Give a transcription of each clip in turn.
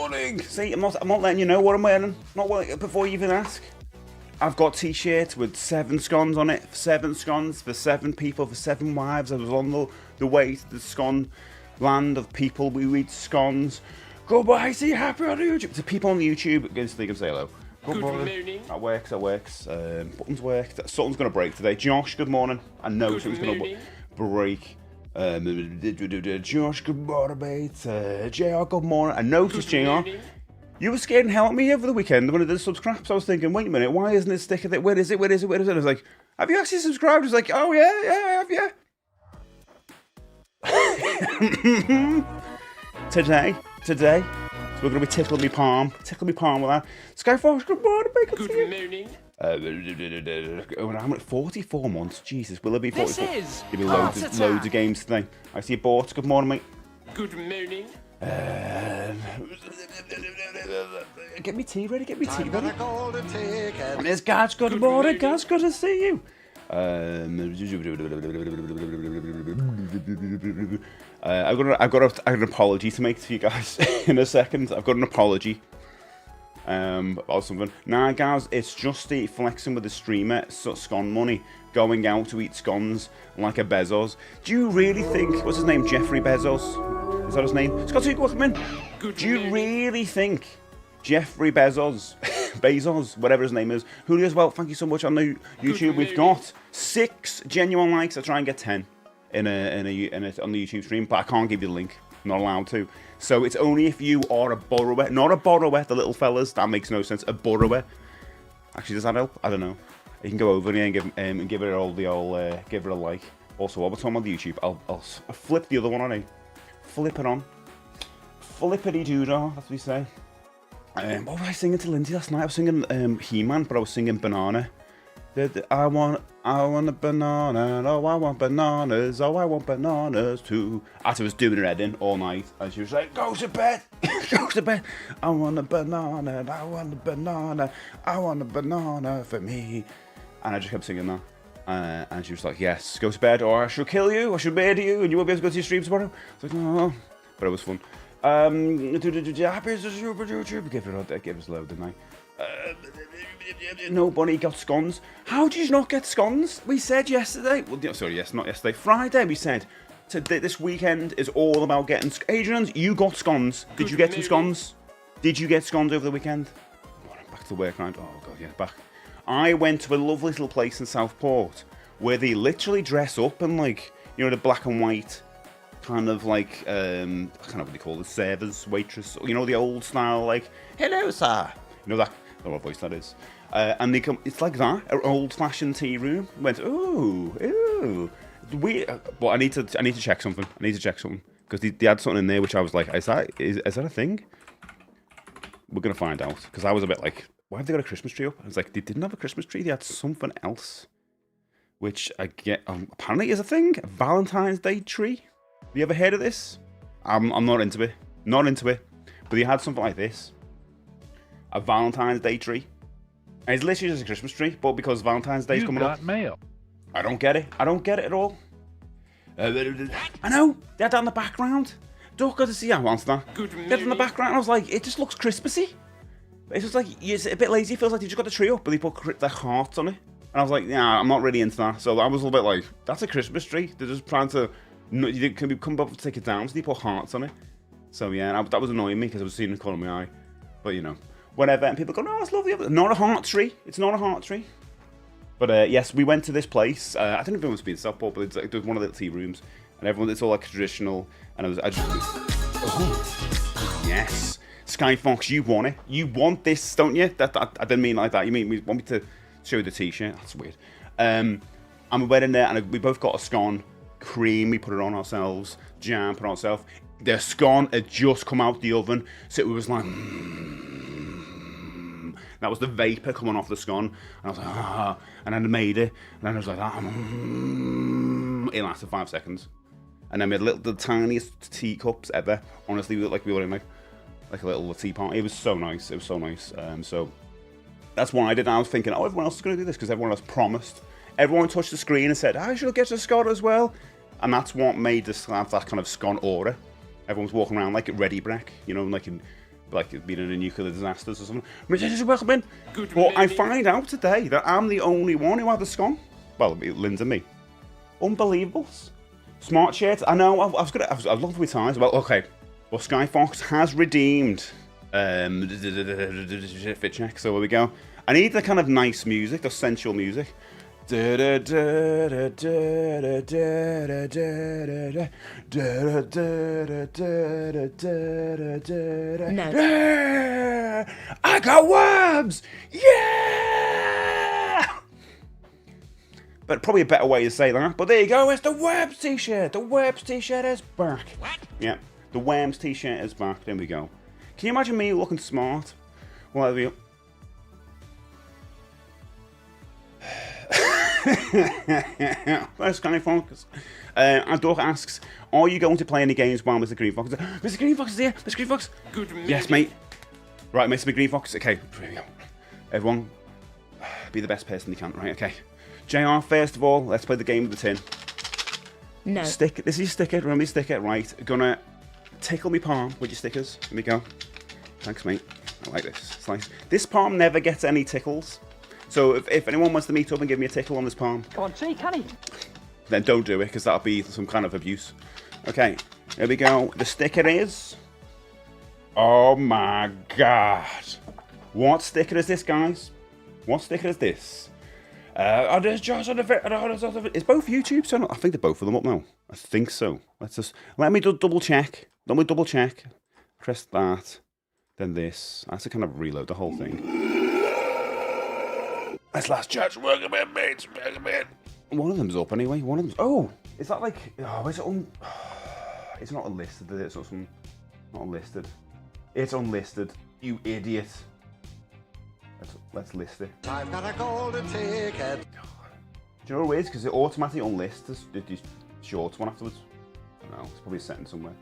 morning. See, I'm not letting you know what I'm wearing. Before you even ask. I've got t-shirts with 7 scones on it. 7 scones for 7 people, for 7 wives. I was on the way to the scone land of people who eat scones. Goodbye, see you happy on YouTube. To people on the YouTube, they can say hello. Good morning. That works. Buttons work. Something's going to break today. Josh, good morning. I know something's going to break. Josh, good morning, mate. JR, good morning. I noticed, JR, you were scared and hell at me over the weekend when I did subscribes. I was thinking, wait a minute, why isn't it sticking there? Where is it? I was like, have you actually subscribed? I was like, oh yeah, I have, yeah. Today, so we're going to be tickling me palm with that. Skyfox, good morning, mate. Good morning. I'm at 44 months. Jesus, will there be 44? There'll be loads of games today. I see you bought. Good morning, mate. Good morning. Get me tea ready. There's Gaz. Good morning, Gaz. Good to see you. I've got an apology to make to you guys in a second. I've got an apology. About something. Nah, guys, it's just the flexing with the streamer, scone money, going out to eat scones like a Bezos. Do you really think, what's his name, Jeffrey Bezos? Is that his name? Scotty, welcome in. Do you really think Jeffrey Bezos, whatever his name is, Julio as well, thank you so much on the YouTube. We've got 6 genuine likes. I try and get 10 on the YouTube stream, but I can't give you the link. I'm not allowed to. So it's only if you are a borrower, not a borrower, the little fellas. That makes no sense. A borrower. Actually, does that help? I don't know. You can go over here and give it give it a like. Also, while we're talking about the YouTube, I'll flip the other one on. Flip it on. Flippity doodah, that's what we say. What was I singing to Lindsay last night? I was singing He-Man, but I was singing Banana. I want a banana, oh I want bananas, oh I want bananas too. As I was doing her head in all night, and she was like, go to bed, go to bed. I want a banana, I want a banana, I want a banana for me. And I just kept singing that. And she was like, yes, go to bed, or I shall kill you, I shall murder you, and you won't be able to go to your stream tomorrow. I was like, no, but it was fun. Give us a load, didn't I? Nobody got scones. How did you not get scones? We said yesterday. Well, sorry, yes, not yesterday. Friday, we said this weekend is all about getting. Adrian, you got scones. Did you get some scones? Did you get scones over the weekend? Back to work, right? Oh god, yeah, back. I went to a lovely little place in Southport where they literally dress up in like, you know, the black and white kind of like I can't know what they call it, servers, waitress, you know, the old style, like, hello sir, you know that. I don't know what voice that is. And they come, it's like that, an old-fashioned tea room. Went, ooh. But I need to check something. Because they had something in there which I was like, is that a thing? We're going to find out. Because I was a bit like, why have they got a Christmas tree up? I was like, they didn't have a Christmas tree. They had something else. Which I get, apparently is a thing. A Valentine's Day tree. Have you ever heard of this? I'm not into it. But they had something like this. A Valentine's Day tree. And it's literally just a Christmas tree, but because Valentine's Day's coming up. Mail. I don't get it at all. I know, they're down the background. Don't go to see how answer that. They're in the background. I was like, it just looks Christmassy. It's just like, it's a bit lazy. It feels like they just got the tree up, but they put their hearts on it. And I was like, yeah, I'm not really into that. So I was a little bit like, that's a Christmas tree. They're just trying to, you can come up to take it down, so they put hearts on it. So yeah, that was annoying me because I was seeing the colour in my eye. But you know. Whatever, and people go, no, it's lovely. Not a heart tree. It's not a heart tree. But yes, we went to this place. I don't know if it must be in Southport, but it's like, there was one of the little tea rooms, and everyone, it's all like traditional. And yes, Skyfox, you want it. You want this, don't you? I didn't mean like that. You mean we want me to show you the t-shirt? That's weird. And we went in there, and we both got a scone, cream. We put it on ourselves, jam, put it on ourselves. The scone had just come out the oven, so it was like. That was the vapour coming off the scone. And I was like, ah. And then I made it. And then I was like, ah. It lasted 5 seconds. And then we had the tiniest teacups ever. Honestly, we were in like a little tea party. It was so nice. So that's what I did. I was thinking, oh, everyone else is going to do this because everyone else promised. Everyone touched the screen and said, I should get a scone as well. And that's what made this have that kind of scone aura. Everyone's walking around like Ready Breck, you know, like in like being in a nuclear disasters or something. Welcome in. Good But I morning. find out today that I'm the only one who had the scone. Well, Lynn's and me. Unbelievables. Smart shirts. I know. I've looked at times. Well, okay. Well, Skyfox has redeemed fit check. So here we go. I need the kind of nice music, the sensual music. I got worms! Yeah! But probably a better way to say that. But there you go, it's the Worms t-shirt. The Worms t-shirt is back. What? Yeah, the Worms t-shirt is back. There we go. Can you imagine me looking smart? Well, there we go. First kind of focus. Doug asks, are you going to play any games while Mr. Green Fox is there? Mr. Green Fox is here! Mr. Green Fox! Good morning. Yes, mate. Right, Mr. Green Fox. Okay, here we go. Everyone, be the best person you can. Right, okay. JR, first of all, let's play the game with the tin. No. Stick. This is your sticker. Remember your sticker, right? Gonna tickle me palm with your stickers. Here we go. Thanks, mate. I like this. It's nice. This palm never gets any tickles. So if anyone wants to meet up and give me a tickle on this palm, Come on, see, can he? then don't do it, because that'll be some kind of abuse. Okay, here we go. The sticker is... Oh my god. What sticker is this, guys? What sticker is this? It's both YouTube channel. I think they're both of them up now. I think so. Let me double check. Let me double check. Press that. Then this. I have to kind of reload the whole thing. That's last chance. Welcome in, mates. Welcome in. One of them's up anyway. One of them's... Oh! Is that like... Oh, is it It's not unlisted, is it? It's not unlisted. It's unlisted. You idiot. Let's list it. I've got a golden ticket. Do you know what it is? Because it automatically unlists the short one afterwards. I don't know. It's probably a setting somewhere.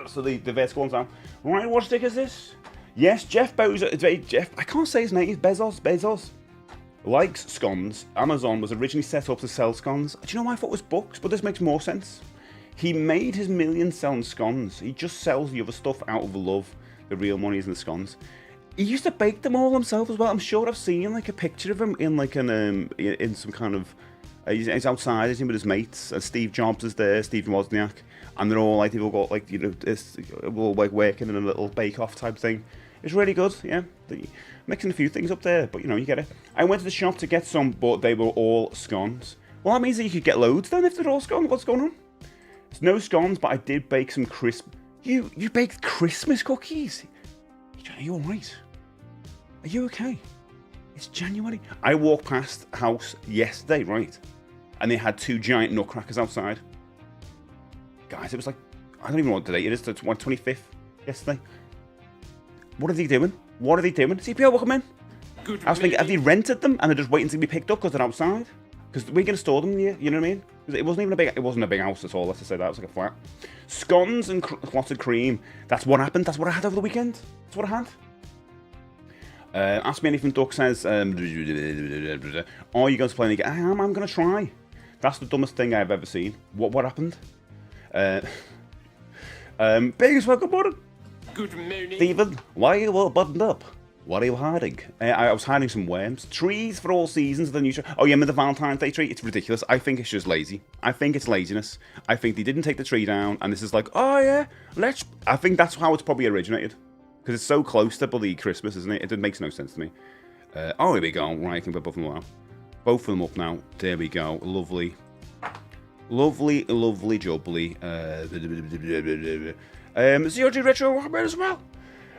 So the vertical one's out. Right, what stick is this? Yes, Jeff Bezos. I can't say his name. Bezos. Likes scones. Amazon was originally set up to sell scones. Do you know why I thought it was books? But this makes more sense. He made his millions selling scones. He just sells the other stuff out of love. The real money is in the scones. He used to bake them all himself as well. I'm sure I've seen like a picture of him in like in some kind of... he's outside, he's in with his mates. And Steve Jobs is there, Steve Wozniak. And they're all like, they've all got like, you know, all like working in a little bake-off type thing. It's really good, yeah. Mixing a few things up there, but you know, you get it. I went to the shop to get some, but they were all scones. Well, that means that you could get loads then if they're all scones. What's going on? There's no scones, but I did bake some You baked Christmas cookies? Are you alright? Are you okay? It's January. I walked past a house yesterday, right? And they had 2 giant nutcrackers outside. Guys, it was like, I don't even know what the date it is, the 25th yesterday. What are they doing? What are they doing? CPO, welcome in. Good I was thinking, have they morning. rented them and they're just waiting to be picked up because they're outside? Because we're going to store them here, you know what I mean? 'Cause it wasn't a big house at all, let's just say that. It was like a flat. Scones and clotted cream. That's what happened. That's what I had over the weekend. That's what I had. Ask me anything. Duck says, are you going to play any game? I'm going to try. That's the dumbest thing I've ever seen. What happened? Biggest welcome morning. Good morning. Stephen, why are you all buttoned up? What are you hiding? I was hiding some worms. Trees for all seasons. The new Oh yeah, with the Valentine's Day tree. It's ridiculous. I think it's just lazy. I think it's laziness. I think they didn't take the tree down, and this is like, oh yeah, let's. I think that's how it's probably originated, because it's so close to bloody Christmas, isn't it? It makes no sense to me. Oh, here we go. Right, I think we're both of them up. Both of them up now. There we go. Lovely, lovely, lovely, jubbly. COG Retro, welcome in as well.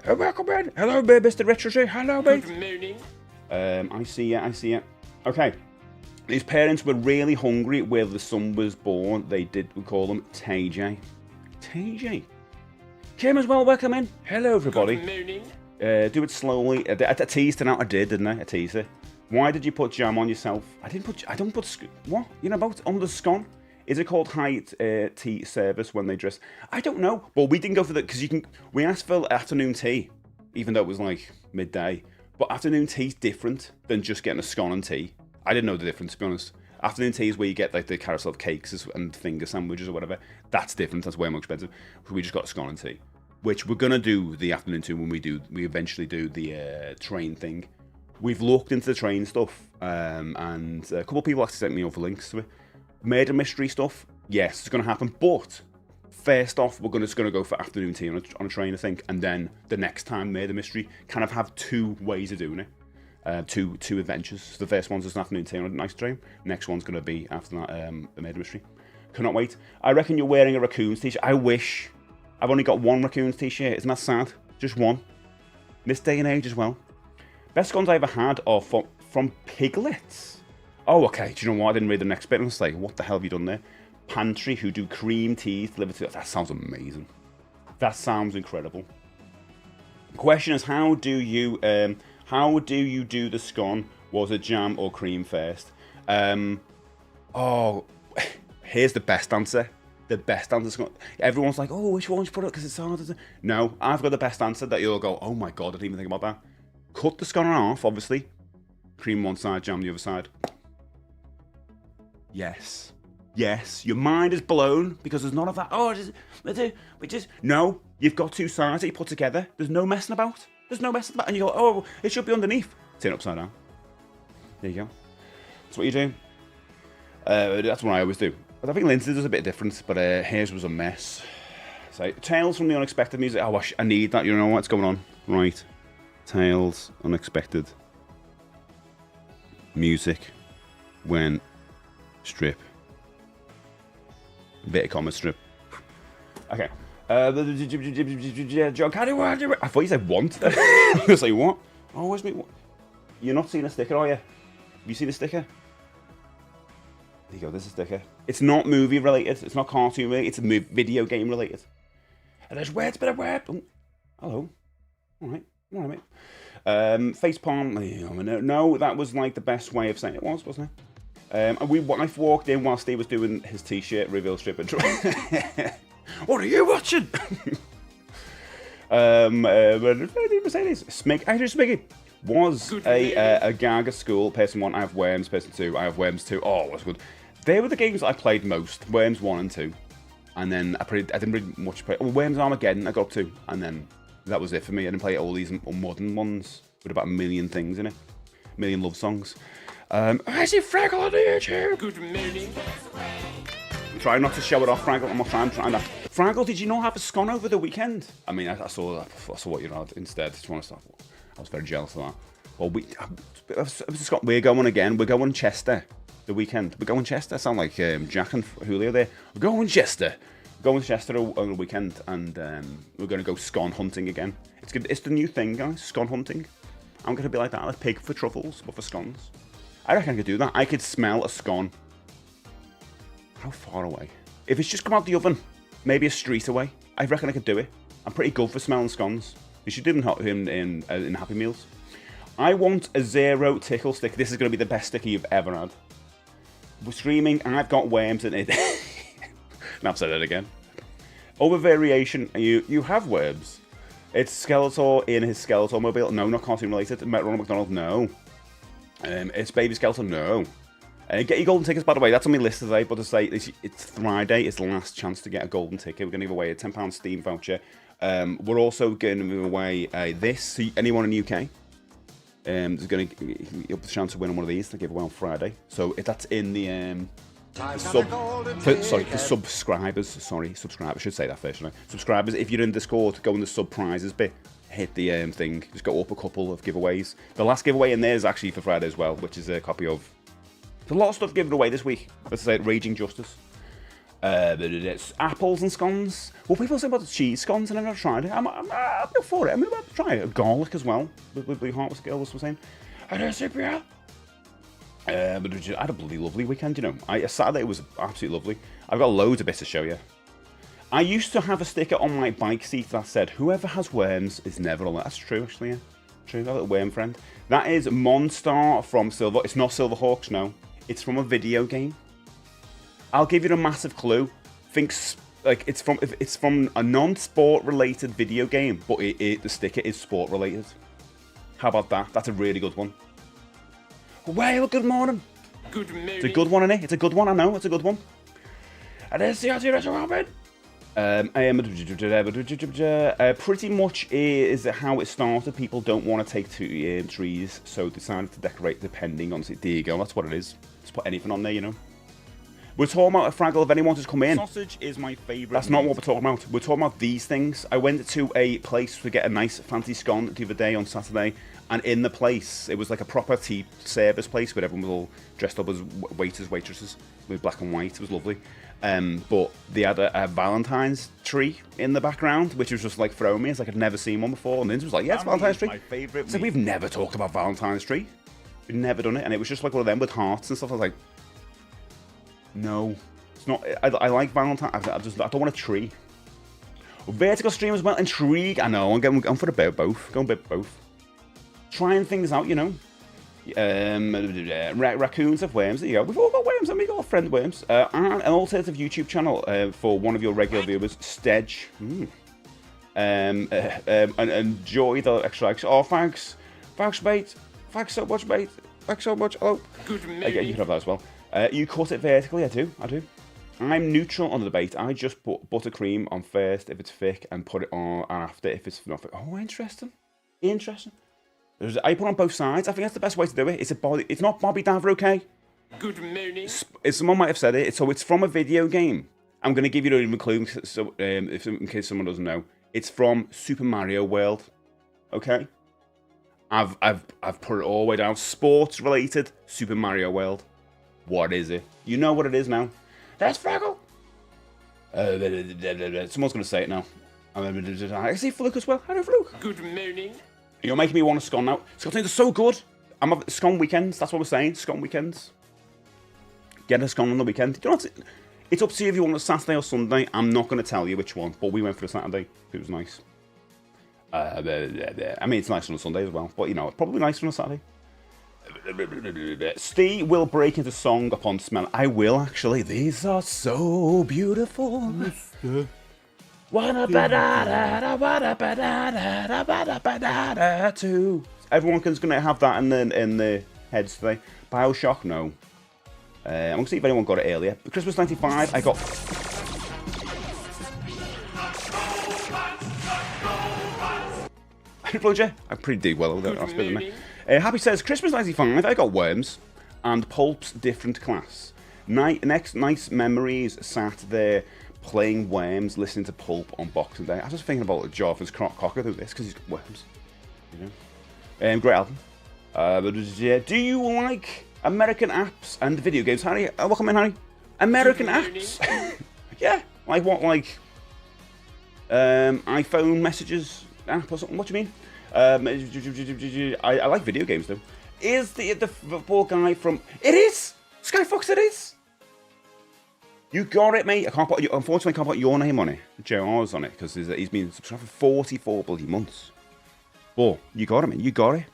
Welcome in. Hello, Mr. Retro G. Hello, mate. Good morning. I see ya. Okay. His parents were really hungry where the son was born. We call him TJ. TJ. Kim as well, welcome in. Hello, everybody. Good morning. Do it slowly. I teased it out. I did, didn't I? I teased it. Why did you put jam on yourself? I don't put... What? You know about on the scone? Is it called high tea service when they dress? I don't know. Well, we didn't go for that because we asked for afternoon tea, even though it was like midday. But afternoon tea's different than just getting a scone and tea. I didn't know the difference, to be honest. Afternoon tea is where you get like the carousel of cakes and finger sandwiches or whatever. That's different. That's way more expensive. We just got a scone and tea. which we're gonna do the afternoon too when we eventually do the train thing. We've looked into the train stuff, and a couple of people actually sent me over links to it. Murder mystery stuff, yes, it's gonna happen, but first off, we're just gonna go for afternoon tea on a train, I think, and then the next time murder mystery kind of have two ways of doing it, two adventures. So the first one's just an afternoon tea on a nice train. Next one's gonna be after that, the murder mystery. Cannot wait. I reckon you're wearing a Raccoons t-shirt. I wish. I've only got one Raccoons t-shirt. Isn't that sad? Just one. This day and age as well. Best scones I ever had are from Piglets. Oh, okay. Do you know what? I didn't read the next bit. I was like, what the hell have you done there? Pantry, who do cream teas delivered to... That sounds amazing. That sounds incredible. The question is, how do you do the scone? Was it jam or cream first? Oh, here's the best answer. The best answer. Everyone's like, oh, which one should put it because it's hard. No, I've got the best answer that you'll go, oh my god, I didn't even think about that. Cut the scone off, obviously. Cream one side, jam the other side. Yes. Yes, your mind is blown because there's none of that. Oh, no, you've got two sides that you put together. There's no messing about. There's no messing about. And you go, oh, it should be underneath. Turn it upside down. There you go. That's what you do. That's what I always do. I think Lindsay does a bit different, but hers was a mess. So, Tales from the Unexpected music. Oh, I need that. You know what's going on. Right. Tales, Unexpected music when strip. Bit of comma strip. Okay. John, I thought you said want. I was like, what? Oh, where's me? You're not seeing a sticker, are you? Have you seen a sticker? There you go, there's a sticker. It's not movie related, it's not cartoon related, it's video game related. And there's words, bit of word. Oh, hello. Alright, mate. Facepalm. No, that was like the best way of saying it was, wasn't it? And I walked in while Steve was doing his t-shirt reveal strip and what are you watching? Mercedes. Smiggy was a gag at school. Person 1, I have Worms. Person 2, I have Worms 2. Oh, that's good. They were the games that I played most. Worms 1 and 2. And then I didn't really much play. Worms Armageddon I got up to. And then that was it for me. I didn't play all these modern ones with about a million things in it. A million love songs. I see Fraggle on the YouTube. Good morning. I'm trying not to show it off, Fraggle. I'm trying that. Fraggle, did you not have a scone over the weekend? I mean, I saw that. I saw what you had instead. Just want to stop. I was very jealous of that. Well, we're going again. We're going Chester the weekend. We're going Chester. I sound like Jack and Julio there. We're going Chester. We're going to Chester on the weekend, and we're going to go scone hunting again. It's the new thing, guys. Scone hunting. I'm going to be like that. Like pig for truffles, but for scones. I reckon I could do that. I could smell a scone. How far away? If it's just come out the oven, maybe a street away, I reckon I could do it. I'm pretty good for smelling scones. You should do them in Happy Meals. I want a 0 tickle stick. This is going to be the best sticker you've ever had. We're screaming, I've got worms in it. Now I've said it again. Over variation, you have worms. It's Skeletor in his Skeletor mobile. No, not cartoon related. Ronald McDonald, no. It's Baby Skeletor, no. Get your golden tickets, by the way. That's on my list today, but it's Friday. It's the last chance to get a golden ticket. We're going to give away a £10 Steam voucher. We're also going to give away this. So anyone in the UK is going to have the chance to win one of these to give away on Friday. So if that's in the subscribers. Sorry, subscribers. I should say that first, shouldn't I? Subscribers. If you're in Discord, go in the sub prizes bit. Hit the thing. Just go up a couple of giveaways. The last giveaway in there is actually for Friday as well, which is a copy of. There's a lot of stuff given away this week. Let's say Raging Justice. It's apples and scones. Well, people say about the cheese scones, and I've never tried it. I'm up for it. I'm about to try it. Garlic as well. With Blue Heart, what was saying. I don't see But I had a bloody lovely weekend, you know. Saturday was absolutely lovely. I've got loads of bits to show you. I used to have a sticker on my bike seat that said, whoever has worms is never alone. That's true, actually, yeah. True, that little worm friend. That is Monstar from Silver. It's not Silverhawks, no. It's from a video game. I'll give you a massive clue. It's from a non-sport related video game, but the sticker is sport related. How about that? That's a really good one. Well, good morning. Good morning. It's a good one, innit? It's a good one, I know. It's a good one. And there's the Aussie Retro Robin. Pretty much is how it started. People don't want to take trees, so decided to decorate depending on it. There you go, that's what it is. Just put anything on there, you know. We're talking about a Fraggle if anyone wants to come in. Sausage is my favourite. That's not what we're talking about. We're talking about these things. I went to a place to get a nice fancy scone the other day on Saturday, and in the place, it was like a proper tea service place where everyone was all dressed up as waiters, waitresses, with black and white. It was lovely. But they had a Valentine's tree in the background, which was just like throwing me. It's like I'd never seen one before. And Lindsay was like, yeah, it's Valentine's tree. My favourite. So we've never talked about Valentine's tree. We've never done it. And it was just like one of them with hearts and stuff. I was like, no, it's not. I like Valentine. I don't want a tree. Vertical stream as well. Intrigue. I know. I'm going for a bit of both. Going a bit of both. Trying things out, you know. Raccoons have worms. There you go. We've all got worms, and we've got a friend worms. And an alternative YouTube channel for one of your regular viewers, Stedge. And enjoy the extracts. Oh, thanks, mate. Thanks so much, mate. Thanks so much. Oh, good man. Yeah, you can have that as well. You cut it vertically. I do. I'm neutral on the debate. I just put buttercream on first if it's thick, and put it on after if it's not thick. Oh, interesting. I put on both sides. I think that's the best way to do it. It's not Bobby Davro, okay? Good morning. Someone might have said it. So it's from a video game. I'm going to give you a clue, so, in case someone doesn't know. It's from Super Mario World. Okay? I've put it all the way down. Sports related Super Mario World. What is it? You know what it is now. That's Fraggle. Someone's going to say it now. I see Fluke as well. Hello, Fluke. Good morning. You're making me want a scone now. Scone are so good. I'm having scone weekends. That's what we're saying. Scone weekends. Get a scone on the weekend. You know what? It's up to you if you want a Saturday or Sunday. I'm not going to tell you which one, but we went for a Saturday. It was nice. I mean, it's nice on a Sunday as well, but you know, it's probably nice on a Saturday. Steve will break into song upon smell. I will actually. These are so beautiful. Too. Everyone's gonna have that in the heads today. BioShock, no. I'm gonna see if anyone got it earlier. Christmas '95, I got. I pretty did well with that last bit, didn't I? Happy says, Christmas '95, I got worms and Pulp's different class. Next nice memories sat there playing worms, listening to Pulp on Boxing Day. I was just thinking about Jarvis Cocker through this because he's got worms. You know? Great album. Do you like American apps and video games, Harry? Welcome in, Harry. American apps? Yeah. Like what? Like iPhone messages app or something? What do you mean? I like video games though. Is the football guy from? It is Skyfox. It is. You got it, mate. Unfortunately, I can't put your name on it. JR's on it because he's been subscribed for 44 bloody months. But you got it, mate. You got it.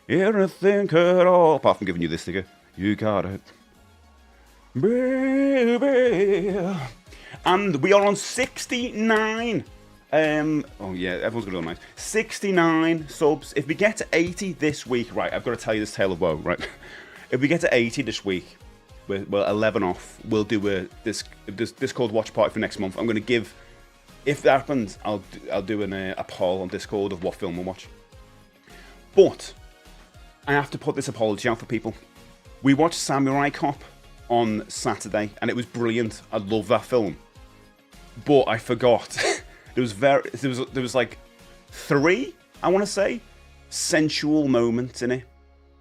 Everything at all. Apart from giving you this sticker, you got it, baby. And we are on 69. Oh yeah, everyone's gonna go nice. 69 subs. If we get to 80 this week, right, I've got to tell you this tale of woe, right? If we get to 80 this week, we're 11 off. We'll do a Discord watch party for next month. I'm gonna give, if that happens, I'll do a poll on Discord of what film we'll watch. But I have to put this apology out for people. We watched Samurai Cop on Saturday, and it was brilliant. I love that film, but I forgot. There was like 3, I want to say, sensual moments in it.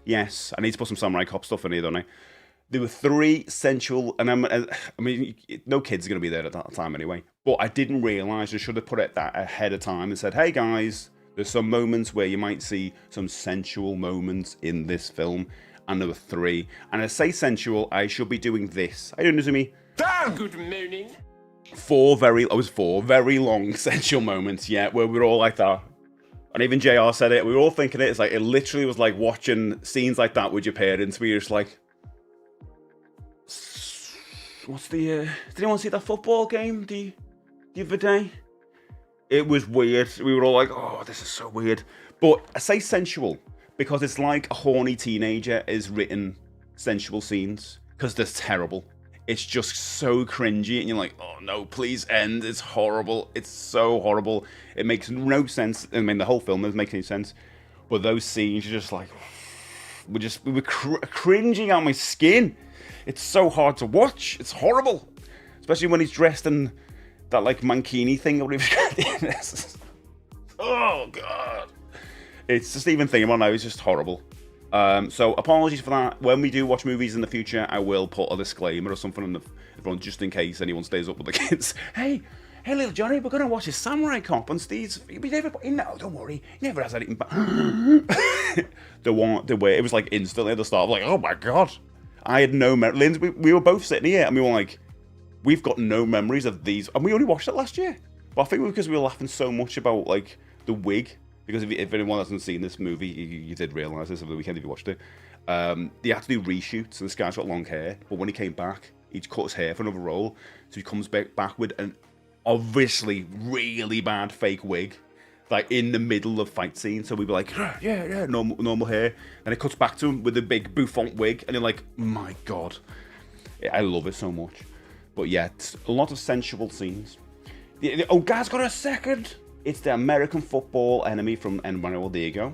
Yes, I need to put some Samurai Cop stuff in here, don't I? There were 3 sensual, and I mean, no kids are going to be there at that time anyway. But I didn't realise I should have put it that ahead of time and said, hey guys, there's some moments where you might see some sensual moments in this film. And there were 3. And I say sensual, I should be doing this. Are you understand me? Damn! Good morning. 4 very long sensual moments, yeah, where we were all like that. And even JR said it, we were all thinking it. It's like, it literally was like watching scenes like that with your parents, where you're just like, what's the, did anyone see that football game the other day? It was weird. We were all like, oh, this is so weird. But I say sensual because it's like a horny teenager has written sensual scenes, because they're terrible. It's just so cringy, and you're like, oh no, please end. It's horrible. It's so horrible. It makes no sense. I mean, the whole film doesn't make any sense. But those scenes, you're just like, we were cringing on my skin. It's so hard to watch. It's horrible. Especially when he's dressed in that, like, mankini thing. Or whatever. Oh, God. It's just even thinking about it now, it's just horrible. So apologies for that. When we do watch movies in the future, I will put a disclaimer or something in the front just in case anyone stays up with the kids. Hey, little Johnny, we're going to watch a Samurai Cop on Steve's. No, don't worry. He never has anything bad. The way it was like instantly at the start, like, oh my God. I had no memory. Lindsay, we were both sitting here and we were like, we've got no memories of these. And we only watched it last year. But I think because we were laughing so much about, like, the wig. Because if anyone hasn't seen this movie, you did realise this over the weekend if you watched it. They had to do reshoots, and this guy's got long hair. But when he came back, he'd cut his hair for another role. So he comes back with an obviously really bad fake wig, like in the middle of fight scene. So we'd be like, yeah, normal hair. And it cuts back to him with a big bouffant wig. And you're like, my God. I love it so much. But yeah, it's a lot of sensual scenes. Oh, guys, got a second. It's the American football enemy from NYL. There you go.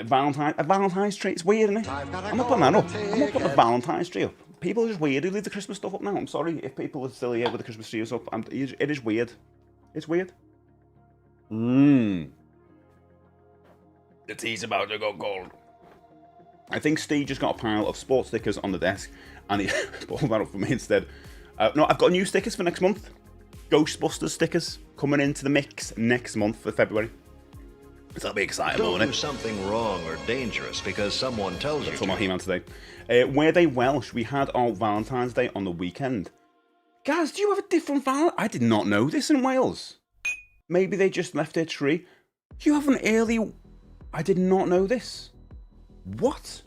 Valentine's tree. It's weird, isn't it? I'm not putting that up. I'm not putting a Valentine's tree up. People are just weird who leave the Christmas stuff up now. I'm sorry if people are still here with the Christmas trees up. It is weird. It's weird. The tea's about to go cold. I think Steve just got a pile of sports stickers on the desk and he pulled that up for me instead. No, I've got new stickers for next month. Ghostbusters stickers coming into the mix next month for February. So that'll be exciting, won't it? Don't do something wrong or dangerous because someone tells you to. My He-Man today. Were they Welsh? We had our Valentine's Day on the weekend. Guys, do you have a different Valentine? I did not know this in Wales. Maybe they just left their tree. You have an early... I did not know this. What?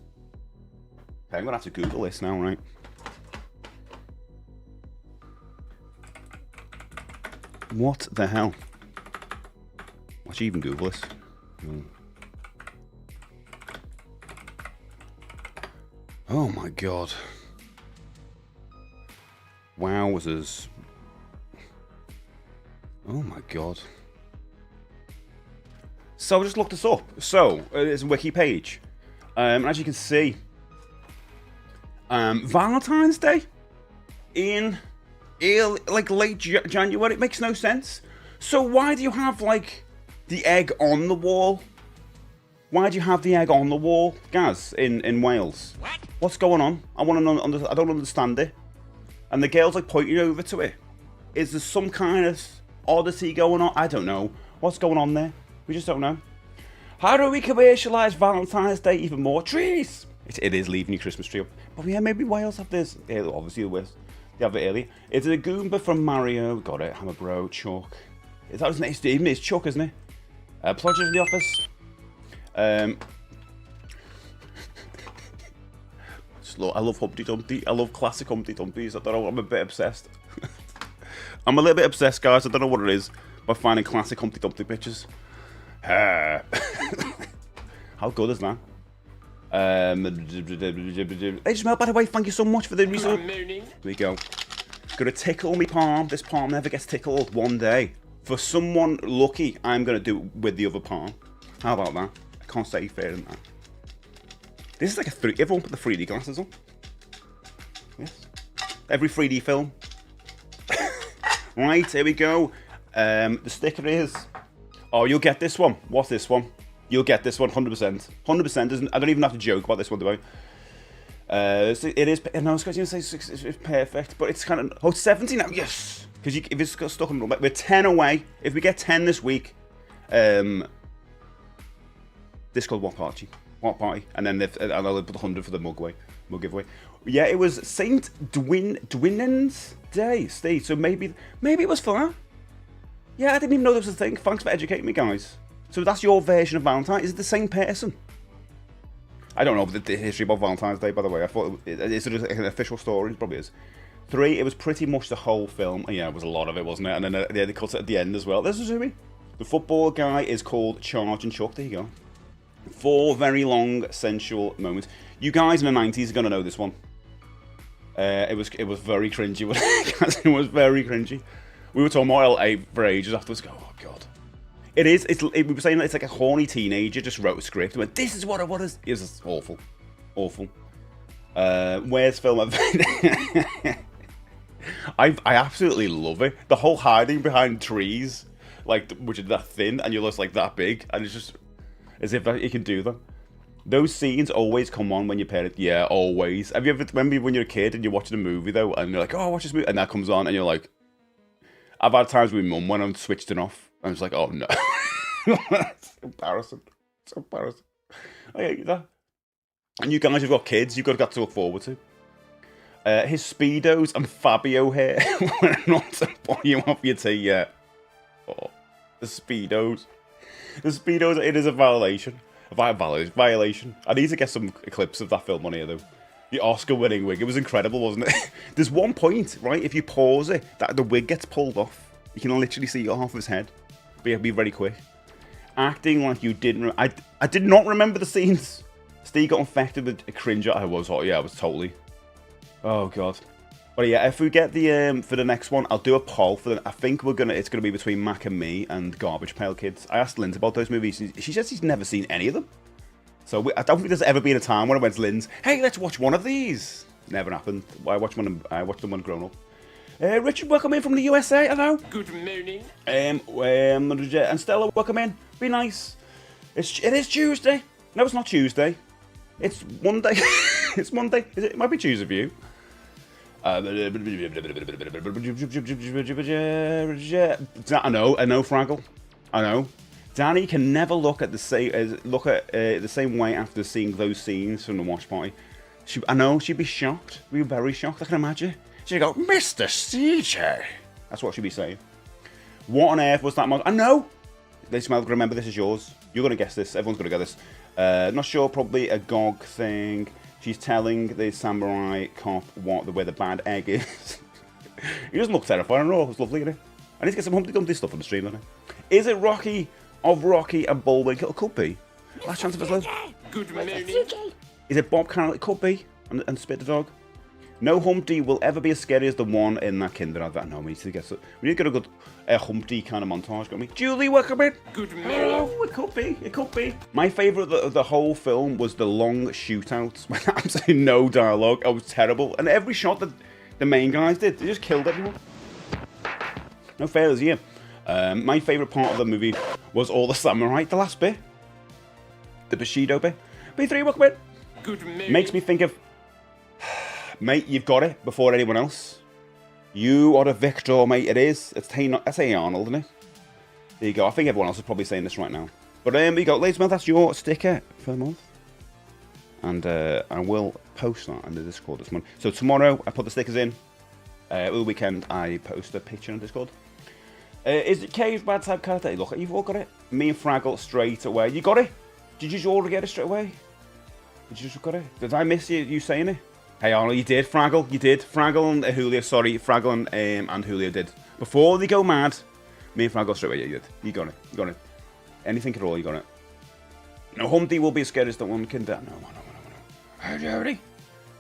Okay, I'm going to have to Google this now, right? What the hell? I should even Google this. Oh my God. Wowzers. Oh my God. So I just looked this up. So, it's a wiki page. As you can see, Valentine's Day in like late January. It makes no sense. So why do you have like the egg on the wall? Why do you have the egg on the wall, Gaz, in Wales? What? What's going on? I don't understand it. And the girl's like pointing over to it. Is there some kind of oddity going on? I don't know. What's going on there? We just don't know. How do we commercialise Valentine's Day even more? Trees! It is leaving your Christmas tree up. But yeah, maybe Wales have this. Obviously, they have it early. It's a Goomba from Mario. Got it. Hammer Bro. Chuck. Is that his name? It's Chuck, isn't it? Plodgers in the office. I love Humpty Dumpty. I love classic Humpty Dumpties. I don't know. I'm a bit obsessed. I'm a little bit obsessed, guys. I don't know what it is by finding classic Humpty Dumpty pictures. How good is that? Hey, Jamel, by the way, thank you so much for the resub. Here we go. Gonna tickle me palm. This palm never gets tickled one day. For someone lucky, I'm gonna do it with the other palm. How about that? I can't say fairer than that. This is like a 3D. Everyone put the 3D glasses on. Yes. Every 3D film. Right, here we go. The sticker is... Oh, you'll get this one. What's this one? You'll get this one, 100%. 100%. I don't even have to joke about this one, do I? It is... No, I was going to say it's perfect, but it's kind of... Oh, 70 now. Yes! Because if it's got stuck in the... We're 10 away. If we get 10 this week, this is called What Party? What Party? And then I'll put 100 for the mug giveaway. Yeah, it was Saint Dwinen's Day, Steve. So maybe it was for that. Yeah, I didn't even know there was a thing. Thanks for educating me, guys. So that's your version of Valentine. Is it the same person? I don't know the history about Valentine's Day, by the way. I thought it's an official story. It probably is. 3, it was pretty much the whole film. Yeah, it was a lot of it, wasn't it? And then they cut it at the end as well. This is me. The football guy is called Charge and Chuck. There you go. 4 very long, sensual moments. You guys in the 90s are gonna know this one. It was very cringy. It was very cringy. We were talking about LA for ages afterwards. Go, oh god. It is. We were saying that it's like a horny teenager just wrote a script and went, "This is what I want." It was just awful, awful. Worst film I've I absolutely love it. The whole hiding behind trees, like which are that thin, and you're just like that big, and it's just as if you can do them. Those scenes always come on when you're parent. Yeah, always. Have you ever remember when you're a kid and you're watching a movie though, and you're like, "Oh, watch this movie," and that comes on, and you're like, I've had times with my mum when I'm switched it off. I'm just like, oh no. It's embarrassing. It's embarrassing. I hate that. And you guys have got kids, you've got to look forward to. His Speedos and Fabio hair were not to buy you off your tea yet. Oh, the Speedos. The Speedos, it is a violation. Violation. I need to get some clips of that film on here though. The Oscar-winning wig. It was incredible, wasn't it? There's one point, right? If you pause it, that the wig gets pulled off. You can literally see half of his head. But you have to be very quick. Acting like you didn't. I did not remember the scenes. Steve got infected with a cringe. I was hot. Yeah, I was totally. Oh god. But yeah, if we get the for the next one, I'll do a poll for the. I think it's gonna be between Mac and me and Garbage Pail Kids. I asked Linz about those movies. She says she's never seen any of them. So I don't think there's ever been a time when I went to Lynn's, hey, let's watch one of these. Never happened. I watched them when grown up. Richard, welcome in from the USA. Hello. Good morning. And Stella, welcome in. Be nice. It is Tuesday. No, it's not Tuesday. It's Monday. It's Monday. It might be Tuesday for you. I know, Fraggle. I know. Danny can never look at the same way after seeing those scenes from the watch party. I know she'd be shocked. We'd be very shocked. I can imagine. She'd go, Mr. CJ. That's what she'd be saying. What on earth was that? I know. They smell. Remember, this is yours. You're gonna guess this. Everyone's gonna get this. Not sure. Probably a GOG thing. She's telling the samurai cop where the bad egg is. He doesn't look terrifying at all. It's lovely, isn't it? I need to get some Humpty Dumpty stuff on the stream, don't I? Is it Rocky of Rocky and Bullwinkle? It could be. Last chance of his life. Good morning. Is it Bob Cannell? It could be. And Spit the Dog. No Humpty will ever be as scary as the one in that Kinder advert. No, we need to get a good Humpty kind of montage, got me. Julie, welcome in. Good morning. Oh, it could be. It could be. My favourite of the whole film was the long shootouts. I'm saying no dialogue. It was terrible. And every shot that the main guys did, they just killed everyone. No failures here. My favourite part of the movie was all the samurai, the last bit. The Bushido bit. B3, welcome in. Good morning. Makes me think of... Mate, you've got it before anyone else. You are the victor, mate. It is. It's A. Arnold, isn't it? There you go. I think everyone else is probably saying this right now. But there you go. Ladies and gentlemen, that's your sticker for the month. And I will post that in the Discord this month. So tomorrow, I put the stickers in. Over the weekend, I post a picture on Discord. Is it Cave Bad Type Character? Look, you've all got it. Me and Fraggle straight away. You got it? Did you all get it straight away? Did you just got it? Did I miss you saying it? Hey Arnold, you did. Fraggle, you did. Fraggle and Julio, sorry. Fraggle and Julio did. Before they go mad, me and Fraggle straight away, yeah, you did. You got it. You got it. Anything at all, you got it. No, Humpty will be as scary as the one Kinder. No. Howdy.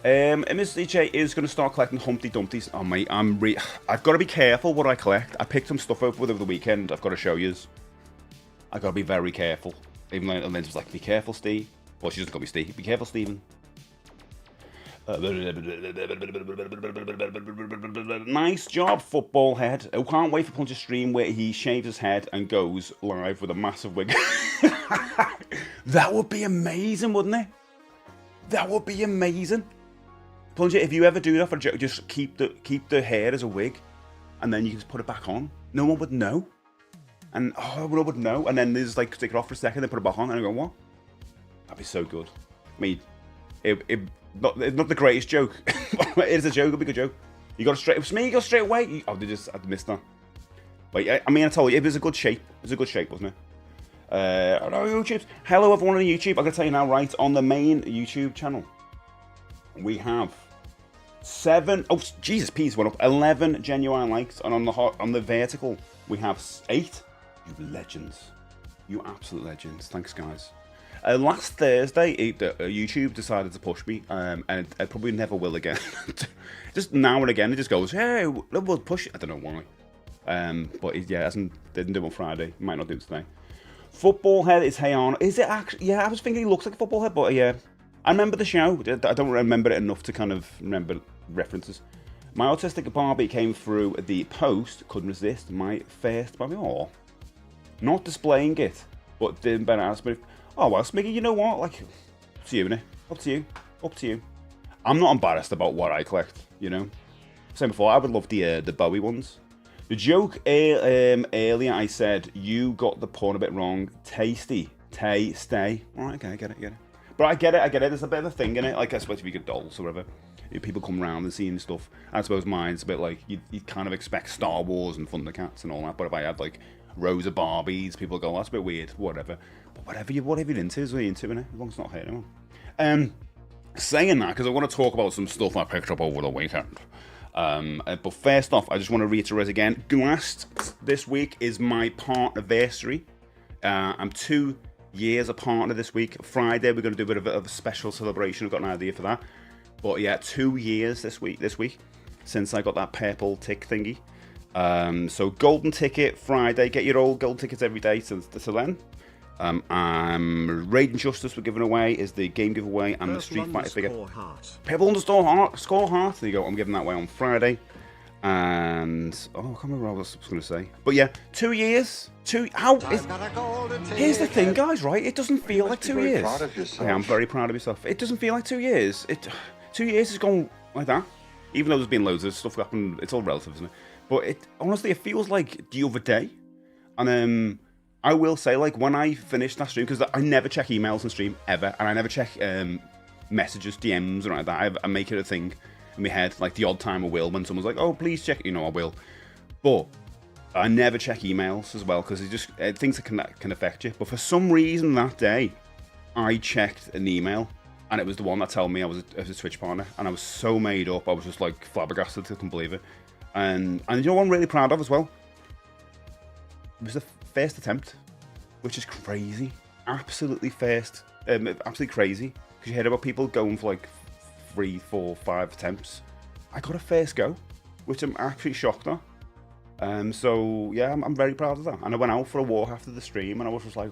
Mr. DJ is going to start collecting Humpty Dumpties. Oh, mate, I've got to be careful what I collect. I picked some stuff up over the weekend. I've got to show you. I've got to be very careful. Even though Lindsay was like, be careful, Steve. Well, she doesn't call me Steve. Be careful, Stephen. Nice job, football head. I can't wait for Punch's stream where he shaves his head and goes live with a massive wig. That would be amazing, wouldn't it? That would be amazing. Plunger, if you ever do that for a joke, just keep the hair as a wig, and then you can just put it back on. No one would know. And no one would know. And then they just like take it off for a second, then put it back on, and I go, what? That'd be so good. I mean, it's not the greatest joke. It is a joke. It'll be a good joke. You got it straight. It's me. You got straight away. I missed that. But I mean, I told you, it was a good shape. It was a good shape, wasn't it? Hello, YouTube. Hello, everyone on YouTube. I'm gonna tell you now, right on the main YouTube channel, we have 7. Oh, Jesus, peas went up. 11 genuine likes, and on the vertical, we have 8. You legends. You absolute legends. Thanks, guys. Last Thursday, YouTube decided to push me, and it probably never will again. Just now and again, it just goes, hey, we'll push it. I don't know why. But yeah, didn't do it on Friday. Might not do it today. Football Head is Hey On. Is it actually? Yeah, I was thinking he looks like a Football Head, but yeah. I remember the show. I don't remember it enough to kind of remember references. My autistic Barbie came through the post. Couldn't resist my first Barbie. Oh, not displaying it, but then Ben asked me, "Oh well, Smiggy, you know what? Like, up to you, innit? Up to you. Up to you." I'm not embarrassed about what I collect. You know, same before. I would love the Bowie ones. The joke earlier, I said you got the pun a bit wrong. Tasty, stay. All right, okay, I get it. But I get it. There's a bit of a thing in it. Like, I suppose if you get dolls or whatever, people come around and seeing stuff. I suppose mine's a bit like you kind of expect Star Wars and Thundercats and all that. But if I had like rows of Barbies, people go, oh, that's a bit weird, whatever. But whatever you're into is what you're into, innit? As long as it's not hurting anyone. Saying that, because I want to talk about some stuff I picked up over the weekend. But first off, I just want to reiterate again, this week is my partnerversary. I'm 2 years a partner this week. Friday, we're going to do a bit of a special celebration. I've got an idea for that. But yeah, 2 years this week, since I got that purple tick thingy. So golden ticket Friday. Get your old gold tickets every day till then. Raid and Justice we're giving away is the game giveaway and the Street Fighter figure. Purple _ heart. There you go. I'm giving that away on Friday. And I can't remember what I was going to say. But yeah, 2 years. Here's the thing, guys. Right? It doesn't feel like 2 years. I am very proud of myself. It doesn't feel like 2 years. 2 years has gone like that. Even though there's been loads of stuff happened, it's all relative, isn't it? But honestly, it feels like the other day. And I will say, like, when I finish that stream, because I never check emails on stream, ever, and I never check messages, DMs, or like that. I make it a thing in my head, like, the odd time I will, when someone's like, oh, please check, I will. But I never check emails as well, because things that can affect you. But for some reason that day, I checked an email, and it was the one that told me I was a Twitch partner, and I was so made up, I was just, like, flabbergasted, I couldn't believe it. And you know what I'm really proud of as well? It was the first attempt, which is crazy. Absolutely first. Absolutely crazy. Because you hear about people going for like 3, 4, 5 attempts. I got a first go, which I'm actually shocked at. So yeah, I'm very proud of that. And I went out for a walk after the stream, and I was just like,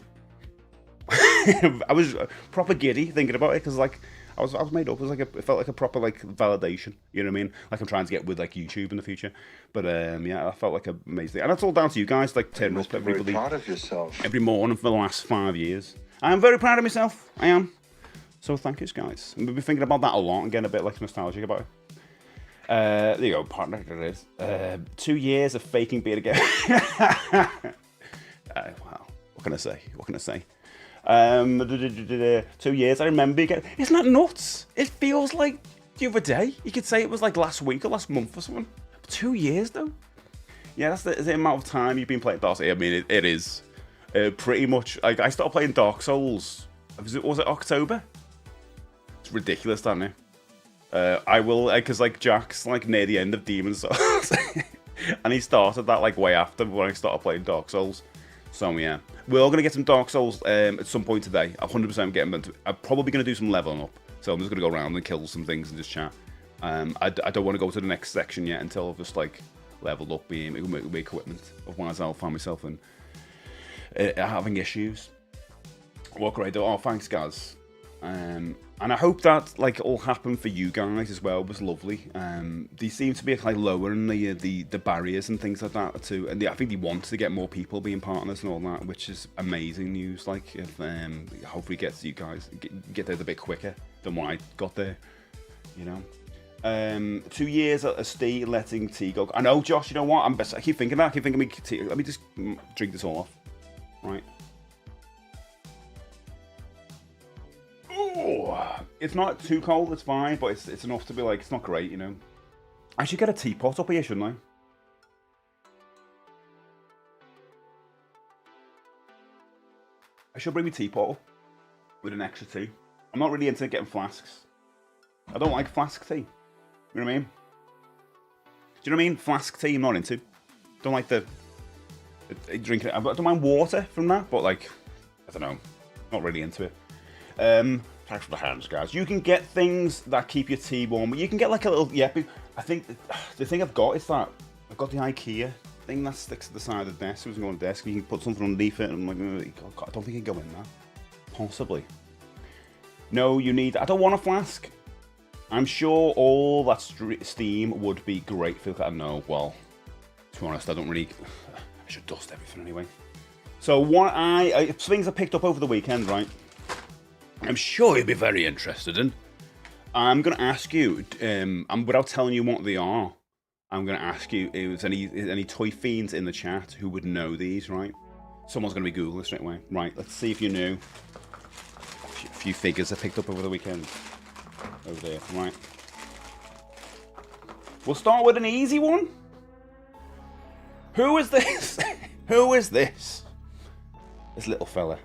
I was proper giddy thinking about it, because like I was made up. It felt like a proper like validation. You know what I mean? Like I'm trying to get with like YouTube in the future. But yeah, I felt like amazing. And that's all down to you guys, like turning up every morning for the last 5 years. I am very proud of myself. I am. So thank you, guys. We've been thinking about that a lot and getting a bit like nostalgic about it. There you go, partner. There it is. 2 years of faking being again. Wow. What can I say? 2 years, I remember again. Isn't that nuts? It feels like the other day. You could say it was like last week or last month or something. 2 years though. Yeah, that's the amount of time you've been playing Dark Souls. I mean, it is pretty much. Like I started playing Dark Souls. Was it October? It's ridiculous, isn't it? I will, because like Jack's like near the end of Demon's Souls, and he started that like way after when I started playing Dark Souls. So yeah, we're all gonna get some Dark Souls at some point today. 100% getting them. I'm probably gonna do some leveling up. So I'm just gonna go around and kill some things and just chat. I don't want to go to the next section yet until I've just like leveled up, being my equipment. Otherwise, I'll find myself in having issues. What could I do? Oh, thanks, guys. And I hope that like all happened for you guys as well. It was lovely. They seem to be like lowering the barriers and things like that too. And I think they want to get more people being partners and all that, which is amazing news. Like if hopefully gets you guys get there a bit quicker than when I got there. You know. 2 years at a stay letting tea go. I know, Josh. You know what? I keep thinking that. I keep thinking tea. Let me just drink this all off. Right. Ooh, it's not too cold, it's fine, but it's enough to be like, it's not great, you know. I should get a teapot up here, shouldn't I? I should bring my teapot up with an extra tea. I'm not really into getting flasks. I don't like flask tea. You know what I mean? Do you know what I mean? Flask tea I'm not into. Don't like the drinking it. I don't mind water from that, but like, I don't know. Not really into it. Thanks for the hands, guys. You can get things that keep your tea warm. You can get like a little, yeah, I think the thing I've got is that I've got the IKEA thing that sticks to the side of the desk. So it's on the desk, you can put something underneath it, and I'm like, I don't think it can go in there. Possibly. No, you need, I don't want a flask. I'm sure all that steam would be great for that. No, well, to be honest, I don't really, I should dust everything anyway. So what things I picked up over the weekend, right? I'm sure you'd be very interested in. I'm going to ask you, without telling you what they are, I'm going to ask you if there's any toy fiends in the chat who would know these, right? Someone's going to be Googling straight away. Right, let's see if you knew. A few figures I picked up over the weekend. Over there, right. We'll start with an easy one. Who is this? Who is this? This little fella.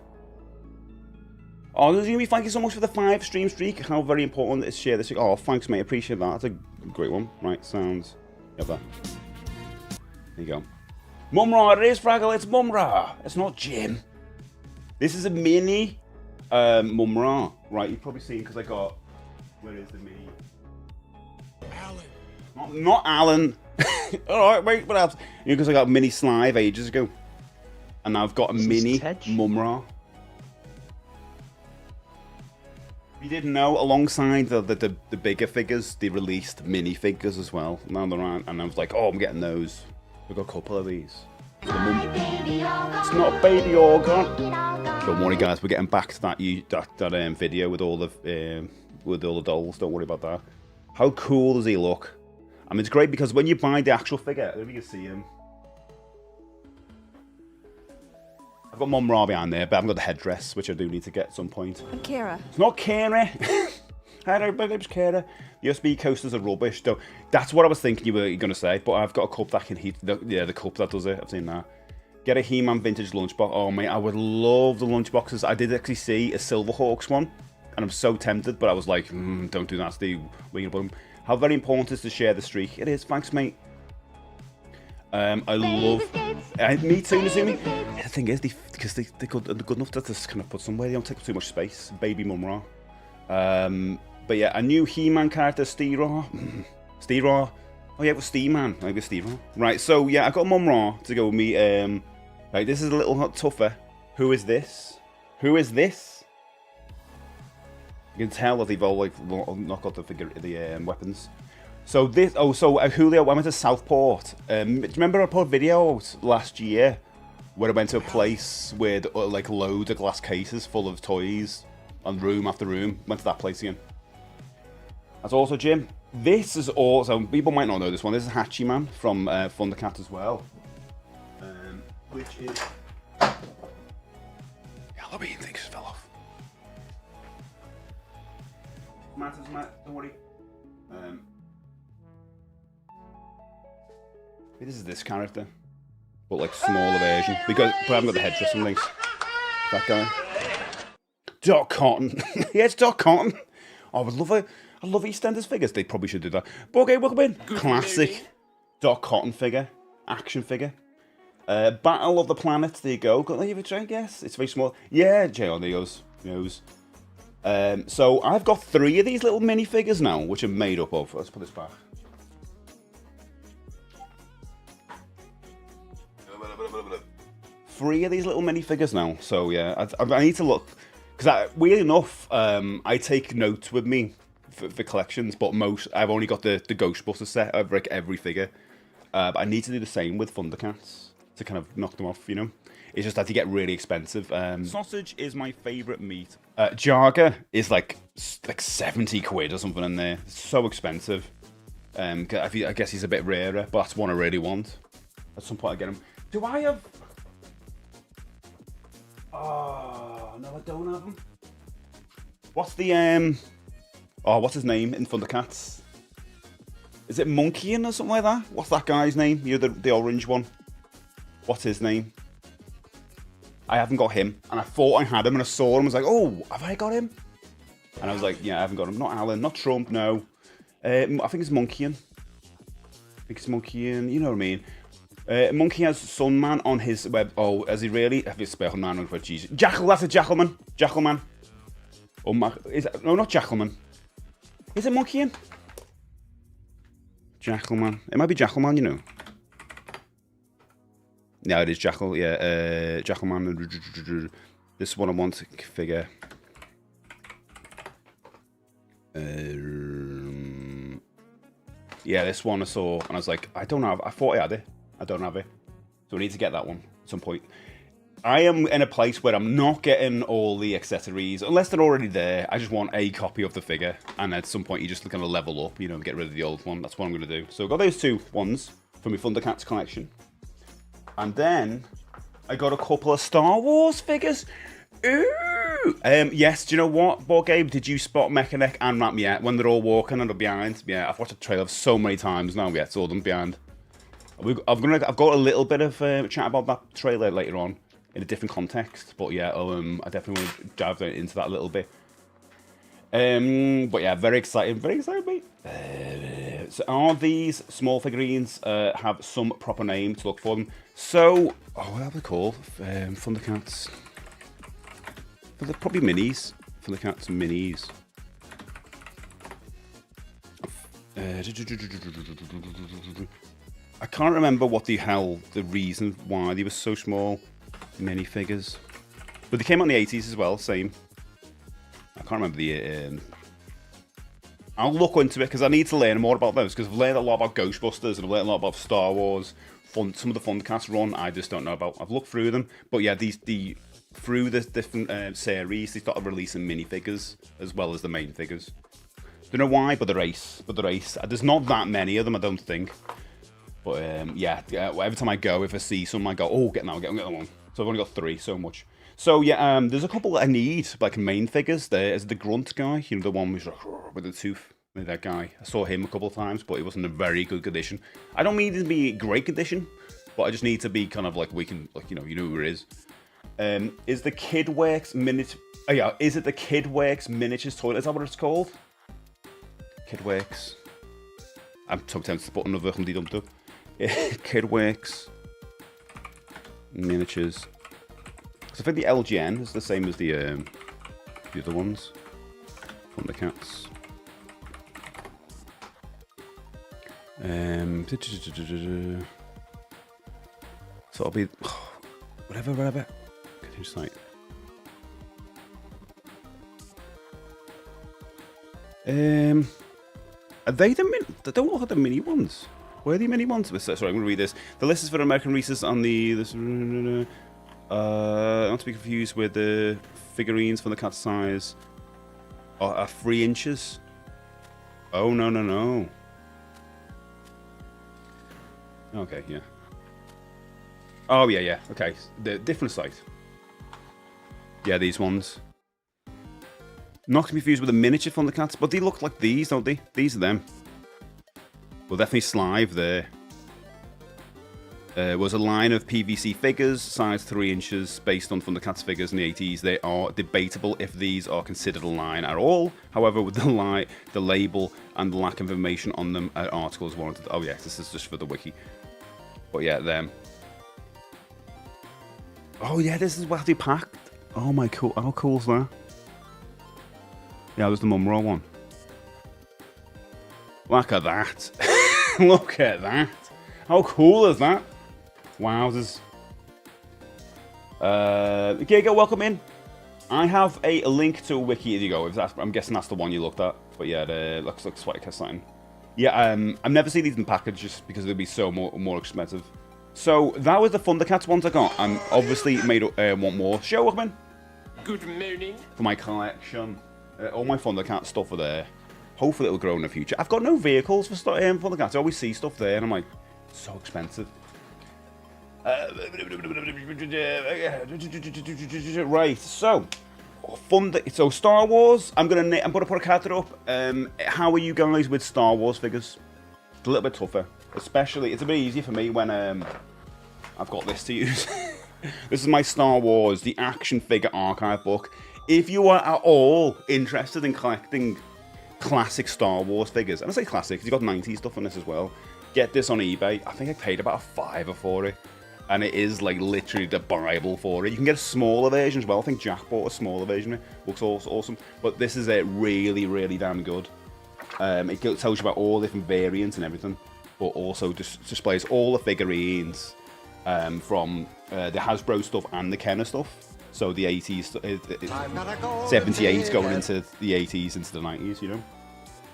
Oh, Yumi, thank you so much for the 5 stream streak. How very important it is to share this. Oh, thanks, mate. Appreciate that. That's a great one. Right, sounds. You have that. There you go. Mumra, it is Fraggle. It's Mumra. It's not Jim. This is a mini Mumra. Right, you've probably seen because I got. Where is the mini? Alan. Not Alan. Alright, wait, what else? Because I got a mini Slive ages ago. And now I've got a mini Mumra. You didn't know, alongside the bigger figures, they released mini figures as well. Now they're on, and I was like, oh, I'm getting those. We've got a couple of these. It's not a baby organ. Don't worry, guys. We're getting back to that video with all the dolls. Don't worry about that. How cool does he look? I mean, it's great because when you buy the actual figure, I don't know if you can see him. I've got Mum Ra behind there, but I haven't got the headdress, which I do need to get at some point. I'm Kara. It's not Kara. Hi, everybody, it's Kara. USB coasters are rubbish, though. That's what I was thinking you were going to say, but I've got a cup that can heat. The cup that does it. I've seen that. Get a He-Man vintage lunchbox. Oh, mate, I would love the lunchboxes. I did actually see a Silverhawks one, and I'm so tempted, but I was like, don't do that, Steve. How very important is to share the streak? It is. Thanks, mate. I love. Me too, Nazumi. The thing is, because they're good enough to just kind of put somewhere. They don't take up too much space. Baby Mum Ra. But yeah, a new He-Man character, Steve-Ra. Steve-Ra. Oh yeah, it was Steve-Man. I think it was Steve-Ra. Right, so yeah, I got Mum Ra to go with me. Right, this is a little tougher. Who is this? Who is this? You can tell that they've all like not got the weapons. So this, Julio, I went to Southport. Do you remember I put a video out last year where I went to a place with like loads of glass cases full of toys on room after room? Went to that place again. That's also Jim. This is also, people might not know this one. This is Hatchie Man from Thundercat as well. Which is Halloween things fell off. Matters, Matt, don't worry. This is this character, but like smaller version. But I haven't got the headdress and things. That guy. Doc Cotton. Yeah, it's Doc Cotton. Oh, I love EastEnders figures. They probably should do that. But okay, welcome in. Classic Doc Cotton figure, action figure. Battle of the Planets. There you go. Got that? You try? Guess it's very small. Yeah, Jay on there goes. So I've got 3 of these little minifigures now, which are made up of. Let's put this back. 3 of these little minifigures now. So yeah, I need to look because weirdly enough, I take notes with me for collections, but I've only got the Ghostbusters set of like every figure. But I need to do the same with Thundercats to kind of knock them off. You know, it's just that they get really expensive. Sausage is my favourite meat. Jarga is like 70 quid or something in there. It's so expensive. I guess he's a bit rarer, but that's one I really want. At some point I get him. Do I have? Oh no, I don't have him. What's the what's his name in Thundercats? Is it Monkeyin or something like that? What's that guy's name? You know, the orange one. What's his name? I haven't got him, and I thought I had him, and I saw him. I was like, oh, have I got him? And I was like, yeah, I haven't got him. Not Alan, not Trump, no. I think it's Monkeyin. You know what I mean? Monkey has Sunman on his web. Oh, has he really? Have you spelled man on Jesus? Jackal, that's a Jackalman. Jackalman. Or no, not Jackalman. Is it Monkey? Jackalman. It might be Jackalman, you know. No, it is Jackal. Yeah, Jackalman. This one I want to figure. Yeah, this one I saw, and I was like, I don't have. I thought I had it. I don't have it. So I need to get that one at some point. I am in a place where I'm not getting all the accessories, unless they're already there. I just want a copy of the figure, and at some point you just kind of level up, you know, and get rid of the old one. That's what I'm going to do. So I got those two ones from my Thundercats collection. And then I got a couple of Star Wars figures. Ooh! Yes, do you know what, Board Game? Did you spot Mechanic and Ram yet? When they're all walking and they're behind? Yeah, I've watched the trailer so many times now, yeah, saw them behind. I've got a little bit of chat about that trailer later on in a different context, but yeah, I definitely want to dive into that a little bit. But yeah, very excited, mate. So are these small figurines have some proper name to look for them? So, what are they called? Thundercats. They're probably minis. Thundercats minis. I can't remember what the reason why they were so small. Minifigures. But they came out in the 80s as well, same. I can't remember the... I'll look into it because I need to learn more about those, because I've learned a lot about Ghostbusters and I've learned a lot about Star Wars. Some of the Thundercats run, I just don't know about. I've looked through them. But yeah, through the different series, they started releasing minifigures as well as the main figures. Don't know why, but the race. There's not that many of them, I don't think. But yeah, every time I go, if I see some, I go, oh, get that one. So I've only got 3, so much. So yeah, there's a couple that I need, like main figures. There is the Grunt guy, you know, the one with the tooth. That guy. I saw him a couple of times, but it wasn't a very good condition. I don't need it to be great condition, but I just need to be kind of like, we can, like, you know who it is. Is the Kidworks miniature? Oh yeah, is it the Kidworks miniatures toilet? Is that what it's called? Kidworks. I'm so tempted to put another Humpty Dumpty. Kidworks miniatures. So I think the LGN is the same as the other ones. Thundercats. So it'll be whatever. Continue site. Are they the they don't look like the mini ones. Where are the mini ones? Sorry, I'm going to read this. The list is for American releases on the... not to be confused with the figurines from the cat size are 3 inches. Oh, no. Okay, yeah. Oh, yeah. Okay, the different site. Yeah, these ones. Not to be confused with the miniature from the cats, but they look like these, don't they? These are them. Well, definitely Slive there. Was a line of PVC figures, size 3 inches, based on Thundercats figures in the 80s. They are debatable if these are considered a line at all. However, with the label and the lack of information on them, articles warranted. Oh yes, this is just for the wiki. But yeah, them. Oh yeah, this is what they packed. Oh my cool! How cool is that? Yeah, there's the Mumro one. Look at that! Look at that! How cool is that? Wowzers. Giga, welcome in. I have a link to a wiki. There you go. I'm guessing that's the one you looked at. But yeah, it looks like something. Yeah, I've never seen these in packages because they'd be so more expensive. So that was the Thundercats ones I got. I'm obviously made want more. Show, welcome in. Good morning. For my collection, all my Thundercat stuff are there. Hopefully it'll grow in the future. I've got no vehicles for Thundercats. I always see stuff there, and I'm like, so expensive. Right, so Star Wars. I'm gonna put a character up. How are you guys with Star Wars figures? It's a little bit tougher, especially it's a bit easier for me when I've got this to use. This is my Star Wars, the action figure archive book. If you are at all interested in collecting classic Star Wars figures, and I say classic because you got 90s stuff on this as well, get this on eBay. I think I paid about $5 for it. and it is like literally the Bible for it. You can get a smaller version as well. I think Jack bought a smaller version. It looks awesome, but this is really, really damn good. It tells you about all different variants and everything, but also displays all the figurines from the Hasbro stuff and the Kenner stuff. So the 80s, 78 going into the 80s, into the 90s, you know,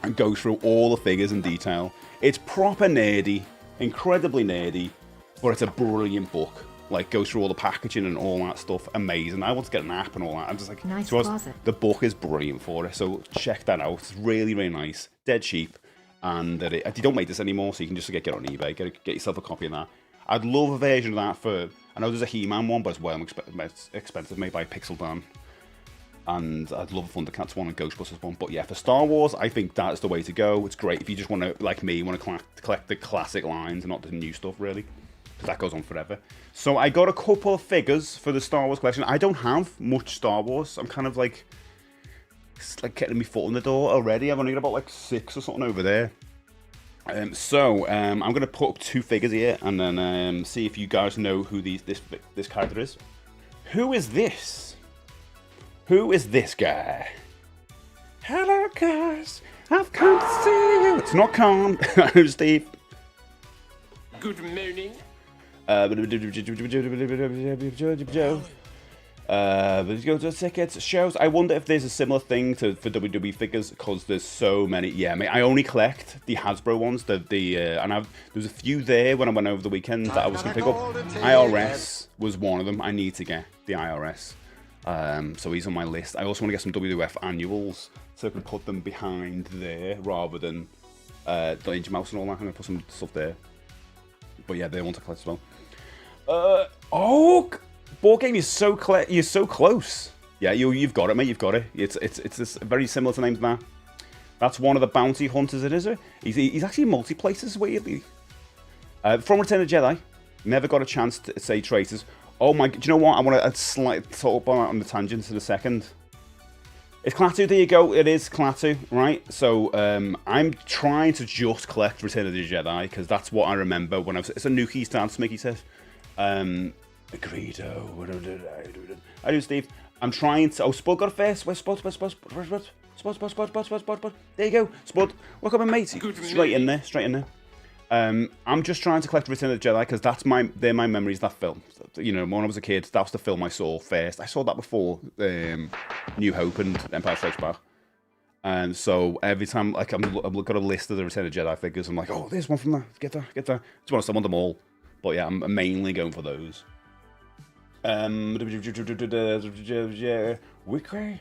and goes through all the figures in detail. It's proper nerdy, incredibly nerdy, but it's a brilliant book. Like, goes through all the packaging and all that stuff. Amazing. I want to get an app and all that. I'm just like, nice so closet. the book is brilliant for it. So check that out. It's really, really nice. Dead cheap. And they don't make this anymore, so you can just get it on eBay. Get yourself a copy of that. I'd love a version of that for... I know there's a He-Man one, but it's well expensive, made by Pixel Dan. And I'd love a Thundercats one and Ghostbusters one. But yeah, for Star Wars, I think that's the way to go. It's great if you just want to, like me, want to collect the classic lines and not the new stuff, really. Because that goes on forever. So I got a couple of figures for the Star Wars collection. I don't have much Star Wars. I'm kind of like... It's like getting my foot in the door already. I've only got about like 6 or something over there. I'm going to put up 2 figures here and then see if you guys know who this character is. Who is this? Who is this guy? Hello, guys. I've come to see you. It's not Khan. I'm Steve. Good morning. Let's go to tickets, shows. I wonder if there's a similar thing for WWE figures, because there's so many. Yeah, I only collect the Hasbro ones. And there's a few there when I went over the weekend that I was going to pick up. IRS was one of them. I need to get the IRS. So he's on my list. I also want to get some WWF annuals, so I can put them behind there rather than Danger Mouse and all that. I'm going to put some stuff there. But yeah, they want to collect as well. Board game is so you're so close. Yeah, you've got it, mate. You've got it. It's very similar to names than that. That's one of the bounty hunters. It is. He's actually multi-places weirdly. From Return of the Jedi. Never got a chance to say traitors. Oh my! Do you know what? I want to slight talk about on the tangent in a second. It's Klaatu. There you go. It is Klaatu, right? So I'm trying to just collect Return of the Jedi because that's what I remember when I was. It's a Nuki's dance, Mickey says. Greedo. I do, Steve. I'm trying to... Oh, Spud got it first. Where's Spud? Spud. There you go. Spud. Welcome in, mate. Straight in there. I'm just trying to collect Return of the Jedi because they're my memories, that film. You know, when I was a kid, that was the film I saw first. I saw that before New Hope and Empire Strikes Back. And so every time, like, I've got a list of the Return of the Jedi figures. I'm like, oh, there's one from that. Get that. To be honest, I want them all. But yeah, I'm mainly going for those. Wiki.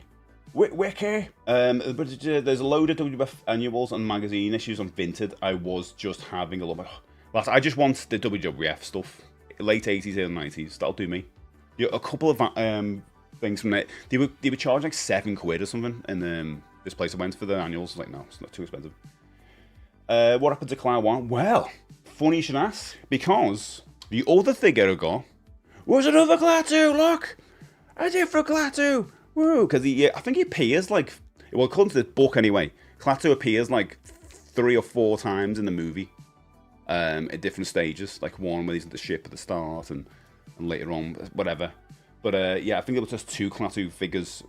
There's a load of WWF annuals and magazine issues on Vinted. I was just having a look. I just want the WWF stuff. Late 80s, early 90s. That'll do me. Yeah, a couple of things from it. They were charging like £7 or something. And this place I went for the annuals. Like, no, it's not too expensive. What happened to Cloud One? Well, funny you should ask. Because the other figure I got was another Klaatu, look! A different Klaatu! Woo! Because I think he appears like... Well, according to the book anyway, Klaatu appears like 3 or 4 times in the movie. At different stages. Like one where he's in the ship at the start and later on, whatever. But yeah, I think there was just 2 Klaatu figures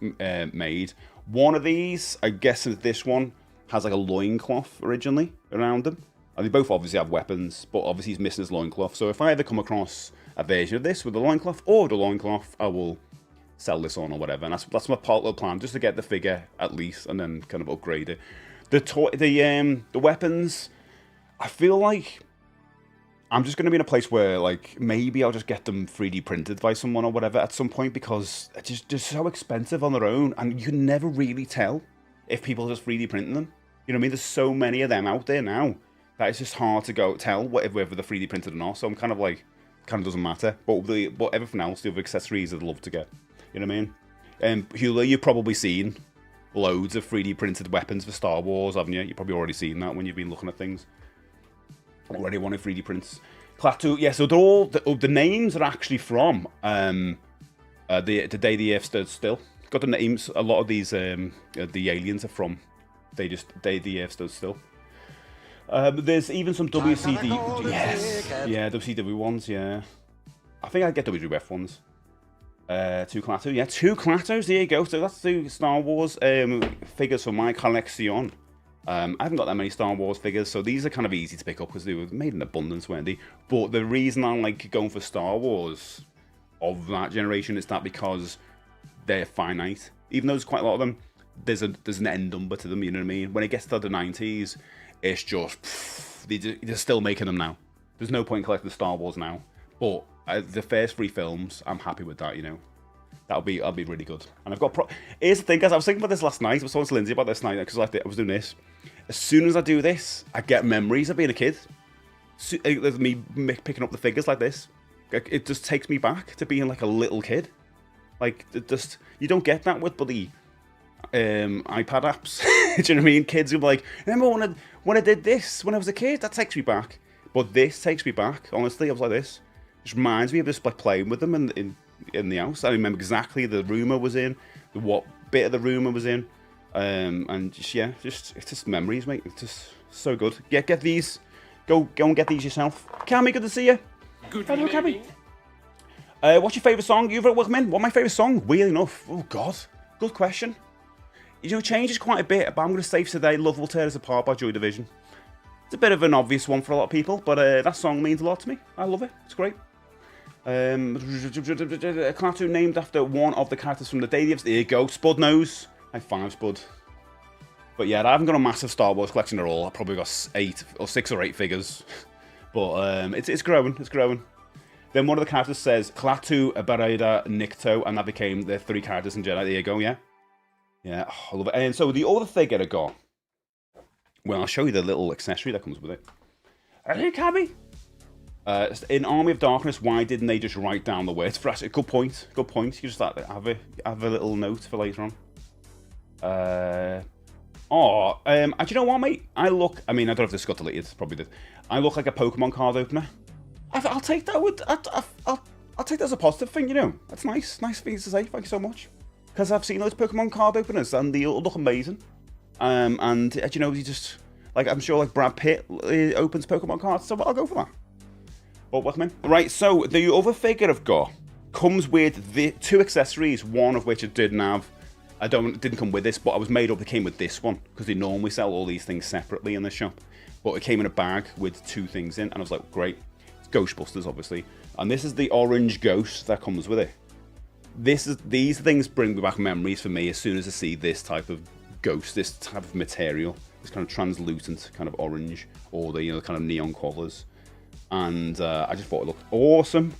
made. One of these, I guess this one, has like a loincloth originally around them. And they both obviously have weapons, but obviously he's missing his loincloth. So if I ever come across a version of this with the loincloth or the loincloth, I will sell this on or whatever. And that's my part of the plan, just to get the figure at least and then kind of upgrade it. The weapons, I feel like I'm just going to be in a place where like maybe I'll just get them 3D printed by someone or whatever at some point, because they're just so expensive on their own and you can never really tell if people are just 3D printing them. You know what I mean? There's so many of them out there now that it's just hard to tell whether they're 3D printed or not. So I'm kind of like, kind of doesn't matter. But everything else, the other accessories I'd love to get. You know what I mean? Hula, you've probably seen loads of 3D printed weapons for Star Wars, haven't you? You've probably already seen that when you've been looking at things. Already wanted 3D prints. Klaatu, yeah, so they're all... The names are actually from the Day the Earth Stood Still. Got the names, a lot of these, the aliens are from Day the Earth Stood Still. There's even some WCD... Yes, yeah, WCW ones, yeah. I think I'd get WWF ones. 2 Klaatu, yeah, 2 Klaatus, there you go. So that's the Star Wars figures for my collection. I haven't got that many Star Wars figures, so these are kind of easy to pick up because they were made in abundance, weren't they? But the reason I like going for Star Wars of that generation is that because they're finite. Even though there's quite a lot of them, there's an end number to them, you know what I mean? When it gets to the 90s, it's just, they're still making them now. There's no point in collecting Star Wars now. But the first 3 films, I'm happy with that, you know. That'll be really good. And I've got here's the thing, guys. I was thinking about this last night. I was talking to Lindsay about this night because I was doing this. As soon as I do this, I get memories of being a kid. Me picking up the figures like this, it just takes me back to being like a little kid. Like, you don't get that with bloody iPad apps. Do you know what I mean? Kids will be like, remember when I did this when I was a kid? That takes me back. But this takes me back. Honestly, I was like this. It just reminds me of just like playing with them in the house. I remember exactly the room I was in, what bit of the room I was in, and just it's just memories, mate. It's just so good. Get these. Go and get these yourself. Cammy, good to see you. Good Hello, morning. Cammy. What's your favourite song? You've welcome in. What's my favourite song? Weirdly enough. Oh God, good question. You know, it changes quite a bit, but I'm going to say today, "Love Will Tear Us Apart" by Joy Division. It's a bit of an obvious one for a lot of people, but that song means a lot to me. I love it. It's great. A cartoon named after one of the characters from the Day There you go, Spud knows. High 5, Spud. But yeah, I haven't got a massive Star Wars collection at all. I've probably got 6 or 8 figures. But it's growing, it's growing. Then one of the characters says Klaatu, Barada, Nikto, and that became the 3 characters in Jedi. There you go, yeah. Yeah, oh, I love it. And so the other figure I got, well, I'll show you the little accessory that comes with it. Hey, Cabby. In Army of Darkness, why didn't they just write down the words for us? Good point. Good point. You just have a little note for later on. Do you know what, mate? I don't know if this got deleted. Probably did. I look like a Pokemon card opener. I'll take that with. I'll take that as a positive thing. You know, that's nice. Nice things to say. Thank you so much. Because I've seen those Pokemon card openers and they all look amazing. And you know, you just like I'm sure like Brad Pitt opens Pokemon cards, so I'll go for that. But welcome in. Right, so the other figure I've got comes with the 2 accessories, one of which I didn't have. Didn't come with this, but I was made up it came with this one because they normally sell all these things separately in the shop. But it came in a bag with 2 things in, and I was like, great. It's Ghostbusters, obviously, and this is the orange ghost that comes with it. These things bring back memories for me as soon as I see this type of ghost, this type of material, this kind of translucent kind of orange, or the kind of neon colours. And I just thought it looked awesome.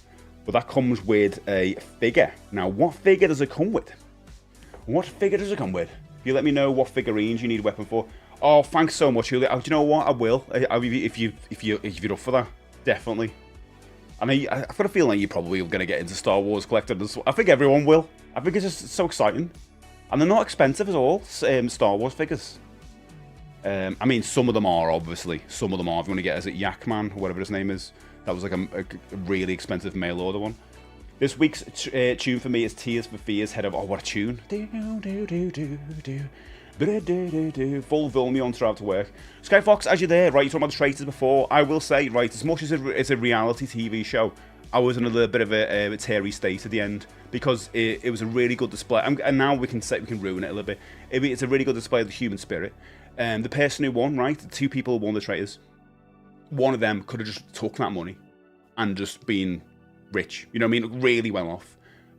But that comes with a figure. Now, what figure does it come with? What figure does it come with? If you let me know what figurines you need a weapon for. Oh, thanks so much, Julia. Do you know what? I will. If you're up for that, definitely. I mean, I've got a feeling you're probably going to get into Star Wars collecting. I think everyone will. I think it's just so exciting. And they're not expensive at all, Star Wars figures. I mean, some of them are, obviously. Some of them are. If you want to get, is it Yakman, or whatever his name is? That was like a really expensive mail order one. This week's tune for me is Tears for Fears, head of... Oh, what a tune. Full Vilmy on drive to work. Skyfox, as you're there, right, you talking about the traitors before. I will say, right, as much as it's a reality TV show, I was in a little bit of a teary state at the end because it was a really good display. And now we can ruin it a little bit. It's a really good display of the human spirit. The person who won, right, the 2 people who won the traitors, one of them could have just took that money and just been rich. You know what I mean? Really well off.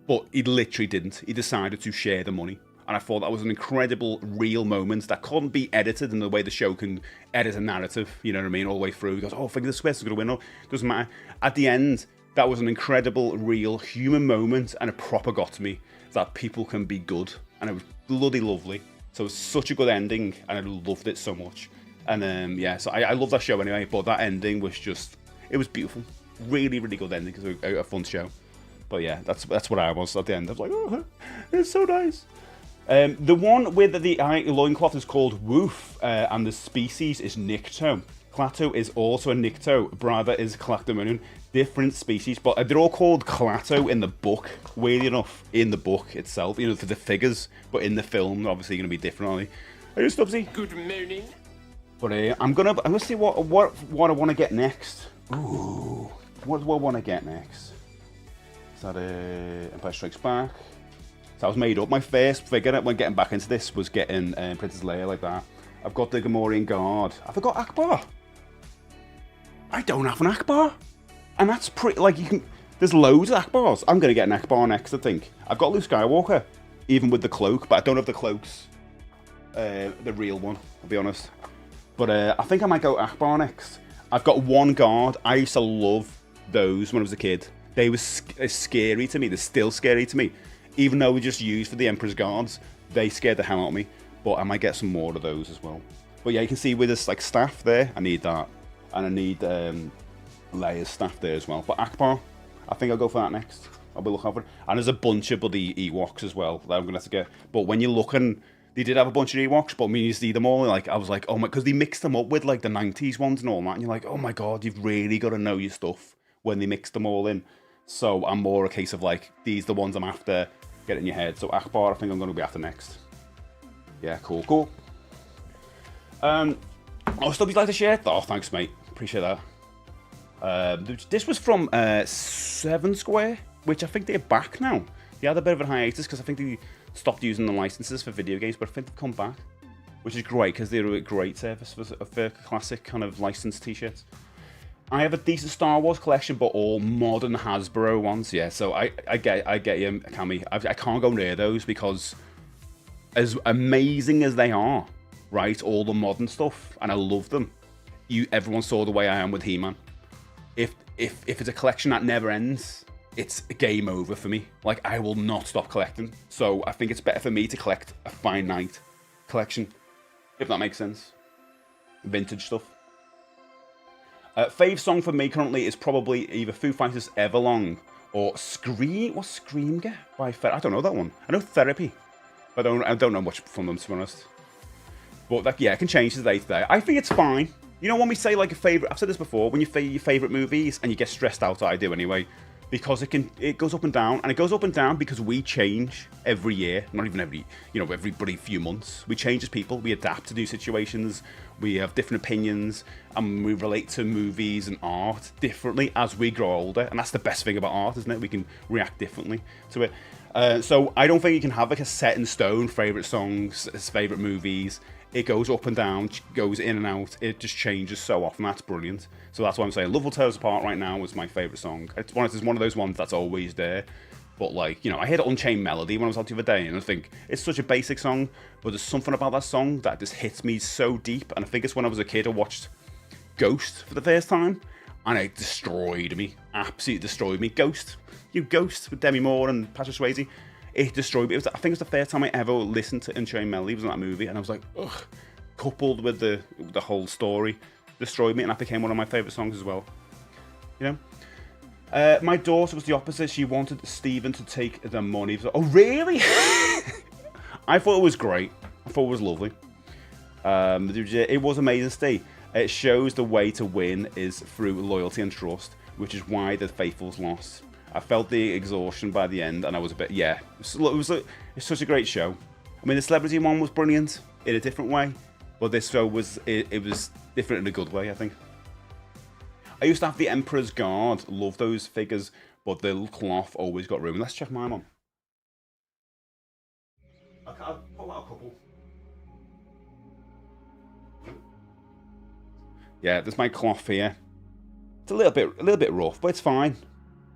But he literally didn't. He decided to share the money. And I thought that was an incredible, real moment that couldn't be edited in the way the show can edit a narrative, you know what I mean, all the way through. He goes, oh, I think this person's going to win. No, doesn't matter. At the end, that was an incredible, real, human moment, and it proper got to me that people can be good. And it was bloody lovely. So it was such a good ending, and I loved it so much. And yeah, so I love that show anyway, but that ending was just, it was beautiful. Really, really good ending, because it was a fun show. But yeah, that's what I was at the end. I was like, oh, it's so nice. The one with the loincloth is called Woof, and the species is Nikto. Klaatu is also a Nikto. Brother is Clactomonian. Different species, but they're all called Klaatu in the book. Weirdly enough, in the book itself, you know, for the figures, but in the film, they're obviously going to be different, aren't they? Are you Stubbsy? Good morning. But I'm gonna see what I want to get next. Ooh, what do I want to get next? Is that Empire Strikes Back? So I was made up. My first figure when getting back into this was getting Princess Leia like that. I've got the Gamorrean Guard. I forgot Akbar. I don't have an Akbar. And that's pretty, like, you can, there's loads of Akbars. I'm going to get an Akbar next, I think. I've got Luke Skywalker, even with the cloak, but I don't have the cloaks. The real one, I'll be honest. But I think I might go Akbar next. I've got one guard. I used to love those when I was a kid. They were scary to me. They're still scary to me. Even though we just used for the Emperor's Guards, they scared the hell out of me. But I might get some more of those as well. But yeah, you can see with this like staff there, I need that. And I need Leia's staff there as well. But Akbar, I think I'll go for that next. I'll be looking for it. And there's a bunch of bloody Ewoks as well that I'm going to have to get. But when you're looking, they did have a bunch of Ewoks, but when you see them all, like I was like, oh my, because they mixed them up with like the 90s ones and all that. And you're like, oh my God, you've really got to know your stuff when they mixed them all in. So I'm more a case of like, these are the ones I'm after, get it in your head. So Akbar, I think I'm going to be after next. Yeah, cool. Oh, still you'd like to share? Oh, thanks, mate. Appreciate that. This was from 7 Square, which I think they're back now. They had a bit of a hiatus because I think they stopped using the licenses for video games, but I think they've come back, which is great because they're a great service for classic kind of licensed t-shirts. I have a decent Star Wars collection, but all modern Hasbro ones. Yeah, so I get you, Cammy. I can't go near those because as amazing as they are, right? All the modern stuff, and I love them. Everyone saw the way I am with He-Man. If it's a collection that never ends, it's a game over for me. Like, I will not stop collecting. So I think it's better for me to collect a finite collection, if that makes sense. Vintage stuff. Fave song for me currently is probably either Foo Fighters' Everlong or Scream. What's Scream get by I don't know that one. I know Therapy, but I don't know much from them, to be honest. But like, yeah, it can change day to day. I think it's fine. You know when we say like a favorite, I've said this before, when you say your favorite movies and you get stressed out, I do anyway, because it goes up and down, and it goes up and down because we change every year, not even every few months. We change as people, we adapt to new situations, we have different opinions, and we relate to movies and art differently as we grow older, and that's the best thing about art, isn't it? We can react differently to it. So I don't think you can have like a set in stone favorite songs, favorite movies. It goes up and down, goes in and out. It just changes so often. That's brilliant. So that's why I'm saying Love Will Tear Us Apart right now is my favourite song. It's one of those ones that's always there. But like, you know, I heard Unchained Melody when I was out the other day, and I think it's such a basic song, but there's something about that song that just hits me so deep. And I think it's when I was a kid, I watched Ghost for the first time, and it destroyed me. Absolutely destroyed me. Ghost with Demi Moore and Patrick Swayze. It destroyed me. I think it was the first time I ever listened to Unchained Melody. It was in that movie, and I was like, ugh. Coupled with the whole story, destroyed me, and that became one of my favourite songs as well. You know? My daughter was the opposite. She wanted Stephen to take the money. Oh, really? I thought it was great. I thought it was lovely. It was amazing, Steve. It shows the way to win is through loyalty and trust, which is why the faithfuls lost. I felt the exhaustion by the end, and I was a bit, yeah. It's such a great show. I mean, the celebrity one was brilliant in a different way, but this show was different in a good way, I think. I used to have the Emperor's Guard. Love those figures, but the cloth always got ruined. Let's check mine on. I'll pull out a couple. Yeah, there's my cloth here. It's a little bit rough, but it's fine.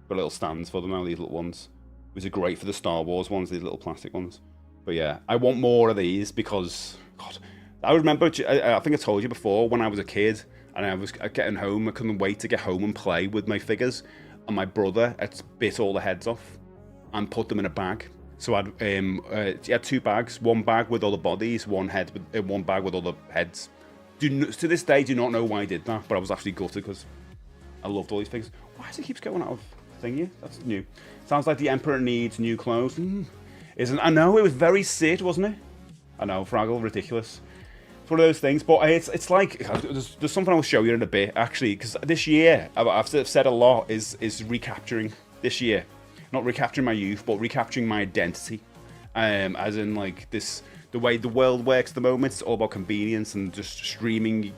Got little stands for them now, these little ones. These are great for the Star Wars ones, these little plastic ones. But yeah, I want more of these because, God, I remember, I think I told you before, when I was a kid and I was getting home, I couldn't wait to get home and play with my figures. And my brother had bit all the heads off and put them in a bag. So he had 2 bags, one bag with all the bodies, one bag with all the heads. To this day, do not know why I did that, but I was actually gutted because I loved all these things. Why does it keep going out of thingy? That's new. Sounds like the Emperor needs new clothes. Isn't? I know, it was very Sid, wasn't it? I know, Fraggle, ridiculous. It's one of those things, but it's like, there's something I'll show you in a bit, actually, because this year, I've said a lot, is recapturing this year. Not recapturing my youth, but recapturing my identity. As in, like, the way the world works at the moment, it's all about convenience and just streaming.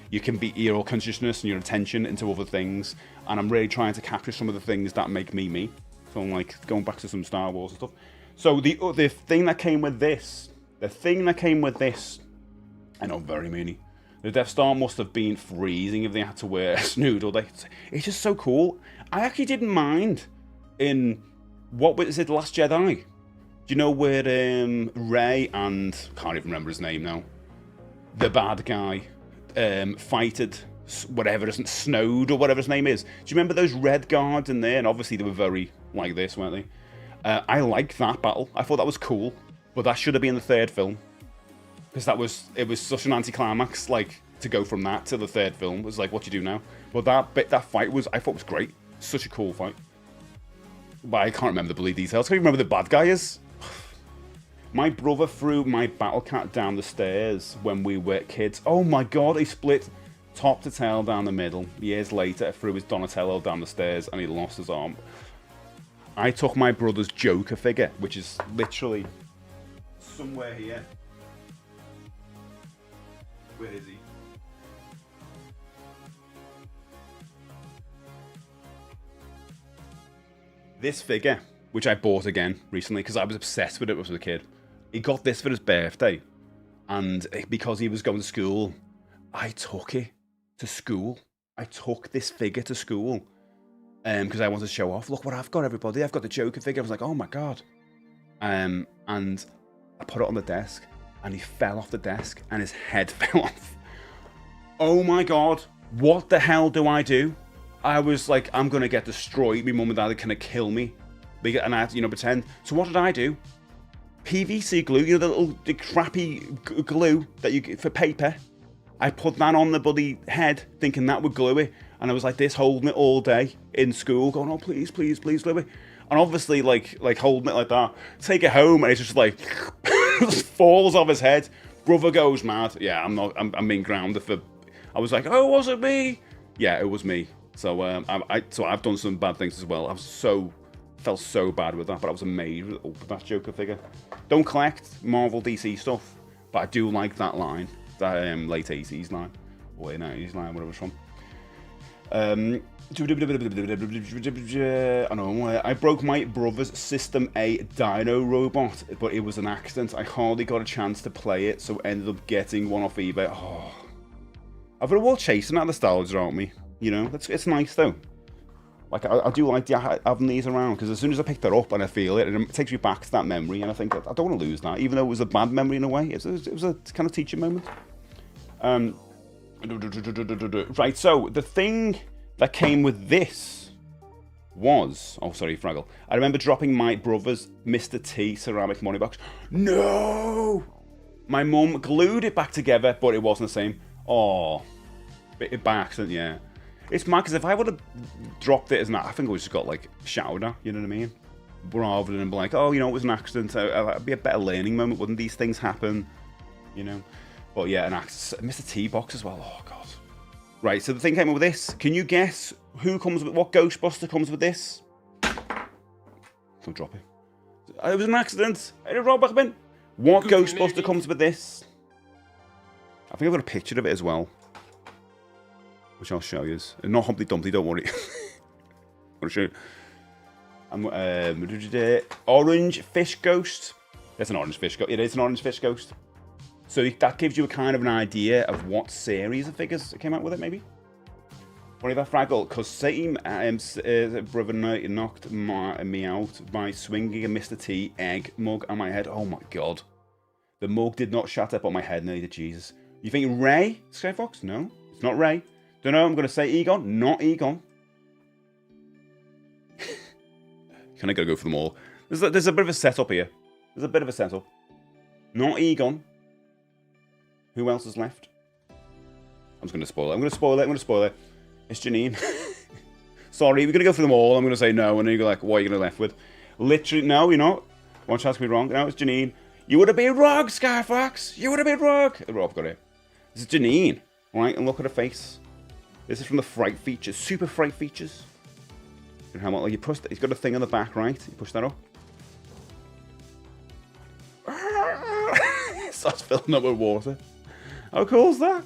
you can beat your consciousness and your attention into other things. And I'm really trying to capture some of the things that make me me. So I'm like going back to some Star Wars and stuff. So the thing that came with this, I know, very meany. The Death Star must have been freezing if they had to wear a snood all day. It's just so cool. I actually didn't mind in, what was it, The Last Jedi? Do you know where Rey and, can't even remember his name now, the bad guy, fighted whatever, isn't Snowed or whatever his name is. Do you remember those red guards in there? And obviously they were very like this, weren't they? I liked that battle. I thought that was cool, but that should have been the third film. Because it was such an anticlimax, like, to go from that to the third film. It was like, what do you do now? But that fight I thought was great. Such a cool fight. But I can't remember the bloody details. Can you remember the bad guy is? My brother threw my battle cat down the stairs when we were kids. Oh my god, he split top to tail down the middle. Years later, threw his Donatello down the stairs and he lost his arm. I took my brother's Joker figure, which is literally somewhere here. Where is he? This figure, which I bought again recently because I was obsessed with it when I was a kid. He got this for his birthday, and because he was going to school, I took it to school. I took this figure to school because I wanted to show off. Look what I've got, everybody. I've got the Joker figure. I was like, oh my god. And I put it on the desk, and he fell off the desk, and his head fell off. Oh my god, what the hell do I do? I was like, I'm gonna get destroyed. My mum and dad are gonna kill me. And I had to, pretend. So what did I do? PVC glue, the crappy glue that you get for paper. I put that on the bloody head, thinking that would glue it. And I was like this, holding it all day in school, going, oh, please, please, please glue it. And obviously, like holding it like that, take it home, and it's just like, just falls off his head. Brother goes mad. Yeah, I'm being grounded for, I was like, oh, was it me? Yeah, it was me. So I've done some bad things as well. Felt so bad with that, but I was amazed with that Joker figure. Don't collect Marvel DC stuff, but I do like that line, that late 80s line, or late 90s line, whatever it's from. I know, I broke my brother's System A Dino robot, but it was an accident. I hardly got a chance to play it, so ended up getting one off eBay. Oh, I've been all chasing that nostalgia, aren't we? It's nice though. Like I do like having these around, because as soon as I pick that up and I feel it, it takes me back to that memory, and I think I don't want to lose that, even though it was a bad memory in a way. It was a kind of teaching moment. Right, so the thing that came with this was, oh sorry, Fraggle. I remember dropping my brother's Mr. T ceramic money box. No, my mum glued it back together, but it wasn't the same. Oh, by accident, yeah. It's mad, because if I would have dropped it as I think I would just got like shouted at, you know what I mean? Rather than be like, oh, it was an accident. It'd be a better learning moment, wouldn't these things happen? But yeah, an accident. Mr. T box as well. Oh god. Right, so the thing came up with this. Can you guess what Ghostbuster comes with this? Don't drop it. It was an accident. I did roll back a bit. What Ghostbuster comes with this? I think I've got a picture of it as well, which I'll show you. Not Humpty Dumpty, don't worry. I'm going to show you. Orange Fish Ghost. That's an orange fish ghost. It is an orange fish ghost. So that gives you a kind of an idea of what series of figures came out with it, maybe. Funny that Fraggle, because same brother knocked me out by swinging a Mr. T egg mug on my head. Oh my god. The mug did not shatter, but my head needed Jesus. You think Ray, Skyfox? No, it's not Ray. Don't know, I'm going to say Egon. Not Egon. Kind of got to go for them all. There's a bit of a setup here. There's a bit of a setup. Not Egon. Who else is left? I'm just going to spoil it. I'm going to spoil it. It's Janine. Sorry, we're going to go for them all. I'm going to say no, and then you're like, what are you going to left with? Literally, no, you're not. One chance to be wrong. No, it's Janine. You would have been wrong, Skyfox. You would have been wrong. Rob got it. This is Janine. Right, and look at her face. This is from the Fright Features. Super Fright Features. Like you push, he's got a thing on the back, right? You push that up. It starts filling up with water. How cool is that?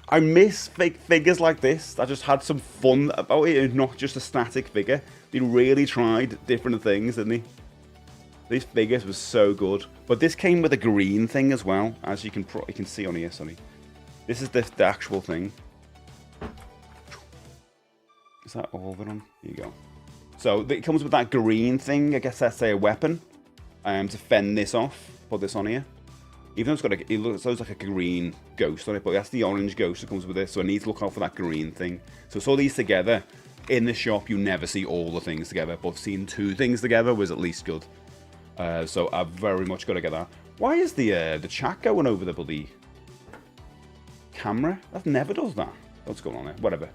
I miss fake figures like this that just had some fun about it and not just a static figure. They really tried different things, didn't they? These figures were so good. But this came with a green thing as well, as you can see on here, Sonny. This is the actual thing. Is that all of it on? Here you go. So it comes with that green thing. I guess that's a weapon. To fend this off. Put this on here. Even though it's got it looks like a green ghost on it, but that's the orange ghost that comes with this. So I need to look out for that green thing. So it's all these together. In the shop, you never see all the things together, but seeing 2 things together was at least good. So I've very much got to get that. Why is the chat going over the bloody camera? That never does that. What's going on there? Whatever.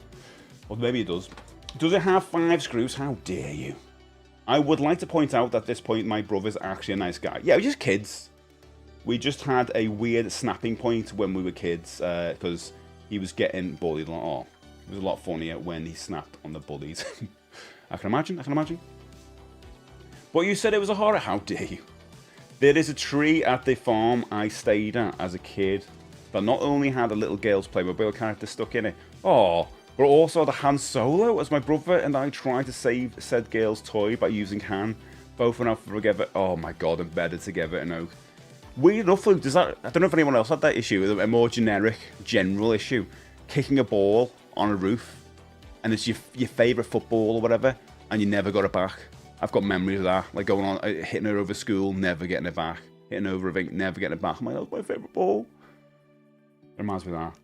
Or maybe it does. Does it have 5 screws? How dare you? I would like to point out that at this point, my brother's actually a nice guy. Yeah, we're just kids. We just had a weird snapping point when we were kids because he was getting bullied a lot. Oh, it was a lot funnier when he snapped on the bullies. I can imagine. But you said it was a horror. How dare you? There is a tree at the farm I stayed at as a kid that not only had a little girl's Playmobil character stuck in it, but also the Han Solo as my brother and I tried to save said girl's toy by using Han. Both went out together. Oh my god, embedded together in oak. Weird enough, Luke, I don't know if anyone else had that issue, a more generic, general issue. Kicking a ball on a roof, and it's your favourite football or whatever, and you never got it back. I've got memories of that, like going on, hitting it over school, never getting it back. Hitting over a thing, never getting it back. I'm like, that was my favourite ball. It reminds me of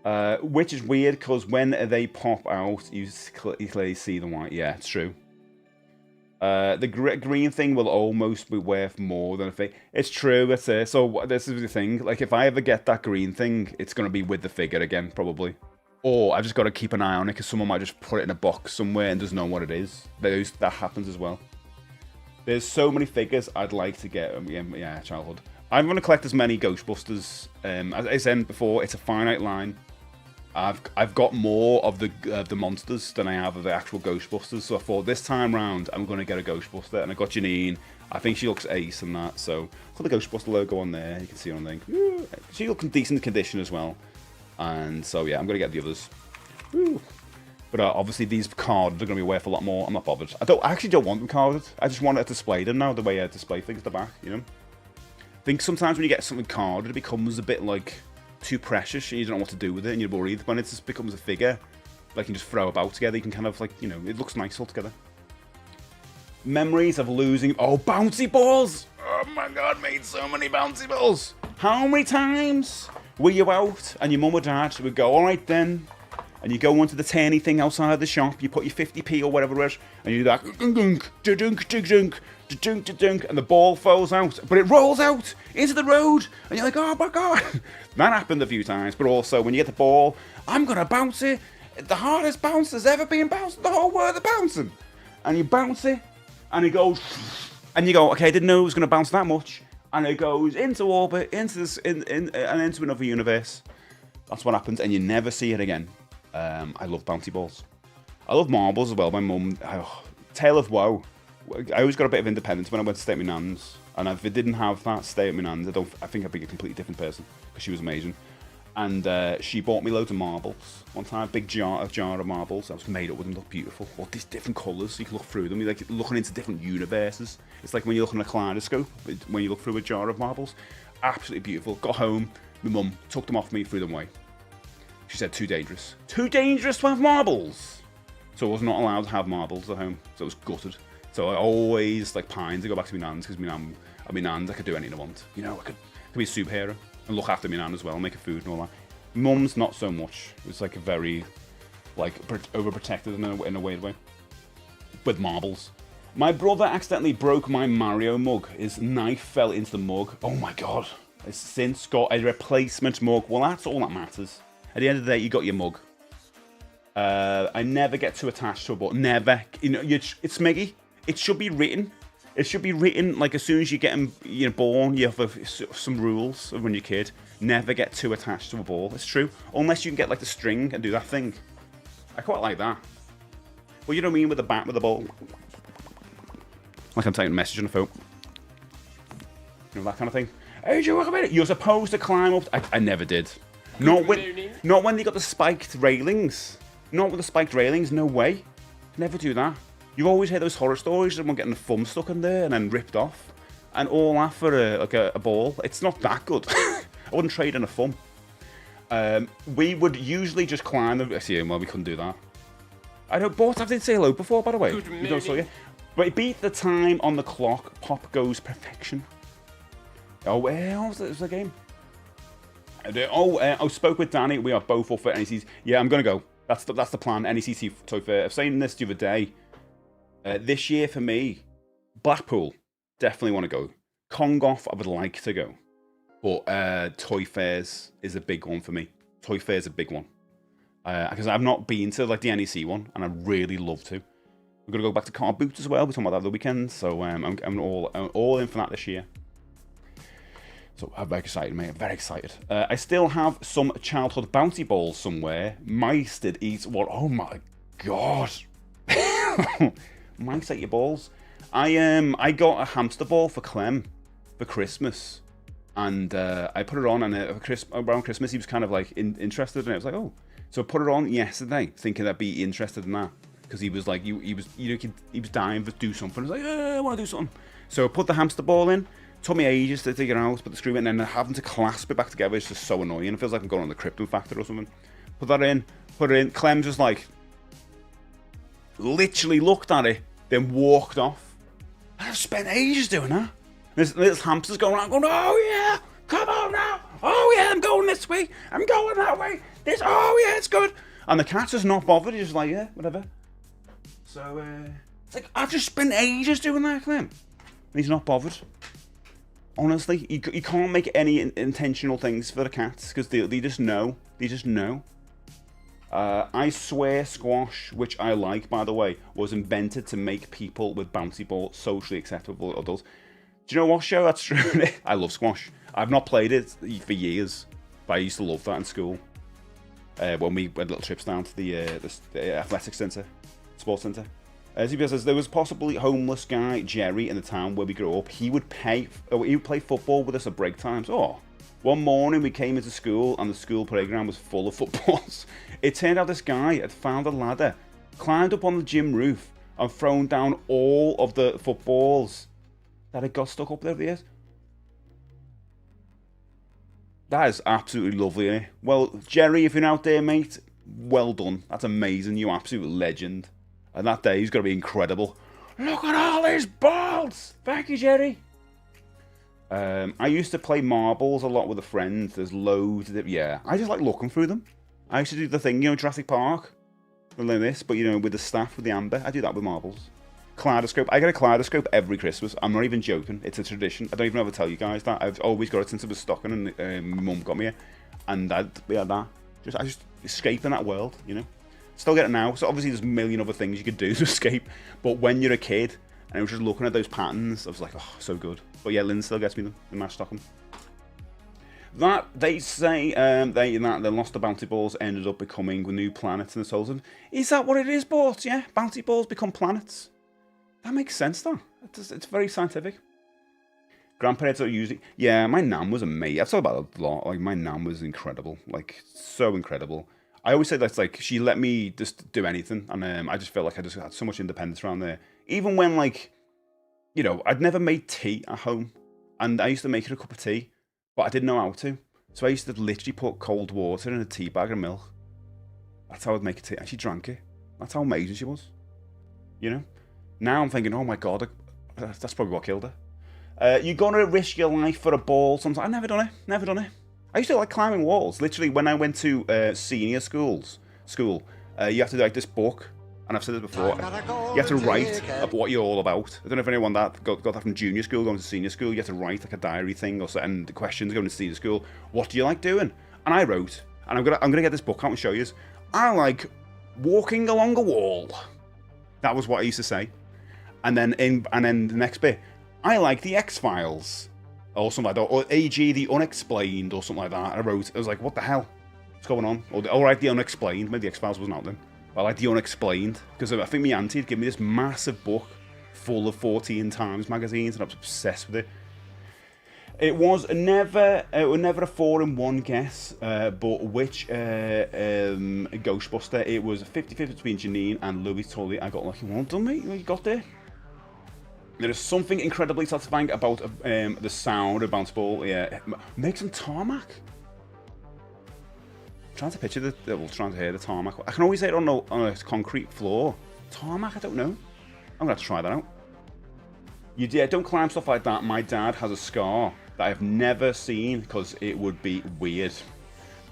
that. Which is weird, because when they pop out, you clearly see the white. Yeah, it's true. The green thing will almost be worth more than a figure. It's true, that's it. So this is the thing. Like, if I ever get that green thing, it's going to be with the figure again, probably. Or I've just got to keep an eye on it, because someone might just put it in a box somewhere and doesn't know what it is. That happens as well. There's so many figures I'd like to get. Yeah, childhood. I'm going to collect as many Ghostbusters. As I said before, it's a finite line. I've got more of the monsters than I have of the actual Ghostbusters. So I thought this time round I'm going to get a Ghostbuster, and I got Janine. I think she looks ace in that. So put the Ghostbuster logo on there. You can see on there. She looks in decent condition as well. And so yeah, I'm going to get the others. Woo. But obviously these carded are going to be worth a lot more. I'm not bothered. I actually don't want them carded. I just want to display them now, the way I display things at the back, you know. I think sometimes when you get something carded, it becomes a bit like too precious and you don't know what to do with it and you're worried. When it just becomes a figure, like you can just throw about together, you can kind of like, you know, it looks nice all together. Memories of losing, oh, bouncy balls! Oh my god, made so many bouncy balls! How many times were you out and your mum or dad would go, alright then, and you go onto the turny thing outside the shop, you put your 50p or whatever it is, and you do that, and the ball falls out, but it rolls out into the road, and you're like, oh my god. That happened a few times, but also when you get the ball, I'm gonna bounce it, the hardest bounce there's ever been bounced in the whole world of bouncing. And you bounce it, and it goes, and you go, okay, I didn't know it was gonna bounce that much, and it goes into orbit, into this, and into another universe. That's what happens, and you never see it again. I love bouncy balls. I love marbles as well. My mum, tale of woe. I always got a bit of independence when I went to stay at my nan's, and if I didn't have that stay at my nan's, I think I'd be a completely different person, because she was amazing. And she bought me loads of marbles one time, a big jar of marbles. I was made up with them, look beautiful. All these different colours, so you can look through them. You're like looking into different universes. It's like when you're looking at a kaleidoscope, when you look through a jar of marbles. Absolutely beautiful. Got home, my mum took them off me, threw them away. She said, too dangerous. Too dangerous to have marbles! So I was not allowed to have marbles at home, so I was gutted. So I always like pined to go back to my nan's, because at my nan's I could do anything I want. You know, I could be a superhero and look after my nan as well, make her food and all that. Mum's not so much. It's like a very, like, overprotected in a weird way. With marbles. My brother accidentally broke my Mario mug. His knife fell into the mug. Oh my god. I've since got a replacement mug. Well, that's all that matters. At the end of the day, you got your mug. I never get too attached to a ball. Never. You know, it's Meggy. It should be written. It should be written, like, as soon as you're born, you have some rules of when you're a kid. Never get too attached to a ball. It's true. Unless you can get, like, the string and do that thing. I quite like that. Well, you know what I mean? With the bat, with the ball. Like I'm taking a message on the phone. You know, that kind of thing. Hey, do you work about it? You're supposed to climb up. I never did. Not morning. when they got the spiked railings. Not with the spiked railings, no way. Never do that. You always hear those horror stories of someone getting the thumb stuck in there and then ripped off. And all that for a ball. It's not that good. I wouldn't trade in a thumb. We would usually just climb the... See, well, we couldn't do that. I know, but I did say hello before, by the way. Good You don't saw you. But it beat the time on the clock. Pop goes perfection. Oh, where was the game? I spoke with Danny. We are both up for NECs. Yeah, I'm going to go. That's the plan. NEC Toy Fair. I was saying this the other day. This year for me, Blackpool, definitely want to go. Congoff, I would like to go. But Toy Fairs is a big one for me. Toy Fair's a big one. Because I've not been to like the NEC one, and I'd really love to. We're going to go back to Car Boot as well. We're talking about that the weekend. So I'm all in for that this year. So I'm very excited, mate. I'm very excited. I still have some childhood bouncy balls somewhere. Mice did eat one. Oh my god. Mice ate your balls. I got a hamster ball for Clem for Christmas. And I put it on, and around Christmas he was kind of like interested, and I was like, oh. So I put it on yesterday, thinking I'd be interested in that. Because he was like, he was dying to do something. I was like, I want to do something. So I put the hamster ball in. Took me ages to take it out, put the screw in, and then having to clasp it back together is just so annoying. It feels like I'm going on the Krypton Factor or something. Put that in, put it in. Clem's just like, literally looked at it, then walked off. I've spent ages doing that. This hamster's going around going, oh yeah, come on now. Oh yeah, I'm going this way. I'm going that way. Oh yeah, it's good. And the cat's just not bothered. He's just like, yeah, whatever. So, it's like, I've just spent ages doing that, Clem. And he's not bothered. Honestly, you can't make any intentional things for the cats because they just know. They just know. I swear squash, which I like, by the way, was invented to make people with bouncy balls socially acceptable adults. Do you know what, show? That's true. I love squash. I've not played it for years, but I used to love that in school. When we went little trips down to the athletics centre, sports centre. ZBS says there was possibly a homeless guy, Jerry, in the town where we grew up. He would play football with us at break times. Oh, one morning we came into school and the school playground was full of footballs. It turned out this guy had found a ladder, climbed up on the gym roof, and thrown down all of the footballs that had got stuck up there over the years. That is absolutely lovely, eh? Well, Jerry, if you're out there, mate, well done. That's amazing. You absolute legend. And that day, he's going to be incredible. Look at all these balls! Thank you, Jerry. I used to play marbles a lot with a friend. There's loads of them. Yeah, I just like looking through them. I used to do the thing, Jurassic Park. Like this, but, with the staff, with the amber. I do that with marbles. Kaleidoscope. I get a kaleidoscope every Christmas. I'm not even joking. It's a tradition. I don't even ever tell you guys that. I've always got it since I was stocking, and my mum got me it. And I just escape in that world, Still get it now. So obviously there's a million other things you could do to escape. But when you're a kid, and I was just looking at those patterns, I was like, oh, so good. But yeah, Lynn still gets me in my stocking. That, they say, the Lost the Bounty Balls ended up becoming new planets in the solar system. Is that what it is, Bort? Yeah? Bounty Balls become planets? That makes sense, though. It's very scientific. Grandparents are usually... Yeah, my nan was amazing. I've talked about it a lot. Like, my nan was incredible. Like, so incredible. I always say that's like, she let me just do anything. And I just felt like I just had so much independence around there. Even when, like, I'd never made tea at home. And I used to make her a cup of tea. But I didn't know how to. So I used to literally put cold water in a tea bag of milk. That's how I'd make a tea. And she drank it. That's how amazing she was. Now I'm thinking, oh my God, that's probably what killed her. You're going to risk your life for a ball sometimes. I've never done it. I used to like climbing walls. Literally, when I went to senior school, you have to do like this book. And I've said this before, you have to write what you're all about. I don't know if anyone that got that from junior school going to senior school. You have to write like a diary thing or and the questions going to senior school. What do you like doing? And I wrote, and I'm gonna get this book out and show you. I like walking along a wall. That was what I used to say. And then the next bit, I like the X-Files or something like that, or AG the Unexplained or something like that. And I was like, what the hell? What's going on? Or all right, the Unexplained. Maybe the X-Files wasn't out then. I like the Unexplained, because I think my auntie had given me this massive book full of 14 Times magazines, and I was obsessed with it. It was never a 4-in-1 guess, but which Ghostbuster? It was 50-50 between Janine and Louis Tully. I got lucky. Well done, mate. You got there. There is something incredibly satisfying about the sound of bounce ball. Yeah, make some tarmac. I'm trying to picture trying to hear the tarmac. I can always hear it on a concrete floor. Tarmac, I don't know. I'm gonna have to try that out. Don't climb stuff like that. My dad has a scar that I've never seen because it would be weird.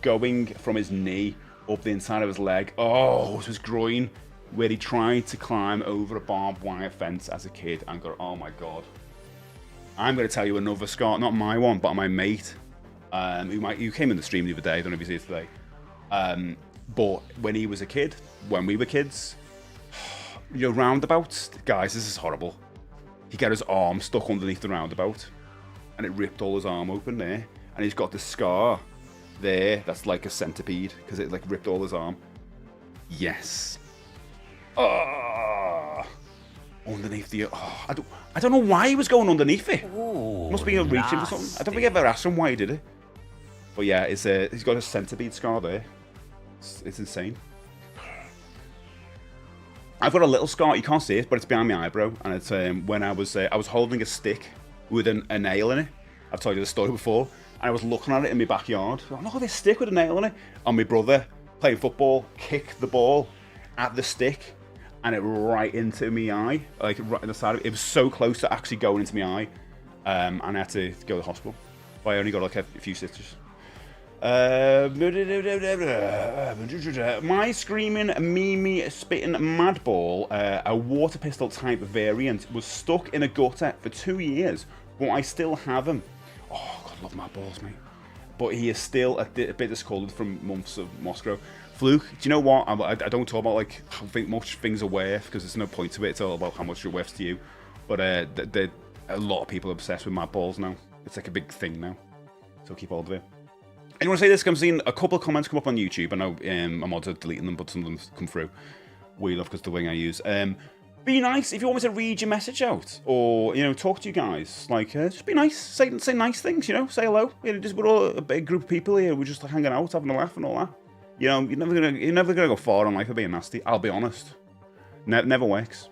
Going from his knee up the inside of his leg, to his groin, where he tried to climb over a barbed wire fence as a kid and got, oh my god. I'm going to tell you another scar, not my one, but my mate, who came in the stream the other day, I don't know if he's here today. But when he was a kid, when we were kids, roundabouts, guys, this is horrible. He got his arm stuck underneath the roundabout, and it ripped all his arm open there, and he's got the scar there that's like a centipede because it like ripped all his arm. Yes. Underneath the. I don't know why he was going underneath it. Ooh, must be reaching for something. I don't think I ever asked him why he did it. But yeah, he's got a centipede scar there. It's insane. I've got a little scar. You can't see it, but it's behind my eyebrow, and it's when I was holding a stick with a nail in it. I've told you the story before, and I was looking at it in my backyard. Oh, look at this stick with a nail in it. And my brother playing football kicked the ball at the stick, and it right into my eye, like right in the side of it. It was so close to actually going into my eye, and I had to go to the hospital. But I only got like a few stitches. My screaming, Mimi spitting madball, a water pistol type variant, was stuck in a gutter for 2 years, but I still have him. Oh, God, love mad balls, mate. But he is still a bit discoloured from months of Moscow. Fluke, do you know what? I don't talk about like how much things are worth because there's no point to it. It's all about how much you're worth to you. But a lot of people are obsessed with mad balls now. It's like a big thing now. So keep hold of it. I want to say this because I've seen a couple of comments come up on YouTube. I know I'm also deleting them, but some of them come through. Weird enough because the wing I use. Be nice if you want me to read your message out, or talk to you guys. Like, just be nice. Say nice things. Say hello. We're all a big group of people here. We're just like hanging out, having a laugh, and all that. You're never gonna go far in life for being nasty. I'll be honest. Never works.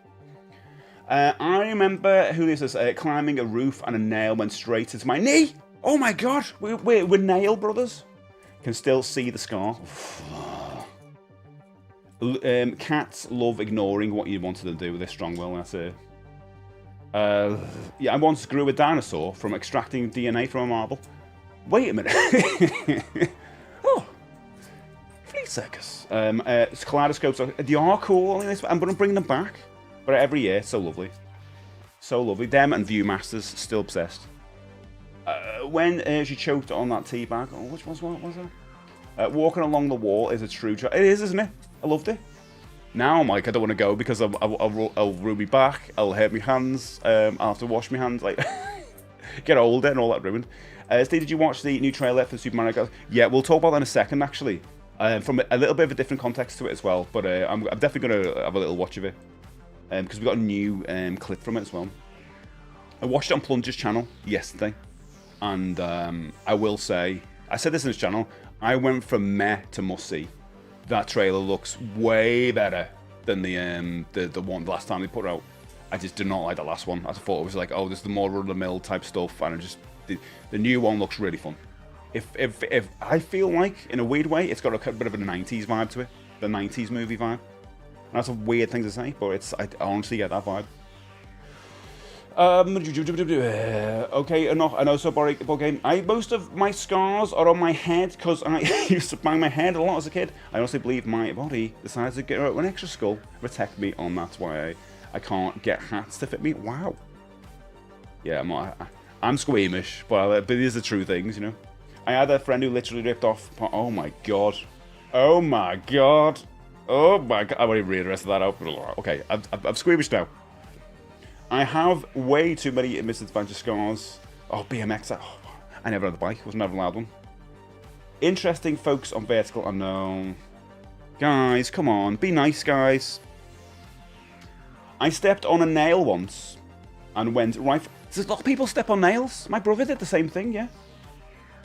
I remember who this is. Climbing a roof and a nail went straight into my knee. Oh my god, we're nail brothers. Can still see the scar. Cats love ignoring what you wanted to do with their strong will. That's it. Yeah, I once grew a dinosaur from extracting DNA from a marble. Wait a minute. Oh, flea circus. Kaleidoscopes. They are cool. I'm going to bring them back. But every year, so lovely. So lovely. Them and Viewmasters, still obsessed. When she choked on that tea bag, which was what was that? Walking along the wall is a true joy. It is, isn't it? I loved it. Now I'm like, I don't want to go because I'll ruin my back, I'll hurt my hands, I'll have to wash my hands, like, get older and all that ruined. Steve, did you watch the new trailer for Super Mario Kart? Yeah, we'll talk about that in a second, actually. From a little bit of a different context to it as well, but I'm definitely going to have a little watch of it. Because we got a new clip from it as well. I watched it on Plunger's channel yesterday. And I will say, I said this in his channel, I went from meh to must see. That trailer looks way better than the one the last time they put it out. I just did not like the last one. I thought it was like, this is the more run-of-the-mill type stuff, and the new one looks really fun. If I feel like, in a weird way, it's got a bit of a 90s vibe to it, the 90s movie vibe. And that's a weird thing to say, but I honestly get that vibe. Okay, enough. I know, so boring game. Most of my scars are on my head because I used to bang my head a lot as a kid. I also believe my body decided to get an extra skull to protect me on. That's why I can't get hats to fit me. Wow. Yeah, I'm squeamish, but these are true things, I had a friend who literally ripped off. Oh my god. Oh my god. Oh my god. I won't even read the rest of that out. Okay, I'm squeamish now. I have way too many misadventure scars. Oh, BMX. I never had a bike. Was never allowed one. Interesting folks on vertical. I know. Guys, come on. Be nice, guys. I stepped on a nail once and went right. There's a lot of people step on nails. My brother did the same thing, yeah.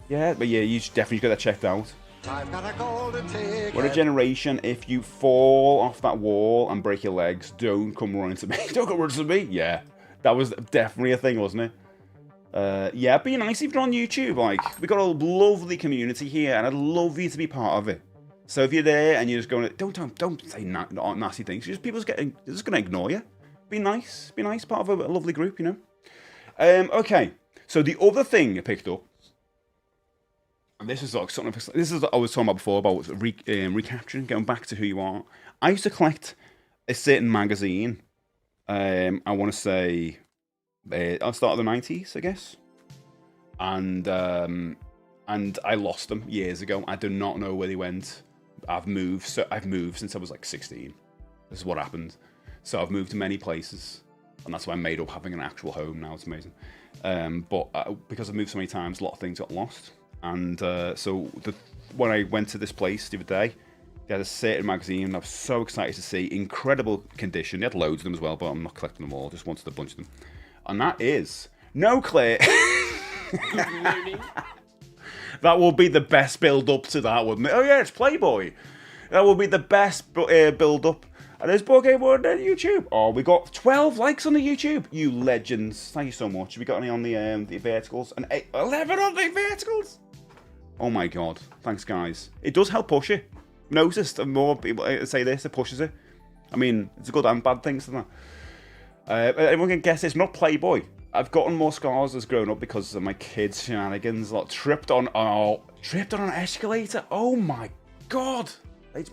Yeah, but yeah, you should definitely get that checked out. I've got a golden ticket. We're a generation, if you fall off that wall and break your legs, don't come running to me. Don't come running to me. Yeah, that was definitely a thing, wasn't it? Yeah, be nice if you're on YouTube. Like, we've got a lovely community here, and I'd love you to be part of it. So if you're there and you're just going, don't say nasty things. People they're just gonna ignore you. Be nice, part of a lovely group, you know. Okay, so the other thing I picked up. And this is like something. This is what I was talking about before about recapturing, going back to who you are. I used to collect a certain magazine. I want to say, I'll start of the 90s, I guess. And I lost them years ago. I do not know where they went. I've moved since I was like 16. This is what happened. So I've moved to many places, and that's why I made up having an actual home now. It's amazing. But because I've moved so many times, a lot of things got lost. And when I went to this place the other day, they had a certain magazine I was so excited to see. Incredible condition. They had loads of them as well, but I'm not collecting them all. Just wanted a bunch of them. And that is... No, Claire! Good morning. That will be the best build-up to that, wouldn't it? Oh yeah, it's Playboy. That will be the best build-up. And there's Board Game World on YouTube. Oh, we got 12 likes on the YouTube. You legends. Thank you so much. Have we got any on the verticals? And 11 on the verticals? Oh my god. Thanks, guys. It does help push it. Noticed more people say this, it pushes it. I mean, it's a good and bad things to that. Everyone can guess it's not Playboy. I've gotten more scars as grown up because of my kids' shenanigans. Like, tripped on an escalator. Oh my god.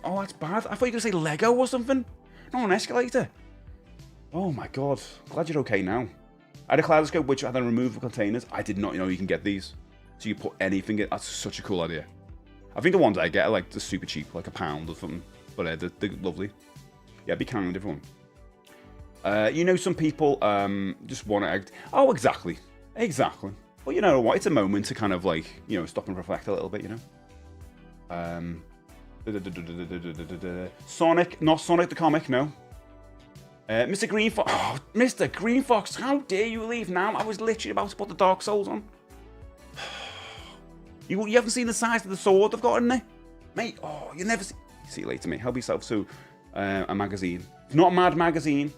Oh, that's bad. I thought you were going to say Lego or something. Not an escalator. Oh my god. Glad you're okay now. I had a kaleidoscope which had removable containers. I did not know you can get these. So you put anything in. That's such a cool idea. I think the ones I get are like just super cheap, like £1 or something. But they're lovely. Yeah, be kind, everyone. You know, some people just want to... Oh, exactly. Exactly. Well, you know what? It's a moment to kind of like, you know, stop and reflect a little bit, you know? Sonic, not Sonic the comic, no. Mr. Green Fox. Oh, Mr. Green Fox, how dare you leave now? I was literally about to put the Dark Souls on. You haven't seen the size of the sword I've got in there? Mate, oh, you never see... See you later, mate. Help yourself to a magazine. It's not Mad Magazine.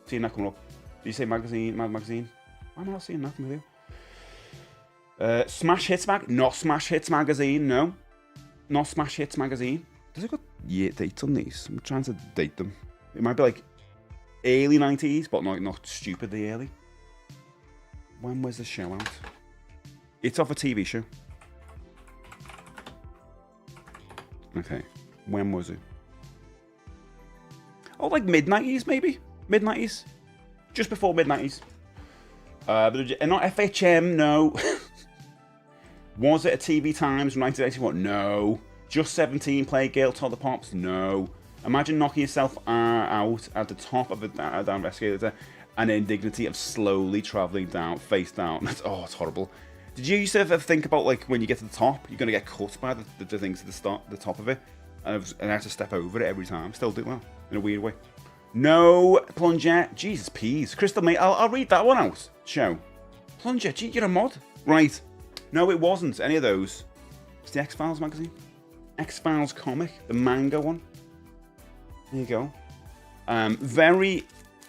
Seeing that coming up. Did you say magazine? Mad Magazine? Why am I not seeing that from you? Smash Hits Mag? Not Smash Hits Magazine, no. Not Smash Hits Magazine. Does it got year dates on these? I'm trying to date them. It might be like early 90s, but not stupidly early. When was the show out? It's off a TV show. Okay. When was it? Oh, like mid-90s, maybe? Mid-90s? Just before mid-90s. But not FHM, no. Was it a TV Times from 1981? No. Just 17 Playgale Top the Pops? No. Imagine knocking yourself out at the top of a down escalator and the indignity of slowly travelling down, face down. Oh, it's horrible. Did you used to ever think about, like, when you get to the top, you're going to get cut by the things at the top of it? And I have to step over it every time. Still do well, in a weird way. No, Plunger. Jesus peas. Crystal Mate, I'll read that one out. Show. Plunger, gee, you're a mod. Right. No, it wasn't any of those. It's the X-Files magazine. X-Files comic. The manga one. There you go. I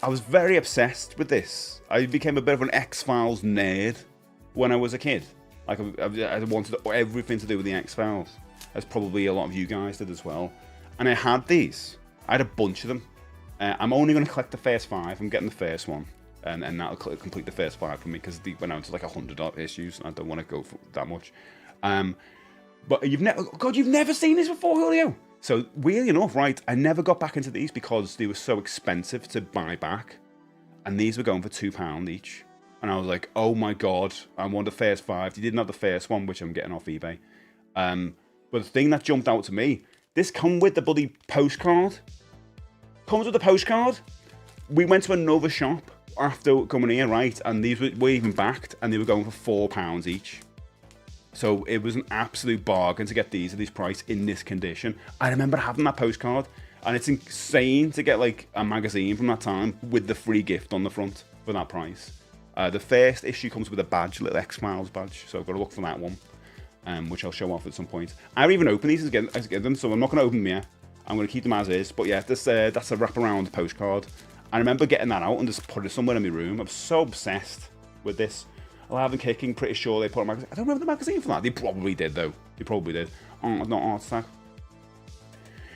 was very obsessed with this. I became a bit of an X-Files nerd when I was a kid. Like, I wanted everything to do with the X-Files. As probably a lot of you guys did as well. And I had these. I had a bunch of them. I'm only going to collect the first 5. I'm getting the first one. And that'll complete the first 5 for me, because they went out to like 100 issues. And I don't want to go for that much. But you've never seen this before, Julio? So, weirdly enough, right, I never got back into these because they were so expensive to buy back. And these were going for £2 each. And I was like, oh my god, I want the first 5. They didn't have the first one, which I'm getting off eBay. But the thing that jumped out to me, this come with the bloody postcard. Comes with the postcard. We went to another shop after coming here, right? And these were even backed, and they were going for £4 each. So it was an absolute bargain to get these at this price in this condition. I remember having that postcard, and it's insane to get like a magazine from that time with the free gift on the front for that price. The first issue comes with a badge, a little X-Files badge, so I've got to look for that one, which I'll show off at some point. I don't even open these as get them, so I'm not going to open them yet. I'm going to keep them as is. But yeah, that's a wraparound postcard. I remember getting that out and just put it somewhere in my room. I'm so obsessed with this. Alive and Kicking, pretty sure they put a magazine. I don't remember the magazine for that. They probably did, though. They probably did. Oh, not Art Attack.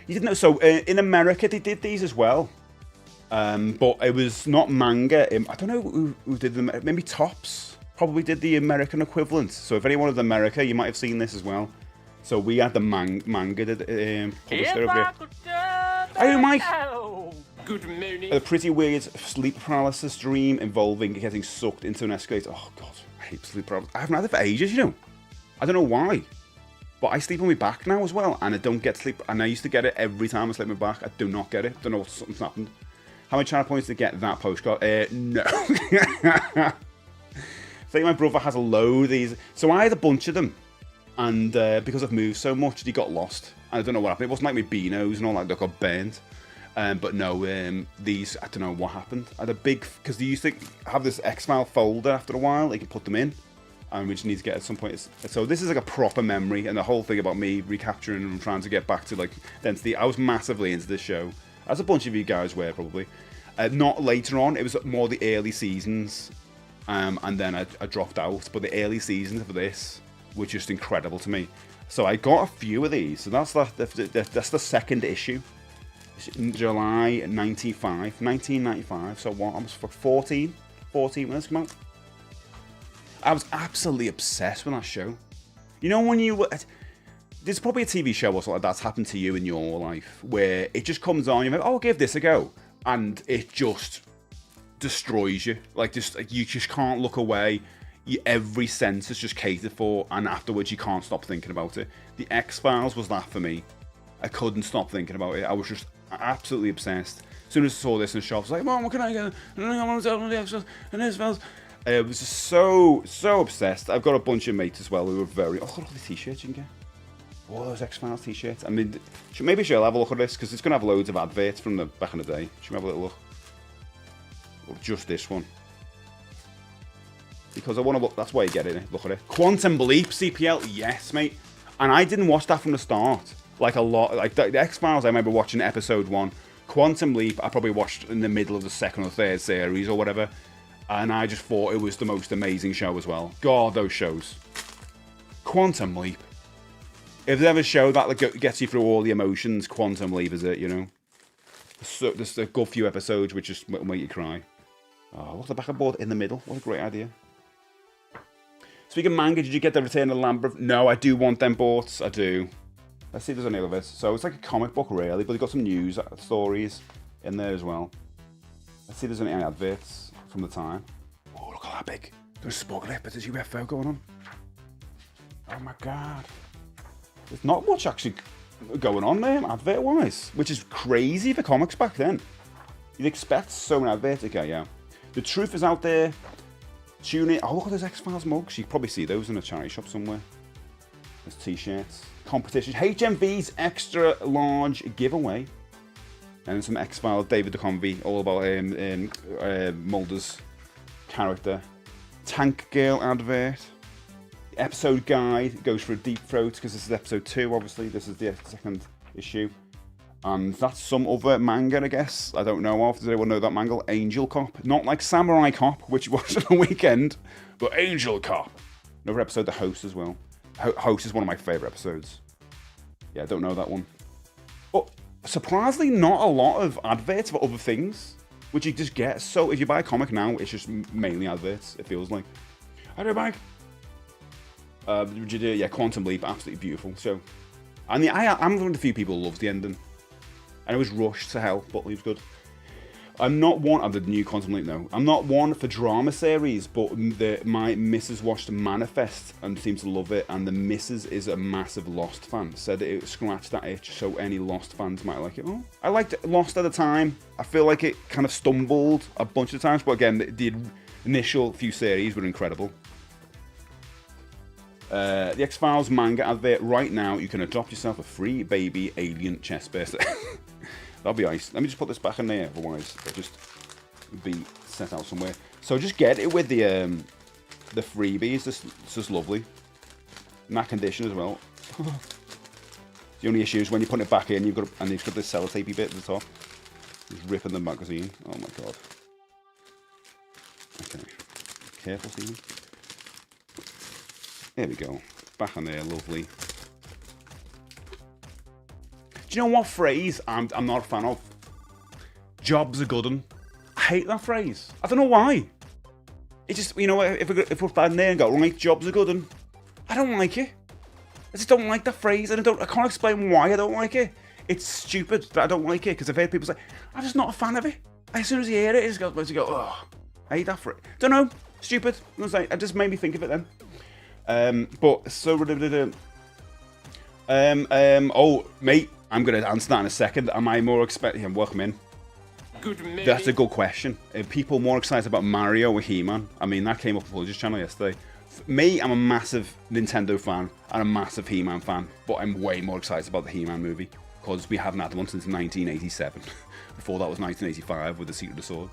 You didn't know. So in America, they did these as well. But it was not manga. I don't know who did them. Maybe Tops probably did the American equivalent. So if anyone in America, you might have seen this as well. So we had the manga that published over here. Hey, Mike! Good morning. A pretty weird sleep paralysis dream involving getting sucked into an escalator. Oh, God. I hate sleep paralysis. I haven't had it for ages, you know. I don't know why. But I sleep on my back now as well. And I don't get sleep. And I used to get it every time I sleep on my back. I do not get it. Don't know what something's happened. How many channel points to get that postcard? No. I think my brother has a load of these. So I had a bunch of them. And because I've moved so much, they got lost. I don't know what happened. It wasn't like my Beanos and all that. They got burnt. But no, these, I don't know what happened. I had a big, because they used to have this X-File folder after a while. They could put them in. And we just need to get at some point. So this is like a proper memory. And the whole thing about me recapturing and trying to get back to like density. I was massively into this show. As a bunch of you guys were probably. Not later on. It was more the early seasons. And then I dropped out. But the early seasons of this were just incredible to me. So I got a few of these. So that's the second issue. July 1995. So what? I was 14 when this came out. I was absolutely obsessed with that show. You know when you... There's probably a TV show or something like that's happened to you in your life where it just comes on, you're like, oh, I'll give this a go. And it just destroys you. Like, you just can't look away. Every sense is just catered for, and afterwards you can't stop thinking about it. The X-Files was that for me. I couldn't stop thinking about it. I was just absolutely obsessed. As soon as I saw this in the shop, I was like, Mom, what can I get? It was just so obsessed. I've got a bunch of mates as well who are very... Oh, look at all the t-shirts you can get. All those X-Files t-shirts. I mean, maybe she'll have a look at this, because it's going to have loads of adverts from the back in the day. Should we have a little look? Or just this one. Because I want to look... That's why you get it. Look at it. Quantum Leap CPL. Yes, mate. And I didn't watch that from the start. Like a lot, like the X-Files, I remember watching episode 1. Quantum Leap, I probably watched in the middle of the second or third series or whatever. And I just thought it was the most amazing show as well. God, those shows. Quantum Leap. If there's ever a show that gets you through all the emotions, Quantum Leap is it, you know? So, there's a good few episodes which just make you cry. Oh, look at the back of the board in the middle. What a great idea. Speaking of manga, did you get the Return of the Lambert? No, I do want them bought. I do. Let's see if there's any of it. So it's like a comic book, really, but they've got some news stories in there as well. Let's see if there's any adverts from the time. Oh, look at that big. There's Spuglet, but there's UFO going on. Oh my God. There's not much actually going on there, advert-wise, which is crazy for comics back then. You'd expect so many adverts. Okay, yeah. The truth is out there. Tune in. Oh, look at those X-Files mugs. You can probably see those in a charity shop somewhere. There's t-shirts. Competition. HMV's extra large giveaway. And some X-Files, David Duchovny, all about Mulder's character. Tank Girl advert. The episode guide goes for a deep throat because this is episode 2, obviously. This is the second issue. And that's some other manga, I guess. I don't know of. Does anyone know that manga? Angel Cop. Not like Samurai Cop, which was on the weekend, but Angel Cop. Another episode, The Host as well. Host is one of my favourite episodes. Yeah, I don't know that one. But surprisingly, not a lot of adverts for other things, which you just get. So if you buy a comic now, it's just mainly adverts, it feels like. How do I buy? Yeah, Quantum Leap, absolutely beautiful. So, and I'm one of the few people who loves the ending. And it was rushed to hell, but it was good. I'm not one of the new Quantum Leap, no. I'm not one for drama series, but my missus watched Manifest and seemed to love it. And the missus is a massive Lost fan. Said that it scratched that itch, so any Lost fans might like it. Oh, I liked Lost at the time. I feel like it kind of stumbled a bunch of times, but again, the initial few series were incredible. The X-Files manga advert right now. You can adopt yourself a free baby alien chest burster. That'll be nice. Let me just put this back in there, otherwise it'll just be set out somewhere. So just get it with the freebies. It's just lovely. In that condition as well. The only issue is when you put it back in, you've got this sellotapey bit at the top. Just ripping the magazine. Oh my god. Okay. Careful, Stephen. There we go. Back on there, lovely. Do you know what phrase I'm not a fan of? Job's a good un. I hate that phrase. I don't know why. It just, you know, if we're bad in there and go, right, job's a good un. I don't like it. I just don't like that phrase, and I can't explain why I don't like it. It's stupid, but I don't like it, because I've heard people say, I'm just not a fan of it. As soon as you hear it, it just goes, oh, I hate that phrase. Don't know, stupid. It just made me think of it then. But, so, oh, mate, I'm going to answer that in a second. Am I more expecting, welcome in. That's a good question. Are people more excited about Mario or He-Man? I mean, that came up on Pulger's channel yesterday. Me, I'm a massive Nintendo fan and a massive He-Man fan, but I'm way more excited about the He-Man movie because we haven't had one since 1987. Before that was 1985 with The Secret of the Sword.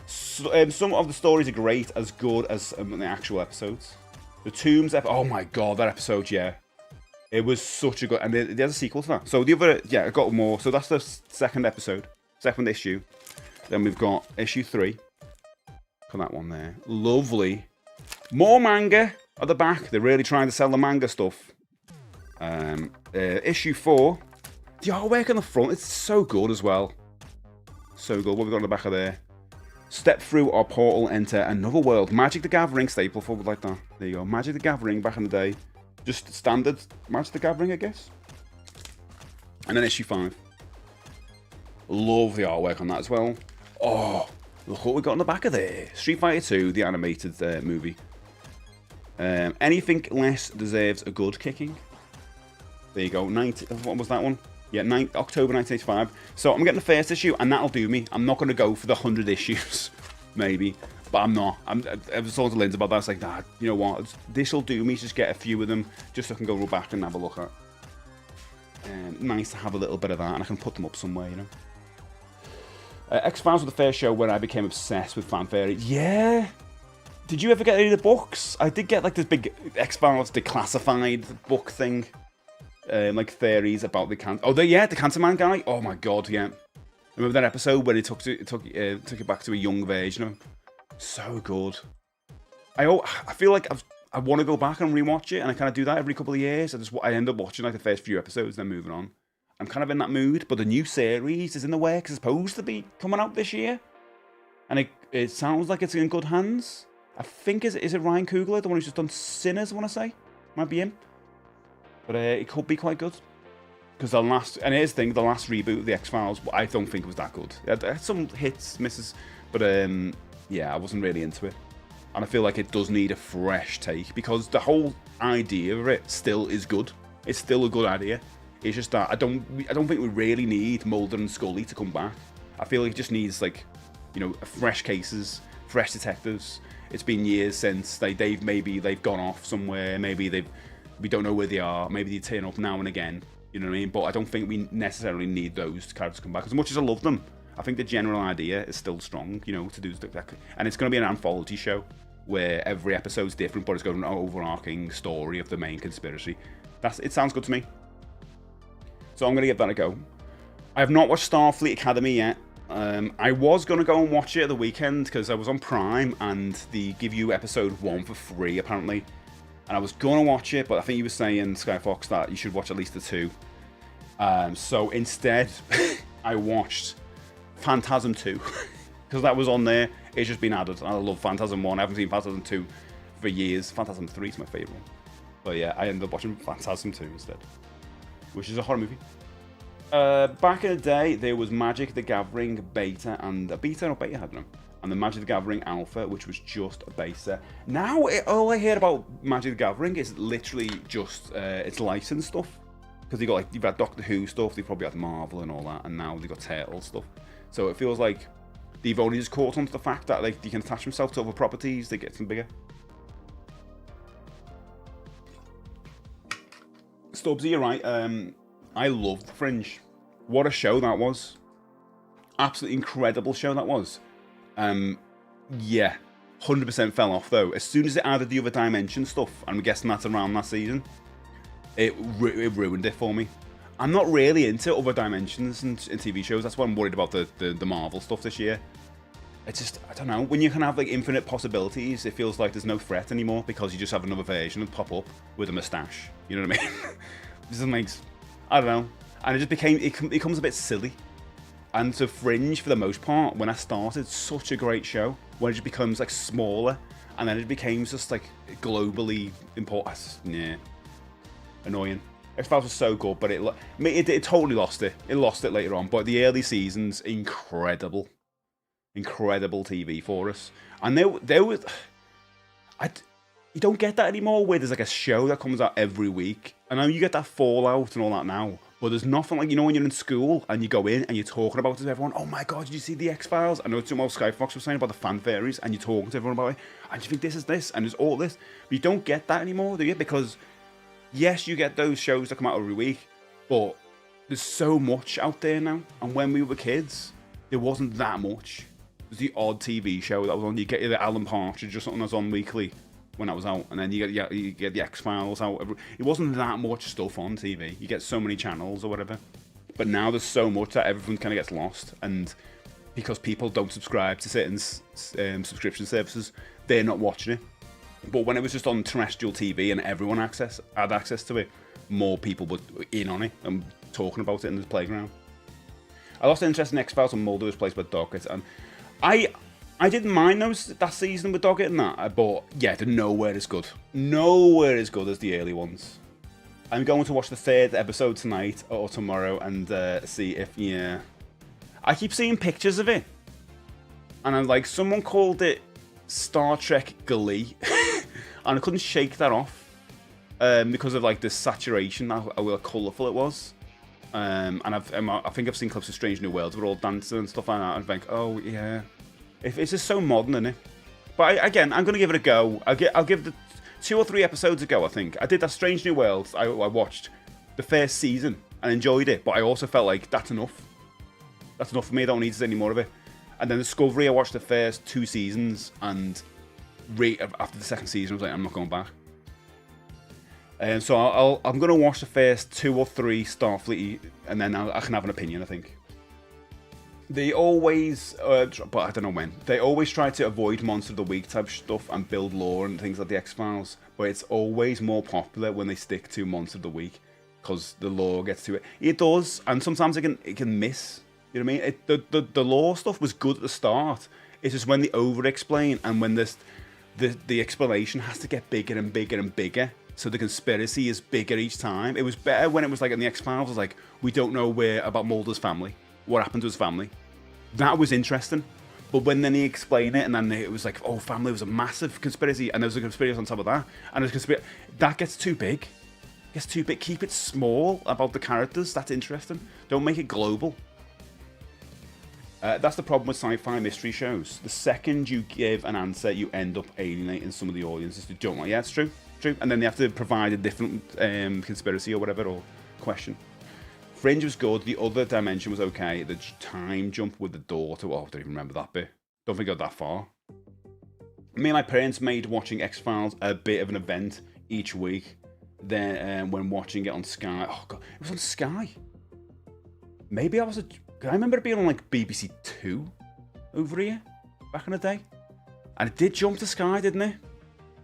So, some of the stories are great, as good as the actual episodes. The Tombs episode, oh my god, that episode, yeah. It was such a good, and there's a sequel to that. So the other, yeah, I got more. So that's the second episode, second issue. Then we've got issue 3. Put that one there. Lovely. More manga at the back. They're really trying to sell the manga stuff. Issue 4. The artwork on the front, it's so good as well. So good. What have we got on the back of there? Step through our portal, enter another world. Magic the Gathering staple forward like that. There you go. Magic the Gathering back in the day. Just standard Magic the Gathering, I guess. And then issue 5. Love the artwork on that as well. Oh, look what we got on the back of there. Street Fighter 2, the animated movie. Anything less deserves a good kicking. There you go. What was that one? Yeah, October 1985. So I'm getting the first issue, and that'll do me. I'm not going to go for the 100 issues, maybe. But I'm not. I was talking to Linda about that. I was like, nah, you know what? This'll do me. Just get a few of them, just so I can go back and have a look at. Nice to have a little bit of that, and I can put them up somewhere, you know. X-Files was the first show where I became obsessed with fan theories. Yeah. Did you ever get any of the books? I did get like this big X-Files declassified book thing. Like theories about the cancer. Oh, the Cancer Man guy. Oh my god, yeah. Remember that episode when he took it back to a young version of him? So good. I feel like I want to go back and rewatch it, and I kind of do that every couple of years. I end up watching like the first few episodes, then moving on. I'm kind of in that mood, but the new series is in the works. It's supposed to be coming out this year, and it sounds like it's in good hands. I think is it Ryan Coogler, the one who's just done Sinners? I want to say might be him. But it could be quite good. Because the last reboot of the X-Files, I don't think it was that good. It had some hits, misses, but yeah, I wasn't really into it. And I feel like it does need a fresh take, because the whole idea of it still is good. It's still a good idea. It's just that I don't think we really need Mulder and Scully to come back. I feel like it just needs, like, you know, fresh cases, fresh detectives. It's been years since they've gone off somewhere. Maybe we don't know where they are. Maybe they turn up now and again. You know what I mean? But I don't think we necessarily need those characters to come back. As much as I love them, I think the general idea is still strong, you know, to do that. And it's going to be an anthology show where every episode's different, but it's got an overarching story of the main conspiracy. It sounds good to me. So I'm going to give that a go. I have not watched Starfleet Academy yet. I was going to go and watch it at the weekend because I was on Prime and they give you episode 1 for free, apparently. And I was going to watch it, but I think you were saying, Skyfox, that you should watch at least the 2. So instead, I watched Phantasm 2. Because that was on there. It's just been added. I love Phantasm 1. I haven't seen Phantasm 2 for years. Phantasm 3 is my favourite one. But yeah, I ended up watching Phantasm 2 instead. Which is a horror movie. Back in the day, there was Magic the Gathering Beta and a Beta or Beta, I don't know. And the Magic the Gathering Alpha, which was just a beta. Now, all I hear about Magic the Gathering is literally just it's licensed stuff. Because you've had Doctor Who stuff, they've probably had Marvel and all that, and now they've got Turtle stuff. So it feels like they've only just caught on to the fact that like they can attach themselves to other properties, they get some bigger. Stubbsy, you're right. I loved Fringe. What a show that was. Absolutely incredible show that was. Yeah, 100% fell off though. As soon as it added the other dimension stuff, and I'm guessing that's around that season, it ruined it for me. I'm not really into other dimensions in TV shows. That's why I'm worried about the Marvel stuff this year. It's just, I don't know, when you can have like infinite possibilities, it feels like there's no threat anymore because you just have another version and pop up with a moustache. You know what I mean? It just makes, I don't know. And it just becomes a bit silly. And so Fringe, for the most part, when I started, such a great show, when it just becomes like smaller, and then it became just like globally important. Yeah, annoying. X-Files was so good, but it totally lost it. It lost it later on, but the early seasons, incredible TV for us. And there was, you don't get that anymore where there's like a show that comes out every week. I know you get that Fallout and all that now, but there's nothing like, you know, when you're in school and you go in and you're talking about it to everyone, oh my god, did you see the X-Files? I know it's what Skyfox was saying about the fan theories, and you're talking to everyone about it, and you think this is this, and there's all this. But you don't get that anymore, do you? Because, yes, you get those shows that come out every week, but there's so much out there now. And when we were kids, there wasn't that much. There's the odd TV show that was on. You get the Alan Partridge or something that was on weekly when that was out, and then you get the X-Files out. It wasn't that much stuff on TV. You get so many channels or whatever. But now there's so much that everything kind of gets lost, and because people don't subscribe to certain subscription services, they're not watching it. But when it was just on terrestrial TV and everyone had access to it, more people were in on it and talking about it in the playground. I lost interest in X-Files when Mulder was placed by Doggett, and I didn't mind that season with Doggett and that, but yeah, they're nowhere as good. Nowhere as good as the early ones. I'm going to watch the 3rd episode tonight or tomorrow and see if, yeah. I keep seeing pictures of it, and I'm like, someone called it Star Trek Glee, and I couldn't shake that off because of like the saturation, how colourful it was. And I think I've seen clips of Strange New Worlds where all dancing and stuff like that, and I think, oh yeah, it's just so modern, isn't it? But again, I'm gonna give it a go. I'll give the 2 or 3 episodes a go. I think I did that Strange New Worlds. I watched the first season and enjoyed it, but I also felt like that's enough. That's enough for me. I don't need any more of it. And then Discovery, I watched the first 2 seasons, and after the 2nd season, I was like, I'm not going back. And so I'm going to watch the first 2 or 3 Starfleet, and then I can have an opinion, I think. They always, but I don't know when, they always try to avoid Monster of the Week type stuff and build lore and things like the X-Files, but it's always more popular when they stick to Monster of the Week, because the lore gets to it. It does, and sometimes it can miss. You know what I mean? The lore stuff was good at the start. It's just when they over-explain and when the explanation has to get bigger and bigger and bigger, so the conspiracy is bigger each time. It was better when it was like in the X-Files, it was like, we don't know about Mulder's family. What happened to his family? That was interesting. But when then he explained it, and then it was like, oh, family was a massive conspiracy, and there was a conspiracy on top of that, and there's conspiracy. That gets too big. It gets too big. Keep it small about the characters. That's interesting. Don't make it global. That's the problem with sci-fi mystery shows. The second you give an answer, you end up alienating some of the audiences who don't like. Yeah, it's true. And then they have to provide a different conspiracy or whatever, or question. Fringe was good. The other dimension was okay. The time jump with the daughter. Oh, I don't even remember that bit. Don't think I got that far. Me and my parents made watching X-Files a bit of an event each week. Then when watching it on Sky. Oh god, it was on Sky. Maybe I remember it being on like BBC 2 over here back in the day. And it did jump to Sky, didn't it?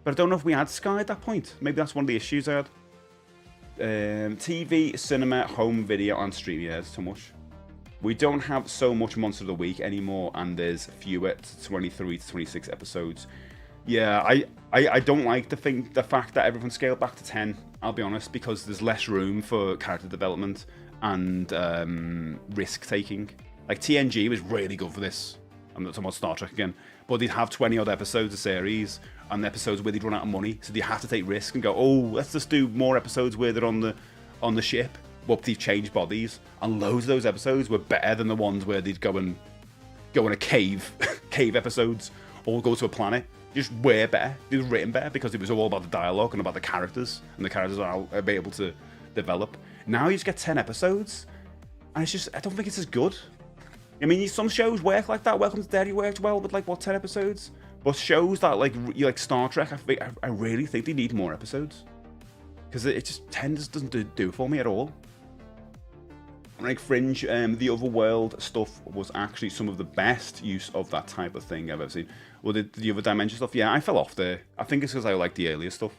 But I don't know if we had Sky at that point. Maybe that's one of the issues I had. TV, cinema, home video, and streaming. Yeah, it's too much. We don't have so much Monster of the Week anymore, and there's fewer 23 to 26 episodes. Yeah, I don't like the fact that everyone's scaled back to 10, I'll be honest, because there's less room for character development and risk-taking. Like, TNG was really good for this. I'm not talking about Star Trek again. But they'd have 20-odd episodes a series, and episodes where they'd run out of money, so they have to take risk and go, oh, let's just do more episodes where they're on the ship, but they've changed bodies. And loads of those episodes were better than the ones where they'd go in a cave, cave episodes, or go to a planet. Just way better. It was written better because it was all about the dialogue and about the characters, and the characters are able to develop. Now you just get 10 episodes, and it's just, I don't think it's as good. I mean, some shows work like that. Welcome to Derry worked well with, like, 10 episodes? But shows that like Star Trek, I really think they need more episodes because it just doesn't do it for me at all. Like Fringe, the Otherworld stuff was actually some of the best use of that type of thing I've ever seen. Well, the other dimension stuff, yeah, I fell off there. I think it's because I like the earlier stuff,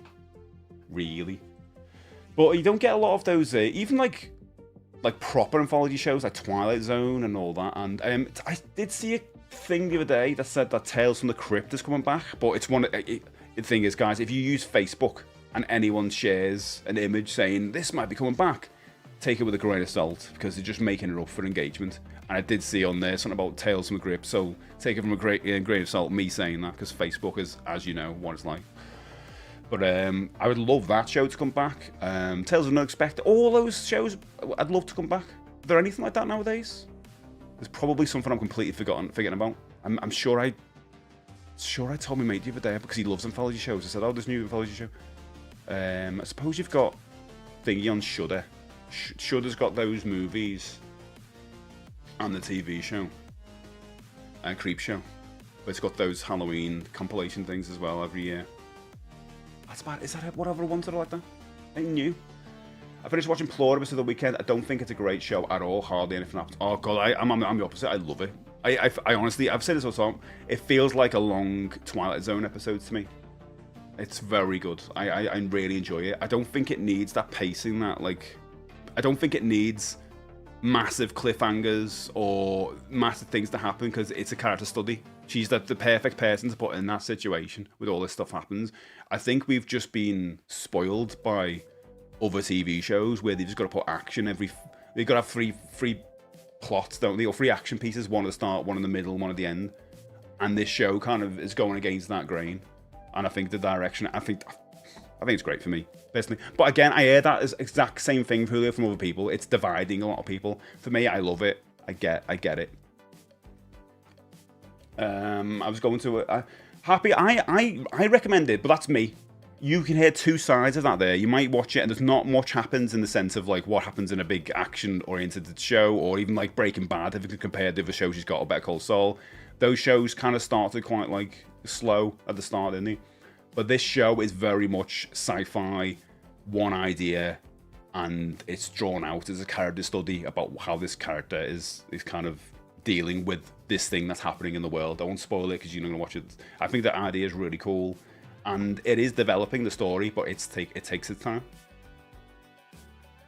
really. But you don't get a lot of those, even like proper anthology shows like Twilight Zone and all that. And I did see a thing the other day that said that Tales from the Crypt is coming back. But it's the thing is, guys, if you use Facebook and anyone shares an image saying this might be coming back, take it with a grain of salt because they're just making it up for engagement. And I did see on there something about Tales from the Crypt, so take it from a grain of salt, me saying that, because Facebook is, as you know, what it's like. But I would love that show to come back. Tales of Unexpected, all those shows, I'd love to come back. Is there anything like that nowadays? There's probably something I'm completely forgetting about. I'm sure I told my mate the other day, because he loves anthology shows. I said, oh, there's a new anthology show. I suppose you've got thingy on Shudder. Shudder's got those movies and the TV show and Creep Show, but it's got those Halloween compilation things as well every year. That's about. Is that it? What other ones that are like that? Anything new? I finished watching Pluribus of the weekend. I don't think it's a great show at all. Hardly anything happens. Oh god, I'm the opposite. I love it. I honestly, I've said this all the time. It feels like a long Twilight Zone episode to me. It's very good. I really enjoy it. I don't think it needs that pacing that like. I don't think it needs massive cliffhangers or massive things to happen because it's a character study. She's the perfect person to put in that situation with all this stuff happens. I think we've just been spoiled by other TV shows where they've just got to put action they've got to have three plots, don't they? Or 3 action pieces, one at the start, one in the middle, one at the end. And this show kind of is going against that grain. And I think the direction, I think it's great for me, personally. But again, I hear that as exact same thing from other people. It's dividing a lot of people. For me, I love it. I get it. I was going to Happy. I recommend it, but that's me. You can hear 2 sides of that there. You might watch it and there's not much happens in the sense of like what happens in a big action-oriented show, or even like Breaking Bad, if you could compare the other shows she's got, or Better Call Saul. Those shows kind of started quite like slow at the start, didn't they? But this show is very much sci-fi, one idea, and it's drawn out as a character study about how this character is kind of dealing with this thing that's happening in the world. I won't spoil it because you're not going to watch it. I think the idea is really cool, and it is developing the story, but it takes its time.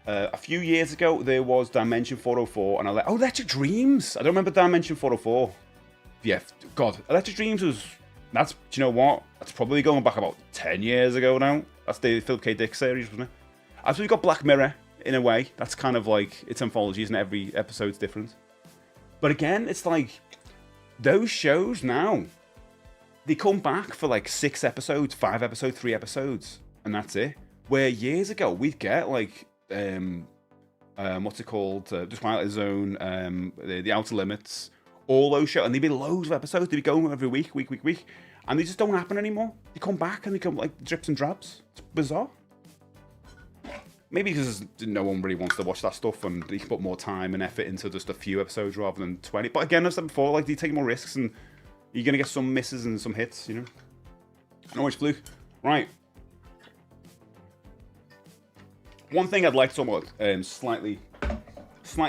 A few years ago, there was Dimension 404, and Electric Dreams! I don't remember Dimension 404. Yeah, God, Electric Dreams was... do you know what? That's probably going back about 10 years ago now. That's the Philip K. Dick series, wasn't it? As we've got Black Mirror, in a way. That's kind of like, it's anthologies and every episode's different. But again, it's like, those shows now, they come back for like 6 episodes, 5 episodes, 3 episodes, and that's it. Where years ago, we'd get like, what's it called? The Twilight Zone, the Outer Limits, all those shows, and there'd be loads of episodes. They'd be going every week, and they just don't happen anymore. They come back and they come like drips and drabs. It's bizarre. Maybe because no one really wants to watch that stuff, and they can put more time and effort into just a few episodes rather than 20. But again, as I said before, like they take more risks, and you're gonna get some misses and some hits, you know. No worries, Fluke. Right. One thing I'd like to talk about, slightly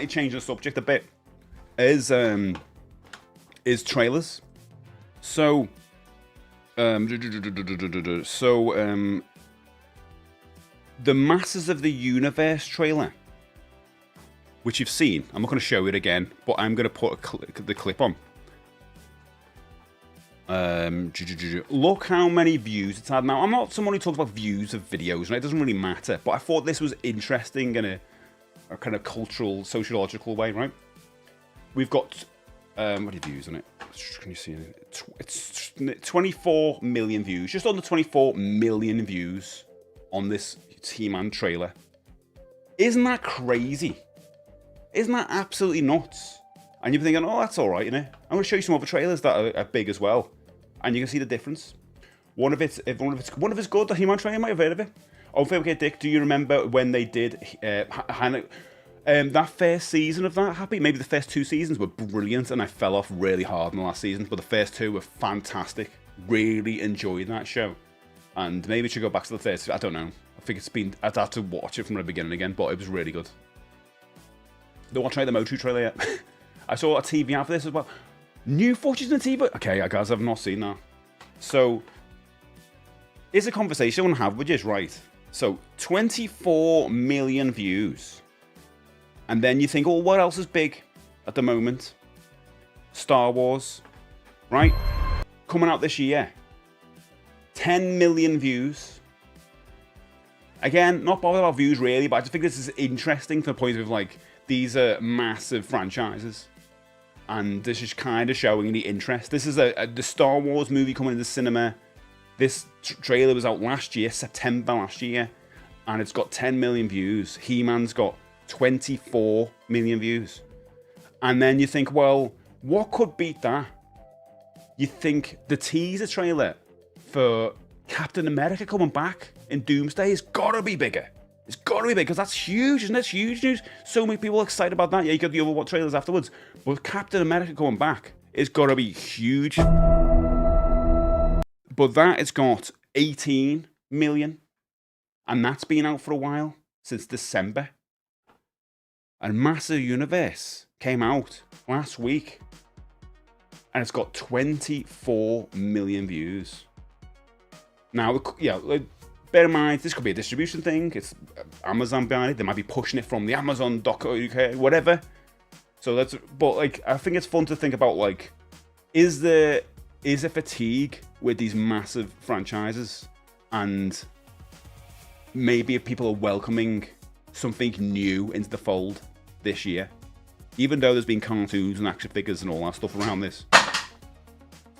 changing the subject a bit, is trailers. So, the Masters of the Universe trailer, which you've seen, I'm not going to show it again, but I'm going to put the clip on. Look how many views it's had now. I'm not someone who talks about views of videos, right? It doesn't really matter, but I thought this was interesting in a kind of cultural, sociological way, right? We've got, what are views on it? Can you see it? It's 24 million views, just under 24 million views on this He-Man trailer. Isn't that crazy? Isn't that absolutely nuts? And you're thinking, oh, that's all right, innit? I'm going to show you some other trailers that are big as well, and you can see the difference. One of it's good. The He-Man trailer, you might have heard of it. Oh, okay, Dick, do you remember when they did that first season of that? Happy? Maybe the first 2 seasons were brilliant, and I fell off really hard in the last season, but the first 2 were fantastic. really enjoyed that show. And maybe it should go back to the 30s. I don't know. I think it's been... I'd have to watch it from the beginning again, but it was really good. Don't watch the Motu trailer yet. I saw a TV ad for this as well. New footage in the TV. Okay, guys, I've not seen that. So, it's a conversation I want to have with you, right? So, 24 million views. And then you think, oh, what else is big at the moment? Star Wars, right? Coming out this year. 10 million views. Again, not bothered about views really, but I just think this is interesting from the point of like, these are massive franchises. And this is kind of showing the interest. This is the Star Wars movie coming into the cinema. This trailer was out last year, September last year. And it's got 10 million views. He-Man's got 24 million views. And then you think, well, what could beat that? You think the teaser trailer for Captain America coming back in Doomsday has got to be bigger. It's got to be big, because that's huge, isn't it? It's huge news. So many people are excited about that. Yeah, you got the other trailers afterwards. But Captain America coming back, it's got to be huge. But that has got 18 million. And that's been out for a while, since December. And Master Universe came out last week. And it's got 24 million views. Now, yeah, bear in mind, this could be a distribution thing. It's Amazon behind it. They might be pushing it from the Amazon.co.uk, whatever. So but like, I think it's fun to think about, like, is there fatigue with these massive franchises? And maybe if people are welcoming something new into the fold this year, even though there's been cartoons and action figures and all that stuff around this.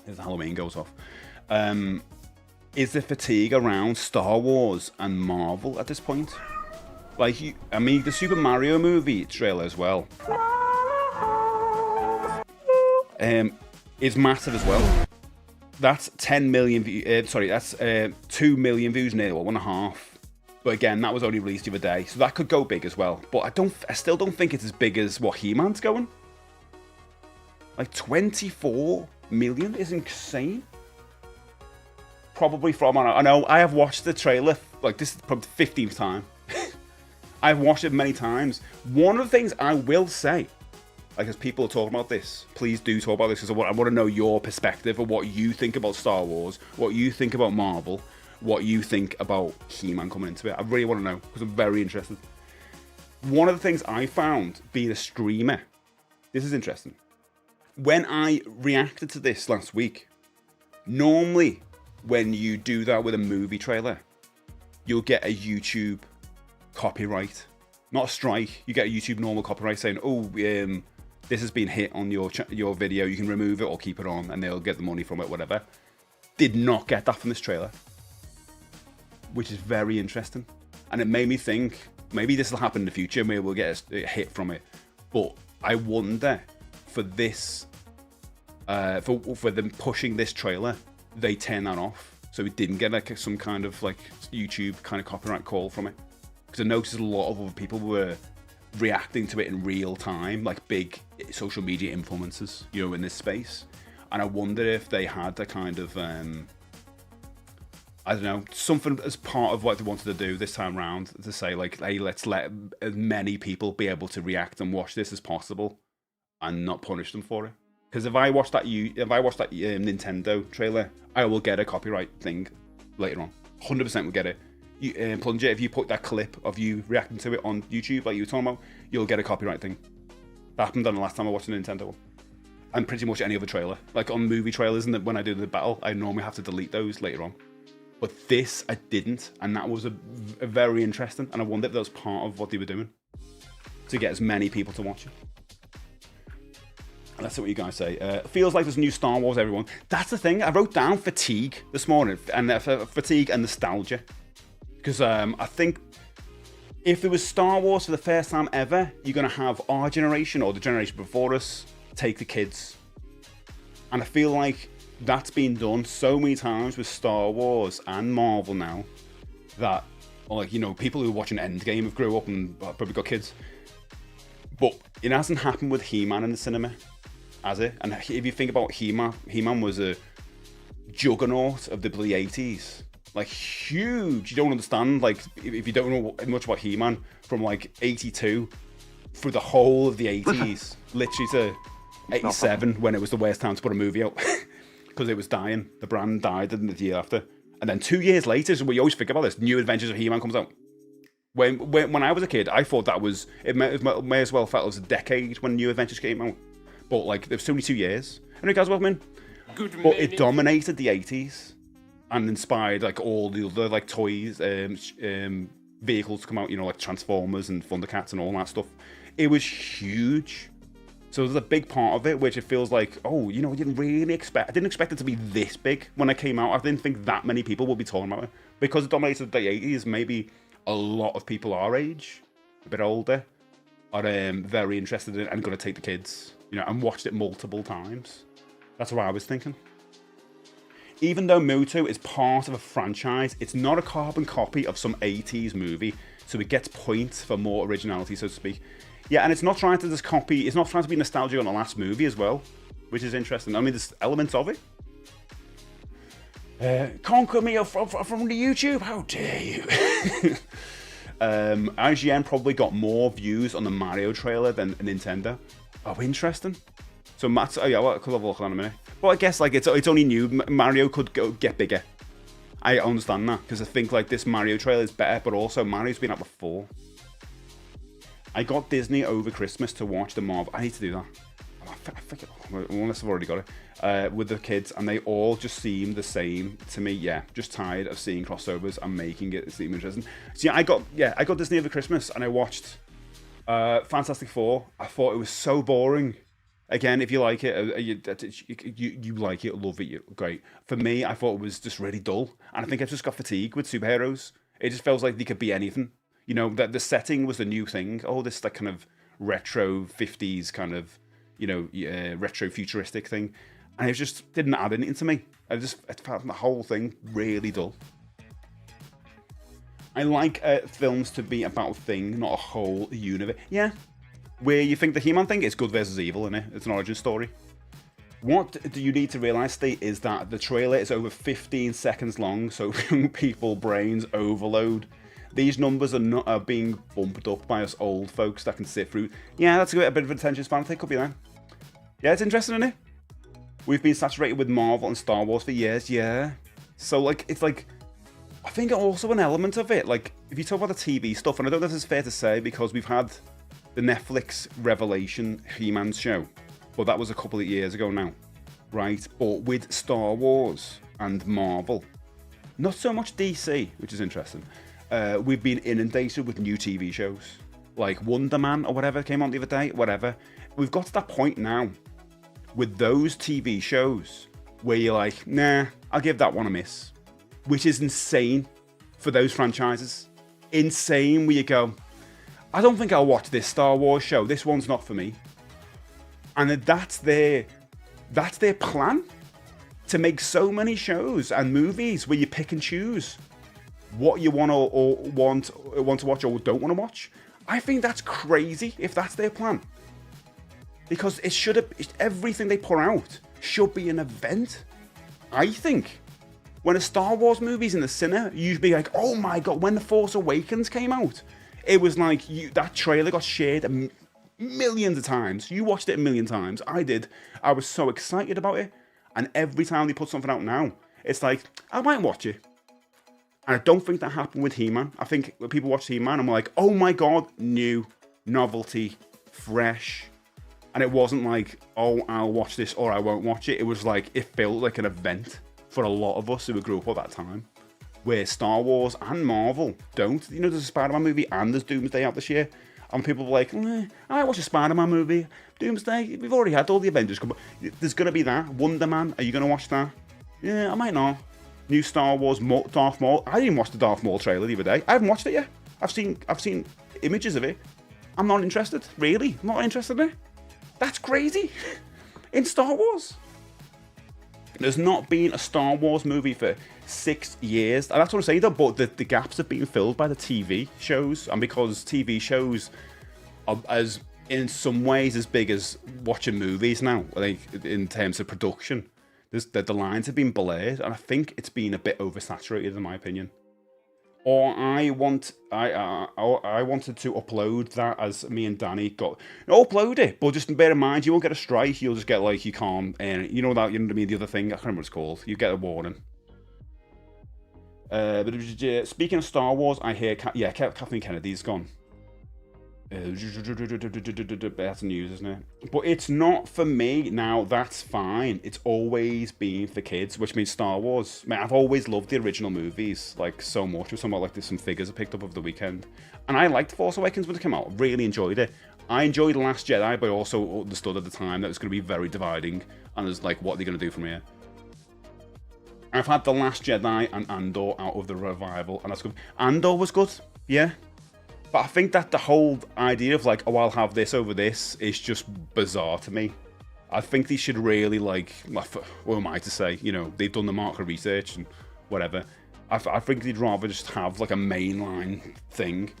As Halloween goes off. Is there fatigue around Star Wars and Marvel at this point? Like, I mean, the Super Mario movie trailer as well is massive as well. That's 10 million views. Sorry, that's 2 million views nearly, well, 1.5. But again, that was only released the other day, so that could go big as well. But I still don't think it's as big as what He-Man's going. Like 24 million is insane. Probably from, I know, I have watched the trailer, like this is probably the 15th time. I've watched it many times. One of the things I will say, like as people are talking about this, please do talk about this, because I want to know your perspective of what you think about Star Wars, what you think about Marvel, what you think about He-Man coming into it. I really want to know, because I'm very interested. One of the things I found being a streamer, this is interesting. When I reacted to this last week, normally when you do that with a movie trailer, you'll get a YouTube copyright. Not a strike, you get a YouTube normal copyright saying, oh, this has been hit on your video, you can remove it or keep it on, and they'll get the money from it, whatever. Did not get that from this trailer, which is very interesting. And it made me think, maybe this will happen in the future, maybe we'll get a hit from it. But I wonder, for this, for them pushing this trailer, they turn that off, so we didn't get like some kind of like YouTube kind of copyright call from it. Because I noticed a lot of other people were reacting to it in real time, like big social media influencers, you know, in this space. And I wonder if they had a kind of, I don't know, something as part of what they wanted to do this time around, to say like, hey, let's let as many people be able to react and watch this as possible, and not punish them for it. Because if I watch that Nintendo trailer, I will get a copyright thing later on. 100% will get it. Plunger, if you put that clip of you reacting to it on YouTube, like you were talking about, you'll get a copyright thing. That happened on the last time I watched a Nintendo one. And pretty much any other trailer. Like on movie trailers, and when I do the battle, I normally have to delete those later on. But this, I didn't. And that was a very interesting. And I wonder if that was part of what they were doing to get as many people to watch it. Let's see what you guys say. Feels like there's new Star Wars, everyone. That's the thing. I wrote down fatigue this morning, and fatigue and nostalgia. Because I think if there was Star Wars for the first time ever, you're going to have our generation, or the generation before us, take the kids. And I feel like that's been done so many times with Star Wars and Marvel now, that, like, you know, people who are watching Endgame have grew up and probably got kids. But it hasn't happened with He-Man in the cinema, has it? And if you think about He-Man, He-Man was juggernaut of the bloody 80s. Like, huge. You don't understand, like, if you don't know much about He-Man, from, like, 82 through the whole of the 80s, literally to 87, when it was the worst time to put a movie out, because it was dying. The brand died in the year after. And then 2 years later, so we always think about this, New Adventures of He-Man comes out. When I was a kid, I thought that was, it may as well felt as a decade when New Adventures came out. But, like, there was only 2 years. And it goes, well, man. But it dominated the 80s and inspired, like, all the other, like, toys, vehicles to come out, you know, like Transformers and Thundercats and all that stuff. It was huge. So there's a big part of it which it feels like, oh, you know, I didn't expect it to be this big when it came out. I didn't think that many people would be talking about it. Because it dominated the 80s, maybe a lot of people our age, a bit older, are very interested in it and going to take the kids, you know, and watched it multiple times. That's what I was thinking. Even though Muto is part of a franchise, it's not a carbon copy of some 80s movie, so it gets points for more originality, so to speak. Yeah, and it's not trying to just copy, it's not trying to be nostalgic on the last movie as well, which is interesting. I mean, there's elements of it. Conquer me from the YouTube, how dare you? IGN probably got more views on the Mario trailer than Nintendo. Oh, interesting. So Matt's, oh yeah, well, I could have a look on a minute. Well, I guess like it's only new. Mario could get bigger. I understand that because I think like this Mario trailer is better, but also Mario's been out before. I got Disney over Christmas to watch the Marvel. I need to do that. I think unless I've already got it with the kids, and they all just seem the same to me. Yeah, just tired of seeing crossovers and making it seem interesting. So yeah, I got Disney over Christmas and I watched Fantastic Four. I thought it was so boring. Again, if you like it, you like it, love it, great. For me, I thought it was just really dull, and I think I've just got fatigue with superheroes. It just feels like they could be anything. You know, that the setting was the new thing. Oh, this like kind of retro 50s kind of, you know, retro futuristic thing, and it just didn't add anything to me. I found the whole thing really dull. I like films to be about a thing, not a whole universe. Yeah. Where you think the He-Man thing is good versus evil, isn't it? It's an origin story. What do you need to realise, Steve, is that the trailer is over 15 seconds long, so people brains overload. These numbers are being bumped up by us old folks that can sit through. Yeah, that's a bit of an attention span. I think could be that. Yeah, it's interesting, isn't it? We've been saturated with Marvel and Star Wars for years, yeah. So like, it's like, I think also an element of it. Like, if you talk about the TV stuff, and I don't know if this is fair to say because we've had the Netflix Revelation He-Man show, but that was a couple of years ago now, right? But with Star Wars and Marvel, not so much DC, which is interesting. We've been inundated with new TV shows, like Wonder Man or whatever came on the other day, whatever. We've got to that point now with those TV shows where you're like, nah, I'll give that one a miss, which is insane for those franchises. Insane where you go, I don't think I'll watch this Star Wars show. This one's not for me. And that's their plan, to make so many shows and movies where you pick and choose what you want to watch or don't want to watch. I think that's crazy if that's their plan. Because everything they put out should be an event. I think when a Star Wars movie's in the cinema, you'd be like, oh my god, when The Force Awakens came out, it was like that trailer got shared millions of times. You watched it a million times. I did. I was so excited about it. And every time they put something out now, it's like, I might watch it. And I don't think that happened with He-Man. I think when people watch He-Man, I'm like, oh my god, new, novelty, fresh. And it wasn't like, oh, I'll watch this or I won't watch it. It was like, it felt like an event for a lot of us who grew up at that time. Where Star Wars and Marvel don't. You know, there's a Spider-Man movie and there's Doomsday out this year. And people were like, I watch a Spider-Man movie. Doomsday, we've already had all the Avengers come. There's going to be that. Wonder Man, are you going to watch that? Yeah, I might not. New Star Wars, Darth Maul. I didn't watch the Darth Maul trailer the other day. I haven't watched it yet. I've seen images of it. I'm not interested. Really? I'm not interested in it. That's crazy. In Star Wars. There's not been a Star Wars movie for 6 years. And that's what I'm saying though, but the gaps have been filled by the TV shows. And because TV shows are as in some ways as big as watching movies now, like in terms of production. The lines have been blurred, and I think it's been a bit oversaturated in my opinion. Or I wanted to upload that as me and Danny got upload it, but just bear in mind you won't get a strike. You'll just get like you can't, and you know what I mean. The other thing I can't remember what it's called. You get a warning. But speaking of Star Wars, I hear Kathleen Kennedy's gone. That's news, isn't it? But it's not for me now. That's fine. It's always been for kids, which means Star Wars. Man, I've always loved the original movies like so much. It was somewhat like there's some figures I picked up over the weekend, and I liked Force Awakens when it came out. Really enjoyed it. I enjoyed The Last Jedi, but I also understood at the time that it was going to be very dividing, and there's like, what are they going to do from here? I've had The Last Jedi and Andor out of the revival, and that's good. Andor was good, yeah. But I think that the whole idea of like, oh, I'll have this over this is just bizarre to me. I think they should really like, what am I to say? You know, they've done the market research and whatever. I think they'd rather just have like a mainline thing.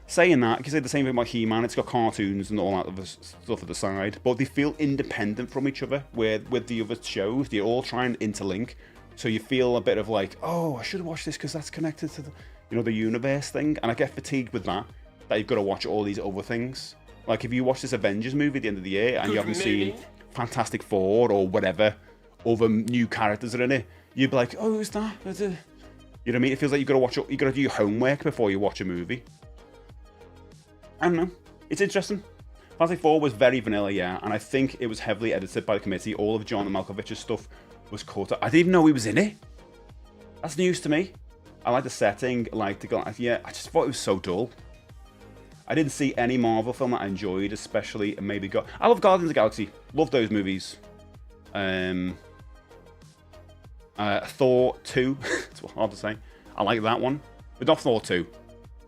Saying that, you can say the same thing about He-Man. It's got cartoons and all that other stuff at the side, but they feel independent from each other. Where with the other shows, they all try and interlink. So you feel a bit of like, oh, I should watch this because that's connected to the, you know, the universe thing. And I get fatigued with that you've got to watch all these other things. Like if you watch this Avengers movie at the end of the year and you haven't seen Fantastic Four or whatever other new characters that are in it, you'd be like, oh, who's that? You know what I mean? It feels like you've got to do your homework before you watch a movie. I don't know. It's interesting. Fantastic Four was very vanilla, yeah, and I think it was heavily edited by the committee. All of John Malkovich's stuff was cut. I didn't even know he was in it. That's news to me. I like the setting, I just thought it was so dull. I didn't see any Marvel film that I enjoyed, especially maybe I love Guardians of the Galaxy. Love those movies. Thor 2. It's hard to say. I like that one. But not Thor 2.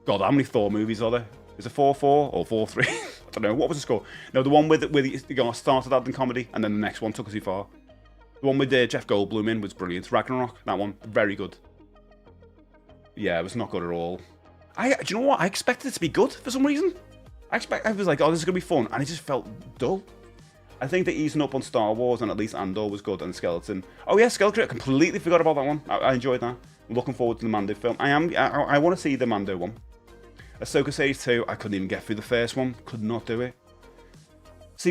God, how many Thor movies are there? Is it 4-4 or 4-3? I don't know. What was the score? No, the one with started out in comedy and then the next one took us too far. The one with Jeff Goldblum in was brilliant. Ragnarok, that one, very good. Yeah, it was not good at all. Do you know what? I expected it to be good for some reason. I was like, oh, this is going to be fun. And it just felt dull. I think they're easing up on Star Wars, and at least Andor was good, and Skeleton. Oh yeah, Skeleton, I completely forgot about that one. I enjoyed that. I'm looking forward to the Mando film. I want to see the Mando one. Ahsoka Series 2, I couldn't even get through the first one. Could not do it. See,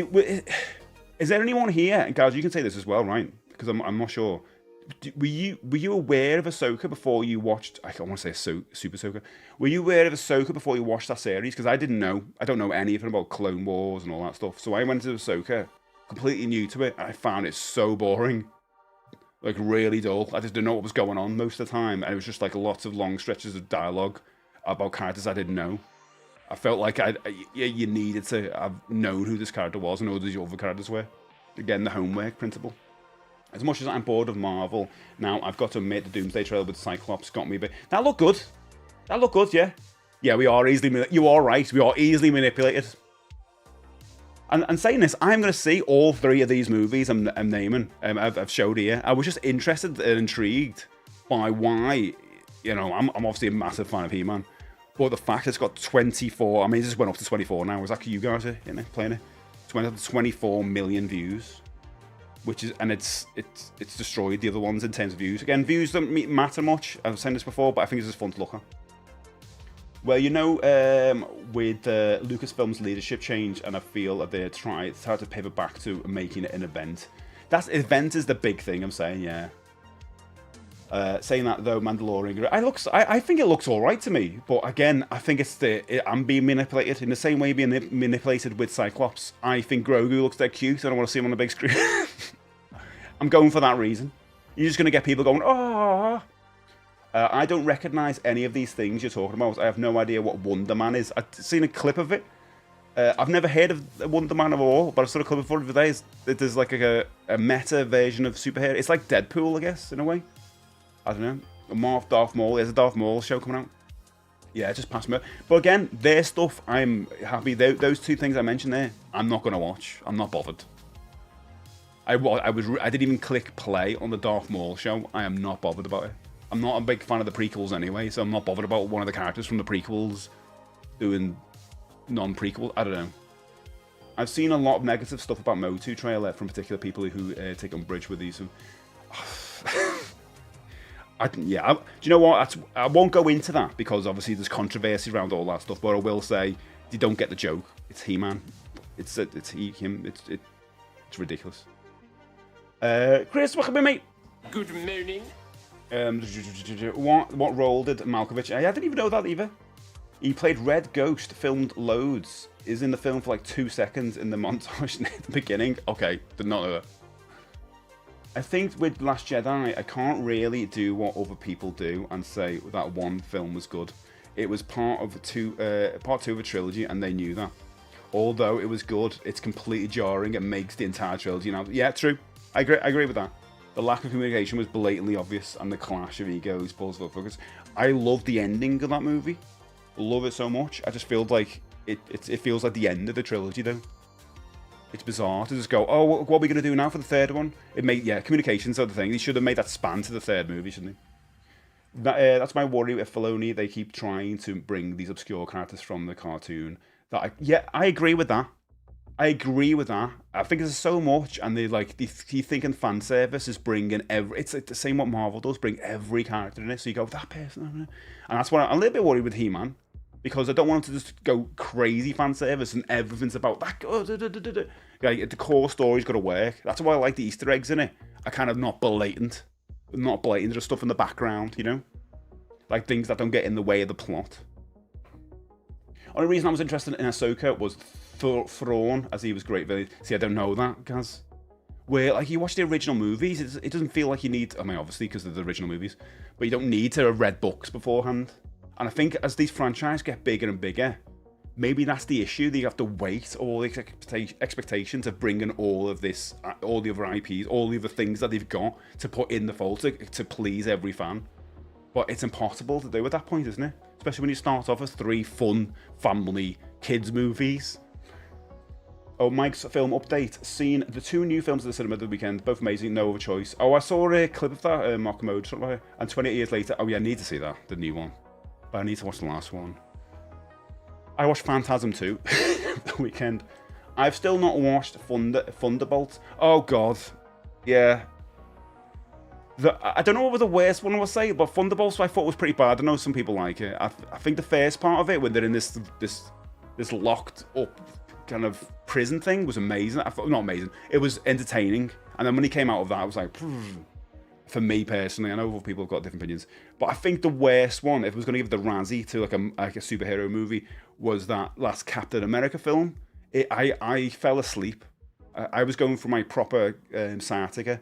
is there anyone here, and guys, you can say this as well, right? Because I'm not sure. Were you aware of Ahsoka before you watched? I want to say Super Ahsoka. Were you aware of Ahsoka before you watched that series? Because I didn't know. I don't know anything about Clone Wars and all that stuff. So I went to Ahsoka, completely new to it. And I found it so boring, like really dull. I just didn't know what was going on most of the time, and it was just like lots of long stretches of dialogue about characters I didn't know. I felt like you needed to have known who this character was and who the other characters were. Again, the homework principle. As much as I'm bored of Marvel, now I've got to admit the Doomsday trailer with Cyclops got me a bit. That looked good. That looked good, yeah. Yeah, we are easily... You are right. We are easily manipulated. And saying this, I'm going to see all three of these movies I'm naming. I've showed here. I was just interested and intrigued by why... You know, I'm obviously a massive fan of He-Man. But the fact it's got 24... I mean, it just went up to 24 now. Was that you guys playing it? It's went up to 24 million views. Which is, and it's destroyed the other ones in terms of views. Again, views don't matter much. I've said this before, but I think it's just fun to look at. Well, you know, with Lucasfilm's leadership change, and I feel that they're trying to pivot back to making it an event. That event is the big thing. I'm saying, yeah. Saying that though, Mandalorian, I think it looks all right to me. But again, I think I'm being manipulated in the same way being manipulated with Cyclops. I think Grogu looks dead cute. I don't want to see him on the big screen. I'm going for that reason. You're just going to get people going, oh. I don't recognise any of these things you're talking about. I have no idea what Wonder Man is. I've seen a clip of it. I've never heard of Wonder Man at all, but I saw a clip of it today. There's like a meta version of superhero. It's like Deadpool, I guess, in a way. I don't know. Darth Maul. There's a Darth Maul show coming out. Yeah, just pass me. But again, their stuff, I'm happy. Those two things I mentioned there, I'm not going to watch. I'm not bothered. I didn't even click play on the Darth Maul show. I am not bothered about it. I'm not a big fan of the prequels anyway, so I'm not bothered about one of the characters from the prequels doing non-prequel. I don't know. I've seen a lot of negative stuff about Motu trailer from particular people who take umbrage with these. Do you know what? I won't go into that because obviously there's controversy around all that stuff. But I will say, you don't get the joke. It's He-Man. It's him. It's ridiculous. Chris, welcome in, mate. Good morning. What role did Malkovich? I didn't even know that either. He played Red Ghost, filmed loads, is in the film for like 2 seconds in the montage at the beginning. Okay, did not know that. I think with Last Jedi, I can't really do what other people do and say that one film was good. It was part 2 of a trilogy, and they knew that. Although it was good, it's completely jarring. It makes the entire trilogy now. Yeah, true. I agree with that. The lack of communication was blatantly obvious, and the clash of egos, balls of focus. I love the ending of that movie. Love it so much. I just feel like it feels like the end of the trilogy, though. It's bizarre to just go, oh, what are we going to do now for the third one? Communication's the other thing. They should have made that span to the third movie, shouldn't they? That's my worry with Filoni. They keep trying to bring these obscure characters from the cartoon. I agree with that. I think there's so much, and you thinking fan service is bringing it's like the same what Marvel does, bring every character in it. So you go, that person, and that's why I'm a little bit worried with He-Man, because I don't want it to just go crazy fan service and everything's about that. Like, the core story's got to work. That's why I like the Easter eggs in it. Are kind of not blatant, just stuff in the background, you know, like things that don't get in the way of the plot. Only reason I was interested in Ahsoka was Thrawn, as he was great. See, I don't know that, guys. Where, like, you watch the original movies, it doesn't feel like you need, I mean, obviously, because of the original movies, but you don't need to have read books beforehand. And I think as these franchises get bigger and bigger, maybe that's the issue. They have to wait all the expectations of bringing all of this, all the other IPs, all the other things that they've got to put in the fold to please every fan. But it's impossible to do at that point, isn't it? Especially when you start off as 3 fun family kids movies. Oh, Mike's film update. Seen the 2 new films at the cinema the weekend. Both amazing, no other choice. Oh, I saw a clip of that, Mark Mode, something like that. And 28 years later, oh yeah, I need to see that, the new one. But I need to watch the last one. I watched Phantasm 2 the weekend. I've still not watched Thunderbolt. Oh god. Yeah. I don't know what the worst one I would say, but Thunderbolts I thought was pretty bad. I know some people like it. I think the first part of it, when they're in this locked up kind of prison thing, was amazing. I thought, not amazing. It was entertaining. And then when he came out of that, I was like, for me personally, I know other people have got different opinions, but I think the worst one, if I was going to give the Razzie to like a superhero movie, was that last Captain America film. I fell asleep. I was going for my proper sciatica.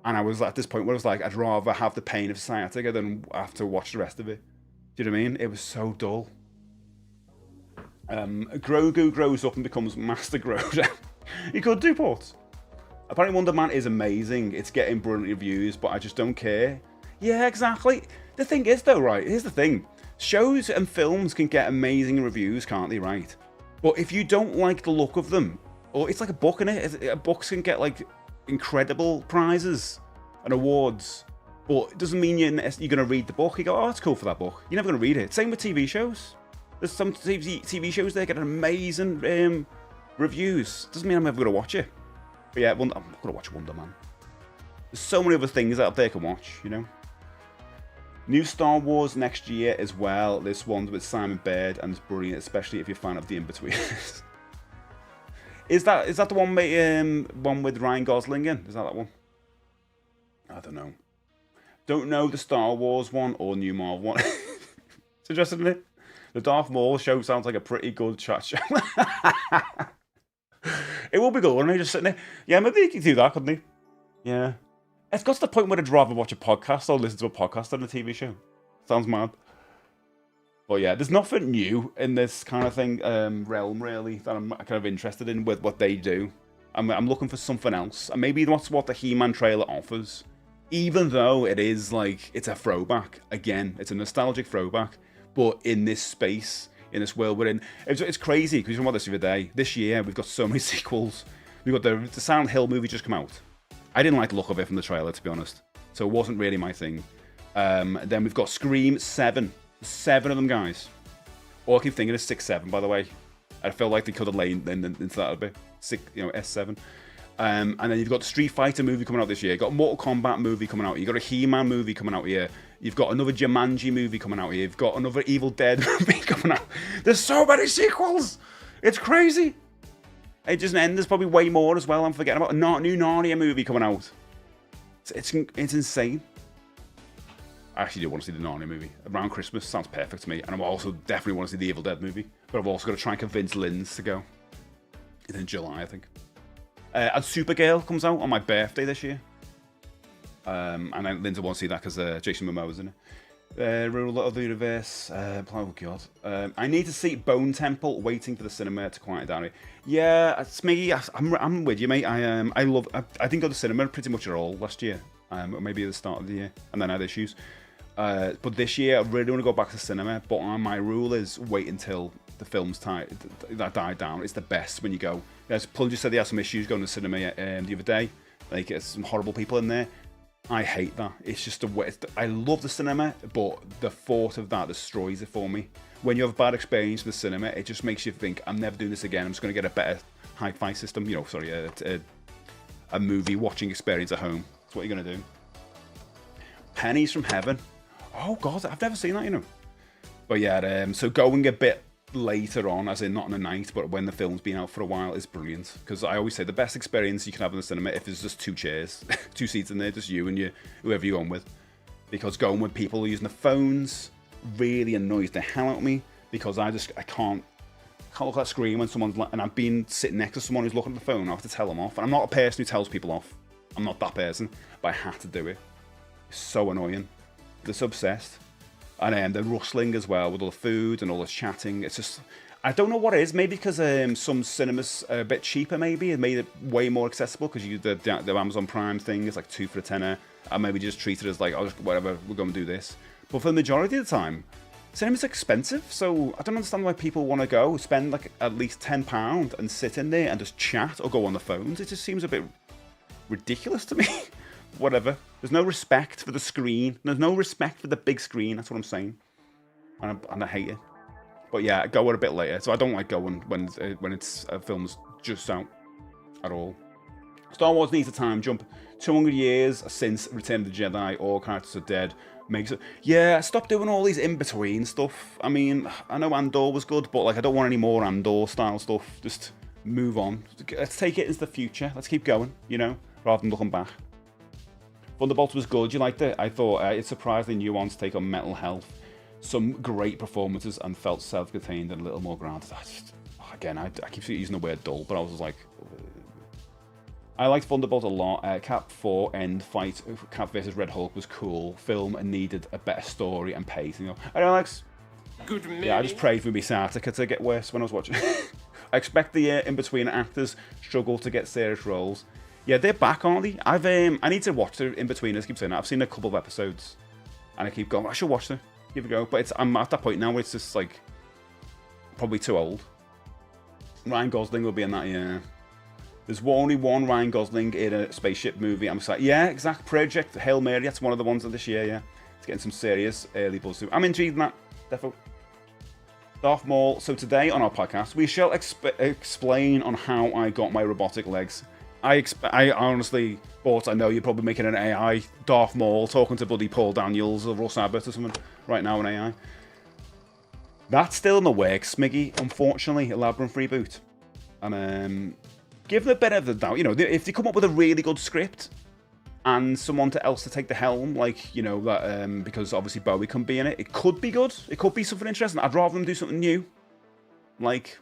And I was at this point where I was like, I'd rather have the pain of sciatica than have to watch the rest of it. Do you know what I mean? It was so dull. Grogu grows up and becomes Master Grogu. He could do ports. Apparently Wonder Man is amazing. It's getting brilliant reviews, but I just don't care. Yeah, exactly. The thing is though, right, here's the thing. Shows and films can get amazing reviews, can't they, right? But if you don't like the look of them, or it's like a book, innit? Books can get like incredible prizes and awards, but it doesn't mean you're going to read the book. You go, oh, it's cool for that book. You're never going to read it. Same with TV shows. There's some TV shows there getting amazing reviews. Doesn't mean I'm ever going to watch it. But yeah, I'm going to watch Wonder Man. There's so many other things out there I can watch, you know. New Star Wars next year as well. This one's with Simon Baird and it's brilliant, especially if you're a fan of the In-Betweeners. Is that the one with Ryan Gosling in? Is that one? I don't know. Don't know the Star Wars one or New Marvel one. It's interesting, isn't it? The Darth Maul show sounds like a pretty good chat show. It will be good, wouldn't it? Just sitting there. Yeah, maybe he could do that, couldn't he? Yeah. It's got to the point where I'd rather watch a podcast or listen to a podcast than a TV show. Sounds mad. But yeah, there's nothing new in this kind of thing, realm really, that I'm kind of interested in with what they do. I'm looking for something else. And maybe that's what the He-Man trailer offers. Even though it is like, it's a throwback. Again, it's a nostalgic throwback. But in this space, in this world we're in. It's crazy, because you know what, this other day, this year, we've got so many sequels. We've got the Silent Hill movie just come out. I didn't like the look of it from the trailer, to be honest. So it wasn't really my thing. Then we've got Scream 7. 7 of them, guys. All I keep thinking is 6, 7, by the way. I felt like they could have laid into that a bit. S7. And then you've got the Street Fighter movie coming out this year. You've got a Mortal Kombat movie coming out. You've got a He-Man movie coming out here. You've got another Jumanji movie coming out here. You've got another Evil Dead movie coming out. There's so many sequels. It's crazy. It doesn't end. There's probably way more as well. I'm forgetting about a new Narnia movie coming out. It's insane. I actually do want to see the Narnia movie. Around Christmas sounds perfect to me. And I also definitely want to see the Evil Dead movie. But I've also got to try and convince Linz to go. It's in July, I think. And Supergirl comes out on my birthday this year. And then Linda won't see that because Jason Momoa's in it. Ruler of the Universe. Oh, God. I need to see Bone Temple, waiting for the cinema to quiet down. Yeah, Smiggy, I'm with you, mate. I didn't go to the cinema pretty much at all last year. Maybe at the start of the year. And then I had issues. But this year, I really want to go back to cinema. But my rule is wait until the film's that died down. It's the best when you go. As Plunge said, he had some issues going to the cinema the other day. Like, there's some horrible people in there. I hate that. It's just a way. I love the cinema, but the thought of that destroys it for me. When you have a bad experience with the cinema, it just makes you think, I'm never doing this again. I'm just going to get a better hi-fi system. A movie watching experience at home. That's what you're going to do. Pennies from Heaven. Oh, God, I've never seen that, But yeah, so going a bit later on, as in not on a night, but when the film's been out for a while, is brilliant. Because I always say the best experience you can have in the cinema if there's just 2 chairs, 2 seats in there, just you and whoever you're going with. Because going with people using the phones really annoys the hell out of me. Because I can't look at that screen when someone's and I've been sitting next to someone who's looking at the phone. I have to tell them off, and I'm not a person who tells people off. I'm not that person, but I have to do it. It's so annoying. They're so obsessed. And the rustling as well with all the food and all the chatting. It's just, I don't know what it is. Maybe because some cinemas are a bit cheaper. Maybe it made it way more accessible because the Amazon Prime thing is like 2 for a tenner, and maybe just treat it as like, oh, whatever, we're going to do this. But for the majority of the time, cinema's expensive. So I don't understand why people want to go spend like at least £10 and sit in there and just chat or go on the phones. It just seems a bit ridiculous to me. Whatever. There's no respect for the screen. There's no respect for the big screen. That's what I'm saying. And I hate it. But yeah, go a bit later. So I don't like going when it's films just out at all. Star Wars needs a time jump. 200 years since Return of the Jedi, all characters are dead. Makes it. Yeah, stop doing all these in-between stuff. I mean, I know Andor was good, but like I don't want any more Andor style stuff. Just move on. Let's take it into the future. Let's keep going, rather than looking back. Thunderbolts was good. You liked it? I thought it's surprisingly nuanced take on mental health. Some great performances and felt self-contained and a little more grounded. I keep using the word dull, but I was just like, I liked Thunderbolt a lot. Cap 4 end fight, Cap versus Red Hulk was cool. Film needed a better story and pace. I don't Alex. Good man. Yeah, I just prayed for me sciatica to get worse when I was watching. I expect the in-between actors struggle to get serious roles. Yeah, they're back, aren't they? I need to watch the in-betweeners. I keep saying that. I've seen a couple of episodes, and I keep going, I should watch them. Give it a go. But I'm at that point now where it's just like probably too old. Ryan Gosling will be in that, yeah. There's only one Ryan Gosling in a spaceship movie. I'm just like, yeah, exact. Project Hail Mary. That's one of the ones of this year, yeah. It's getting some serious early buzz too. I'm intrigued in that, defo. Darth Maul. So today on our podcast, we shall explain on how I got my robotic legs. I honestly thought, I know you're probably making an AI Darth Maul talking to bloody Paul Daniels or Russ Abbott or something right now in AI. That's still in the works, Smiggy, unfortunately, a Labyrinth reboot. And give them a bit of the doubt, if they come up with a really good script and someone else to take the helm, like, that because obviously Bowie can be in it, it could be good. It could be something interesting. I'd rather them do something new. Like,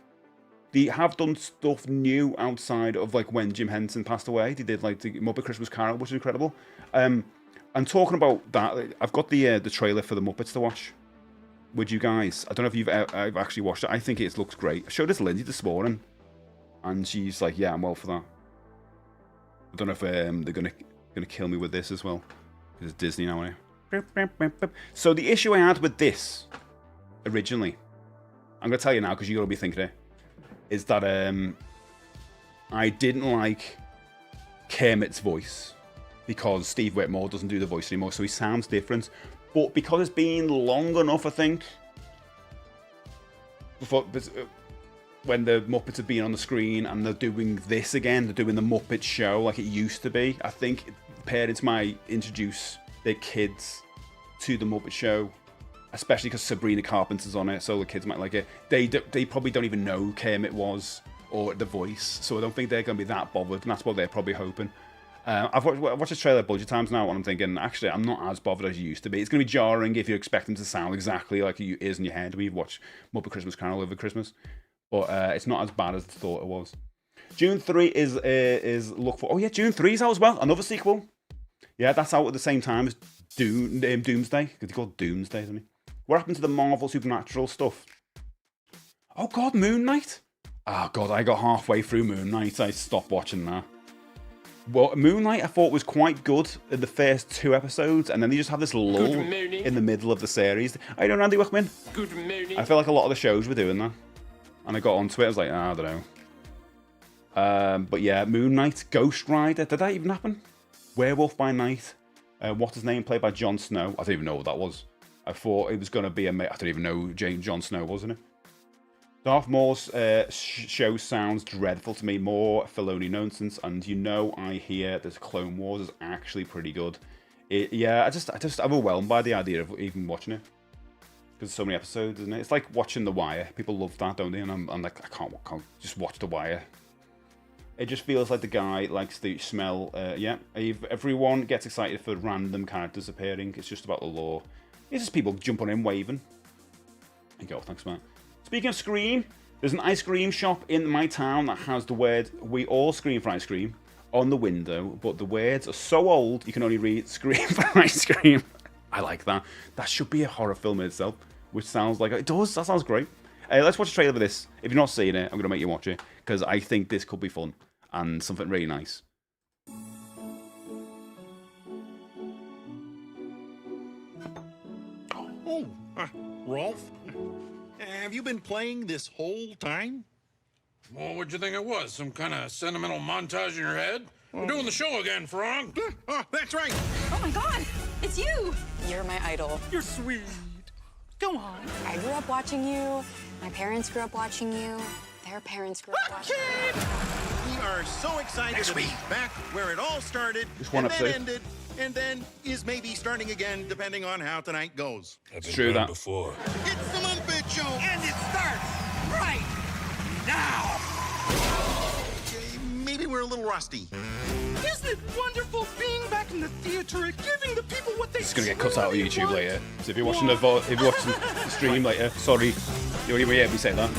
they have done stuff new outside of like when Jim Henson passed away. They did like the Muppet Christmas Carol, which is incredible. And talking about that, I've got the trailer for the Muppets to watch. Would you guys? I don't know if I've actually watched it. I think it looks great. I showed it to Lindsay this morning, and she's like, "Yeah, I'm well for that." I don't know if they're gonna kill me with this as well, because it's Disney now. So the issue I had with this originally, I'm gonna tell you now because you're gonna be thinking it. Is that I didn't like Kermit's voice because Steve Whitmore doesn't do the voice anymore, so he sounds different. But because it's been long enough, I think, when the Muppets have been on the screen and they're doing this again, they're doing the Muppet show like it used to be. I think parents might introduce their kids to the Muppet show, especially because Sabrina Carpenter's on it, so the kids might like it. They probably don't even know who Kermit was or the voice, so I don't think they're going to be that bothered, and that's what they're probably hoping. I've watched this trailer a bunch of times now, and I'm thinking, actually, I'm not as bothered as you used to be. It's going to be jarring if you expect them to sound exactly like it is in your head when you've watched Muppet Christmas Carol over Christmas. But it's not as bad as I thought it was. June 3 is look for. Oh yeah, June 3 is out as well. Another sequel. Yeah, that's out at the same time as Doomsday. Because he called Doomsday, isn't he? What happened to the Marvel Supernatural stuff? Oh God, Moon Knight. Oh God, I got halfway through Moon Knight. I stopped watching that. Well, Moon Knight I thought was quite good in the first 2 episodes, and then they just have this lull in the middle of the series. I don't know, Andy Wickman. Good morning. I feel like a lot of the shows were doing that. And I got onto it, I was like, I don't know. But yeah, Moon Knight, Ghost Rider, did that even happen? Werewolf by Night, what's his name, played by Jon Snow. I don't even know what that was. I thought it was going to be I don't even know who Jon Snow was, isn't it? Darth Maul's show sounds dreadful to me, more Filoni nonsense, and you know I hear that Clone Wars is actually pretty good. I'm just overwhelmed by the idea of even watching it. Because so many episodes, isn't it? It's like watching The Wire. People love that, don't they? And I'm like, I can't just watch The Wire. It just feels like the guy likes to smell, everyone gets excited for random characters appearing. It's just about the lore. It's just people jumping in, waving. There you go, thanks, Matt. Speaking of Scream, there's an ice cream shop in my town that has the word "We all scream for ice cream" on the window, but the words are so old you can only read "Scream for ice cream." I like that. That should be a horror film in itself, which sounds like it does. That sounds great. Let's watch a trailer for this. If you've not seen it, I'm going to make you watch it because I think this could be fun and something really nice. Oh, Rolf, have you been playing this whole time? Well, what'd you think it was? Some kind of sentimental montage in your head? We're doing the show again, Frog. Oh, that's right. Oh my God, it's you. You're my idol. You're sweet. Go on. I grew up watching you. My parents grew up watching you. Their parents grew up watching you. We are so excited to be back where it all started, Just one and episode. then ended, and then is maybe starting again, depending on how tonight goes. I've True that. before. It's the Muppet Show, And it starts right now. Okay, maybe we're a little rusty. Isn't it wonderful being back in the theater and giving the people what they It's going to get cut out of truly YouTube want? later. So if you're watching the stream later, sorry, you won't even hear me say that.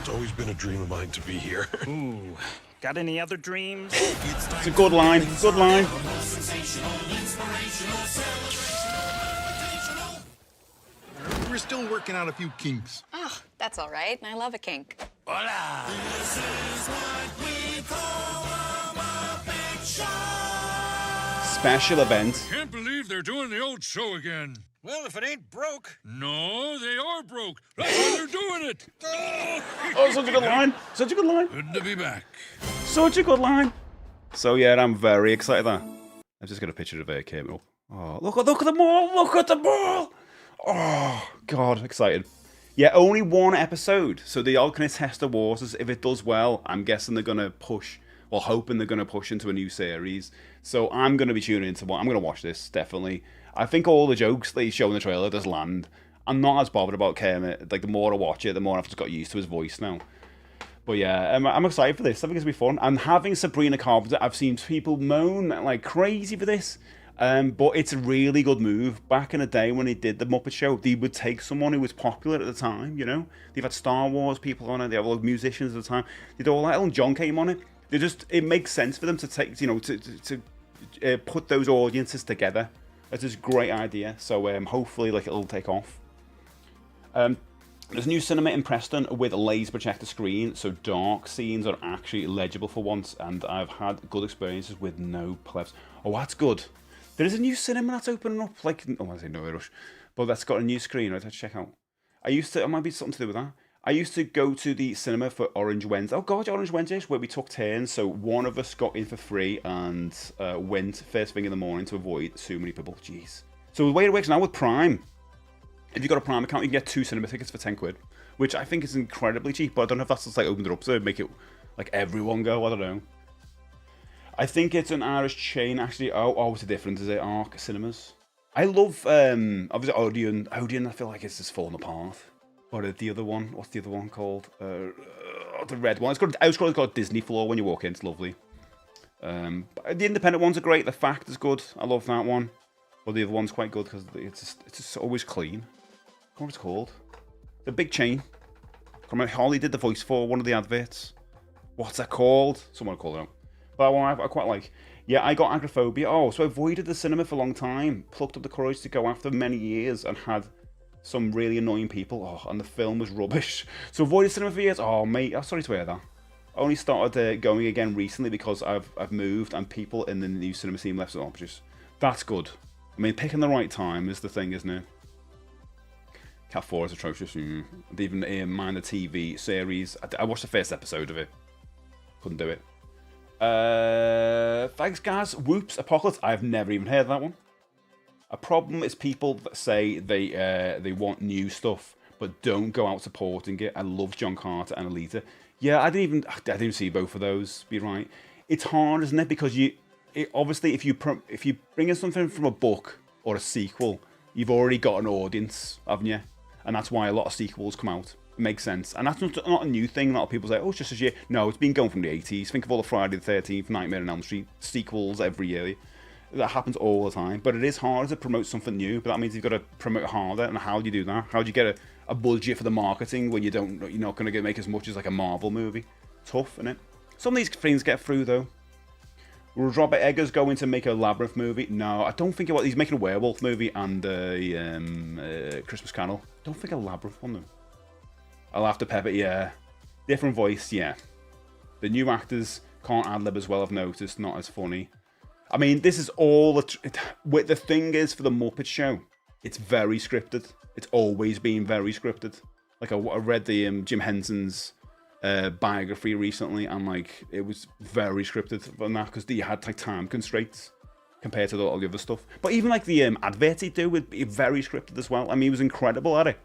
It's always been a dream of mine to be here. Ooh, got any other dreams? It's a good line. Good line. We're still working out a few kinks. Oh, that's all right. I love a kink. Hola. Special event. Can't believe they're doing the old show again. Well, if it ain't broke. No, they are broke. That's why they're doing it. Oh, such a good line. Such a good line. Good to be back. Such a good line. So yeah, I'm very excited. I've just got a picture of Kermit. Oh, look at the ball! Look at the ball! Oh God, excited. Yeah, only one episode, so they are going to test the waters. If it does well, I'm guessing they're going to push. Well, hoping they're going to push into a new series. So I'm going to be tuning into one. I'm going to watch this definitely. I think all the jokes they show in the trailer does land. I'm not as bothered about Kermit. Like the more I watch it, the more I've just got used to his voice now. But yeah, I'm excited for this. I think it's going to be fun. And having Sabrina Carpenter, I've seen people moan like crazy for this. But it's a really good move. Back in the day when they did the Muppet Show, they would take someone who was popular at the time, you know? They've had Star Wars people on it, they have all musicians at the time. They did all that, and John came on it. It makes sense for them to take, you know, to put those audiences together. It's a great idea. So hopefully, like, it'll take off. There's a new cinema in Preston with a laser projector screen, so dark scenes are actually legible for once, and I've had good experiences with no plebs. Oh, that's good. There is a new cinema that's opening up, like, I say no rush, but that's got a new screen, right, to check out. It might be something to do with that. I used to go to the cinema for Orange Wednesday. Oh God, Orange Wednesdays, where we took turns, so one of us got in for free and went first thing in the morning to avoid so many people. Jeez. So the way it works now with Prime, If you've got a Prime account, you can get 2 cinema tickets for £10, which I think is incredibly cheap. But I don't know if that's just like opened it up to make it like everyone go. I don't know. I think it's an Irish chain actually. Oh, what's the difference? Is it Arc Cinemas? I love obviously Odeon. Odeon, I feel like it's just falling apart. Or the other one. What's the other one called? The red one. It's got Disney floor when you walk in. It's lovely. But the independent ones are great. The Fact is good. I love that one. But the other one's quite good because it's just always clean. What it's called? The big chain. I remember Holly did the voice for one of the adverts. What's that called? Someone called it out. But one I quite like. Yeah, I got agoraphobia. Oh, so I avoided the cinema for a long time. Plucked up the courage to go after many years and had some really annoying people. Oh, and the film was rubbish. So avoided cinema for years. Oh, mate, I'm sorry to hear that. I only started going again recently because I've moved and people in the new cinema seem less obnoxious. That's good. I mean, picking the right time is the thing, isn't it? Cat 4 is atrocious. Even mind the TV series. I watched the first episode of it. Couldn't do it. Thanks, guys. Whoops, Apocalypse. I've never even heard of that one. A problem is people that say they want new stuff but don't go out supporting it. I love John Carter and Alita. Yeah, I didn't see both of those. Be right. It's hard, isn't it? Because obviously if you bring in something from a book or a sequel, you've already got an audience, haven't you? And that's why a lot of sequels come out. It makes sense. And that's not a new thing. A lot of people say, oh, it's just a year. No, it's been going from the 80s. Think of all the Friday the 13th, Nightmare on Elm Street sequels every year. That happens all the time. But it is harder to promote something new. But that means you've got to promote harder. And how do you do that? How do you get a budget for the marketing when you're not going to make as much as like a Marvel movie? Tough, isn't it? Some of these things get through, though. Will Robert Eggers going to make a Labyrinth movie? No, I don't think it was. He's making a werewolf movie and Christmas Carol. Don't think a Labyrinth one, though. I'll have to pep it, yeah. Different voice, yeah. The new actors can't ad-lib as well, I've noticed. Not as funny. I mean, this is all... The thing is, for the Muppet Show, it's very scripted. It's always been very scripted. Like, I read the Jim Henson's biography recently, and, like, it was very scripted on that, because you had, like, time constraints compared to all the other stuff. But even, like, the adverts he'd do would be very scripted as well. I mean, he was incredible at it.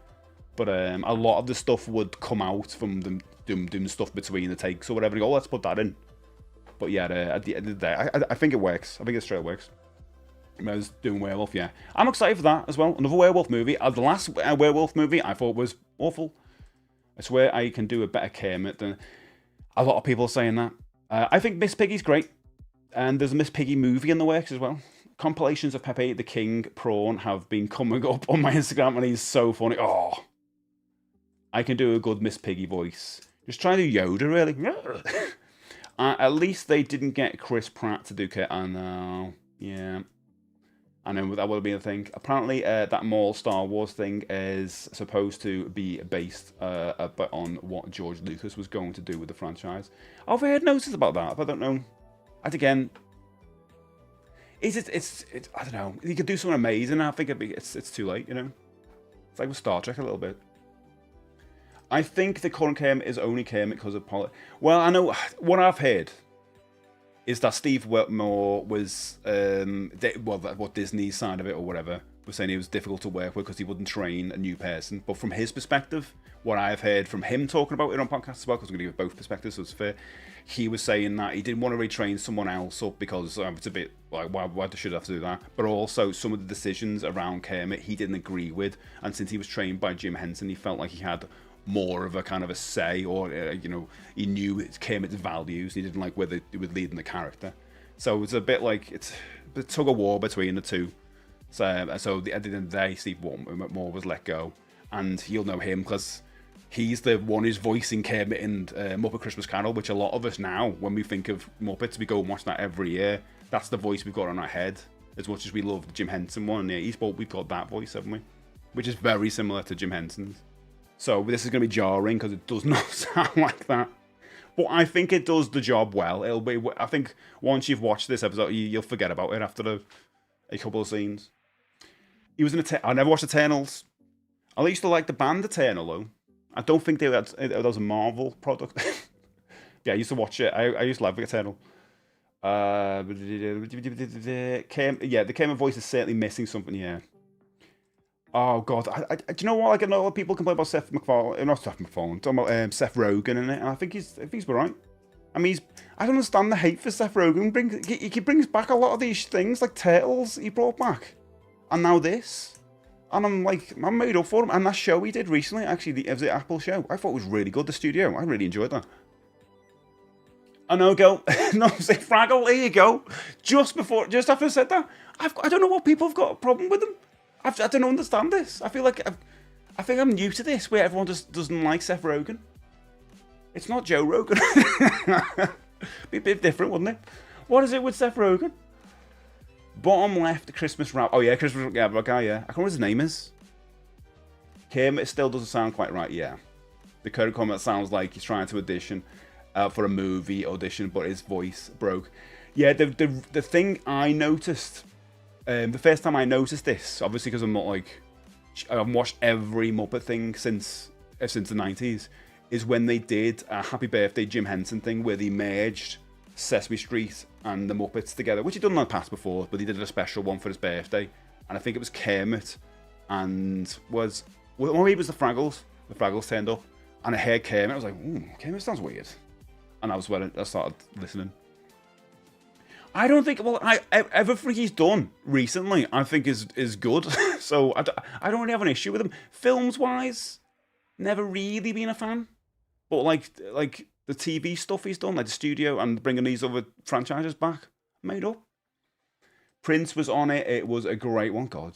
But a lot of the stuff would come out from them doing stuff between the takes or whatever. You go, oh, let's put that in. But yeah, at the end of the day, I think it works. I think it straight works. I was doing werewolf, yeah. I'm excited for that as well. Another werewolf movie. The last werewolf movie I thought was awful. I swear I can do a better Kermit than a lot of people are saying that. I think Miss Piggy's great. And there's a Miss Piggy movie in the works as well. Compilations of Pepe the King Prawn have been coming up on my Instagram, and he's so funny. Oh, I can do a good Miss Piggy voice. Just try to do Yoda, really. At least they didn't get Chris Pratt to do it. I know. Yeah. I know that would have been a thing. Apparently, that Maul Star Wars thing is supposed to be based on what George Lucas was going to do with the franchise. I've heard notices about that, but I don't know. And again, it's I don't know. You could do something amazing. I think it's too late, you know. It's like with Star Trek a little bit. I think the current Kermit is only Kermit because of Well, I know what I've heard is that Steve Whitmore was, what Disney's side of it or whatever, was saying he was difficult to work with because he wouldn't train a new person. But from his perspective, what I've heard from him talking about it on podcasts as well, because I'm going to give both perspectives, so it's fair, he was saying that he didn't want to retrain someone else up because it's a bit like, why should I have to do that? But also, some of the decisions around Kermit he didn't agree with, and since he was trained by Jim Henson, he felt like he had more of a kind of a say, or he knew Kermit's values. He didn't like whether it would lead in the character. So it was a bit like it's a tug of war between the two. So at the end of the day, Steve Whitmore was let go, and you'll know him because he's the one who's voicing Kermit in Muppet Christmas Carol, which a lot of us now, when we think of Muppets, we go and watch that every year. That's the voice we've got on our head. As much as we love the Jim Henson one, yeah, we've got that voice, haven't we? Which is very similar to Jim Henson's. So this is going to be jarring because it does not sound like that. But I think it does the job well. It'll be. I think once you've watched this episode, you'll forget about it after a couple of scenes. He was in I never watched Eternals. I used to like the band Eternal, though. I don't think that was a Marvel product. Yeah, I used to watch it. I used to love Eternal. The Kermit voice is certainly missing something, yeah. Oh god, do you know what? Like, I know a lot of people complain about Seth MacFarlane, not Seth MacFarlane, talking about Seth Rogen in it, and I think he's right. I mean, I don't understand the hate for Seth Rogen. He brings back a lot of these things, like Turtles. He brought back, and now this, and I'm made up for him. And that show he did recently, actually, it was the Apple show. I thought it was really good. The studio, I really enjoyed that. I know, girl. No, say Fraggle. There you go. Just after I said that, I don't know what people have got a problem with him. I don't understand this. I feel like I think I'm new to this, where everyone just doesn't like Seth Rogen. It's not Joe Rogan. Be a bit different, wouldn't it? What is it with Seth Rogen? Bottom left, Christmas wrap. Oh yeah, Christmas. Yeah, that guy. Yeah, I can't remember what his name is. Kim. It still doesn't sound quite right. Yeah, the code comment sounds like he's trying to audition for a movie audition, but his voice broke. Yeah, the thing I noticed. The first time I noticed this, obviously because I'm not like, I've watched every Muppet thing since the 90s, is when they did a Happy Birthday Jim Henson thing where they merged Sesame Street and the Muppets together, which he'd done in the past before, but he did a special one for his birthday, and I think it was Kermit, and maybe it was the Fraggles turned up, and I heard Kermit, I was like, Kermit sounds weird, and that was when I started listening. I don't think, everything he's done recently, I think is good. So I don't really have an issue with him. Films-wise, never really been a fan. But like the TV stuff he's done, like the studio and bringing these other franchises back, made up. Prince was on it. It was a great one. God.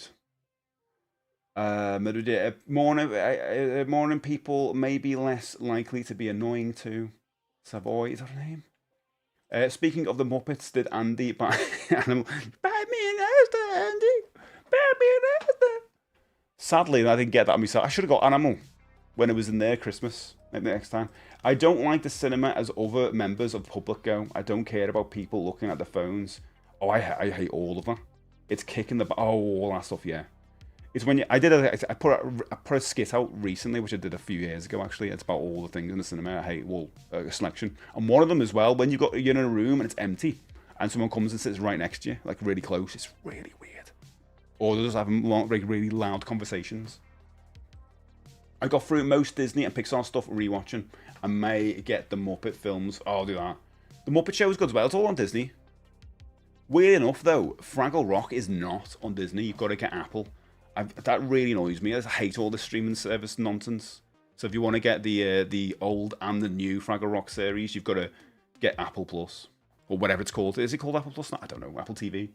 Morning people may be less likely to be annoying to. Savoy, is that her name? Speaking of the Muppets, did Andy buy Animal? Buy me an Asda, Andy. Buy me an Asda. Sadly, I didn't get that myself. I should have got Animal when it was in there Christmas. Maybe next time. I don't like the cinema as other members of the public go. I don't care about people looking at their phones. Oh, I hate all of that. It's kicking the all that stuff. Yeah. It's when I put a skit out recently, which I did a few years ago. Actually, it's about all the things in the cinema I hate. A selection, and one of them as well. When you're in a room and it's empty, and someone comes and sits right next to you, like really close, it's really weird. Or they're just having really loud conversations. I got through most Disney and Pixar stuff rewatching. I may get the Muppet films. Oh, I'll do that. The Muppet Show is good as well. It's all on Disney. Weird enough, though, Fraggle Rock is not on Disney. You've got to get Apple. That really annoys me. I hate all this streaming service nonsense. So if you want to get the old and the new Fraggle Rock series, you've got to get Apple Plus. Or whatever it's called. Is it called Apple Plus? I don't know. Apple TV.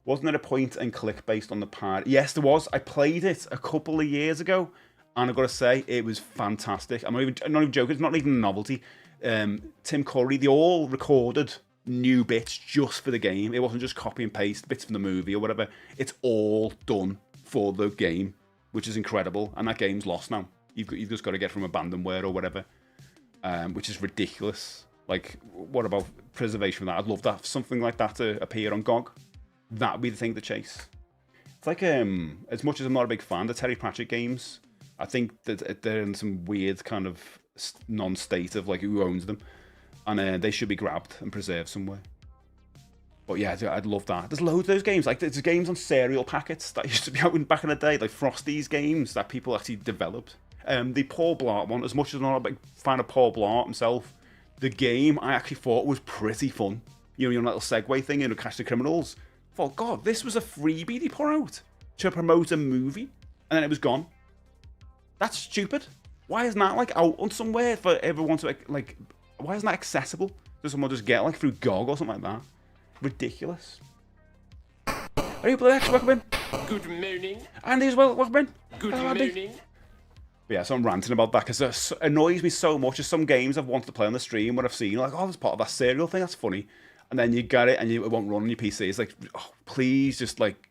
Wasn't there a point and click based on the part? Yes, there was. I played it a couple of years ago. And I've got to say, it was fantastic. I'm not even joking. It's not even a novelty. Tim Curry, they all recorded new bits just for the game. It wasn't just copy and paste bits from the movie or whatever. It's all done for the game, which is incredible. And that game's lost now. You've just got to get from abandonware or whatever, which is ridiculous. Like, what about preservation of that? I'd love that. Something like that to appear on GOG. That'd be the thing to chase. It's like, as much as I'm not a big fan of the Terry Pratchett games, I think that they're in some weird kind of non-state of like who owns them, and they should be grabbed and preserved somewhere. But yeah, I'd love that. There's loads of those games. Like there's games on cereal packets that used to be out back in the day, like Frosty's games that people actually developed. The Paul Blart one, as much as I'm not a big fan of Paul Blart himself, the game I actually thought was pretty fun. You know, your little segue thing in Catch the Criminals. I thought, God, this was a freebie they put out to promote a movie, and then it was gone. That's stupid. Why isn't that like out on somewhere for everyone to like? Why isn't that accessible? Does someone just get like through GOG or something like that? Ridiculous. Are you Black? Welcome in. Good morning. Andy as well. Welcome in. Good Hello, Andy. morning. But yeah, so I'm ranting about that because it annoys me so much. There's some games I've wanted to play on the stream when I've seen like, oh, that's part of that serial thing. That's funny, and then you get it and it won't run on your PC. It's like, oh, please just like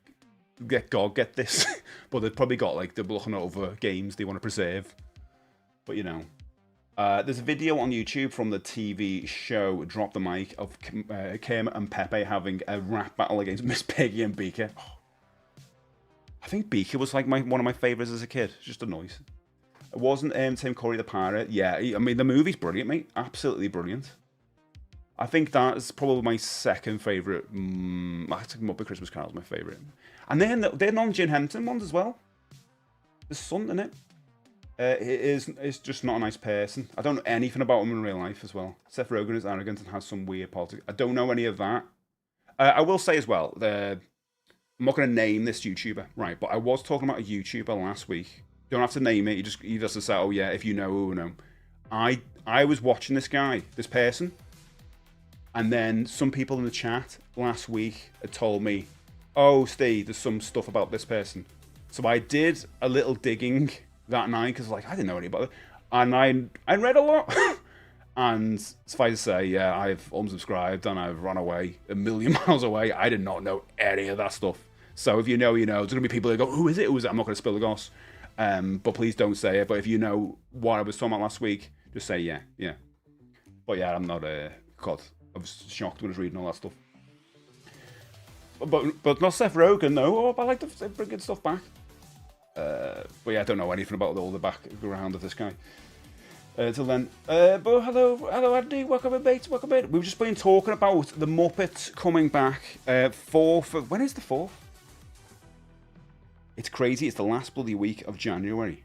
get GOG, get this. But they've probably got like they're looking over games they want to preserve. But you know, there's a video on YouTube from the TV show Drop the Mic of Kermit and Pepe having a rap battle against Miss Piggy and Beaker. Oh. I think Beaker was like one of my favourites as a kid. Just a noise. It wasn't Tim Curry the Pirate. Yeah, I mean the movie's brilliant, mate. Absolutely brilliant. I think that is probably my second favourite. I think Muppet Christmas Carol is my favourite. And then they're non-Jim Henson ones as well. there's something in it. It's just not a nice person. I don't know anything about him in real life as well. Seth Rogen is arrogant and has some weird politics. I don't know any of that. I will say as well, I'm not going to name this YouTuber, right? But I was talking about a YouTuber last week. You don't have to name it. You just have to say, oh yeah, if you know who, know. I was watching this person, and then some people in the chat last week had told me, oh, Steve, there's some stuff about this person. So I did a little digging that night because I didn't know anything about it, and I read a lot. And suffice to say, yeah, I've unsubscribed and I've run away a million miles away. I did not know any of that stuff. So if you know, you know. There's gonna be people that go, who is it? Who is it? I'm not gonna spill the goss. But please don't say it. But if you know what I was talking about last week, just say yeah. But yeah, I'm not God, I was shocked when I was reading all that stuff. But not Seth Rogen, no. Oh, I like to bring good stuff back. But yeah, I don't know anything about all the background of this guy. Till then, but hello Andy, welcome in mate, welcome in. We've just been talking about the Muppets coming back, 4th, when is the 4th? It's crazy, it's the last bloody week of January.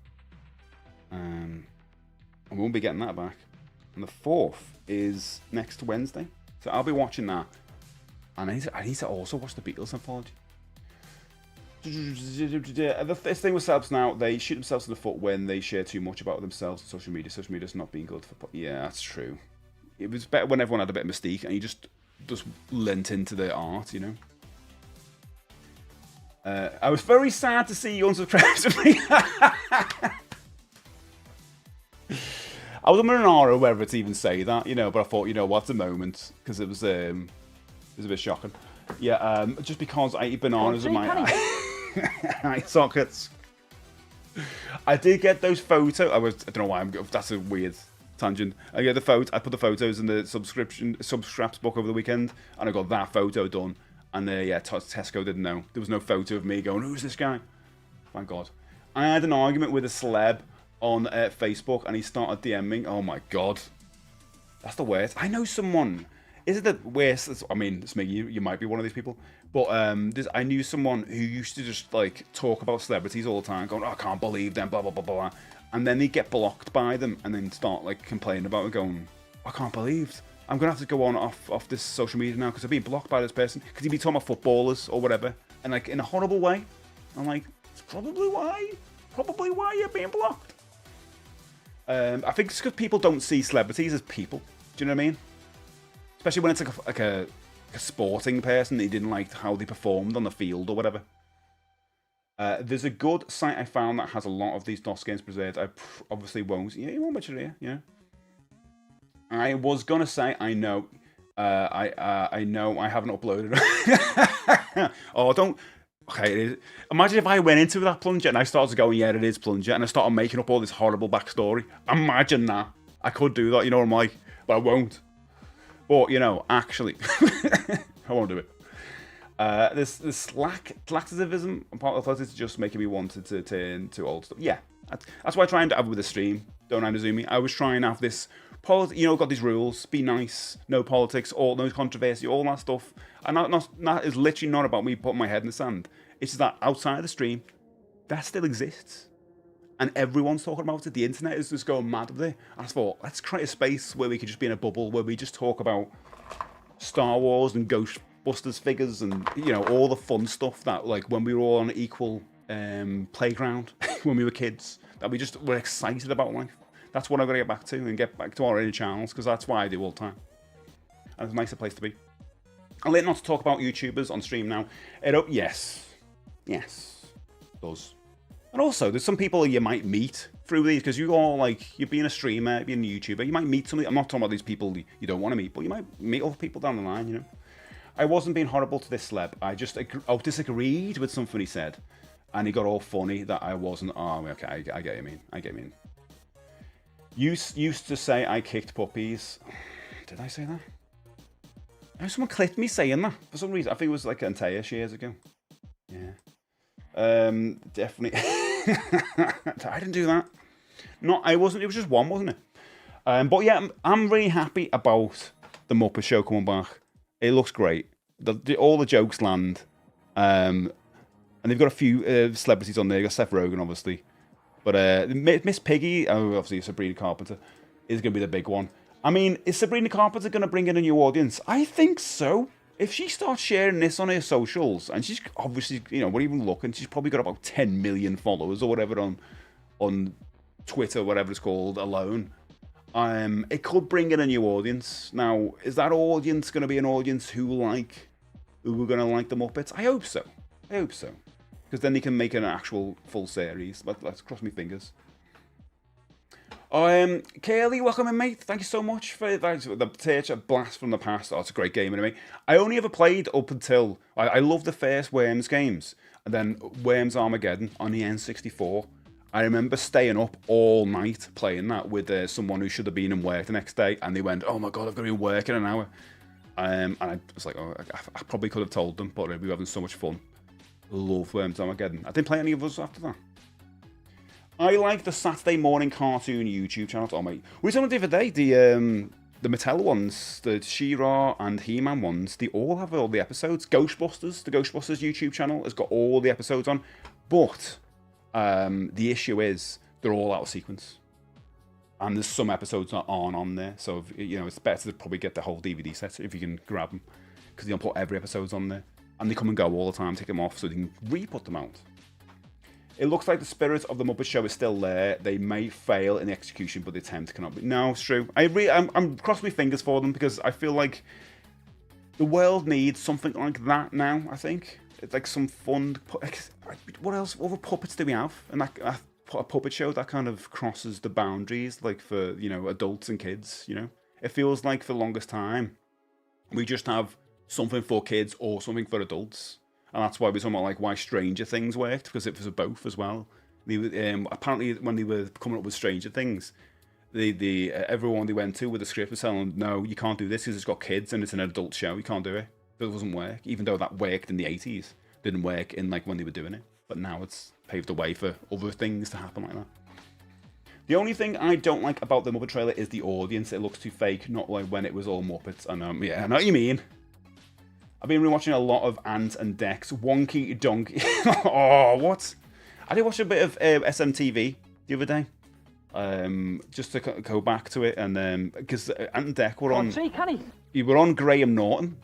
And we won't be getting that back. And the 4th is next Wednesday, so I'll be watching that. And I need to also watch the Beatles anthology. The thing with celebs now, they shoot themselves in the foot when they share too much about themselves on social media. Social media's not being good for... Yeah, that's true. It was better when everyone had a bit of mystique and you just lent into the art, you know? I was very sad to see you unsubscribe to me. I was a Marinara, whether it's even say that, you know, but I thought, you know, what's a moment? Because it was a bit shocking. Yeah, just because I eat bananas in my eye sockets. I did get those photos. I don't know why that's a weird tangent. I get the photo. I put the photos in the subscripts book over the weekend, and I got that photo done. And yeah, Tesco didn't know. There was no photo of me going, "Who's this guy?" Thank God. I had an argument with a celeb on Facebook, and he started DMing. Oh my God, that's the worst. I know someone. Is it the worst? I mean, it's me. You might be one of these people. But I knew someone who used to just like talk about celebrities all the time, going, oh, "I can't believe them," blah blah blah blah, and then they get blocked by them, and then start like complaining about it, going, "I can't believe I'm gonna have to go on off this social media now because I've been blocked by this person because he'd be talking about footballers or whatever, and like in a horrible way." I'm like, it's probably why you're being blocked. I think it's because people don't see celebrities as people. Do you know what I mean? Especially when it's like a sporting person, they didn't like how they performed on the field or whatever. There's a good site I found that has a lot of these DOS games preserved. I obviously won't. Yeah, you won't mention it here. Yeah. I was gonna say I know. I know I haven't uploaded. Oh, don't. Okay, it is. Imagine if I went into that plunger and I started going, yeah, it is plunger, and I started making up all this horrible backstory. Imagine that. I could do that, you know what I'm like, but I won't. But, you know, actually, I won't do it. This laxativism part of it is just making me wanted to turn to old stuff. Yeah, that's why I try and have it with the stream. Don't understand me. I was trying to have this, you know, got these rules, be nice, no politics, no controversy, all that stuff. And that is literally not about me putting my head in the sand. It's just that outside the stream, that still exists. And everyone's talking about it. The internet is just going mad with it. And I thought, let's create a space where we could just be in a bubble, where we just talk about Star Wars and Ghostbusters figures and, you know, all the fun stuff that, like, when we were all on an equal playground when we were kids, that we just were excited about life. That's what I'm going to get back to and get back to our inner channels, because that's why I do all the time. And it's a nicer place to be. I'll let not to talk about YouTubers on stream now. Yes, it does. And also, there's some people you might meet through these, because you all, like, you're being a streamer, being a YouTuber, you might meet somebody. I'm not talking about these people you don't want to meet, but you might meet other people down the line, you know. I wasn't being horrible to this celeb. I disagreed with something he said, and he got all funny that I wasn't. Oh, okay, I get what you mean. Used to say I kicked puppies. Did I say that? I know someone clipped me saying that for some reason. I think it was like Antea years ago. Yeah. Definitely. I didn't do that. No, I wasn't. It was just one, wasn't it? But yeah, I'm really happy about the Muppet Show coming back. It looks great. All the jokes land. And they've got a few celebrities on there. You've got Seth Rogen, obviously. But Miss Piggy, obviously Sabrina Carpenter, is going to be the big one. I mean, is Sabrina Carpenter going to bring in a new audience? I think so. If she starts sharing this on her socials, and she's obviously, we're even looking, she's probably got about 10 million followers or whatever on Twitter, whatever it's called, alone. It could bring in a new audience. Now, is that audience going to be an audience who are going to like the Muppets? I hope so. Because then they can make an actual full series. Let's cross my fingers. Kaylee, welcome in, mate. Thank you so much for the Teacher Blast from the Past. Oh, it's a great game, anyway. I only ever played up until... I love the first Worms games. And then Worms Armageddon on the N64. I remember staying up all night playing that with someone who should have been in work the next day. And they went, oh my God, I've got to be in work in an hour. And I was like, oh, I probably could have told them, but we were having so much fun. Love Worms Armageddon. I didn't play any of us after that. I like the Saturday morning cartoon YouTube channels. Oh, mate. We saw them the other day. The Mattel ones, the She-Ra and He-Man ones, they all have all the episodes. The Ghostbusters YouTube channel has got all the episodes on. But the issue is they're all out of sequence. And there's some episodes that aren't on there. So, it's better to probably get the whole DVD set if you can grab them. Because they don't put every episode's on there. And they come and go all the time, take them off so they can re-put them out. It looks like the spirit of the Muppet Show is still there. They may fail in the execution, but the attempt cannot be. No, it's true. I'm crossing my fingers for them because I feel like the world needs something like that now. I think it's like some fun. What else? What other puppets do we have? And a puppet show that kind of crosses the boundaries, like for adults and kids. It feels like for the longest time we just have something for kids or something for adults. And that's why we're talking about like why Stranger Things worked, because it was both as well. Apparently, when they were coming up with Stranger Things, everyone they went to with the script was telling them, no, you can't do this because it's got kids and it's an adult show. You can't do it. It doesn't work. Even though that worked in the 80s, didn't work in like when they were doing it. But now it's paved the way for other things to happen like that. The only thing I don't like about the Muppet trailer is the audience. It looks too fake, not like when it was all Muppets. And yeah, I know what you mean. I've been rewatching a lot of Ant and Dec's Wonky Donkey. Oh, what? I did watch a bit of SMTV the other day, just to go back to it, and because Ant and Dec were on. You were on Graham Norton.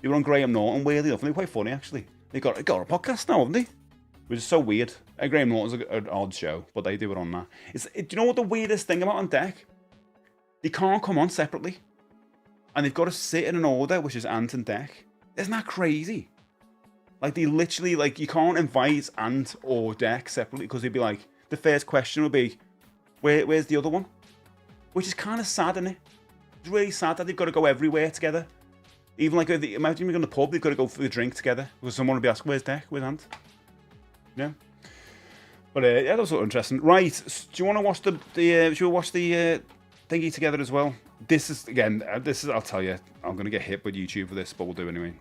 You were on Graham Norton, weirdly enough, and they're quite funny actually. They got a podcast now, haven't they? Which is so weird. Graham Norton's an odd show, but they do it on that. Do you know what the weirdest thing about Ant and Dec? They can't come on separately, and they've got to sit in an order, which is Ant and Dec. Isn't that crazy? Like, they literally, like, you can't invite Ant or Dec separately because they'd be like, the first question would be, where's the other one? Which is kind of sad, isn't it? It's really sad that they've got to go everywhere together. Even like, imagine you're in the pub, they've got to go for the drink together because someone would be asking, where's Dec? Where's Ant? Yeah. But yeah, that was sort of interesting. Right, do you want to watch should we watch the thingy together as well? This is, I'll tell you, I'm going to get hit with YouTube for this, but we'll do it anyway.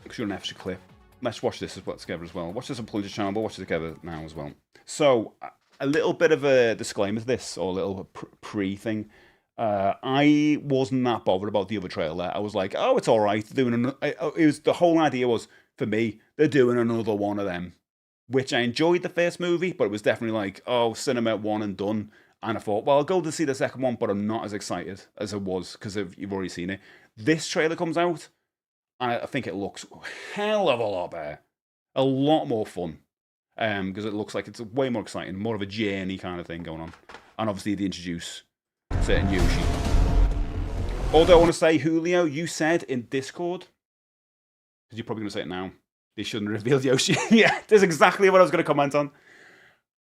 Because you're an extra clip. Let's watch this together as well. Watch this on Plunger channel, but watch it together now as well. So, a little bit of a disclaimer to this, or a little pre-thing. I wasn't that bothered about the other trailer. I was like, oh, it's alright. The whole idea was, for me, they're doing another one of them. Which I enjoyed the first movie, but it was definitely like, oh, cinema one and done. And I thought, well, I'll go to see the second one, but I'm not as excited as I was because you've already seen it. This trailer comes out, and I think it looks a hell of a lot better. A lot more fun. Because it looks like it's way more exciting, more of a journey kind of thing going on. And obviously they introduce certain Yoshi. Although I want to say, Julio, you said in Discord, because you're probably going to say it now, they shouldn't reveal Yoshi. Yeah, that's exactly what I was going to comment on.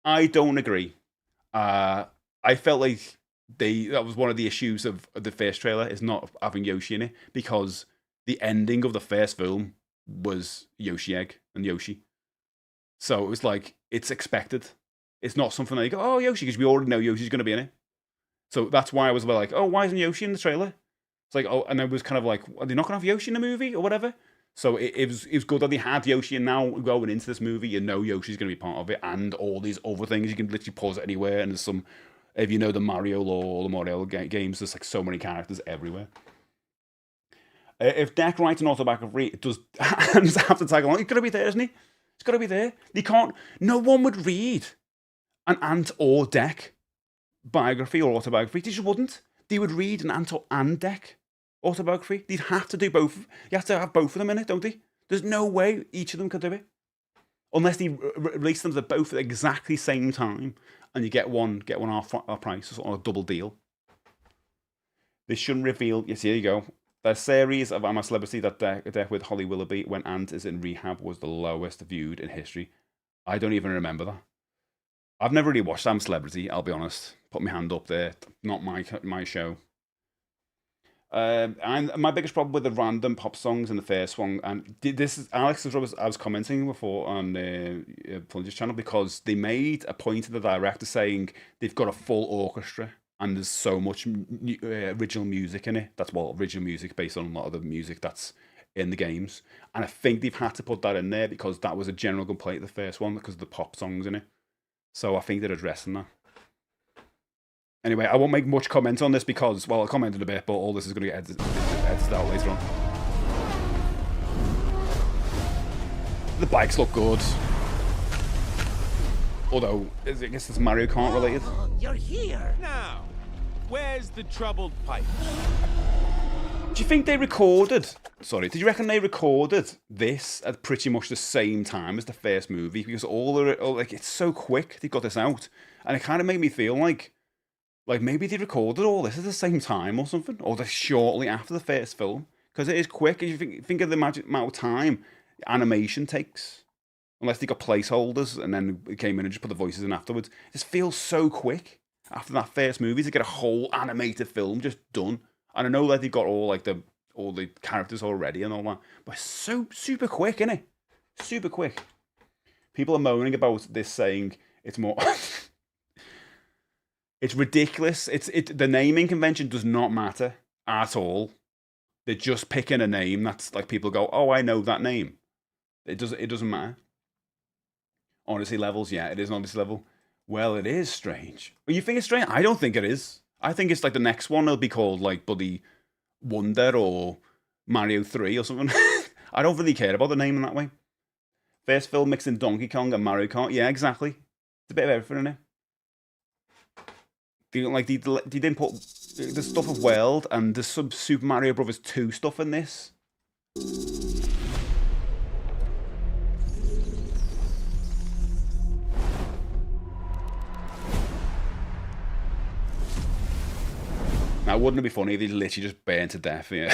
I don't agree. I felt like that was one of the issues of the first trailer, is not having Yoshi in it, because the ending of the first film was Yoshi Egg and Yoshi. So it was like, it's expected. It's not something that you go, oh, Yoshi, because we already know Yoshi's going to be in it. So that's why I was like, oh, why isn't Yoshi in the trailer? It's like, oh, and I was kind of like, are they not going to have Yoshi in the movie or whatever? So it was good that they had Yoshi, and now going into this movie, you know Yoshi's going to be part of it, and all these other things. You can literally pause it anywhere, and there's some, if you know the Mario lore or the Mario games, there's like so many characters everywhere. If Dec writes an autobiography, it does have to tag along. He's got to be there, isn't he? He's got to be there. They can't, no one would read an Ant or Dec biography or autobiography. They just wouldn't. They would read an Ant and Dec autobiography. They'd have to do both. You have to have both of them in it, don't they? There's no way each of them could do it. Unless they release them both at the exactly same time and you get one half price or a double deal. They shouldn't reveal. Yes, here you go. The series of I'm a Celebrity that Dec with Holly Willoughby when Ant is in rehab was the lowest viewed in history. I don't even remember that. I've never really watched I'm a Celebrity, I'll be honest. Put my hand up there. Not my show. And my biggest problem with the random pop songs in the first one, and this is Alex, I was commenting before on Plunger's channel, because they made a point of the director saying they've got a full orchestra and there's so much original music in it. That's original music based on a lot of the music that's in the games. And I think they've had to put that in there because that was a general complaint of the first one because of the pop songs in it. So I think they're addressing that. Anyway, I won't make much comment on this because, well, I commented a bit, but all this is going to get edited out later on. The bikes look good. Although, I guess it's Mario Kart related. Oh, you're here. Now, where's the troubled pipe? Do you think they recorded... Sorry, did you reckon they recorded this at pretty much the same time as the first movie? Because it's so quick they got this out. And it kind of made me feel like maybe they recorded all this at the same time or something. Or just shortly after the first film. Because it is quick. If you think of the amount of time animation takes. Unless they got placeholders and then it came in and just put the voices in afterwards. It just feels so quick after that first movie to get a whole animated film just done. And I know that they've got all the characters already and all that. But it's so super quick, isn't it? Super quick. People are moaning about this, saying it's more... It's ridiculous. The naming convention does not matter at all. They're just picking a name that's like people go, oh, I know that name. It doesn't matter. Odyssey levels, yeah, it is an Odyssey level. Well, it is strange. You think it's strange? I don't think it is. I think it's like the next one will be called like Buddy Wonder or Mario 3 or something. I don't really care about the name in that way. First film mixing Donkey Kong and Mario Kart. Yeah, exactly. It's a bit of everything in it. They didn't put the stuff of World and the Super Mario Brothers 2 stuff in this. Now, wouldn't it be funny if they literally just burned to death? Yeah.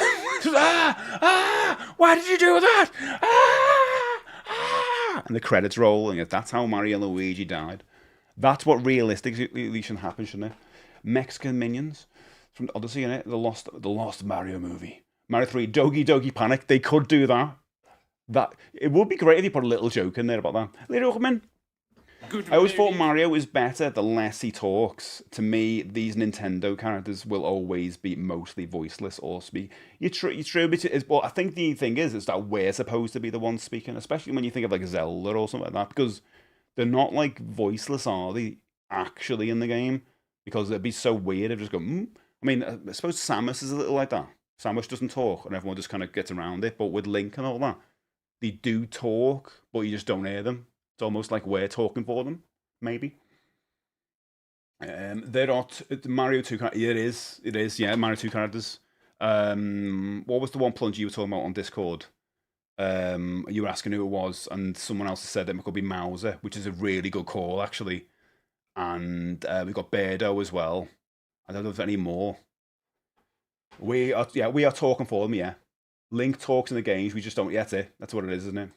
Why did you do that? And the credits roll, and that's how Mario and Luigi died. That's what realistically should happen, shouldn't it? Mexican minions from Odyssey, in it, the lost Mario movie. Mario 3, Dogi Panic. They could do that. It would be great if you put a little joke in there about that. Later, Hookman. I always thought Mario is better the less he talks. To me, these Nintendo characters will always be mostly voiceless or speak. You're true, but I think the thing is that we're supposed to be the ones speaking, especially when you think of like Zelda or something like that, because they're not like voiceless, are they, actually in the game? Because it'd be so weird if just go, I mean, I suppose Samus is a little like that. Samus doesn't talk and everyone just kind of gets around it, but with Link and all that, they do talk, but you just don't hear them. It's almost like we're talking for them, maybe. There are Mario 2 characters. It is, yeah, Mario 2 characters. What was the one plunge you were talking about on Discord? You were asking who it was, and someone else said that it could be Mauser, which is a really good call, actually. And we've got Birdo as well. I don't know if there's any more. We are talking for them, yeah. Link talks in the games, we just don't, yeah, that's it. That's what it is, isn't it?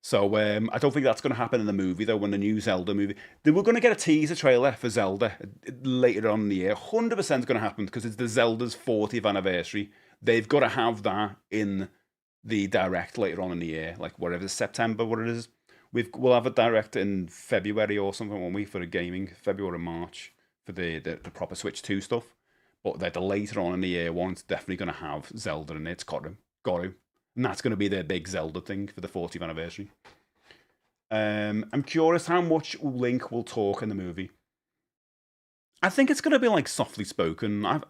So I don't think that's going to happen in the movie, though, when the new Zelda movie... They were going to get a teaser trailer for Zelda later on in the year. 100% is going to happen, because it's the Zelda's 40th anniversary. They've got to have that in the Direct later on in the year. Like, whatever, September, what it is. We'll have a Direct in February or something, won't we, for the gaming? February or March, for the proper Switch 2 stuff. But the later on in the year one's definitely going to have Zelda in it. It's got to. And that's going to be their big Zelda thing for the 40th anniversary. I'm curious how much Link will talk in the movie. I think it's going to be like softly spoken. I'm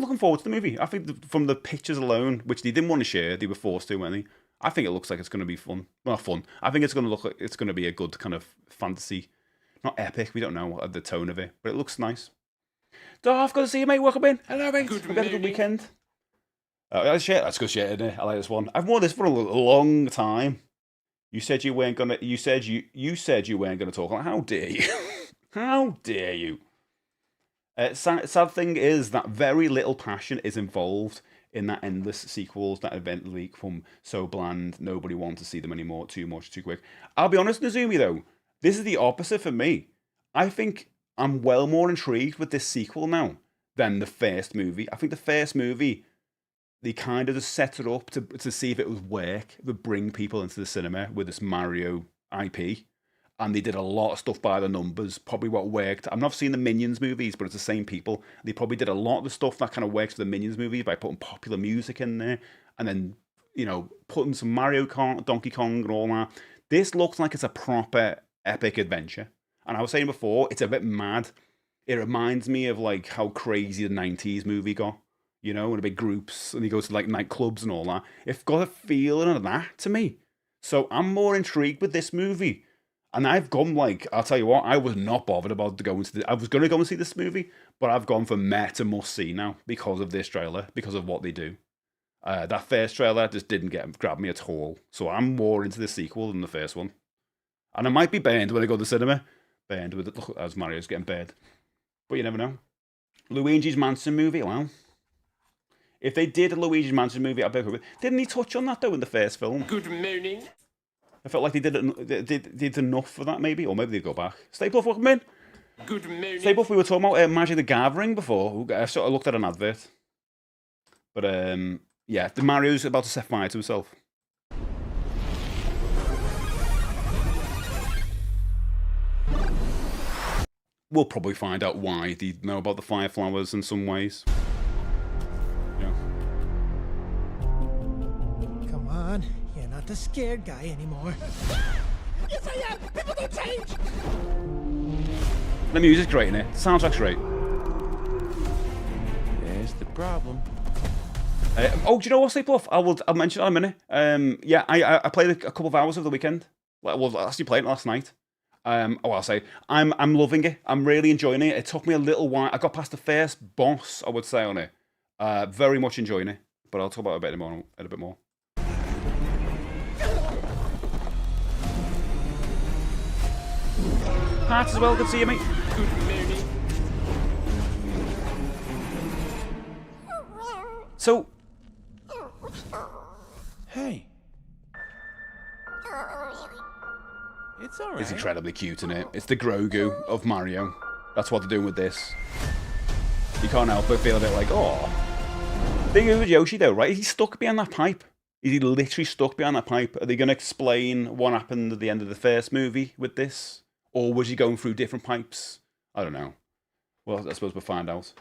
looking forward to the movie. I think from the pictures alone, which they didn't want to share, they were forced to, weren't they? I think it looks like it's going to be fun. Well, not fun. I think it's going to look like it's going to be a good kind of fantasy Not epic, we don't know the tone of it, but it looks nice. Darth, good to see you, mate. Welcome in. Hello, mate. We've had a good weekend. That's good shit, isn't it? I like this one. I've worn this for a long time. You said you weren't gonna. You said you weren't gonna talk. Like, how dare you? How dare you? Sad thing is that very little passion is involved in that endless sequels that eventually become so bland, nobody wants to see them anymore, too much, too quick. I'll be honest, Nazumi, though, this is the opposite for me. I think I'm well more intrigued with this sequel now than the first movie. I think the first movie, they kind of just set it up to see if it would work, it would bring people into the cinema with this Mario IP. And they did a lot of stuff by the numbers, probably what worked. I've not seen the Minions movies, but it's the same people. They probably did a lot of the stuff that kind of works for the Minions movies by putting popular music in there and then, putting some Mario Kart, Donkey Kong and all that. This looks like it's a proper epic adventure. And I was saying before, it's a bit mad. It reminds me of like how crazy the 90s movie got, in the big groups, and he goes to like nightclubs and all that. It's got a feeling of that to me. So I'm more intrigued with this movie. And I've gone I'll tell you what, I was not bothered about I was going to go and see this movie, but I've gone from meh to must see now because of this trailer, because of what they do. That first trailer just didn't grab me at all. So I'm more into the sequel than the first one. And I might be burned when I go to the cinema. Burned with it, as Mario's getting burned. But you never know. Luigi's Mansion movie, well. If they did a Luigi's Mansion movie, I'd be okay with it. Didn't he touch on that though in the first film? Good morning. I felt like they did enough for that, maybe, or maybe they'd go back. Stay Puft, welcome in. Good morning. Stay Puft, we were talking about Magic the Gathering before. I sort of looked at an advert. But, yeah, the Mario's about to set fire to himself. We'll probably find out why they know about the fire flowers in some ways. Yeah. Come on. Not the scared guy anymore. Yes, I am! People don't change! The music's great in it. The soundtrack's great. There's the problem. Do you know what, Stay Puft? I'll mention it in a minute. Yeah, I played a couple of hours over the weekend. Well, I actually played it last night. I'll say I'm loving it. I'm really enjoying it. It took me a little while. I got past the first boss, I would say, on it. Very much enjoying it. But I'll talk about it a bit more. Heart as well, good to see you, mate. Good morning. So, Hey. It's alright. it's incredibly cute, isn't it? It's the Grogu of Mario. That's what they're doing with this. You can't help but feel a bit like, oh. Thing with Yoshi though, right? He's stuck behind that pipe. He's literally stuck behind that pipe. Are they going to explain what happened at the end of the first movie with this? Or was he going through different pipes? I don't know. Well, I suppose we'll find out.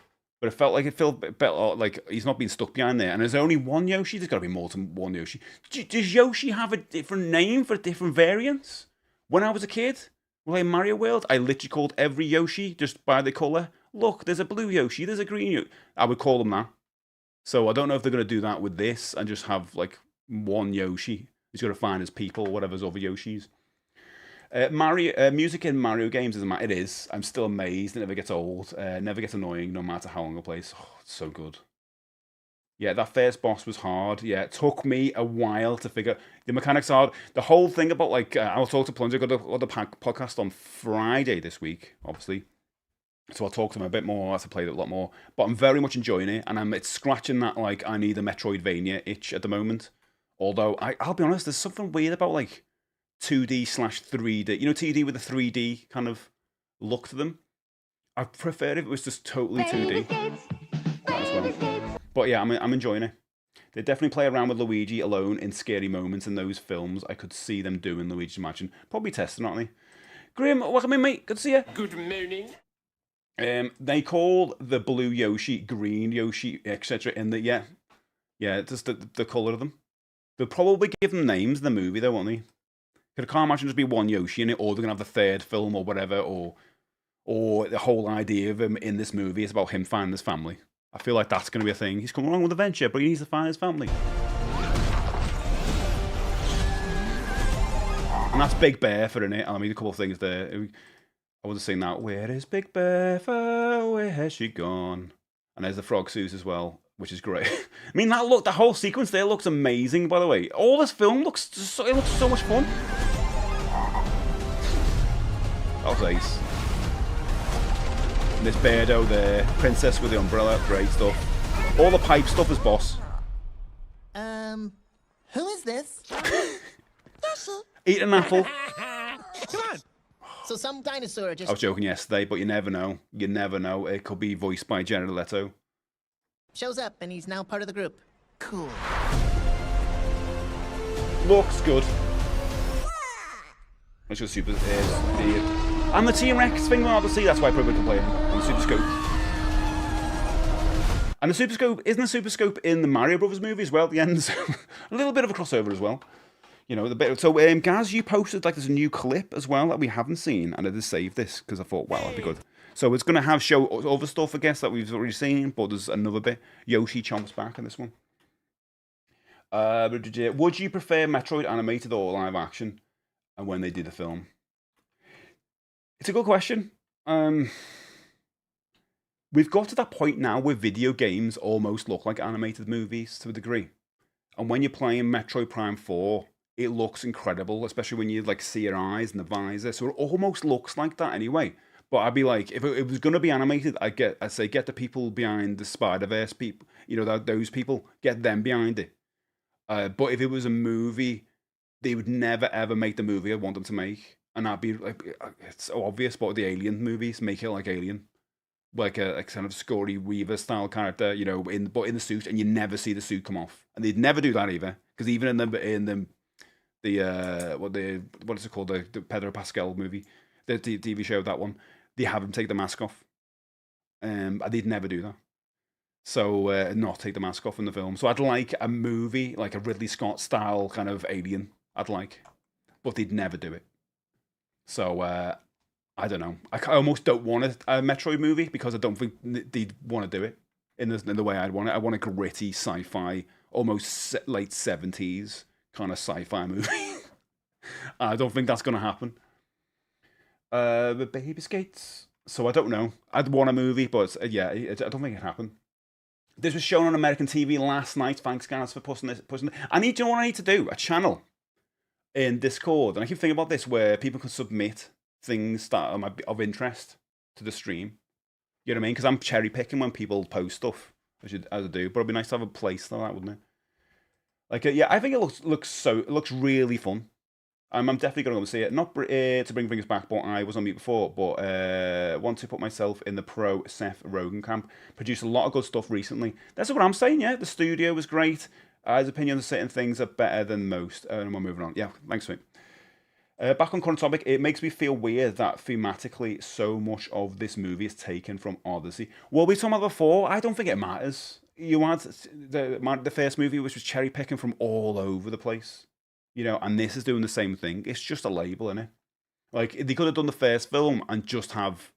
But it felt a bit like he's not being stuck behind there. And there's only one Yoshi. There's got to be more than one Yoshi. Does Yoshi have a different name for different variants? When I was a kid, playing Mario World, I literally called every Yoshi just by the colour. Look, there's a blue Yoshi, there's a green Yoshi. I would call them that. So I don't know if they're going to do that with this and just have like one Yoshi. He's going to find his people, whatever's other Yoshis. Music in Mario games doesn't matter. It is. I'm still amazed. It never gets old. Never gets annoying, no matter how long I play. Oh, it's so good. Yeah, that first boss was hard. Yeah, it took me a while to figure. The mechanics are hard. The whole thing about like I'll talk to Plunger. Got the podcast on Friday this week, obviously. So I'll talk to him a bit more as I played it a lot more. But I'm very much enjoying it, and it's scratching that like I need a Metroidvania itch at the moment. Although I'll be honest, there's something weird about like 2D/3D. You know, 2D with a 3D kind of look to them. I prefer if it was just totally 2D. As well. But yeah, I'm enjoying it. They definitely play around with Luigi alone in scary moments in those films. I could see them doing Luigi's Mansion. Probably testing, aren't they? Graham, welcome in, mate. Good to see you. Good morning. They call the blue Yoshi, green Yoshi, etc. in the yeah, just the colour of them. They'll probably give them names in the movie, though, won't they? I can't imagine just be one Yoshi in it, or they're gonna have the third film or whatever, or the whole idea of him in this movie is about him finding his family. I feel like that's gonna be a thing. He's coming along with the venture, but he needs to find his family. And that's Big Bear for in it. I mean, a couple of things there. I would have seen that. Where is Big Bertha? Where has she gone? And there's the frog Suze as well, which is great. I mean, the whole sequence there looks amazing, by the way. All this film looks so much fun. That was ace. And this Beardo there, princess with the umbrella, great stuff. All the pipe stuff is boss. Who is this? Eat an apple. Come on. So some dinosaur just I was joking yesterday, but you never know. You never know. It could be voiced by Jared Leto. shows up and he's now part of the group. Cool. Looks good. Which was super. And the T-Rex thing we're not to see, that's why people complaining. And the Super Scope. And the Super Scope, isn't the Super Scope in the Mario Brothers movie as well at the end? So a little bit of a crossover as well. You know, the bit. So, Gaz, you posted like there's a new clip as well that we haven't seen, and I just saved this because I thought, wow, that'd be good. So it's going to show other stuff, I guess, that we've already seen, but there's another bit. Yoshi chomps back in this one. Would you prefer Metroid animated or live action? And when they did the film, it's a good question. We've got to that point now where video games almost look like animated movies to a degree, and when you're playing Metroid Prime 4, it looks incredible, especially when you like see your eyes and the visor. So it almost looks like that anyway. But I'd be like, if it was going to be animated, I'd say get the people behind the Spider-Verse people, you know, those people, get them behind it. But if it was a movie, they would never ever make the movie I want them to make, and that'd be like, it's so obvious. But the Alien movies, make it like Alien, like a kind of Scotty Weaver style character, you know, in the suit, and you never see the suit come off, and they'd never do that either, because even in the what is it called, the Pedro Pascal movie, the TV show, that one, they have him take the mask off, and they'd never do that. So not take the mask off in the film. So I'd like a movie like a Ridley Scott style kind of Alien. I'd like, but they'd never do it. So I don't know. I almost don't want a Metroid movie because I don't think they'd want to do it in the way I'd want it. I want a gritty sci-fi, almost late 70s kind of sci-fi movie. I don't think that's going to happen. The baby skates. So I don't know. I'd want a movie, but yeah, I don't think it'd happen. This was shown on American TV last night. Thanks, guys, for pushing this. Do you know what I need to do? A channel in Discord. And I keep thinking about this where people can submit things that are of interest to the stream. You know what I mean? Because I'm cherry picking when people post stuff, as I do. But it'd be nice to have a place like that, wouldn't it? Like, yeah, I think it looks really fun. I'm definitely going to go and see it. Not to bring things back, but I was on mute before. But want to put myself in the pro Seth Rogen camp. Produced a lot of good stuff recently. That's what I'm saying, yeah. The studio was great. His opinions on certain things are better than most. And we're moving on. Yeah, thanks, mate. Back on current topic, it makes me feel weird that thematically so much of this movie is taken from Odyssey. Well, we talked about before. I don't think it matters. You had the first movie, which was cherry picking from all over the place. You know, and this is doing the same thing. It's just a label, isn't it? Like, they could have done the first film and just have,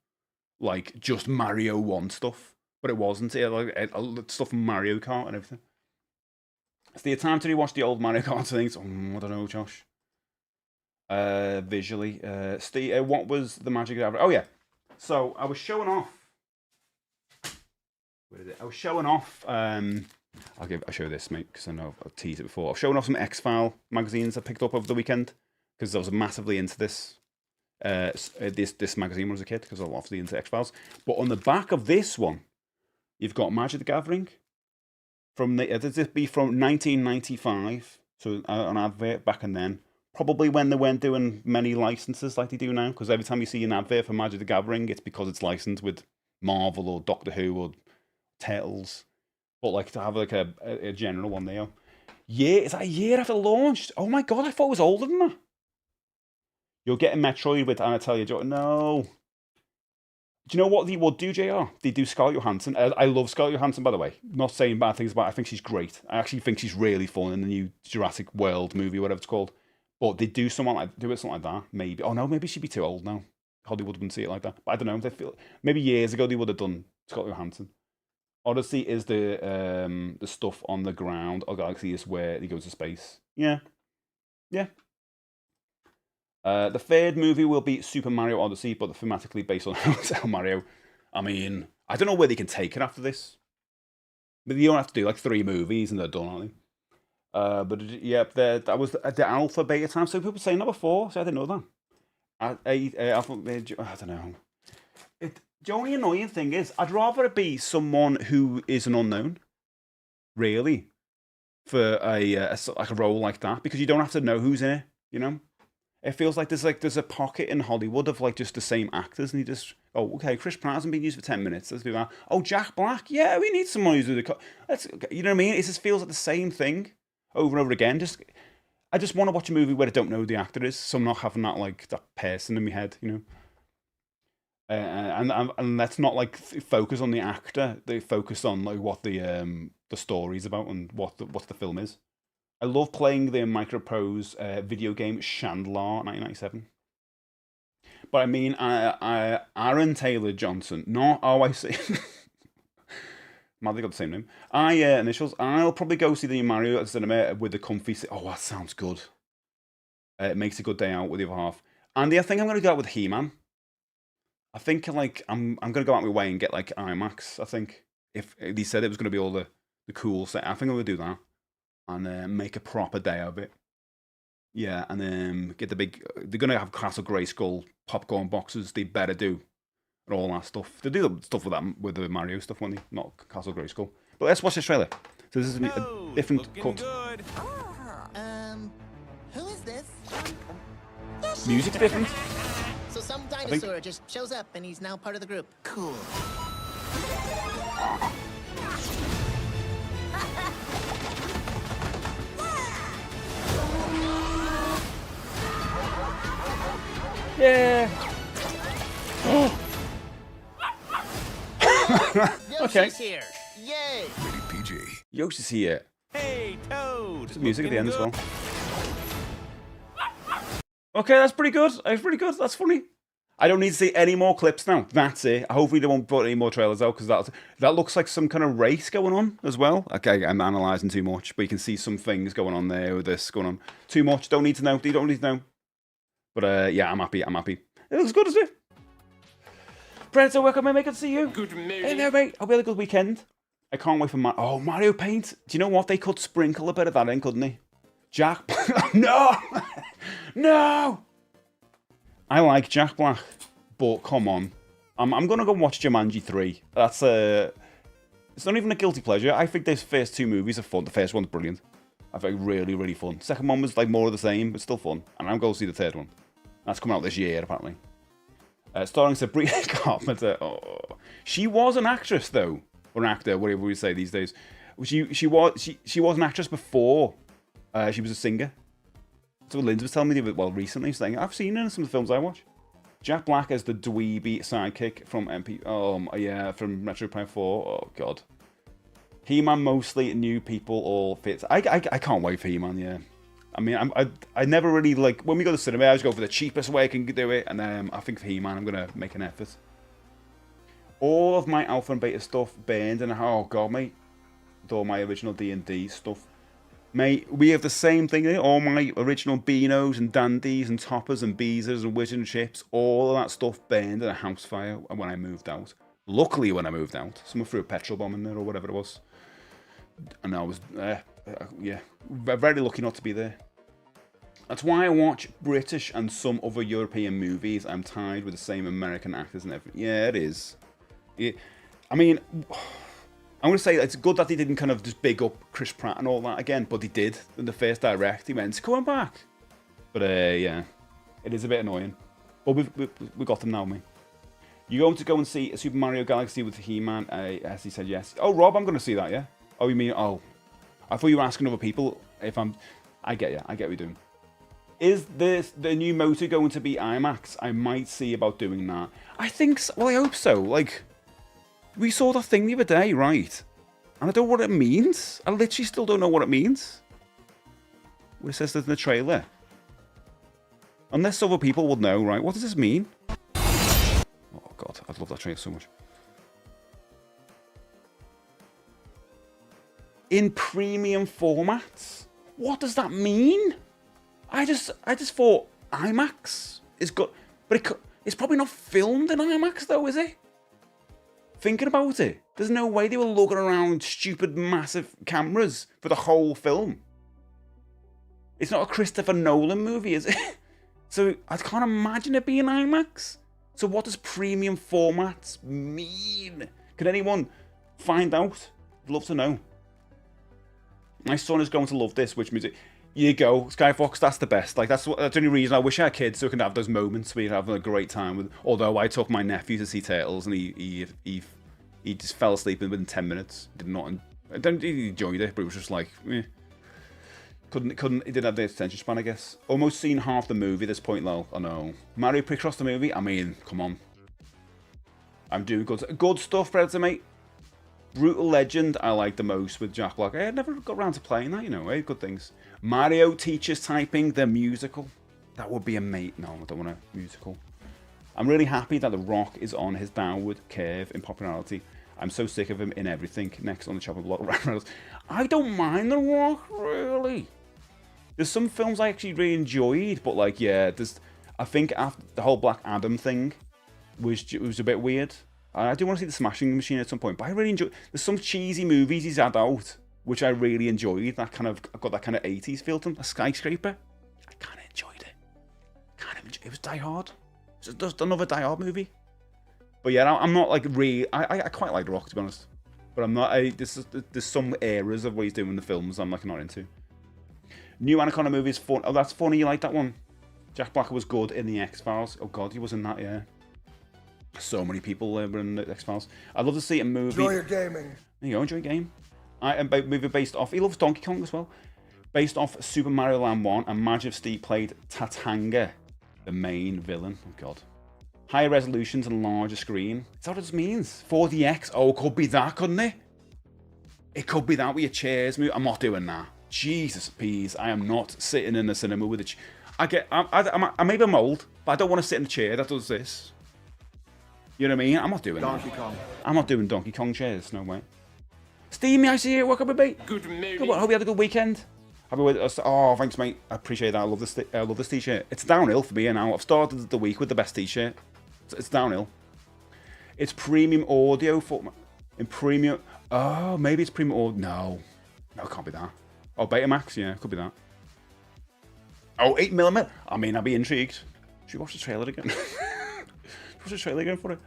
like, just Mario 1 stuff. But it wasn't. It had, like, stuff from Mario Kart and everything. It's the time to rewatch the old Mario Kart things. I don't know, Josh. Visually. Steve, what was the magic of Oh, yeah. So, I was showing off. Where is it? I was showing off... I'll show this, mate, because I know I've teased it before. I've shown off some X-File magazines I picked up over the weekend because I was massively into this magazine when I was a kid because I was obviously into X-Files. But on the back of this one, you've got Magic the Gathering. This be from 1995, so an advert back and then. Probably when they weren't doing many licenses like they do now, because every time you see an advert for Magic the Gathering, it's because it's licensed with Marvel or Doctor Who or Turtles. But like to have like a general one there. Yeah, is that a year after launch? Oh my god, I thought it was older than that. You're getting Metroid with, and I tell you, no. Do you know what they would do, JR? They do Scarlett Johansson. I love Scarlett Johansson, by the way. Not saying bad things about her. I think she's great. I actually think she's really fun in the new Jurassic World movie, whatever it's called. But they do something like that, maybe. Oh no, maybe she'd be too old now. Hollywood wouldn't see it like that. But I don't know. They feel maybe years ago they would have done Scarlett Johansson. Odyssey is the stuff on the ground. Or Galaxy is where he goes to space. Yeah. The third movie will be Super Mario Odyssey, but thematically based on Hotel Mario. I mean, I don't know where they can take it after this. But you don't have to do like 3 movies and they're done, aren't they? But yeah, that was the alpha beta time. So people were saying that before, so I didn't know that. Alpha, I don't know. The only annoying thing is, I'd rather it be someone who is an unknown, really, for a role like that, because you don't have to know who's in it. You know, it feels like there's a pocket in Hollywood of like just the same actors, and you just okay, Chris Pratt hasn't been used for 10 minutes. Let's do that. Oh, Jack Black, yeah, we need someone who's let's, you know what I mean? It just feels like the same thing over and over again. I just want to watch a movie where I don't know who the actor is, so I'm not having that like that person in my head, you know. And let's not like focus on the actor. They focus on like what the story's about and what the film is. I love playing the Microprose video game Chandler 1997. But I mean, Aaron Taylor Johnson. No, oh, I see. Man, they got the same name. Initials. I'll probably go see the new Mario at the cinema with the comfy. Oh, that sounds good. It makes a good day out with the other half. And I think I'm going to go out with He-Man. I think like I'm going to go out my way and get like IMAX. I think if they said it was going to be all the cool set, I think I'm going to do that and make a proper day of it. Yeah, and then get the big. They're going to have Castle Grayskull popcorn boxes. They better do. And all that stuff. They do the stuff with that with the Mario stuff, won't they? Not Castle Grayskull. But let's watch this trailer. So this is a different cut. Good. Who is this? Music's different. So some dinosaur just shows up and he's now part of the group. Cool. Yeah. Okay. Yoshi's here. Yay. PG. Yoshi's here. Hey, Toad. There's music at the end as well. Okay, that's pretty good. That's pretty good. That's funny. I don't need to see any more clips now. That's it. Hopefully they won't put any more trailers out because that looks like some kind of race going on as well. Okay, I'm analysing too much, but you can see some things going on there with this going on. Too much. Don't need to know. You don't need to know. But yeah, I'm happy. I'm happy. It looks good, doesn't it? Predator, welcome, mate. Good to see you. Good morning. Hey there, mate. Hope you had a good weekend. I can't wait for Mario Paint. Do you know what? They could sprinkle a bit of that in, couldn't they? Jack No! No! I like Jack Black, but come on. I'm going to go watch Jumanji 3. That's it's not even a guilty pleasure. I think those first 2 movies are fun. The first one's brilliant. I think really, really fun. Second one was like more of the same, but still fun. And I'm going to see the third one. That's coming out this year, apparently. Starring Sabrina Carpenter. Oh. She was an actress, though. Or an actor, whatever we say these days. She was an actress before she was a singer. So Linda was telling me recently, saying I've seen her in some of the films I watch. Jack Black as the dweeby sidekick from from Metro Prime 4. Oh god. He-Man mostly new people all fits. I can't wait for He-Man. Yeah. I mean, I never really like when we go to the cinema. I always go for the cheapest way I can do it, and then I think for He-Man I'm gonna make an effort. All of my alpha and beta stuff burned, and oh god, mate, with all my original D&D stuff. Mate, we have the same thing. All my original Beanos and Dandies and Toppers and Beezers and Whiz and Chips, all of that stuff burned in a house fire when I moved out. Luckily, when I moved out, someone threw a petrol bomb in there or whatever it was. And I was, very lucky not to be there. That's why I watch British and some other European movies. I'm tired with the same American actors and everything. Yeah, it is. I mean... I'm going to say it's good that they didn't kind of just big up Chris Pratt and all that again, but they did. In the first direct, he went, come back. But yeah, it is a bit annoying. But we got them now, mate. You're going to go and see Super Mario Galaxy with He-Man? As he said, yes. Oh, Rob, I'm going to see that, yeah? Oh, you mean, oh. I thought you were asking other people if I'm... I get you. I get what you're doing. Is the new motor going to be IMAX? I might see about doing that. I think so. Well, I hope so. Like... We saw that thing the other day, right? And I don't know what it means. I literally still don't know what it means. What it says in the trailer. Unless other people would know, right? What does this mean? Oh, God. I love that trailer so much. In premium formats? What does that mean? I just thought IMAX is good, but it's probably not filmed in IMAX though, is it? Thinking about it, there's no way they were looking around stupid massive cameras for the whole film. It's not a Christopher Nolan movie, is it? So I can't imagine it being IMAX. So what does premium formats mean? Can anyone find out? I'd love to know. My son is going to love this. Which music? You go, Skyfox. That's the best. Like that's the only reason I wish I had kids so we can have those moments where you're having a great time with. Although I took my nephew to see Turtles and he just fell asleep within 10 minutes. Did not. I don't think he enjoyed it, but it was just like, eh. Couldn't. He didn't have the attention span, I guess. Almost seen half the movie at this point, though. I know. Mario Picross the movie. I mean, come on. I'm doing good stuff, Predator, mate. Brutal Legend, I like the most with Jack Black. I never got around to playing that, you know, good things. Mario Teaches Typing, the musical. That would be a mate. No, I don't want a musical. I'm really happy that The Rock is on his downward curve in popularity. I'm so sick of him in everything. Next on the chopping block, Ryan Reynolds. I don't mind The Rock, really. There's some films I actually really enjoyed, but like, yeah, I think after the whole Black Adam thing was a bit weird. I do want to see the Smashing Machine at some point, but I really enjoy. There's some cheesy movies he's had out which I really enjoyed. That kind of got that kind of 80s feel to them. A Skyscraper, I kind of enjoyed it. It was Die Hard. It's just another Die Hard movie. But yeah, I'm not like really. I quite like The Rock, to be honest. But I'm not. There's some eras of what he's doing the films I'm like not into. New Anaconda movie is fun. Oh, that's funny. You like that one? Jack Black was good in the X-Files. Oh God, he was in that. Yeah. So many people were in the X-Files. I'd love to see a movie. Enjoy your gaming. There you go, enjoy your game. A movie based off. He loves Donkey Kong as well. Based off Super Mario Land 1, and Magic Steve played Tatanga, the main villain. Oh God. Higher resolutions and larger screen. Is that what this means? 4DX. Oh, it could be that, couldn't it? It could be that with your chairs move. I'm not doing that. Jesus, please. I am not sitting in the cinema with a chair. Maybe I'm old, but I don't want to sit in a chair that does this. You know what I mean? I'm not doing Donkey that. Kong. I'm not doing Donkey Kong chairs. No way. Steamy, I see you. Welcome, baby. Good morning. Good, I hope you had a good weekend. Oh, thanks, mate. I appreciate that. I love this t-shirt. It's downhill for me now. I've started the week with the best t-shirt. It's downhill. It's premium audio format. In premium. Oh, maybe it's premium audio. No, it can't be that. Oh, Betamax. Yeah, it could be that. Oh, 8mm. I mean, I'd be intrigued. Should we watch the trailer again? Watch the trailer again for it.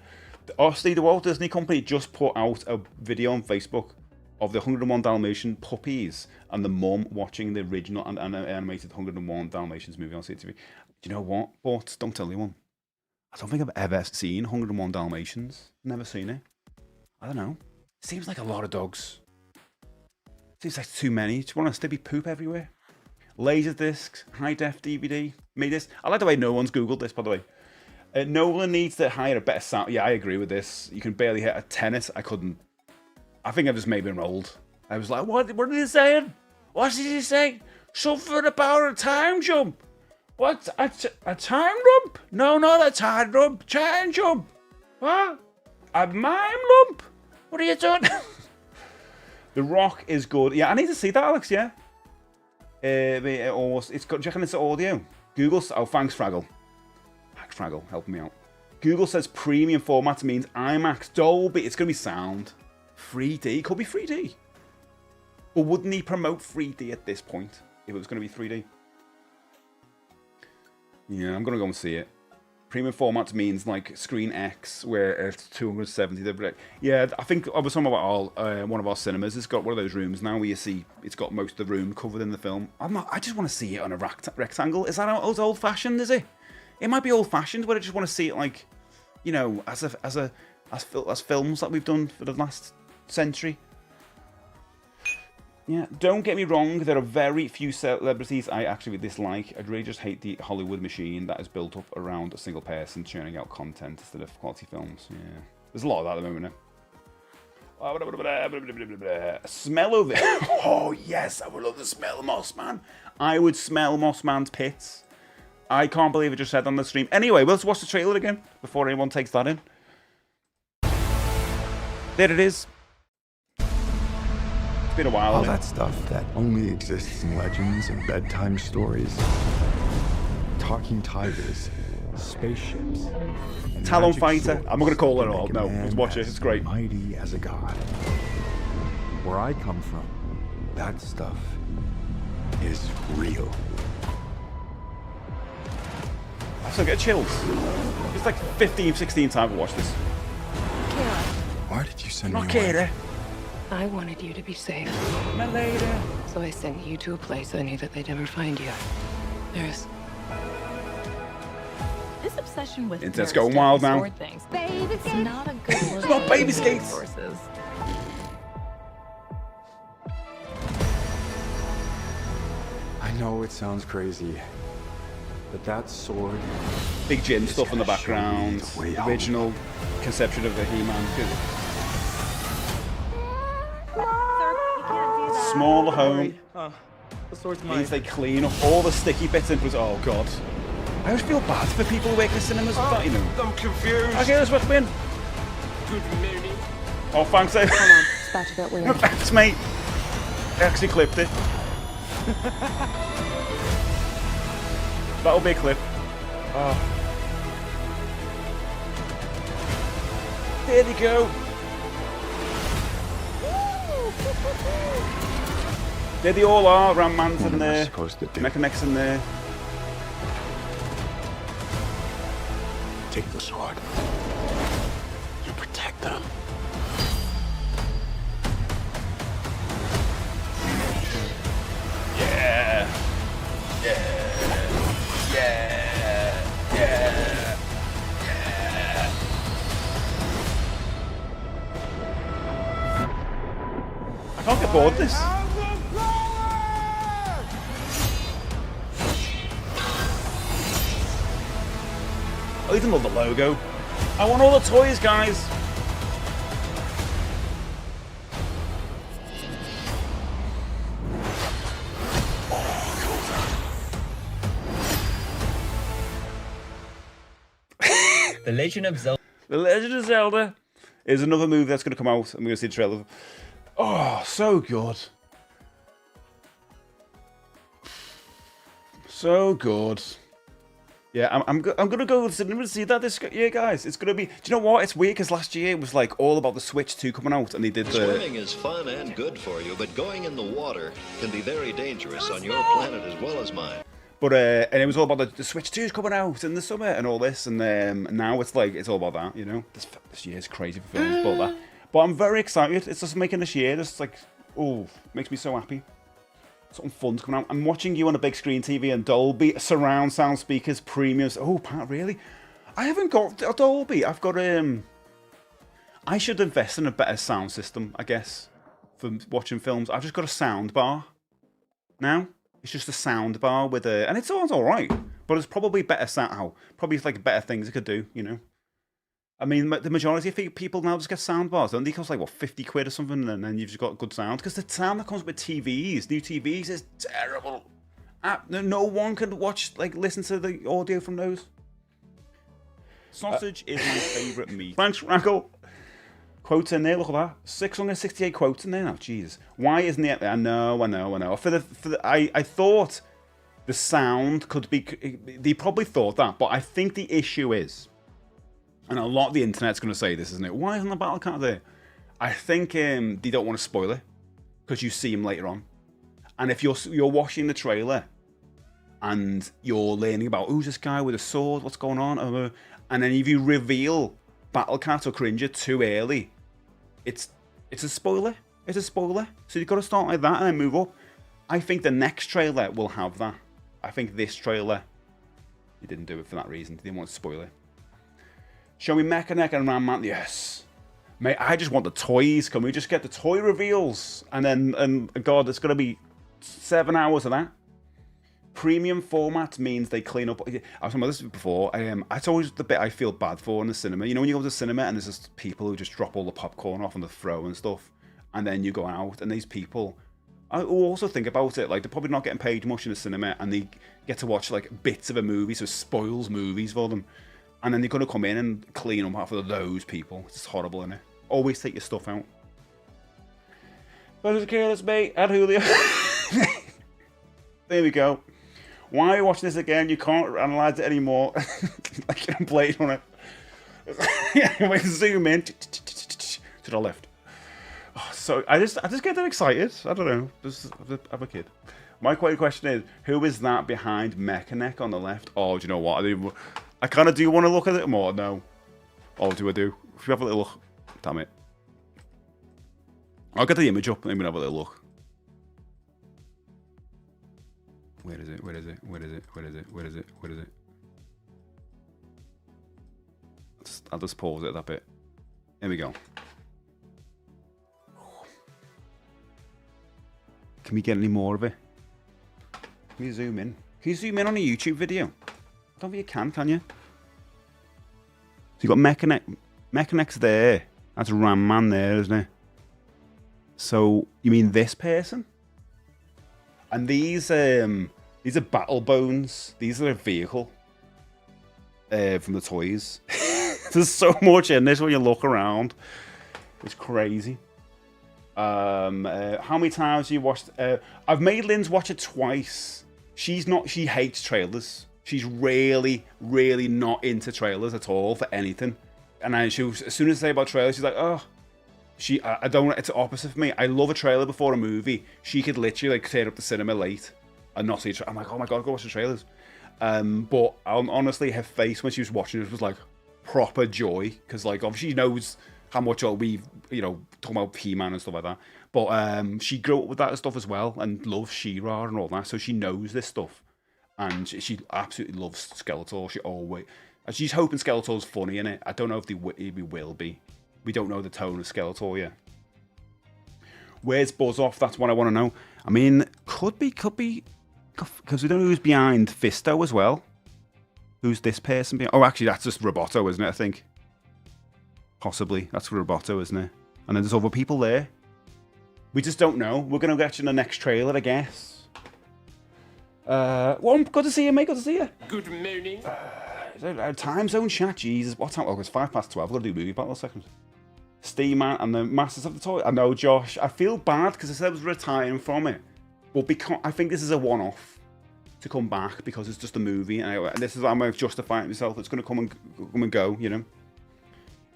Steve, the Walt Disney Company just put out a video on Facebook of the 101 Dalmatian puppies and the mum watching the original and animated 101 Dalmatians movie on CTV. Do you know what? But don't tell anyone. I don't think I've ever seen 101 Dalmatians. Never seen it. I don't know. Seems like a lot of dogs. Seems like too many. Do you want to be poop everywhere? Laser discs, high def DVD. Made this. I like the way no one's Googled this, by the way. Nolan needs to hire a better sound. Yeah, I agree with this. You can barely hit a tennis. I couldn't. I think I've just maybe enrolled. I was like, what are they saying? What did he say? Something about a time jump. What? A time jump? No, not a time jump. Time jump. What? A mime lump? What are you doing? The Rock is good. Yeah, I need to see that, Alex, yeah. It's got, do you reckon it's audio? Google, oh, thanks, Fraggle. Thanks, Fraggle, helping me out. Google says premium format means IMAX, Dolby, it's going to be sound. 3D, it could be 3D. But wouldn't he promote 3D at this point if it was going to be 3D? Yeah, I'm going to go and see it. Premium format means like Screen X, where it's 270. Yeah, I think I was talking about one of our cinemas. It's got one of those rooms now where you see it's got most of the room covered in the film. I just want to see it on a rectangle. Is that old fashioned? Is it? It might be old fashioned, but I just want to see it like, you know, as films that we've done for the last century. Yeah, don't get me wrong, there are very few celebrities I actually dislike. I'd really just hate the Hollywood machine that is built up around a single person churning out content instead of quality films. Yeah, there's a lot of that at the moment now. Smell of it. Oh yes, I would love to smell Mossman. I would smell Mossman's pits. I can't believe it just said on the stream. Anyway, let's watch the trailer again before anyone takes that in. There it is. It's been a while. All that stuff that only exists in legends and bedtime stories. talking tigers, spaceships. and Talon magic Fighter. swords I'm not going to call it that all. make a No, man just watch it. as It's great. Mighty as a god. Where I come from, that stuff is real. I still get chills. It's like 15, 16 times I watched this. Why did you send me Not away? Kira. I wanted you to be safe. My lady. So I sent you to a place I knew that they'd never find you. There's... This obsession with Internet's nerd going stuff wild and now. sword things. It's not a good look. It's not baby skates. Sources. I know it sounds crazy, but that sword. Big Jin is stuff in the gonna show me background. the way home. Original conception of the He-Man. Smaller home. The sword's Means they clean up all the sticky bits and put. Oh god. I always feel bad for people who work in cinemas with that, you know. I'm confused. Okay, let's watch in. Good morning. Oh, thanks, Dave. Hold on, it's about to get weird. Thanks, mate. I actually clipped it. That'll be a clip. Oh. There they go. There they all are. Ram Man's What in am I there. supposed to do? Mechanics in there. Take the sword. You protect them. Yeah. Yeah. Yeah. Yeah. Yeah. I can't get bored of this. I even love the logo. I want all the toys, guys. The Legend of Zelda. The Legend of Zelda is another movie that's going to come out. I'm going to see the trailer. Oh, so good. So good. Yeah, I'm going to go to the cinema to see that this year, guys. It's going to be... Do you know what? It's weird because last year it was like all about the Switch 2 coming out and they did the... Swimming is fun and good for you, but going in the water can be very dangerous on your planet as well as mine. But and it was all about the Switch 2 is coming out in the summer and all this, and now it's like it's all about that, you know. This year's crazy for films, but that. But I'm very excited. It's just making this year just like, oh, makes me so happy. Something fun's coming out. I'm watching you on a big screen TV and Dolby surround sound speakers, premiums. Oh, Pat, really? I haven't got a Dolby. I've got I should invest in a better sound system, I guess, for watching films. I've just got a sound bar now. It's just a sound bar with a, and it sounds all right, but it's probably better sound. Probably like better things it could do, you know. I mean, the majority of people now just get sound bars, don't they? It costs like what, 50 quid or something, and then you've just got good sound. Because the sound that comes with TVs, new TVs, is terrible. No one can listen to the audio from those. Sausage is my favourite meat. Thanks, Rackle. Quotes in there, look at that. 668 quotes in there now, Jesus. Why isn't it? I know. I thought the sound could be, they probably thought that, but I think the issue is, and a lot of the internet's going to say this, isn't it? Why isn't the battle cat there? I think they don't want to spoil it, because you see him later on. And if you're watching the trailer, and you're learning about, who's this guy with a sword, what's going on, and then if you reveal Battle Cat or Cringer too early, it's a spoiler. It's a spoiler. So you've got to start like that and then move up. I think the next trailer will have that. I think this trailer, he didn't do it for that reason. He didn't want to spoil it. Show me Mechanic and Ram Man. Yes. Mate, I just want the toys. Can we just get the toy reveals? And then, God, it's going to be 7 hours of that. Premium format means they clean up. I was talking about this before. It's always the bit I feel bad for in the cinema. You know, when you go to the cinema and there's just people who just drop all the popcorn off on the throw and stuff, and then you go out and these people, I also think about it, like they're probably not getting paid much in the cinema, and they get to watch like bits of a movie, so it spoils movies for them, and then they're gonna come in and clean up after those people. It's horrible, isn't it? Always take your stuff out. But it's a careless mate. Add Julio. There we go. Why are you watching this again? You can't analyze it anymore. I can play it on it. We can zoom in to the left. Oh, so I just get that excited. I don't know. I'm a kid. My question is, who is that behind Mechaneck on the left? Oh, do you know what? I kind of do want to look at it more. No. Oh, do I do? If you have a little look. Damn it. I'll get the image up and then have a little look. Where is it? Where is it? Where is it? Where is it? Where is it? Where is it? I'll just pause it that bit. Here we go. Can we get any more of it? Can you zoom in? Can you zoom in on a YouTube video? I don't think you can you? So you got Mechaneck. Mechaneck's there. That's Ram Man there, isn't it? So you mean this person? And these are battle bones. These are a vehicle from the toys. There's so much in this when you look around. It's crazy. How many times have you watched? I've made Lynn's watch it twice. She hates trailers. She's really, really not into trailers at all for anything. And as soon as I say about trailers, she's like, oh. I don't. It's the opposite for me. I love a trailer before a movie. She could literally like turn up the cinema late and not see a trailer. I'm like, oh my god, go watch the trailers. But honestly, her face when she was watching it was like proper joy because like obviously she knows how much we talking about He-Man and stuff like that. But she grew up with that stuff as well and loves She-Ra and all that, so she knows this stuff. And she absolutely loves Skeletor. She's hoping Skeletor's funny in it. I don't know if he will be. We don't know the tone of Skeletor yet. Where's Buzz off? That's what I want to know. I mean, could be, because we don't know who's behind Fisto as well. Who's this person behind? Oh, actually, that's just Roboto, isn't it? I think. Possibly. That's Roboto, isn't it? And then there's other people there. We just don't know. We're going to get you in the next trailer, I guess. Well, good to see you, mate. Good to see you. Good morning. Time zone chat, Jesus. What time? Oh, it's 12:05. I've got to do movie battle in a second. Steam-Man and the Masters of the Toy. I know, Josh. I feel bad because I said I was retiring from it. But because I think this is a one-off to come back because it's just a movie. And this is how I'm justifying myself. It's going to come and go, you know.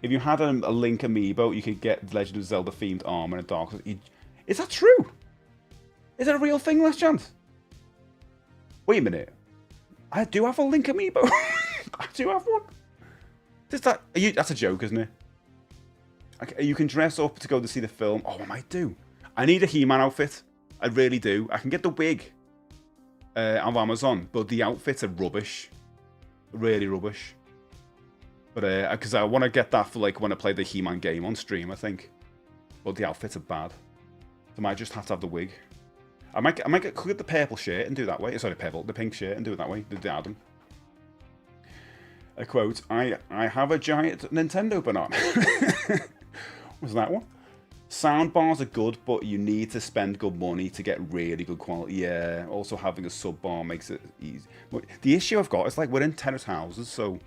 If you had a Link amiibo, you could get Legend of Zelda themed armor and Dark Souls. Is that true? Is that a real thing, Last Chance? Wait a minute. I do have a Link amiibo. I do have one. That's a joke, isn't it? You can dress up to go to see the film. Oh, I might do. I need a He-Man outfit. I really do. I can get the wig on Amazon, but the outfits are rubbish. Really rubbish. But because I want to get that for like when I play the He-Man game on stream, I think. But the outfits are bad. So I might just have to have the wig. I might get the purple shirt and do it that way. Sorry, the pink shirt and do it that way. The Adam. A quote, I have a giant Nintendo banana. Was that one? Sound bars are good, but you need to spend good money to get really good quality. Yeah, also having a sub bar makes it easy. But the issue I've got is like we're in terrace houses, so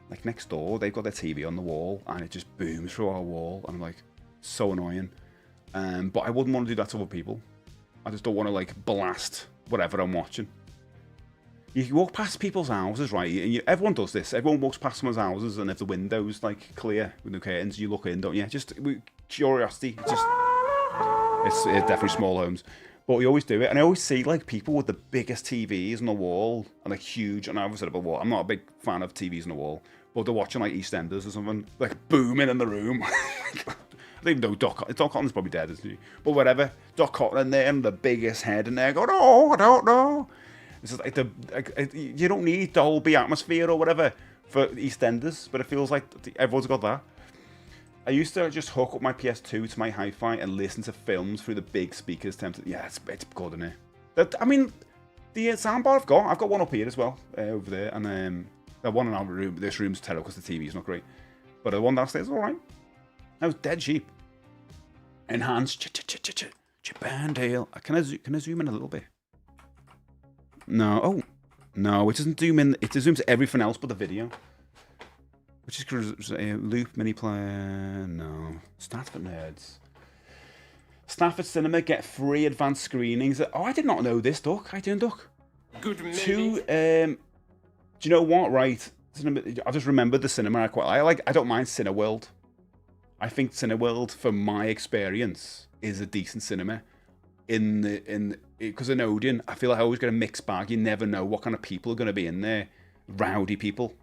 like next door they've got their TV on the wall and it just booms through our wall and I'm like, so annoying. But I wouldn't want to do that to other people. I just don't want to like blast whatever I'm watching. You walk past people's houses, right? And everyone does this. Everyone walks past someone's houses, and if the window's like clear with no curtains, you look in, don't you? Just curiosity. It's definitely small homes, but we always do it. And I always see like people with the biggest TVs on the wall and like huge. And I've said about what I'm not a big fan of TVs on the wall, but they're watching like EastEnders or something, like booming in the room. I don't even know Doc Cotton's probably dead, isn't he? But whatever. Doc Cotton in there and the biggest head in there going, oh, I don't know. It's just like you don't need Dolby atmosphere or whatever for EastEnders, but it feels like everyone's got that. I used to just hook up my PS2 to my hi-fi and listen to films through the big speakers. Yeah, it's good, isn't it? I mean, the soundbar I've got one up here as well, over there, and the one in our room. This room's terrible because the TV's not great, but the one downstairs is all right. That was dead cheap. Enhanced Japan Dale. Can I zoom in a little bit? No, oh, no, it doesn't zoom in. It zooms everything else but the video. Which is loop mini player. No, stats for nerds. Stafford Cinema get free advanced screenings. Oh, I did not know this, Duck. How you doing, Duck? Good morning. Two, do you know what, right? I just remembered the cinema I don't mind Cineworld. I think Cineworld, from my experience, is a decent cinema. Because in Odeon, I feel like I always get a mixed bag. You never know what kind of people are going to be in there. Rowdy people.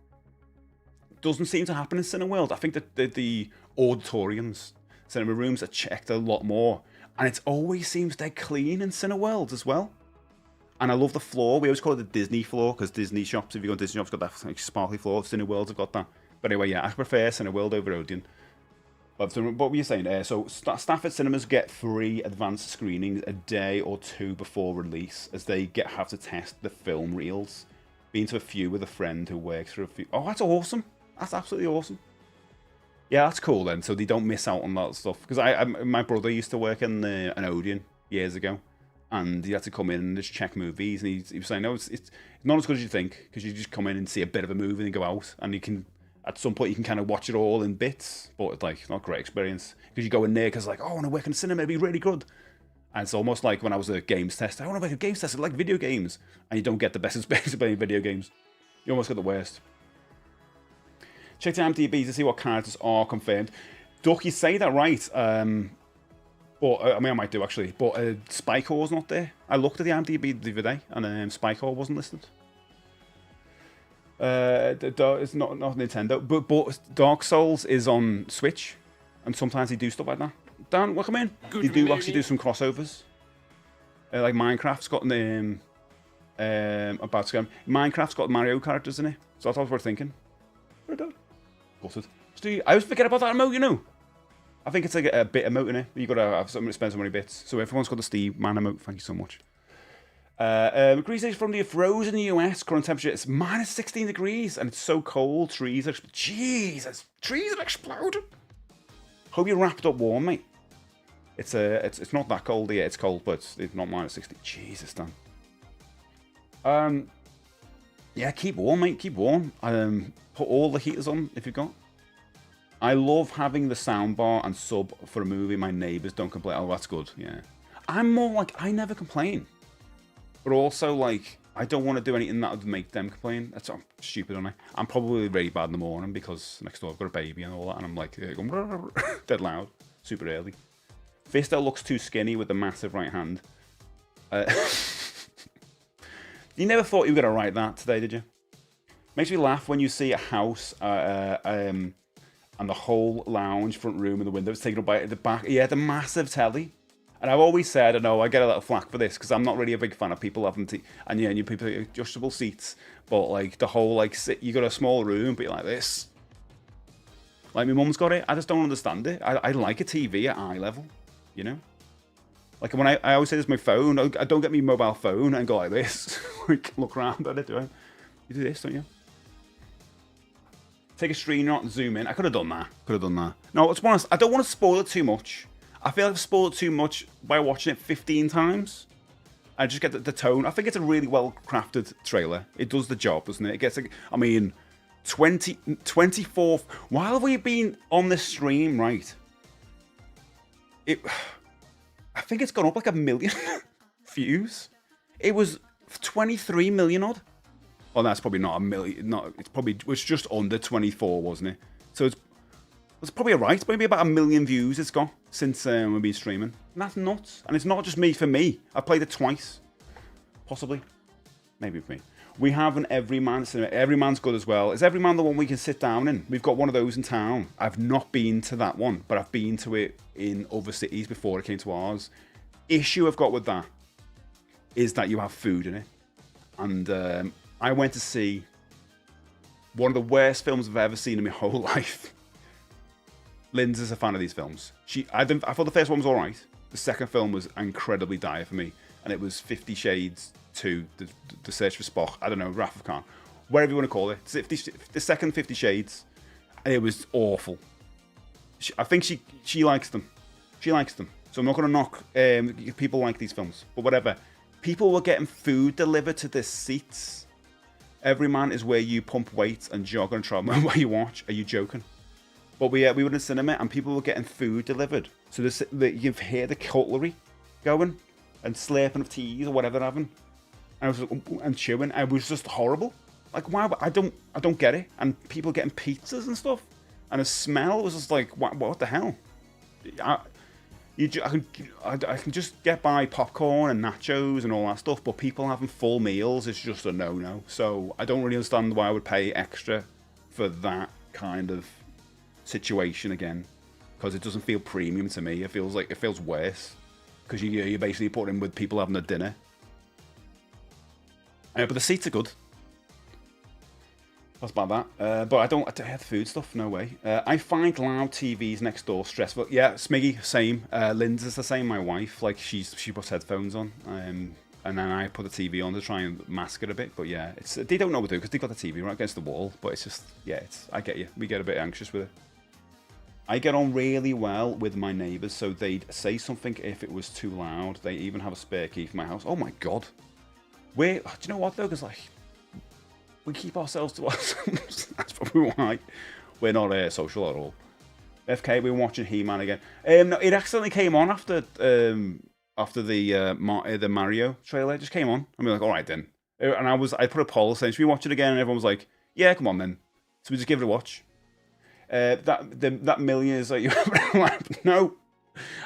Doesn't seem to happen in Cineworld. I think that the auditoriums, cinema rooms are checked a lot more. And it always seems they're clean in Cineworld as well. And I love the floor. We always call it the Disney floor, because Disney shops, if you go to Disney shops, got that like, sparkly floor. Cineworlds have got that. But anyway, yeah, I prefer Cineworld over Odeon. But what were you saying there? So Stafford cinemas get 3 advanced screenings a day or 2 before release, as they have to test the film reels. Been to a few with a friend who works for a few. Oh, that's awesome. That's absolutely awesome. Yeah, that's cool then. So they don't miss out on that stuff. Because my brother used to work in an Odeon years ago. And he had to come in and just check movies. And he was saying, no, it's not as good as you think. Because you just come in and see a bit of a movie and go out. And you can, at some point, you can kind of watch it all in bits. But it's like, not a great experience. Because you go in there because like, oh, I want to work in cinema. It'd be really good. And it's almost like when I was a games tester. I want to make a games tester. I like video games. And you don't get the best experience of playing video games. You almost get the worst. Check the IMDb to see what characters are confirmed. Duck, you say that right. But I mean, I might do actually. But Spycore's not there. I looked at the IMDb the other day, and Spycore wasn't listed. It's not Nintendo, but Dark Souls is on Switch, and sometimes they do stuff like that. Dan, welcome in. They do actually do some crossovers. Like Minecraft's got Minecraft's got Mario characters in it, so that's what we're thinking. Gutted. I always forget about that emote, you know. I think it's like a bit emote in it. You got to have something to spend so many bits. So everyone's got the Steve Man emote. Thank you so much. Greece is from the frozen US. Current temperature is minus 16 degrees, and it's so cold. Trees are Jesus. Trees are exploding. Hope you wrapped up warm, mate. It's not that cold yet. It's cold, but it's not minus 60. Jesus, Dan. Yeah, keep warm, mate. Keep warm. Put all the heaters on if you've got. I love having the soundbar and sub for a movie. My neighbours don't complain. Oh, that's good. Yeah. I'm more like, I never complain. But also, like, I don't want to do anything that would make them complain. That's stupid, aren't I? I'm probably really bad in the morning because next door I've got a baby and all that. And I'm like, going dead loud. Super early. Fisto looks too skinny with the massive right hand. You never thought you were going to write that today, did you? Makes me laugh when you see a house and the whole lounge, front room, and the windows taken up by the back. Yeah, the massive telly. And I've always said, I know I get a little flack for this because I'm not really a big fan of people having and yeah, you people adjustable seats, but like the whole like you got a small room, but you're like this. Like my mum's got it. I just don't understand it. I like a TV at eye level, you know. Like when I always say this, my phone. I don't get me mobile phone and go like this. Like look around at it. Do I? You do this, don't you? Take a screenshot and zoom in. I could have done that. No, let's be honest. I don't want to spoil it too much. I feel like I've spoiled it too much by watching it 15 times. I just get the tone. I think it's a really well-crafted trailer. It does the job, doesn't it? It gets, I mean, 24... While we've been on this stream, right? I think it's gone up like 1 million views. It was 23 million odd. Well, that's probably not 1 million. No, it was just under 24, wasn't it? So it's probably alright. Maybe about 1 million views it's got since we've been streaming. And that's nuts. And it's not just me for me. I played it twice. Possibly. Maybe for me. We have an Everyman cinema. Everyman's good as well. Is Everyman the one we can sit down in? We've got one of those in town. I've not been to that one, but I've been to it in other cities before it came to ours. Issue I've got with that is that you have food in it. And I went to see one of the worst films I've ever seen in my whole life. Lindsay's a fan of these films. I thought the first one was alright. The second film was incredibly dire for me. And it was 50 Shades 2, the Search for Spock. I don't know, Wrath of Khan. Whatever you want to call it. The second 50 Shades. And it was awful. I think she likes them. She likes them. So I'm not going to knock people like these films. But whatever. People were getting food delivered to their seats. Everyman is where you pump weights and jog on a treadmill while you watch. Are you joking? But we were in the cinema and people were getting food delivered. So you hear the cutlery going and slurping of teas or whatever they're having. and I was and chewing. It was just horrible. Like, why? I don't get it. And people getting pizzas and stuff, and the smell was just like, what the hell? I can just get by popcorn and nachos and all that stuff, but people having full meals is just a no-no. So I don't really understand why I would pay extra for that kind of situation again, because it doesn't feel premium to me. It feels worse, because you're basically putting in with people having a dinner. But the seats are good. That's about that. But I don't have food stuff, no way. I find loud TVs next door stressful. Yeah, Smiggy, same. Linda's the same, my wife. Like, she puts headphones on, and then I put the TV on to try and mask it a bit. But yeah, they don't know what to do, because they've got the TV right against the wall. But it's just, yeah, I get you. We get a bit anxious with it. I get on really well with my neighbours, so they'd say something if it was too loud. They even have a spare key for my house. Oh my God. Do you know what though? Because, like, we keep ourselves to ourselves. That's probably why we're not social at all. FK, we were watching He-Man again. No, it accidentally came on after the Mario trailer. It just came on. I mean, like, all right then. And I put a poll saying, should we watch it again? And everyone was like, yeah, come on then. So we just give it a watch. That million is like, no.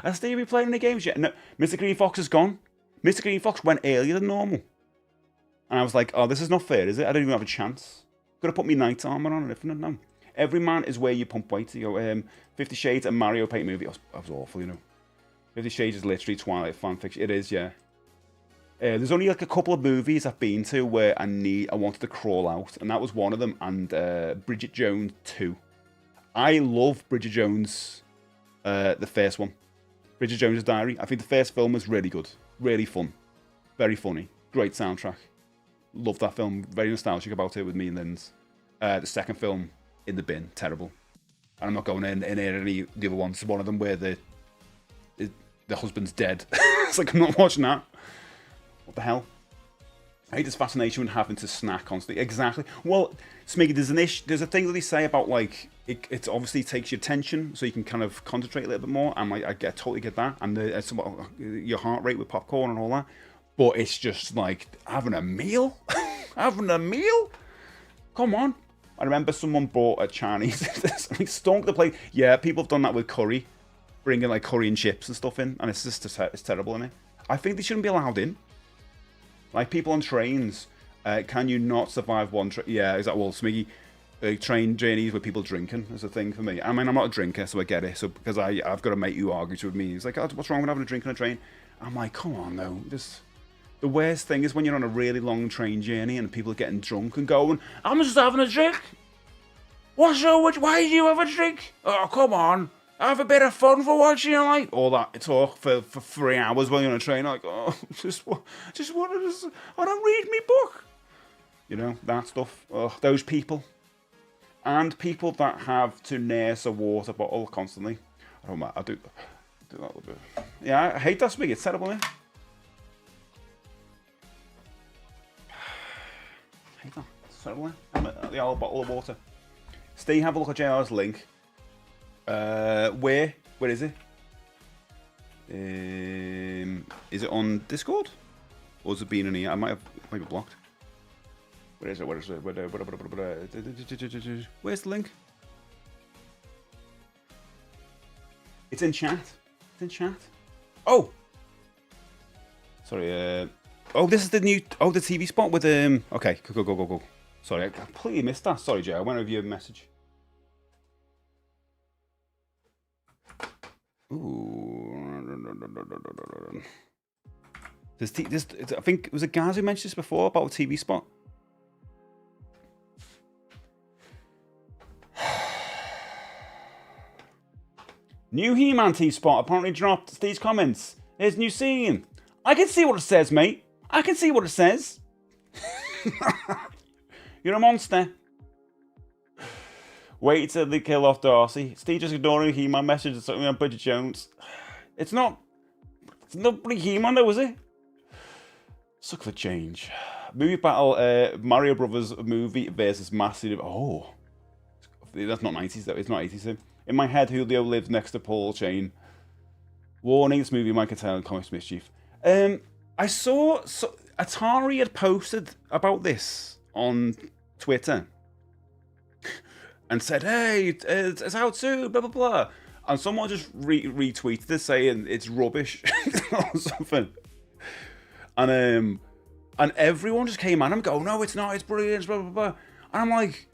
I still be playing the games yet. No, Mr. Green Fox is gone. Mr. Green Fox went earlier than normal. And I was like, oh, this is not fair, is it? I don't even have a chance. Could have put my knight armor on and everything. No. Every man is where you pump weight. You go, 50 Shades, a Mario Paint movie. That was awful, you know. 50 Shades is literally Twilight fan fiction. It is, yeah. There's only like a couple of movies I've been to where I wanted to crawl out. And that was one of them. And Bridget Jones 2. I love Bridget Jones, the first one. Bridget Jones' Diary. I think the first film was really good. Really fun. Very funny. Great soundtrack. Love that film. Very nostalgic about it with me and Linz. The second film, in the bin. Terrible. And I'm not going in any of the other ones. One of them where the husband's dead. It's like, I'm not watching that. What the hell? I hate this fascination with having to snack constantly. Exactly. Well, Smiggy, there's a thing that they say about, like, it obviously takes your attention, so you can kind of concentrate a little bit more. And like, I totally get that. And your heart rate with popcorn and all that. But it's just like having a meal? Having a meal? Come on. I remember someone bought a Chinese, like, stunk the plate. Yeah, people have done that with curry. Bringing like curry and chips and stuff in. And it's just, it's terrible, isn't it? I think they shouldn't be allowed in. Like, people on trains, can you not survive one train? Yeah, exactly. Well, Smiggy, train journeys with people drinking is a thing for me. I mean, I'm not a drinker, so I get it. So because I've got a mate who argues with me. He's like, oh, what's wrong with having a drink on a train? I'm like, come on, no. The worst thing is when you're on a really long train journey and people are getting drunk and going, I'm just having a drink. What's wrong with you? Why do you have a drink? Oh, come on. Have a bit of fun for watching, like, all that talk for 3 hours while you're on a train. Like, oh, just want to read me book. You know, that stuff. Oh, those people. And people that have to nurse a water bottle constantly. I don't know, I do that a little bit. Yeah, I hate that Smiggy. It's terrible, man. It's terrible. The old bottle of water. Steve, have a look at JR's link. Where is it? Is it on Discord? Or has it been in here? I might be blocked. Where is it? Where's the link? It's in chat. It's in chat. Oh! Sorry, oh, this is the new... Oh, the TV spot with... Okay, go. Sorry, I completely missed that. Sorry, Joe. I went over your message. Ooh. I think... Was it Gaz who mentioned this before about a TV spot? New He-Man TV spot apparently dropped. Steve's comments. Here's new scene. I can see what it says, mate. I can see what it says. You're a monster. Wait till they kill off Darcy. Steve just ignoring He-Man message or something on Bridget Jones. It's not really He-Man though, is it? Suck for change. Movie battle, Mario Brothers movie versus Massive. Oh. That's not 90s though. It's not 80s though. In my head, Julio lives next to Paul Chain. Warning, this movie might contain comics mischief. I saw... Atari had posted about this on Twitter and said, "Hey, it's out soon, blah blah blah," and someone just retweeted it saying it's rubbish or something, and everyone just came at him, go, "No, it's not, it's brilliant, blah blah blah," and I'm like,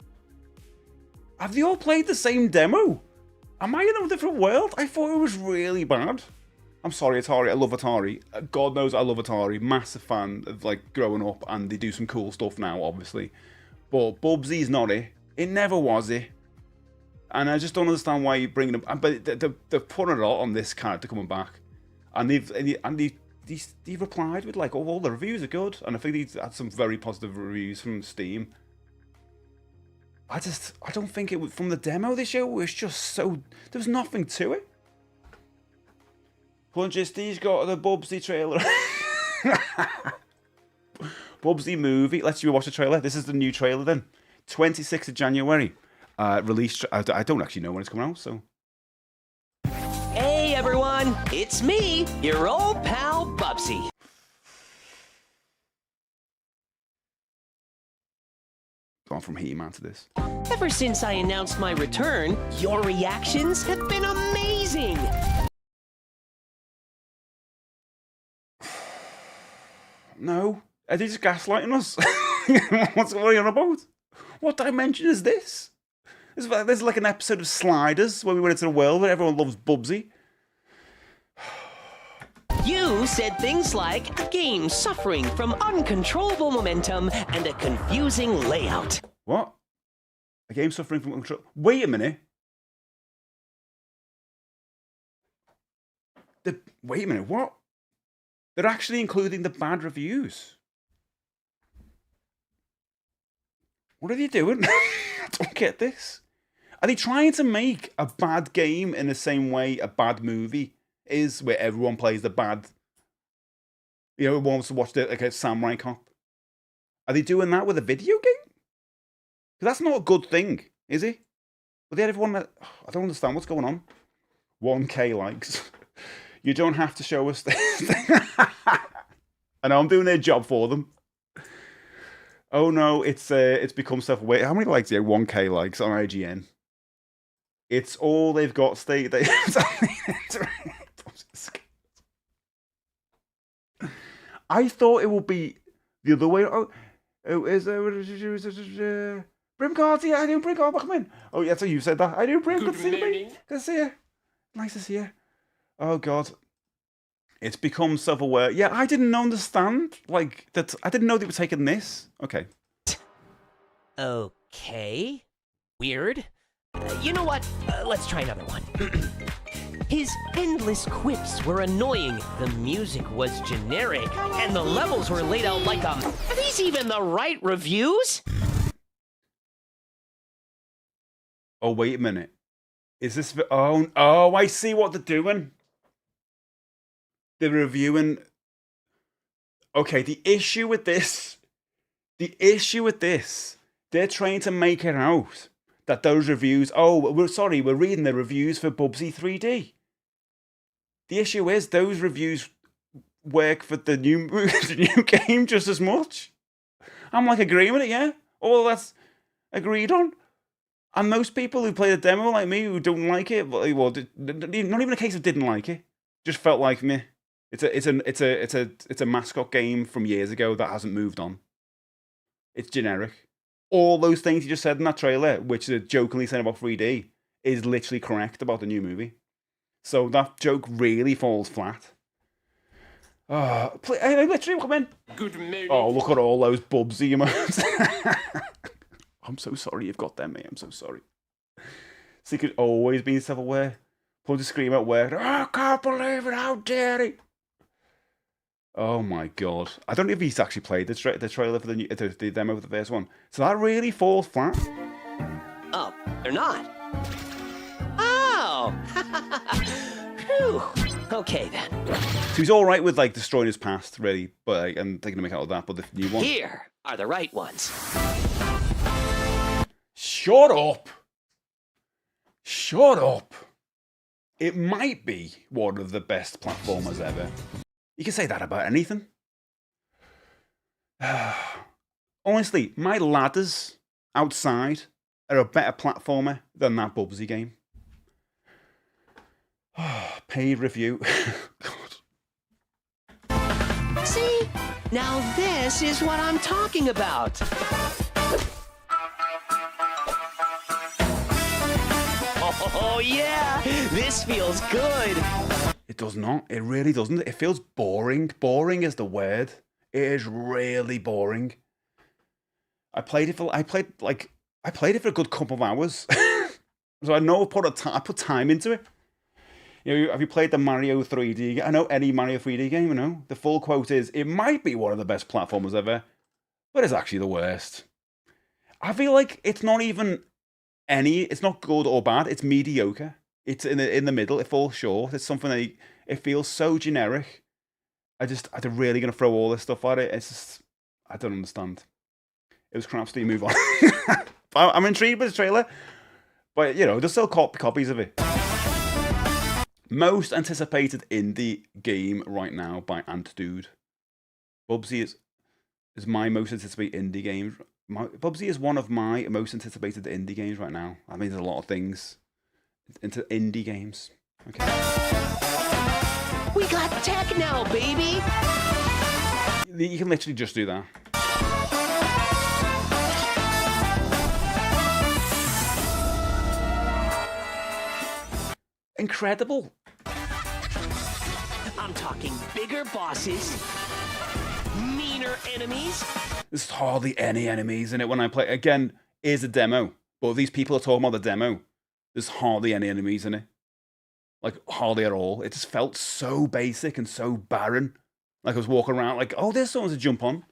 have they all played the same demo? Am I in a different world? I thought it was really bad. I'm sorry, Atari. I love Atari. God knows I love Atari. Massive fan of like growing up, and they do some cool stuff now, obviously. But Bubsy's not it. It never was it. And I just don't understand why you're bringing him. But they're putting a lot on this character coming back, and they've replied with like, "Oh, all the reviews are good," and I think he's had some very positive reviews from Steam. I don't think it was from the demo. This show was just so there was nothing to it. Punchisty's got the Bubsy trailer. Bubsy movie. Let's watch the trailer. This is the new trailer then. 26th of January. Release. I don't actually know when it's coming out, so. Hey everyone, it's me, your old pal Bubsy. Gone from He-Man to this. Ever since I announced my return, your reactions have been amazing. No, are they just gaslighting us? What's going on about? What dimension is this? There's like an episode of Sliders where we went into the world where everyone loves Bubsy. You said things like a game suffering from uncontrollable momentum and a confusing layout. What? A game suffering from control? Wait a minute. Wait a minute, what? They're actually including the bad reviews. What are they doing? I don't get this. Are they trying to make a bad game in the same way a bad movie is, where everyone plays the bad? You know, everyone wants to watch like a samurai cop. Are they doing that with a video game? Because that's not a good thing, is it? But then everyone, I don't understand what's going on. 1K likes. You don't have to show us this. I know I'm doing their job for them. Oh no, it's become self-aware. How many likes? Yeah, 1K likes on IGN. It's all they've got. I thought it would be the other way. Is Brimcard? Yeah, I do Brimcard. Come in. Oh yeah, so you said that. I do Brimcard. Good to see you. Nice to see you. Oh God. It's become self-aware. Yeah, I didn't understand like that. I didn't know they were taking this. Okay. Okay. Weird. You know what? Let's try another one. His endless quips were annoying, the music was generic, and the levels were laid out like Are these even the right reviews? Oh, wait a minute. Is this... Oh, I see what they're doing. They're reviewing... Okay, the issue with this... They're trying to make it out that those reviews... Oh, we're reading the reviews for Bubsy 3D. The issue is those reviews work for the new game just as much. I'm like agreeing with it, yeah. All that's agreed on. And most people who play the demo like me who don't like it, well, not even a case of didn't like it, just felt like me. It's a mascot game from years ago that hasn't moved on. It's generic. All those things you just said in that trailer, which they're jokingly saying about 3D, is literally correct about the new movie. So that joke really falls flat. I literally come in. Good morning. Oh, look at all those Bubsy emotes. I'm so sorry you've got them, mate. I'm so sorry. Secret always being self-aware. Pull to scream at work. Oh, I can't believe it. How dare he? Oh my God. I don't know if he's actually played the trailer for the demo for the first one. So that really falls flat. Oh, they're not. Oh. Phew. Okay then. So he's all right with like destroying his past, really, but I'm taking a make out of that. But the new one. Here are the right ones. Shut up. Shut up. It might be one of the best platformers ever. You can say that about anything. Honestly, my ladders outside are a better platformer than that Bubsy game. Paid review. God. See? Now this is what I'm talking about. Oh, yeah. This feels good. It does not. It really doesn't. It feels boring. Boring is the word. It is really boring. I played it for a good couple of hours. So I know I put time into it. You know, have you played the Mario 3D? I know any Mario 3D game, you know. The full quote is, it might be one of the best platformers ever, but it's actually the worst. I feel like it's not good or bad, it's mediocre. It's in the middle, it falls short. It's something that it feels so generic. I'm really going to throw all this stuff at it. It's just, I don't understand. It was crap, so you move on. I'm intrigued by the trailer, but, you know, there's still copies of it. Most anticipated indie game right now by Ant Dude. Bubsy is my most anticipated indie game. Bubsy is one of my most anticipated indie games right now. I mean, there's a lot of things into indie games. Okay. We got tech now, baby. You can literally just do that. Incredible. I'm talking bigger bosses, meaner enemies. There's hardly any enemies in it when I play. Again, here's a demo. But these people are talking about the demo. There's hardly any enemies in it. Like, hardly at all. It just felt so basic and so barren. Like I was walking around like, oh, there's someone to jump on.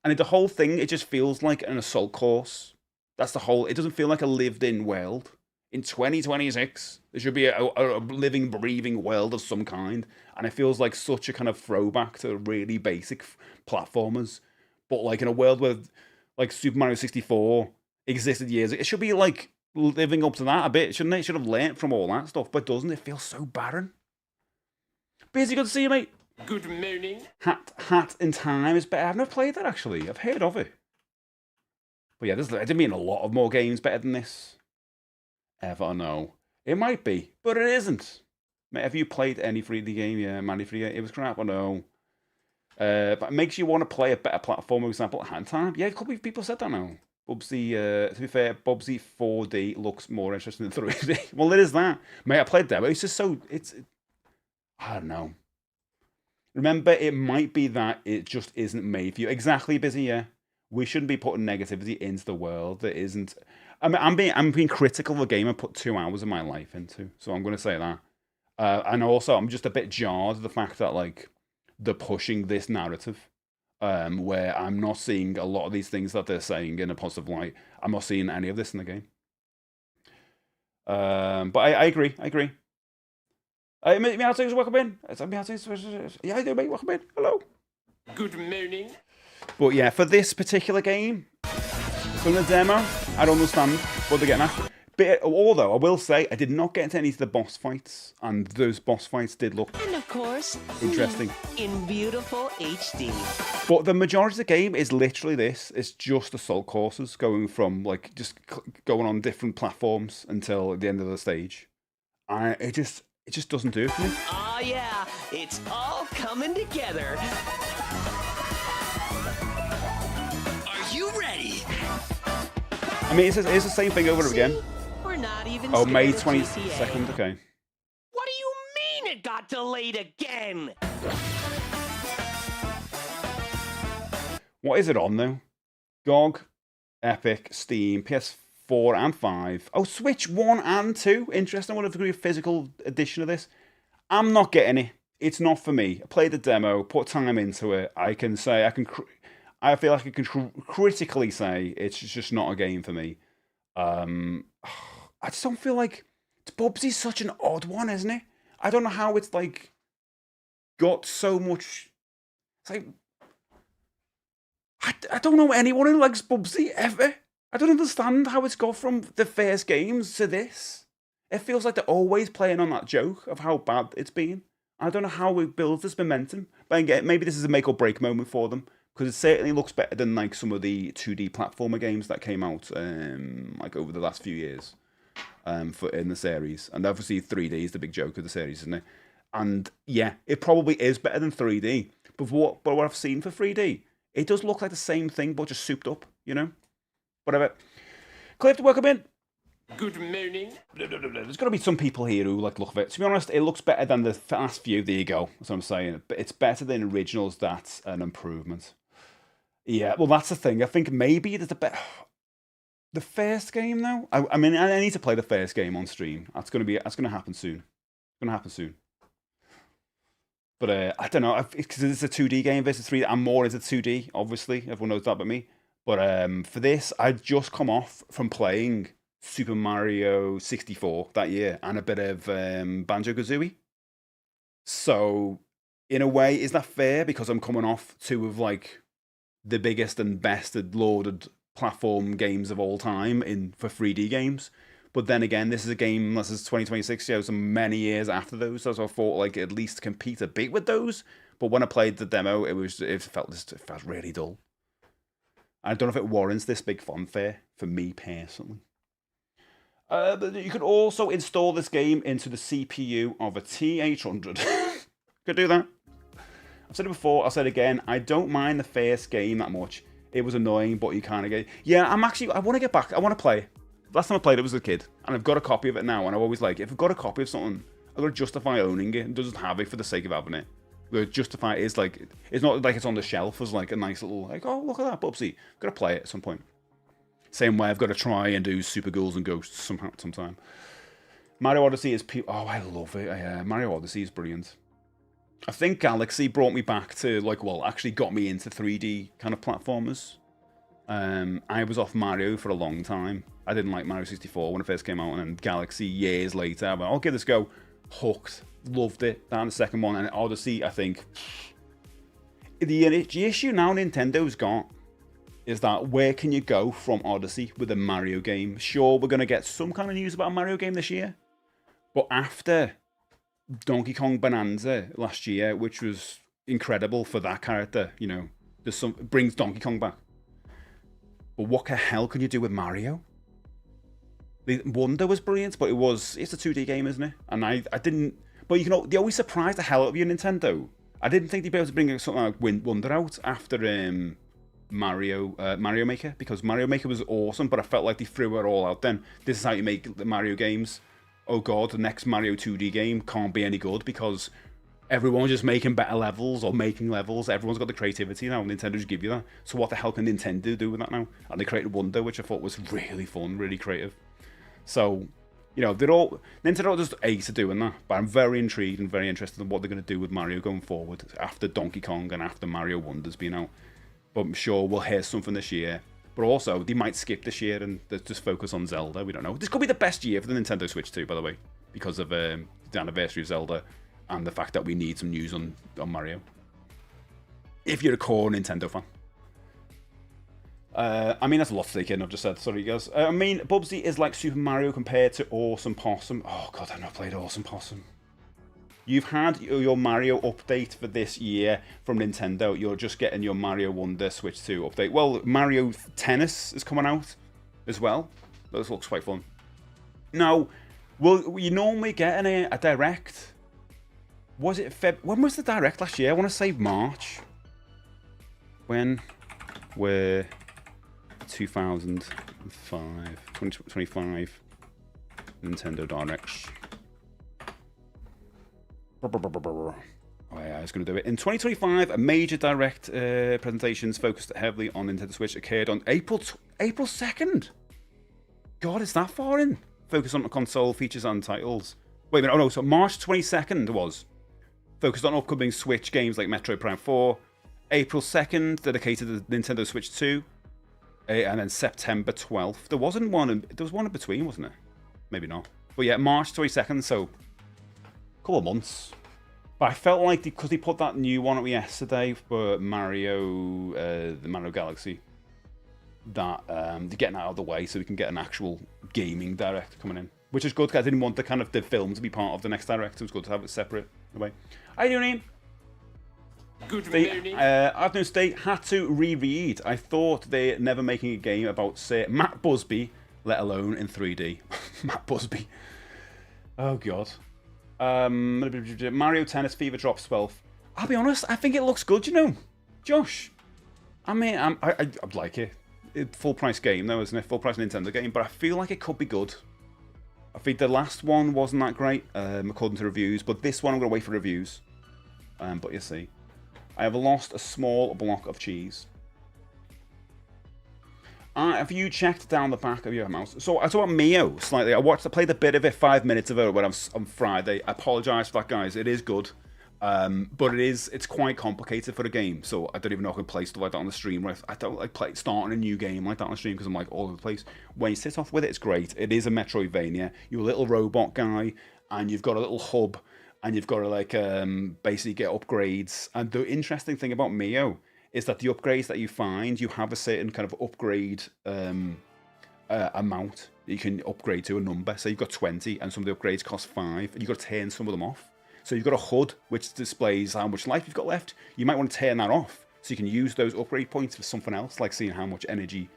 And the whole thing, it just feels like an assault course. That's the whole... It doesn't feel like a lived-in world. In 2026, there should be a living, breathing world of some kind. And it feels like such a kind of throwback to really basic platformers. But like in a world where like Super Mario 64 existed years ago, it should be like living up to that a bit, shouldn't it? It should have learnt from all that stuff, but doesn't. It feels so barren. Busy, good to see you, mate. Good morning. Hat in Time is better. I've never played that, actually. I've heard of it. But yeah, I didn't mean a lot of more games better than this. Ever, no. It might be, but it isn't. Mate, have you played any 3D game? Yeah, Mario 3D. It was crap, I know. But it makes you want to play a better platform, for example, Hand Time. Yeah, a couple of people said that now. Bubsy, to be fair, Bubsy 4D looks more interesting than 3D. Well, it is that. Mate, I played demo. It's just so... I don't know. Remember, it might be that it just isn't made for you. Exactly, Busy, yeah. We shouldn't be putting negativity into the world that isn't... I mean, I'm being critical of a game I put 2 hours of my life into. So I'm going to say that. And also, I'm just a bit jarred at the fact that, like, they're pushing this narrative where I'm not seeing a lot of these things that they're saying in a positive light. I'm not seeing any of this in the game. But I agree. May I say welcome in? Yeah, I do, mate. Welcome in. Hello. Good morning. But yeah, for this particular game, from the demo, I don't understand what they're getting at. But although I will say, I did not get into any of the boss fights, and those boss fights did look and of course, interesting in beautiful HD. But the majority of the game is literally this: it's just assault courses going from like just going on different platforms until the end of the stage. It just doesn't do it for me. Oh yeah, it's all coming together. Are you ready? I mean, it's the same thing over and again. We're not even Oh, May scared of 22nd, GTA. okay. What do you mean it got delayed again? What is it on, though? GOG, Epic, Steam, PS4 and 5. Oh, Switch 1 and 2. Interesting. I wonder if there could be a physical edition of this. I'm not getting it. It's not for me. I played the demo, put time into it. I feel like I can critically say it's just not a game for me. I just don't feel like... Bubsy's such an odd one, isn't it? I don't know how it's, like, got so much... It's like... I don't know anyone who likes Bubsy, ever. I don't understand how it's got from the first games to this. It feels like they're always playing on that joke of how bad it's been. I don't know how it builds this momentum. But maybe this is a make or break moment for them. because it certainly looks better than like some of the 2D platformer games that came out like over the last few years in the series. And obviously 3D is the big joke of the series, isn't it? And yeah, it probably is better than 3D. But what I've seen for 3D, it does look like the same thing, but just souped up, you know? Whatever. Cliff, welcome in. Good morning. There's got to be some people here who like look at it. To be honest, it looks better than the last few. There you go. That's what I'm saying. But it's better than originals. That's an improvement. Yeah, well, that's the thing. I think maybe there's the first game though. I mean, I need to play the first game on stream. That's gonna happen soon. It's gonna happen soon. But I don't know, because it's a 2D game versus 3D. I'm more into 2D, obviously. Everyone knows that but me. But for this, I'd just come off from playing Super Mario 64 that year and a bit of Banjo-Kazooie. So, in a way, is that fair? Because I'm coming off two of, like, the biggest and best lauded platform games of all time for 3D games. But then again, this is a game, this is 2026, so many years after those, so I thought like at least compete a bit with those. But when I played the demo, it felt really dull. I don't know if it warrants this big fanfare for me personally. But you can also install this game into the CPU of a T800. Could do that. I've said it before, I'll say it again. I don't mind the first game that much. It was annoying, but you kind of get. Yeah, I want to get back. I want to play. Last time I played it was as a kid, and I've got a copy of it now, and I always like, if I've got a copy of something, I've got to justify owning it, and doesn't have it for the sake of having it. The justify is like, it's not like it's on the shelf as like a nice little, like, oh, look at that, Bubsy. I've got to play it at some point. Same way I've got to try and do Super Ghouls and Ghosts sometime. Mario Odyssey is, oh, I love it. Mario Odyssey is brilliant. I think Galaxy brought me back to, like, well, actually got me into 3D kind of platformers. I was off Mario for a long time. I didn't like Mario 64 when it first came out, and then Galaxy years later, I went, I'll give this a go. Hooked. Loved it. Down the second one, and Odyssey, I think. The issue now Nintendo's got is that where can you go from Odyssey with a Mario game? Sure, we're going to get some kind of news about a Mario game this year, but after Donkey Kong Bonanza last year, which was incredible for that character, you know, brings Donkey Kong back. But what the hell can you do with Mario? The Wonder was brilliant, but it's a 2D game, isn't it? And I didn't, but you know, they always surprise the hell out of you, Nintendo. I didn't think they'd be able to bring something like Wonder out after Mario Maker, because Mario Maker was awesome, but I felt like they threw it all out then. This is how you make the Mario games. Oh god, the next Mario 2D game can't be any good because everyone's just making better levels or making levels. Everyone's got the creativity now. Nintendo just give you that. So what the hell can Nintendo do with that now? And they created Wonder, which I thought was really fun, really creative. So, you know, Nintendo just ace at doing that. But I'm very intrigued and very interested in what they're going to do with Mario going forward after Donkey Kong and after Mario Wonder's been out. But I'm sure we'll hear something this year. But also, they might skip this year and just focus on Zelda. We don't know. This could be the best year for the Nintendo Switch too, by the way, because of the anniversary of Zelda and the fact that we need some news on Mario. If you're a core Nintendo fan. I mean, that's a lot to take in, I've just said. Sorry, guys. I mean, Bubsy is like Super Mario compared to Awesome Possum. Oh, God, I've not played Awesome Possum. You've had your Mario update for this year from Nintendo. You're just getting your Mario Wonder Switch 2 update. Well, Mario Tennis is coming out as well. This looks quite fun. Now, will you normally get a Direct? Was it when was the Direct last year? I want to say March. When were 2025 Nintendo Directs? Oh yeah, I was going to do it. In 2025, a major Direct presentations focused heavily on Nintendo Switch occurred on April 2nd. God, is that far in? Focused on console features and titles. Wait a minute, oh no, so March 22nd was focused on upcoming Switch games like Metroid Prime 4. April 2nd, dedicated to Nintendo Switch 2. And then September 12th. There was one in between, wasn't there? Maybe not. But yeah, March 22nd, so couple of months. But I felt like because they put that new one out yesterday for Mario, the Mario Galaxy, that they're getting that out of the way so we can get an actual gaming Direct coming in, which is good because I didn't want the film to be part of the next Direct. So it was good to have it separate in a way. How you doing, Ian? Good State, morning. Afternoon State had to reread. I thought they're never making a game about, say, Matt Busby, let alone in 3D. Matt Busby. Oh, God. Mario Tennis Fever drops 12. I'll be honest, I think it looks good, you know. Josh. I mean, I'd like it. Full price game, though, isn't it? Full price Nintendo game, but I feel like it could be good. I think the last one wasn't that great, according to reviews, but this one I'm going to wait for reviews. But you see. I have lost a small block of cheese. Have you checked down the back of your mouse? So I talked about Mio slightly. I played a bit of it, 5 minutes of it when on Friday. I apologise for that, guys. It is good. But it's quite complicated for the game, so I don't even know if I can play stuff like that on the stream. I don't like starting a new game like that on the stream because I'm like all over the place. When you sit off with it, it's great. It is a Metroidvania. You're a little robot guy, and you've got a little hub, and you've got to like basically get upgrades. And the interesting thing about Mio is that the upgrades that you find, you have a certain kind of upgrade amount that you can upgrade to a number. So you've got 20, and some of the upgrades cost 5, and you've got to turn some of them off. So you've got a HUD which displays how much life you've got left. You might want to turn that off so you can use those upgrade points for something else, like seeing how much energy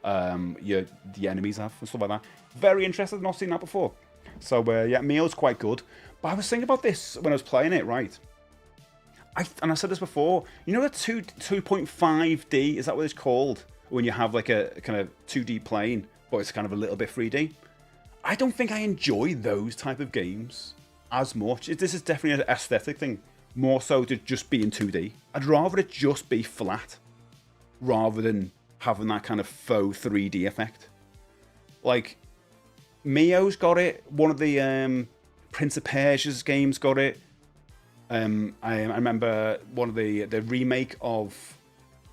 the enemies have and stuff like that. Very interesting, not seen that before. So yeah, Mio's quite good. But I was thinking about this when I was playing it, right? And I said this before, you know the 2.5D, is that what it's called? When you have like a kind of 2D plane, but it's kind of a little bit 3D. I don't think I enjoy those type of games as much. This is definitely an aesthetic thing, more so to just be in 2D. I'd rather it just be flat, rather than having that kind of faux 3D effect. Like, Mio's got it, one of the Prince of Persia's games got it. I remember one of the remake of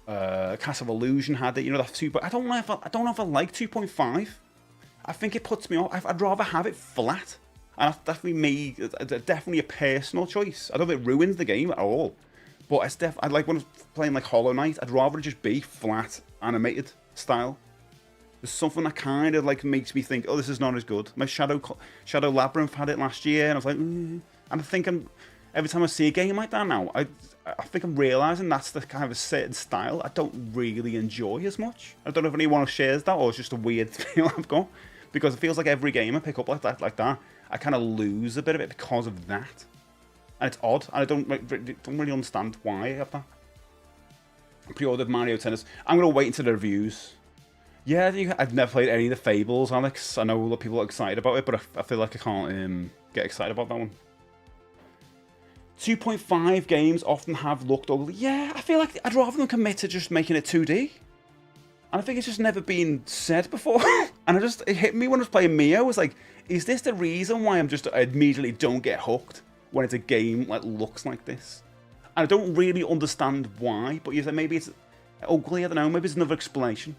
Castle of Illusion had it. You know, that 2. But I don't know if I like 2.5. I think it puts me off. I'd rather have it flat. And that's definitely a personal choice. I don't think it ruins the game at all. But I like when I was playing like Hollow Knight, I'd rather it just be flat, animated style. There's something that kind of like makes me think, oh, this is not as good. My Shadow Labyrinth had it last year, and I was like, and I think every time I see a game like that now, I think I'm realising that's the kind of a certain style I don't really enjoy as much. I don't know if anyone shares that, or it's just a weird feel I've got. Because it feels like every game I pick up like that, I kind of lose a bit of it because of that. And it's odd. And I don't really understand why I have that. Pre-ordered Mario Tennis. I'm going to wait until the reviews. Yeah, I've never played any of the Fables, Alex. I know a lot of people are excited about it, but I feel like I can't get excited about that one. 2.5 games often have looked ugly. Yeah, I feel like I'd rather them commit to just making it 2D. And I think it's just never been said before. And it hit me when I was playing Mio. I was like, is this the reason why I immediately don't get hooked when it's a game like looks like this? And I don't really understand why, but you say maybe it's ugly, I don't know, maybe it's another explanation.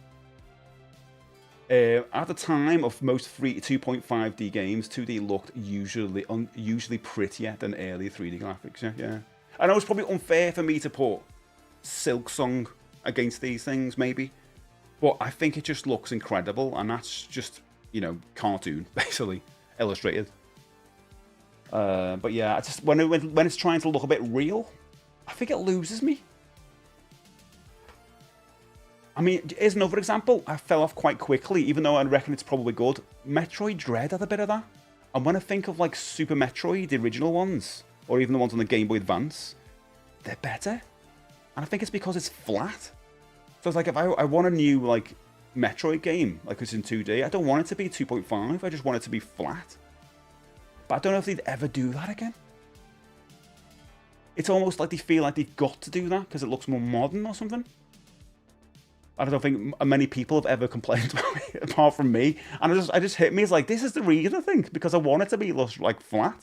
At the time of most 2.5D games, 2D looked usually prettier than early 3D graphics. Yeah. I know it's probably unfair for me to put Silksong against these things, maybe. But I think it just looks incredible, and that's just, you know, cartoon, basically, illustrated. But yeah, when it's trying to look a bit real, I think it loses me. I mean, here's another example. I fell off quite quickly, even though I reckon it's probably good. Metroid Dread had a bit of that. And when I think of like Super Metroid, the original ones, or even the ones on the Game Boy Advance, they're better. And I think it's because it's flat. So it's like, if I want a new like Metroid game, like it's in 2D, I don't want it to be 2.5, I just want it to be flat. But I don't know if they'd ever do that again. It's almost like they feel like they've got to do that because it looks more modern or something. I don't think many people have ever complained about it, apart from me. And it just hit me as like, this is the reason, I think, because I want it to be like flat.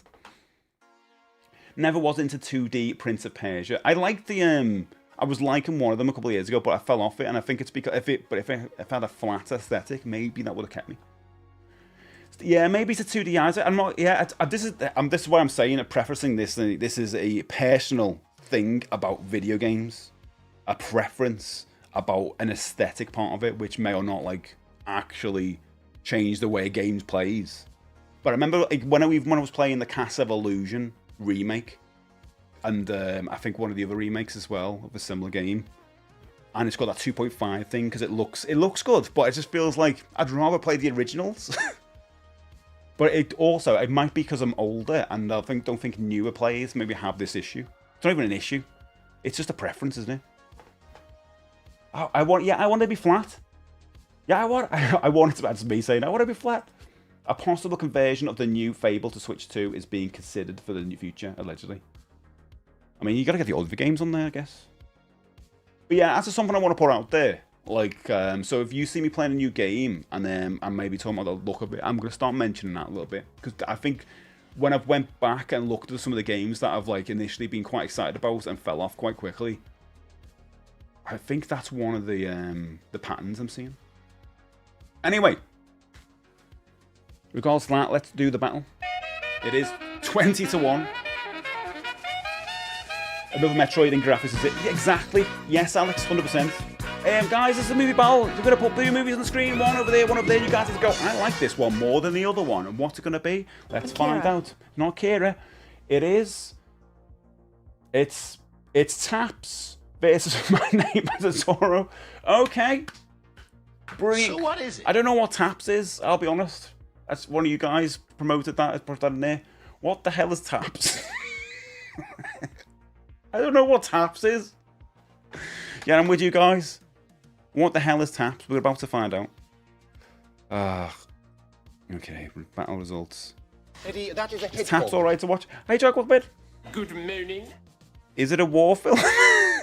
Never was into 2D Prince of Persia. I liked the I was liking one of them a couple of years ago, but I fell off it, and I think it's because if I had a flat aesthetic, maybe that would have kept me. Yeah, maybe it's a 2D eyes. I'm not. Yeah, this is why I'm saying, prefacing this. This is a personal thing about video games, a preference about an aesthetic part of it, which may or not like actually change the way games plays. But I remember like, when I was playing the Castle of Illusion remake, and I think one of the other remakes as well of a similar game. And it's got that 2.5 thing because it looks good, but it just feels like I'd rather play the originals. But it might be because I'm older and I don't think newer players maybe have this issue. It's not even an issue. It's just a preference, isn't it? I want it to be flat. Yeah, I want it to. That's me saying I want it to be flat. A possible conversion of the new Fable to Switch 2 is being considered for the new future, allegedly. I mean, you gotta get the older games on there, I guess. But yeah, that's just something I want to put out there. Like, so if you see me playing a new game and I'm maybe talking about the look of it, I'm gonna start mentioning that a little bit because I think when I've went back and looked at some of the games that I've like initially been quite excited about and fell off quite quickly, I think that's one of the patterns I'm seeing. Anyway, regardless of that, let's do the battle. It is 20-1. Another Metroid in graphics, is it? Yeah, exactly. Yes, Alex, 100%. Guys, this is a movie battle. We're going to put 2 movies on the screen. One over there, one over there. You guys have to go, I like this one more than the other one. And what's it going to be? Let's find out. Not Kira. It is... It's Taps versus My Neighbor Totoro. Okay. Brilliant. So what is it? I don't know what Taps is, I'll be honest. That's one of you guys promoted that, put that in there. What the hell is Taps? I don't know what Taps is. Yeah, I'm with you guys. What the hell is Taps? We're about to find out. Okay, battle results. Eddie, that is a Is Taps alright to watch? Hey, Jack, what bit? Good morning. Is it a war film?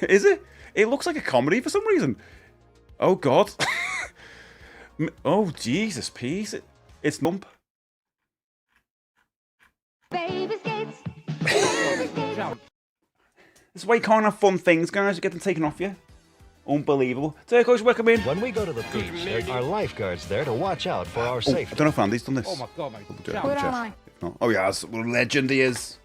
Is it? It looks like a comedy for some reason. Oh, God. Oh, Jesus, peace. It's Nump. Baby skates. This is why you can't have fun things, guys. You get them taken off you. Unbelievable. Turquoise, welcome in. When we go to the beach, there are lifeguards there to watch out for our safety. I don't know if Andy's done this. Oh my God, mate. Oh, yeah, what a legend he is.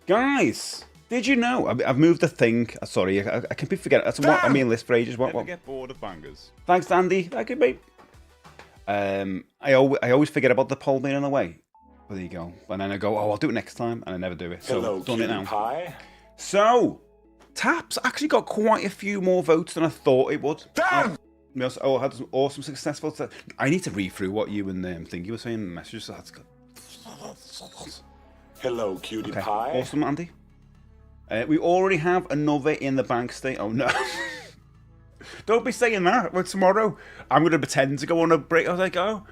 Guys, did you know? I've moved the thing. Sorry, I can be forgetting. That's what I mean list for ages. What? Get bored of bangers. Thanks, Andy. Thank you, mate. I always forget about the poll being in the way. But there you go. And then I go, oh, I'll do it next time. And I never do it. So Hello, I've done it now. Pie. So, Taps actually got quite a few more votes than I thought it would. Damn! Oh, I had some awesome successful... I need to read through what you and Thingy were saying in the messages. So that's good. Hello, cutie Okay, pie. awesome, Andy. We already have another in the bank state. Oh, no. Don't be saying that. Well, tomorrow, I'm going to pretend to go on a break. I was like, oh,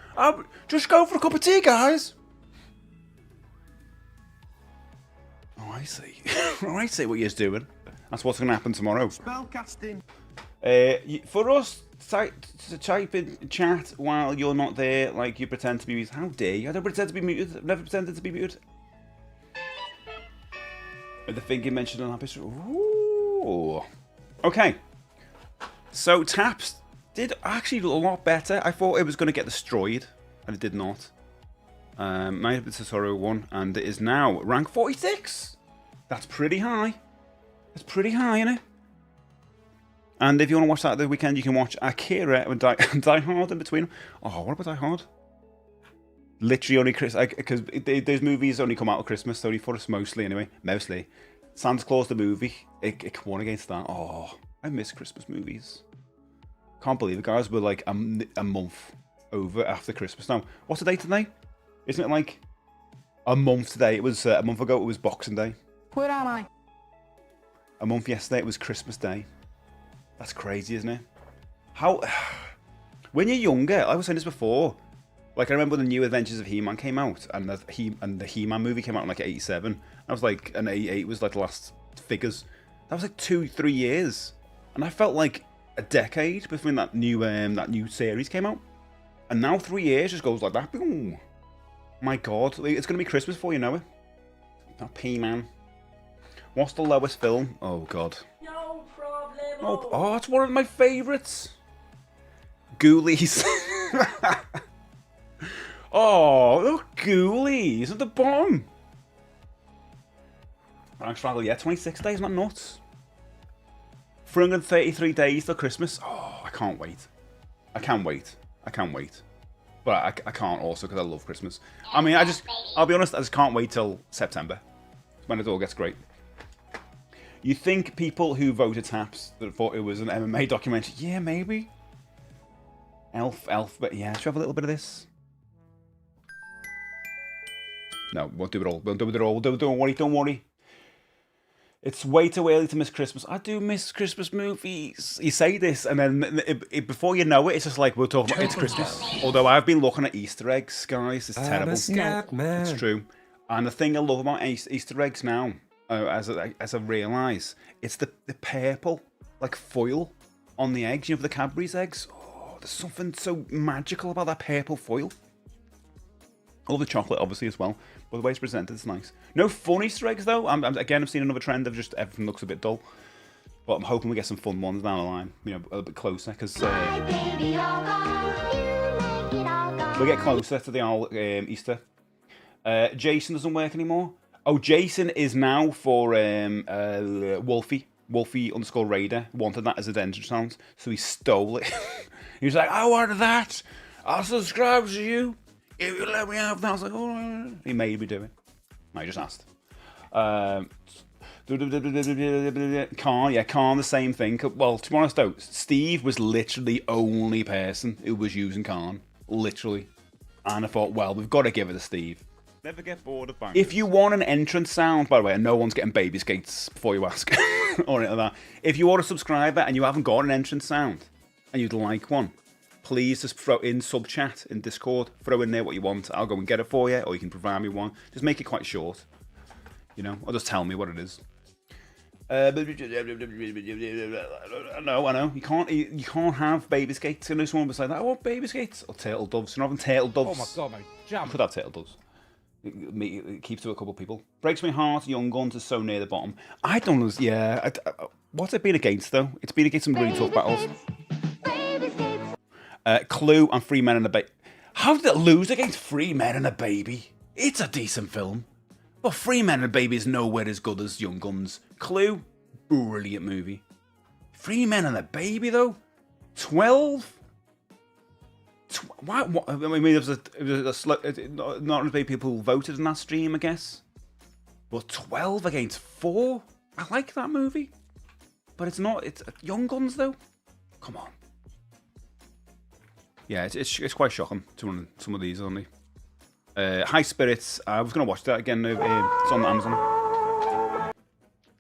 just go for a cup of tea, guys. Oh, I see. I see what you're doing. That's what's going to happen tomorrow. Spellcasting. For us to type in chat while you're not there, like you pretend to be muted. How dare you? I don't pretend to be muted. I've never pretended to be muted. The thing you mentioned on episode. Ooh. Okay. So Taps did actually a lot better. I thought it was going to get destroyed, and it did not. My Neighbor Totoro won, and it is now rank 46. That's pretty high. That's pretty high, isn't it? And if you want to watch that the weekend, you can watch Akira and Die Hard in between. Oh, what about Die Hard? Literally only Christmas, because those movies only come out at Christmas, only for us mostly anyway. Mostly. Santa Claus the movie, it won against that. Oh, I miss Christmas movies. Can't believe it, guys. We're like a month over after Christmas now. What's the date today? Isn't it like a month today? It was a month ago. It was Boxing Day. Where am I? A month yesterday. It was Christmas Day. That's crazy, isn't it? How? When you're younger, I was saying this before. Like I remember when the New Adventures of He-Man came out, and the He-Man movie came out in like '87. I was like, and '88 was like the last figures. That was like 2-3 years, and I felt like a decade between that new series came out. And now 3 years just goes like that. Boom. My God, it's gonna be Christmas before you know it. That P-Man. What's the lowest film? Oh God. No problem. Oh, it's one of my favourites. Ghoulies. Oh, look, Ghoulies at the bottom. Rank Struggle, yeah, 26 days, not nuts. 333 days till Christmas. Oh, I can't wait. I can't wait. I can't wait. But I can't also because I love Christmas. I mean, I'll be honest, I just can't wait till September. When it all gets great. You think people who voted taps that thought it was an MMA documentary? Yeah, maybe. Elf, but yeah, should we have a little bit of this? No, won't do it all. Won't do it all. Don't worry. It's way too early to miss Christmas. I do miss Christmas movies. You say this, and then before you know it, it's just like we're talking about it's Christmas. Although I've been looking at Easter eggs, guys. It's terrible. It's true. And the thing I love about Easter eggs now, as I realise, it's the purple, like foil on the eggs. You know, the Cadbury's eggs. Oh, there's something so magical about that purple foil. I love the chocolate, obviously, as well. But the way it's presented, it's nice. No fun Easter eggs, though. Again, I've seen another trend of just everything looks a bit dull. But I'm hoping we get some fun ones down the line, you know, a little bit closer, because we get closer to the old Easter. Jason doesn't work anymore. Oh, Jason is now for Wolfie _Raider. Wanted that as a entrance sound, so he stole it. He was like, I wanted that. I'll subscribe to you if you let me have that. I was like, oh, he made me do it. I just asked. Khan, the same thing. Well, to be honest though, Steve was literally the only person who was using Khan. Literally. And I thought, well, we've got to give it to Steve. Never get bored of bangers. If you want an entrance sound, by the way, and no one's getting baby skates before you ask, or anything like that. If you are a subscriber and you haven't got an entrance sound, and you'd like one, please just throw in sub chat in Discord, throw in there what you want. I'll go and get it for you, or you can provide me one. Just make it quite short, you know, or just tell me what it is. I know. You can't have baby skates. I know someone was like, I want baby skates or turtle doves. You're not having turtle doves. Oh my god, mate! Jam. You could have turtle doves. It keeps to a couple of people. Breaks my heart. Young Guns is so near the bottom. I don't know. Yeah. What's it been against though? It's been against some really tough battles. Clue and Three Men and a Baby. How did it lose against Three Men and a Baby? It's a decent film. But Three Men and a Baby is nowhere as good as Young Guns. Clue, brilliant movie. Three Men and a Baby though? 12? What? I mean, there was not as many people who voted in that stream, I guess. But 12 against 4? I like that movie. But it's not. It's Young Guns though. Come on. Yeah, it's quite shocking to run some of these only. High Spirits. I was going to watch that again. It's on Amazon.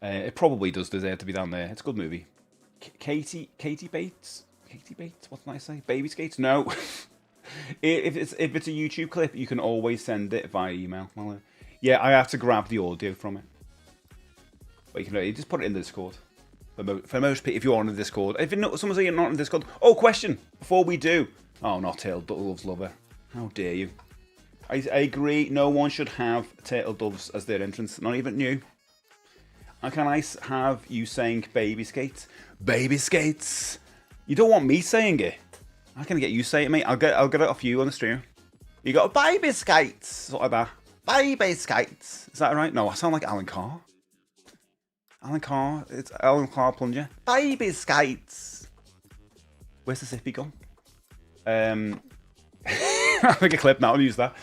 It probably does deserve to be down there. It's a good movie. Katie Bates. What did I say? Baby Skates? No. if it's a YouTube clip, you can always send it via email. Well, yeah, I have to grab the audio from it. But you just put it in the Discord. For most people, if you're on the Discord. If someone's saying you're not on the Discord. Oh, question before we do. Oh, not Turtle Doves Lover. How dare you? I agree. No one should have turtle doves as their entrance. Not even you. And can I have you saying baby skates? Baby skates. You don't want me saying it. I can get you saying it, mate. I'll get it off you on the stream. You got baby skates, something like that. Baby skates. Is that right? No, I sound like Alan Carr. It's Alan Carr Plunger. Baby skates. Where's the zippy gone? I'll make a clip now. I'll use that.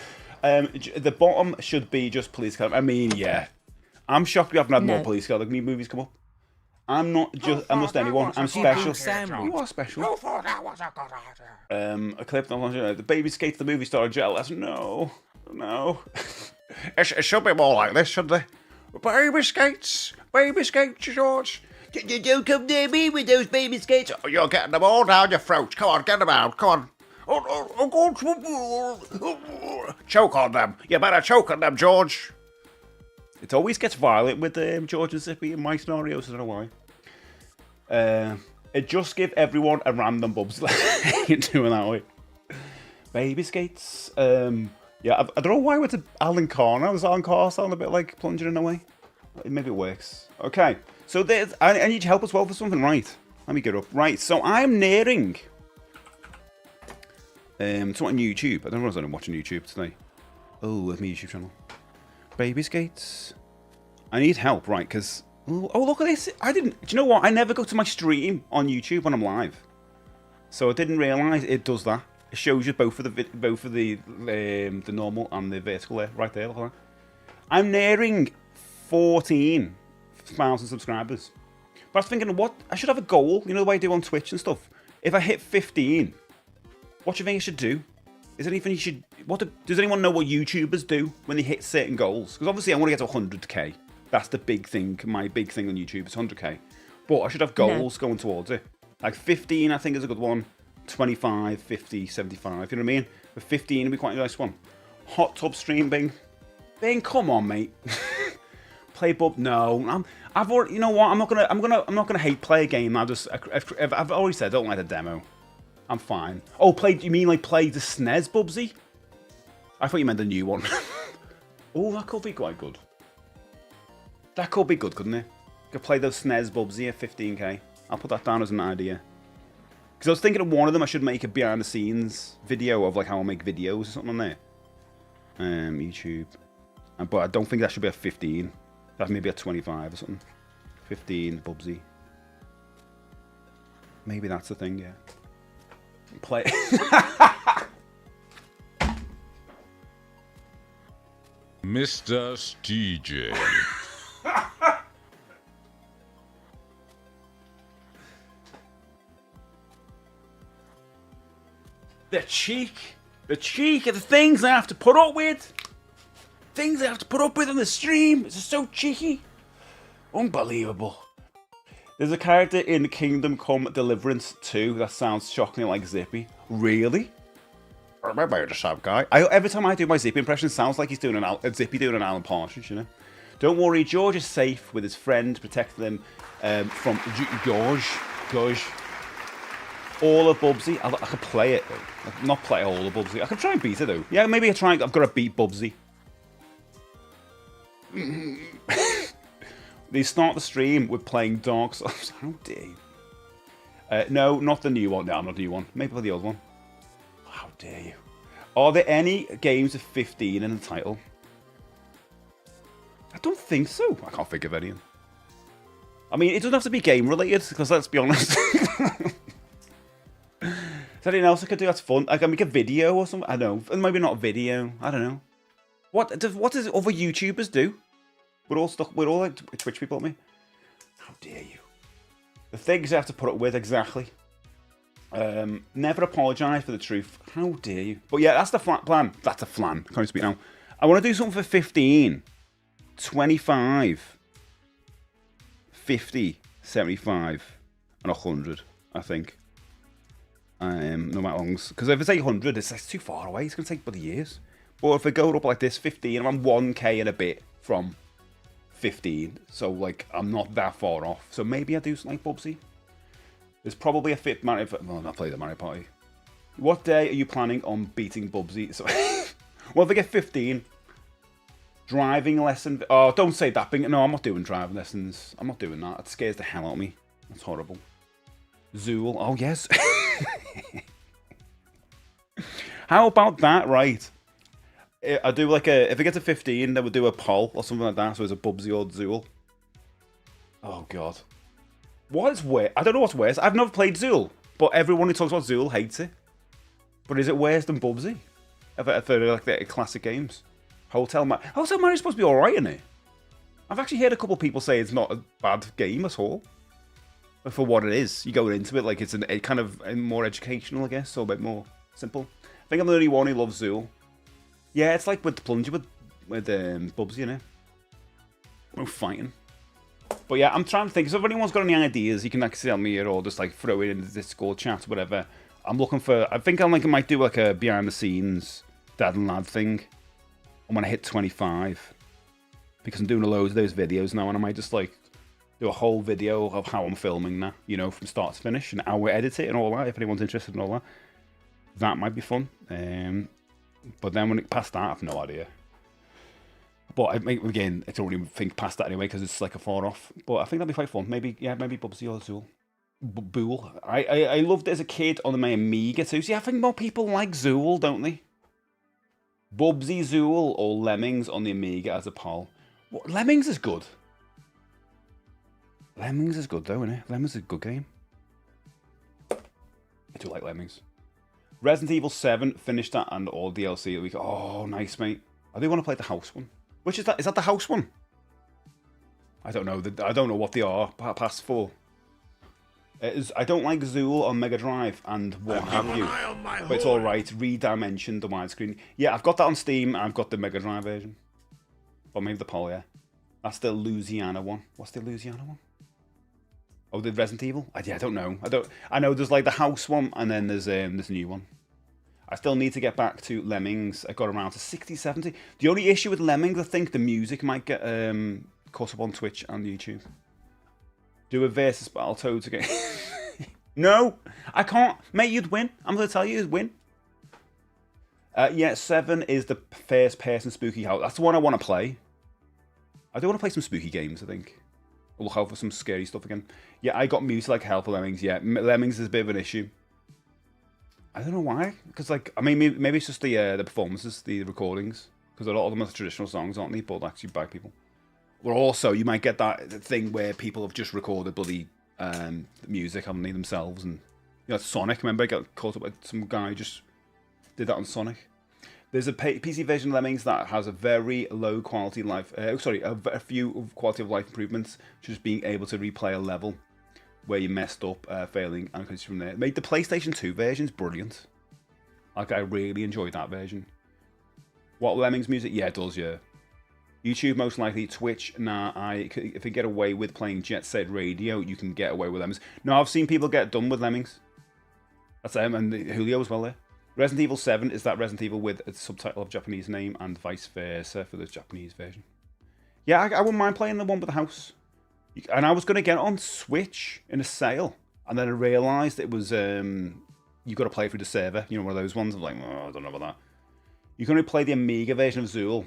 The bottom should be just police car. I mean, yeah. I'm shocked we haven't had more police car movies come up. I'm just anyone. I'm special. You are special. You thought that was a good idea. A clip. The baby skates. The movie star jealous. No. It should be more like this, shouldn't it? Baby skates, George. You don't come near me with those baby skates. Oh, you're getting them all down your throat. Come on, get them out. Come on. Choke on them. You better choke on them, George. It always gets violent with George and Zippy in my scenarios. I don't know why. It just give everyone a random bubs doing that way. Baby skates. Yeah, I don't know why I went to Alan Carr now. Does Alan Carr sound a bit like Plunger in a way? Maybe it works. Okay, so I need your help as well for something. Right, let me get up. Right, so I'm nearing. It's on YouTube. I don't know if I'm watching YouTube today. Oh, with my YouTube channel. Baby skates. I need help, right? Because look at this. Do you know what? I never go to my stream on YouTube when I'm live, so I didn't realise it does that. It shows you both of the normal and the vertical there, right there. Look at that. I'm nearing 14 1,000 subscribers. But I was thinking, what? I should have a goal, you know the way I do on Twitch and stuff. If I hit 15, what do you think I should do? Is there anything you should... does anyone know what YouTubers do when they hit certain goals? Because obviously I want to get to 100k. That's the big thing. My big thing on YouTube is 100k. But I should have goals going towards it. Like 15, I think, is a good one. 25, 50, 75. You know what I mean? But 15 would be quite a nice one. Hot tub stream, Bing. Bing, come on, mate. Play bub. No, I've already. You know what? I'm not gonna hate play a game. I've already said I don't like the demo. I'm fine. Oh, you mean like play the SNES Bubsy? I thought you meant the new one. Oh, that could be quite good. That could be good, couldn't it? Could play the SNES Bubsy at 15k. I'll put that down as an idea. Because I was thinking of one of them, I should make a behind the scenes video of like how I make videos or something on there. YouTube. But I don't think that should be a 15. That's maybe a 25 or something. 15 Bubsy. Maybe that's the thing, yeah. Play. Mr. TJ. The cheek of the things I have to put up with. Things I have to put up with on the stream. It's so cheeky. Unbelievable. There's a character in Kingdom Come Deliverance 2 that sounds shockingly like Zippy. Really? Remember the sharp guy? Every time I do my Zippy impression, it sounds like he's doing Zippy doing an Alan Partridge, you know? Don't worry, George is safe with his friend, protecting them from George. All of Bubsy. I could play it though. Not play all of Bubsy. I could try and beat it though. Yeah, maybe I've got to beat Bubsy. They start the stream with playing Dark Souls. How dare you? No, not the new one. No, not the new one. Maybe the old one. How dare you? Are there any games with 15 in the title? I don't think so. I can't think of any. I mean, it doesn't have to be game related, because let's be honest. Is there anything else I could do that's fun? I can make a video or something. I don't know. Maybe not a video. I don't know. What does other YouTubers do? We're all like Twitch people, aren't we? How dare you? The things I have to put up with, exactly. Never apologise for the truth. How dare you? But yeah, that's the plan. That's a flan. Can't speak now. I want to do something for 15, 25, 50, 75, and 100, I think. No matter how long. Because if it's 800, it's too far away. It's going to take bloody years. But if I go up like this, 15, I'm 1k and a bit from 15. So, like, I'm not that far off. So maybe I do something like Bubsy. There's probably a fit Mario... Well, not play the Mario Party. What day are you planning on beating Bubsy? So, well, if I get 15, driving lesson... Oh, don't say that. No, I'm not doing driving lessons. I'm not doing that. It scares the hell out of me. That's horrible. Zool. Oh, yes. How about that, right? I do like if I get to 15, then we'll do a poll or something like that. So it's a Bubsy or Zool. Oh, God. What is worse? I don't know what's worse. I've never played Zool, but everyone who talks about Zool hates it. But is it worse than Bubsy? For like the classic games? Hotel Mario's supposed to be alright, isn't it? I've actually heard a couple of people say it's not a bad game at all. But for what it is, you go into it like it's a kind of more educational, I guess, so a bit more simple. I think I'm the only one who loves Zool. Yeah, it's like with the plunger with Bubsy, you know? No fighting. But yeah, I'm trying to think. So if anyone's got any ideas, you can like tell me here or just like throw it in the Discord chat or whatever. I'm looking for... I think I might do like a behind the scenes dad and lad thing. And when I hit 25. Because I'm doing loads of those videos now, and I might just like do a whole video of how I'm filming now, you know, from start to finish, and how we edit it and all that, if anyone's interested in all that. That might be fun. But then when it past that, I have no idea. But again, it's already think past that anyway, because it's like a far off. But I think that'd be quite fun. Maybe, yeah, maybe Bubsy or Zool. Bool. I loved it as a kid on my Amiga too. See, I think more people like Zool, don't they? Bubsy, Zool, or Lemmings on the Amiga as a poll. What? Lemmings is good. Lemmings is good though, isn't it? Lemmings is a good game. I do like Lemmings. Resident Evil 7, finished that and all DLC that we got. Oh, nice, mate. I do want to play the house one. Which is that? Is that the house one? I don't know. I don't know what they are. Past 4. I don't like Zool on Mega Drive and what have you. But it's alright. Redimensioned the widescreen. Yeah, I've got that on Steam. And I've got the Mega Drive version. Or maybe the Poly. That's the Louisiana one. What's the Louisiana one? Oh, the Resident Evil? Yeah, I don't know. I know there's like the house one, and then there's this new one. I still need to get back to Lemmings. I got around to 60, 70. The only issue with Lemmings, I think the music might get caught up on Twitch and YouTube. Do a versus Battletoads again. No, I can't. Mate, you'd win. I'm going to tell you, you'd win. Yeah, 7 is the first person spooky house. That's the one I want to play. I do want to play some spooky games, I think. We'll look out for some scary stuff again. Yeah, I got music like hell for Lemmings. Yeah, Lemmings is a bit of an issue. I don't know why. Because, like, I mean, maybe it's just the performances, the recordings. Because a lot of them are traditional songs, aren't they? But actually by people. But also, you might get that thing where people have just recorded bloody music, haven't they, themselves? And, you know, Sonic. Remember, I got caught up with some guy who just did that on Sonic. There's a PC version of Lemmings that has a very low quality life. A few quality of life improvements, just being able to replay a level where you messed up, failing, and continue from there. Made the PlayStation 2 version's brilliant. Like, I really enjoyed that version. What Lemmings music? Yeah, it does. Yeah. YouTube most likely. Twitch. Nah. If you get away with playing Jet Set Radio, you can get away with Lemmings. No, I've seen people get done with Lemmings. That's them, and Julio as well there. Resident Evil 7 is that Resident Evil with a subtitle of Japanese name and vice versa for the Japanese version. Yeah, I wouldn't mind playing the one with the house. And I was going to get it on Switch in a sale. And then I realised it was, you got to play through the server. You know, one of those ones. I'm like, oh, I don't know about that. You can only play the Amiga version of Zool.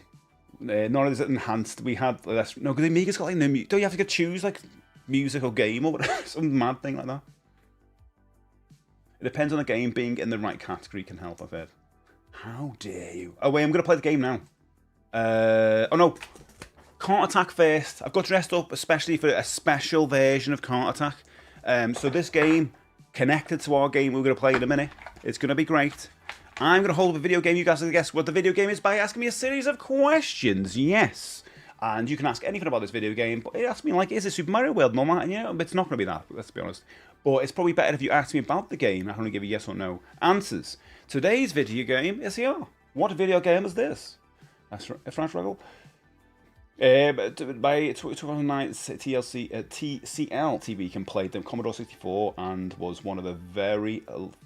Not only is it enhanced, we had less. No, because the Amiga's got like no music. Don't you have to choose like music or game or whatever? Some mad thing like that. It depends on the game. Being in the right category can help, I've heard. How dare you? Oh, wait, I'm going to play the game now. Oh, no. Cart Attack first. I've got dressed up especially for a special version of Cart Attack. So this game, connected to our game we're going to play in a minute. It's going to be great. I'm going to hold up a video game. You guys can guess what the video game is by asking me a series of questions. Yes. And you can ask anything about this video game, but it asks me, like, is it Super Mario World? No, you know, it's not going to be that, let's be honest. But it's probably better if you ask me about the game. I can only give you yes or no answers. Today's video game is here. What video game is this? That's right, Struggle. By 2009, TCL TV can play the Commodore 64 and was one of the very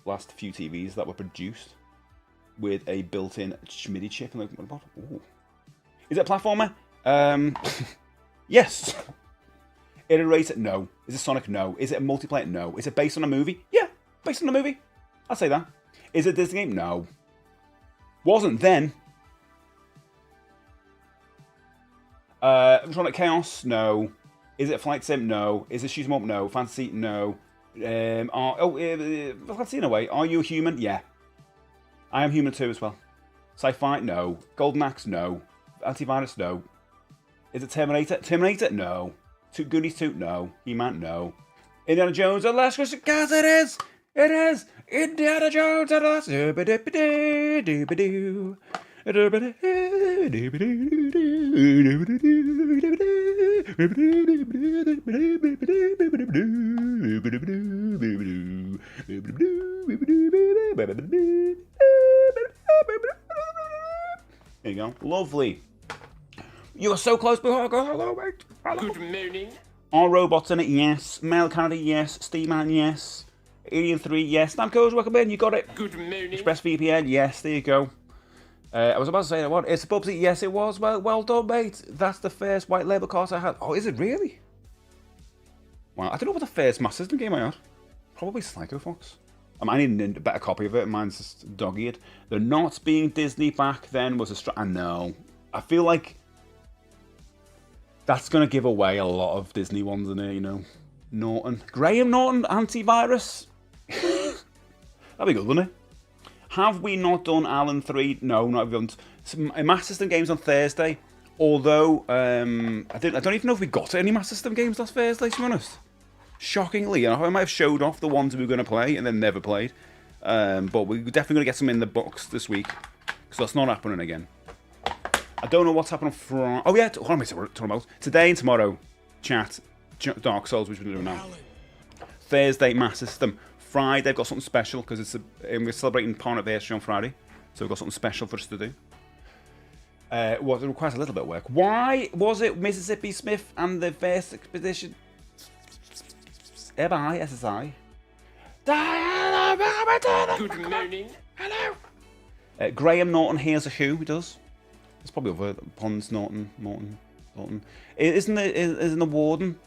last few TVs that were produced with a built-in MIDI chip. And ooh. Is it a platformer? Yes. Iterate? No. Is it Sonic? No. Is it a multiplayer? No. Is it based on a movie? Yeah, based on a movie. I'll say that. Is it a Disney game? No. Wasn't then. Sonic Chaos? No. Is it Flight Sim? No. Is it Shoot 'em Up? No. Fantasy? No. Fantasy in a way. Are you a human? Yeah. I am human too as well. Sci-fi? No. Golden Axe? No. Antivirus? No. Is it Terminator? Terminator? No. Goonies 2? No. He-Man? No. Indiana Jones and the Last Crusade? Guys, it is! It is! Indiana Jones and the Last... There you go. Lovely. You are so close, before I go. Hello, mate. Hello. Good morning. Are robots in it? Yes. Male Canada? Yes. Steam-Man? Yes. Alien 3? Yes. Namco's recommend. You got it. Good morning. ExpressVPN? Yes. There you go. I was about to say what? It's a Bubsy. Yes, it was. Well done, mate. That's the first white label card I had. Oh, is it really? Wow. I don't know what the first Master System game I had. Probably Psycho Fox. I need a better copy of it. Mine's just dog-eared. The not being Disney back then was a I know. I feel like that's going to give away a lot of Disney ones in there, you know. Norton. Graham Norton antivirus. That'd be good, wouldn't it? Have we not done Alan 3? No, not we haven't. Some Master System games on Thursday. Although, I don't even know if we got any Master System games last Thursday, to be honest. Shockingly, I might have showed off the ones we were going to play and then never played. But we're definitely going to get some in the box this week. Because that's not happening again. I don't know what's happening from... Oh yeah, what am I talking about? Today and tomorrow. chat, Dark Souls, which we're doing now. Thursday, Master System. Friday, I've got something special because we're celebrating Power Anniversary on Friday, so we've got something special for us to do. It requires a little bit of work. Why was it Mississippi Smith and the first expedition? SSI. Good morning. Hello. Graham Norton hears a who. He does. It's probably over Pons Norton. Isn't the warden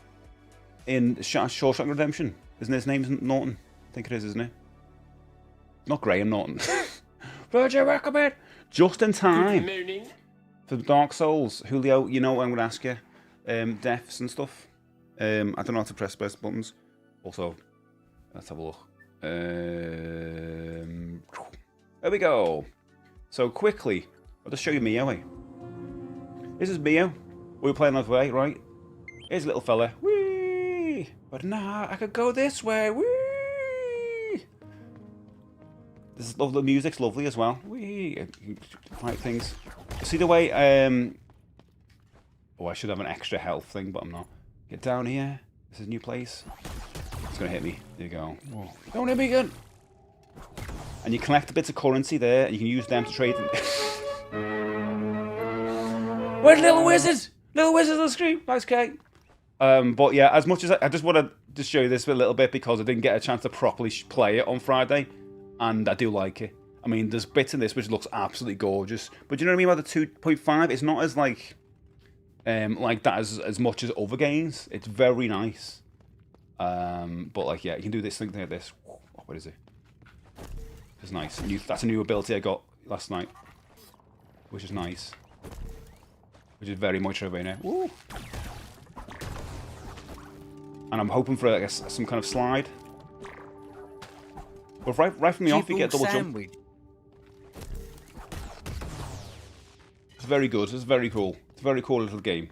in Shawshank Redemption? Isn't his name Norton? I think it is, isn't it? Not Graham Norton. Roger, welcome. Just in time for Dark Souls. Julio, you know what I'm going to ask you. Deaths and stuff. I don't know how to press both buttons. Also, let's have a look. There we go. So quickly, I'll just show you Mio. This is Mio. We were playing that way, right? Here's a little fella. Whee! But nah, I could go this way. Whee! This is lovely. The music's lovely as well. Whee! Fight things. See the way? Oh, I should have an extra health thing, but I'm not. Get down here. This is a new place. It's gonna hit me. There you go. Whoa. Don't hit me again. And you collect bits of currency there, and you can use them to trade. Where's Little Wizard? Little Wizard on the screen. Nice cake. But yeah, as much as I just want to just show you this a little bit because I didn't get a chance to properly play it on Friday, and I do like it. I mean, there's bits in this which looks absolutely gorgeous, but you know what I mean about the 2.5? It's not as like that as much as other games. It's very nice. But like, yeah, you can do this thing like this. What is it? It's nice. That's a new ability I got last night, which is nice. Which is very much over here. Woo! And I'm hoping for, I guess, some kind of slide. But right from the off, you get double jump. It's very good. It's very cool. It's a very cool little game.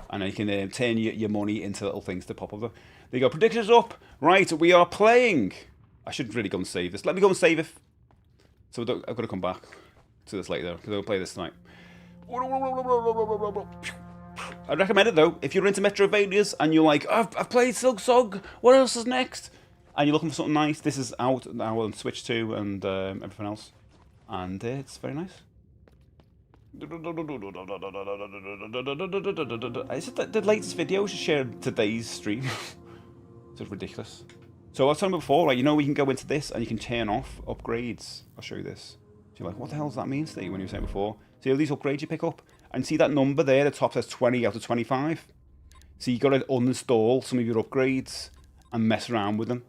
And you can turn your money into little things to pop up. There you go. Predictions up. Right, we are playing. I should really go and save this. Let me go and save it. So I've got to come back to this later because I'll play this tonight. I recommend it though. If you're into Metroidvanias and you're like, oh, I've played Silk Song, what else is next? And you're looking for something nice, this is out now on Switch 2 and everything else. And it's very nice. Is it the latest video was shared today's stream? It's ridiculous. So I was telling you before, like, you know, we can go into this and you can turn off upgrades. I'll show you this. So you're like, what the hell does that mean, Steve, when you were saying before? So you have these upgrades you pick up, and see that number there, the top says 20 out of 25. So you got to uninstall some of your upgrades and mess around with them.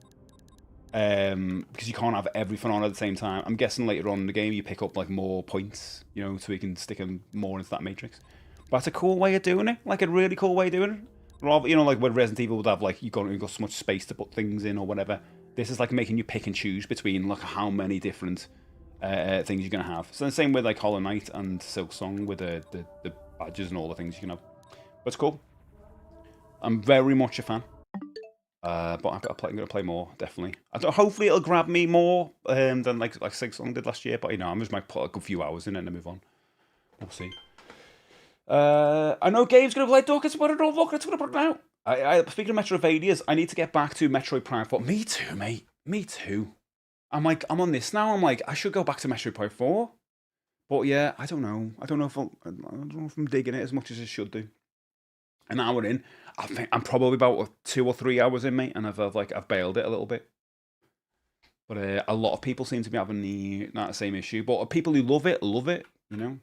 Because you can't have everything on at the same time. I'm guessing later on in the game you pick up like more points, you know, so you can stick them more into that matrix. But that's a cool way of doing it, like a really cool way of doing it. Rather, you know, like where Resident Evil would have like you've got so much space to put things in or whatever. This is like making you pick and choose between like how many different things you're gonna have. So the same with like Hollow Knight and Silk Song with the badges and all the things you can have. But it's cool. I'm very much a fan. But I'm gonna play more, definitely. Hopefully it'll grab me more than like Silk Song did last year. But you know, I just might put a good few hours in it and then move on. We'll see. I know Gabe's gonna play Duck. It's what I don't look. It's gonna put it out. Speaking of Metroidvanias, I need to get back to Metroid Prime 4. Me too, mate. Me too. I'm on this now. I'm like, I should go back to Metroid Prime 4. But yeah, I don't know. I don't know if I'm digging it as much as I should do. An hour in, I think I'm probably about 2 or 3 hours in, mate, and I've bailed it a little bit. But a lot of people seem to be having that same issue. But people who love it, you know.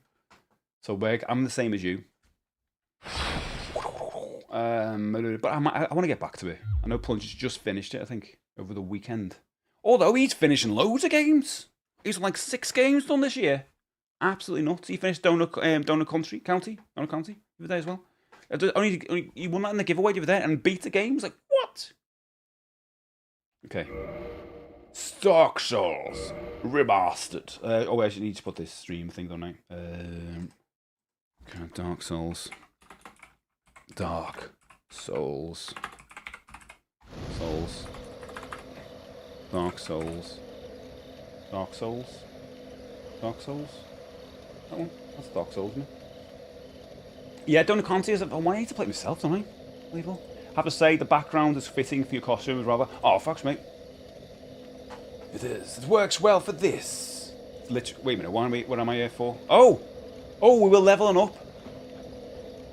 So I'm the same as you. But I want to get back to it. I know Plunge just finished it, I think, over the weekend. Although he's finishing loads of games. He's like 6 games done this year. Absolutely nuts. He finished Donut County the other day as well. Only you won that in the giveaway the other day and beat the game. It's like, what? Okay. Dark Souls Remastered. I actually need to put this stream thing, don't I? Dark Souls. Dark Souls. Dark Souls. Dark Souls. Dark Souls. That one. That's Dark Souls, isn't it? Yeah, Donut Conti is. I need to play it myself, don't I? Unbelievable. I have to say, the background is fitting for your costume as rather. Oh, fucks, mate. It is. It works well for this. Wait a minute. What am I here for? Oh! Oh, we were leveling up.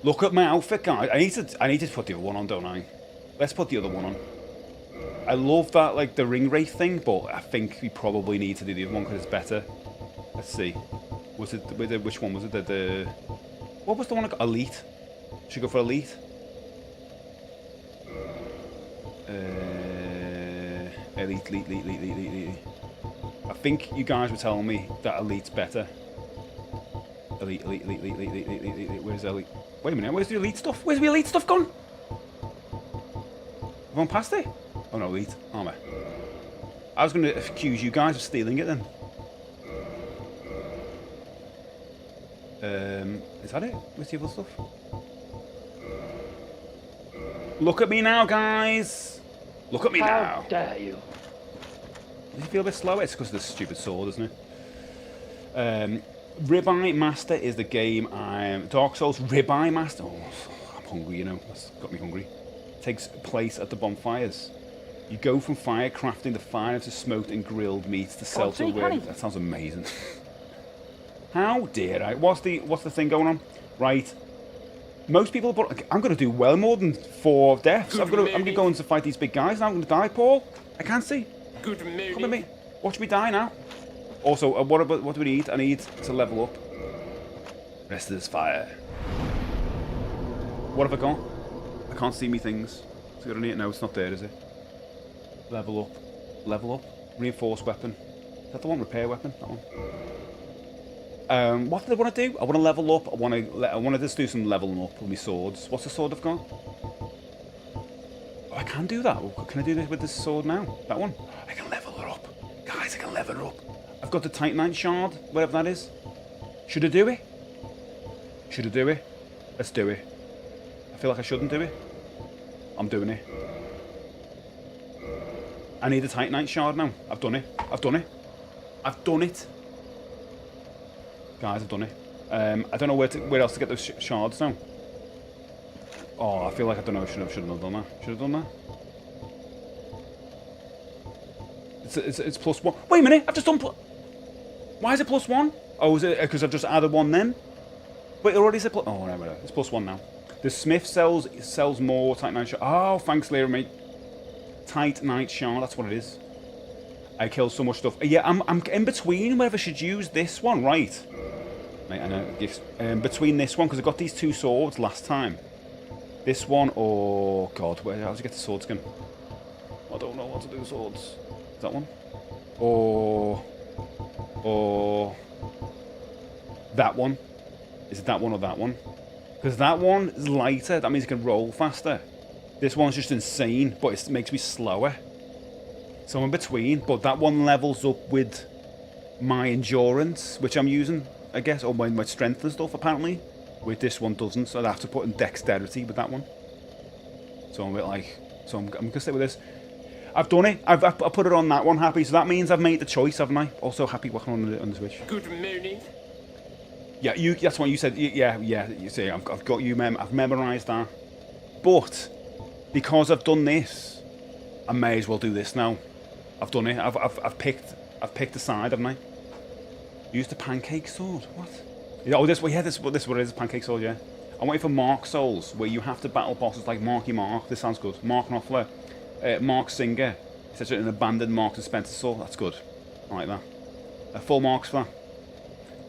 Look at my outfit, guys. I need to put the other one on, don't I? Let's put the other one on. I love that, like, the ring wraith thing, but I think we probably need to do the other one because it's better. Let's see. Was it which one was it? The what was the one? Elite. Should we go for elite? Elite. I think you guys were telling me that elite's better. Elite. Where's elite? Wait a minute. Where's the elite stuff? Where's the elite stuff gone? Have I gone past it? Oh no, elite armor. I was going to accuse you guys of stealing it then. Is that it? Where's the other stuff? Look at me now, guys! Look at me now! How dare you? Does he feel a bit slow? It's because of this stupid sword, isn't it? Ribeye Master is the game. Dark Souls Ribeye Master. Oh, I'm hungry, you know. That's got me hungry. Takes place at the bonfires. You go from fire crafting the fire to smoked and grilled meats to sell to where. That sounds amazing. How dare I? What's the thing going on? Right. Most people, but I'm going to do well more than 4 deaths. I'm going to go in to fight these big guys. Now I'm going to die, Paul. I can't see. Good morning. Come with me. Watch me die now. Also, what do we need? I need to level up. Rest of this fire. What have I got? I can't see me things. Is it on it? No, it's not there, is it? Level up. Level up. Reinforced weapon. Is that the one? Repair weapon? That one. What do I want to do? I want to level up. I want to just do some leveling up with my swords. What's the sword I've got? Oh, I can do that. Can I do this with this sword now? That one? I can level her up. Guys, I can level her up. I've got the Titanite shard, whatever that is. Should I do it? Should I do it? Let's do it. I feel like I shouldn't do it. I'm doing it. I need a Titanite shard now. I've done it. I've done it. I've done it. Guys, I've done it. I don't know where else to get those shards now. Oh, I feel like I don't know. I shouldn't have done that. Should have done that. It's +1. Wait a minute. I've just done. Why is it +1? Oh, is it because I've just added 1 then? Wait, it already said plus. Oh, no, it's +1 now. The Smith sells more Titanite shard. Oh, thanks, Lyra, mate. Titanite shard. That's what it is. I killed so much stuff. Yeah, I'm in between whether I should use this one, right? Mate, I know. Between this one, because I got these 2 swords last time. This one, or... God, how did you get the sword skin? I don't know what to do with swords. Is that one? Or... That one. Is it that one or that one? Because that one is lighter. That means it can roll faster. This one's just insane, but it makes me slower. So I'm in between, but that one levels up with my endurance, which I'm using, I guess, or my strength and stuff, apparently. With this one doesn't, so I'd have to put in dexterity with that one. So I'm a bit like, so I'm going to stay with this. I've done it. I put it on that one, happy. So that means I've made the choice, haven't I? Also happy working on the Switch. Good morning. Yeah, that's what you said. Yeah. You see, I've got you. I've memorised that. But because I've done this, I may as well do this now. I've done it. I've picked a side, haven't I? Use the pancake sword. What? Oh, this is what it is. Pancake sword. Yeah. I'm waiting for Mark Souls, where you have to battle bosses like Marky Mark. This sounds good. Mark Knopfler, Mark Singer. It's an abandoned Marks and Spencer sword. That's good. I like that. Full marks for that.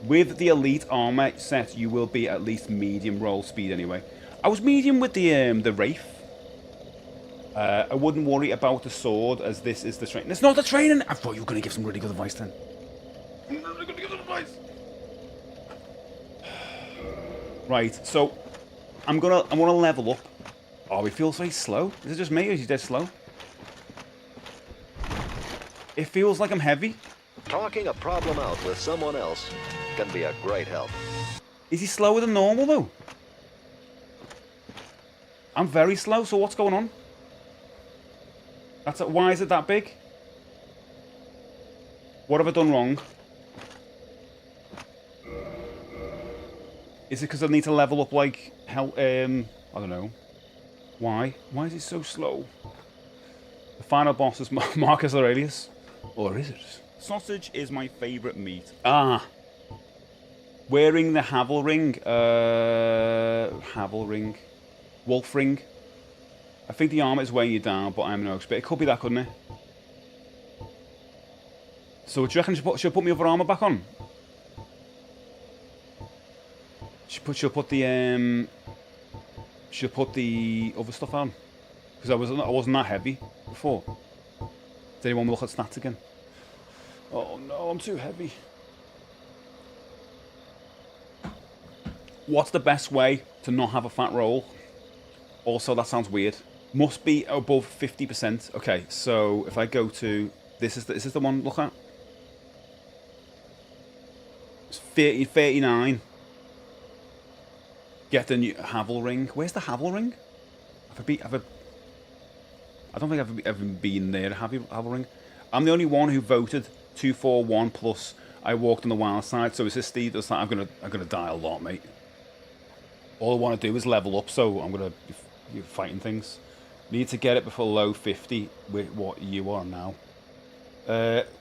With the elite armor set, you will be at least medium roll speed anyway. I was medium with the Wraith. I wouldn't worry about the sword, as this is the training. It's not the training! I thought you were going to give some really good advice then. I'm not going to give some advice! Right, so I'm gonna level up. Oh, he feels very slow. Is it just me, or is he dead slow? It feels like I'm heavy. Talking a problem out with someone else can be a great help. Is he slower than normal, though? I'm very slow, so what's going on? Why is it that big? What have I done wrong? Is it because I need to level up, like, I don't know. Why? Why is it so slow? The final boss is Marcus Aurelius. Or is it? Sausage is my favourite meat. Ah. Wearing the Havel ring. Havel ring. Wolf ring. I think the armour is weighing you down, but I'm no expert. It could be that, couldn't it? So do you reckon she'll put my other armour back on? She'll put the other stuff on. Because I wasn't that heavy before. Does anyone look at stats again? Oh no, I'm too heavy. What's the best way to not have a fat roll? Also, that sounds weird. Must be above 50%. Okay, so if I go to this is the one. Look at. It's 39. Get the new Havel ring. Where's the Havel ring? I don't think I've ever been there. Havel ring. I'm the only one who voted 241 plus. I walked on the wild side. So is this Steve? That's like, I'm gonna die a lot, mate. All I want to do is level up. So I'm gonna be fighting things. Need to get it before low 50 with what you are now.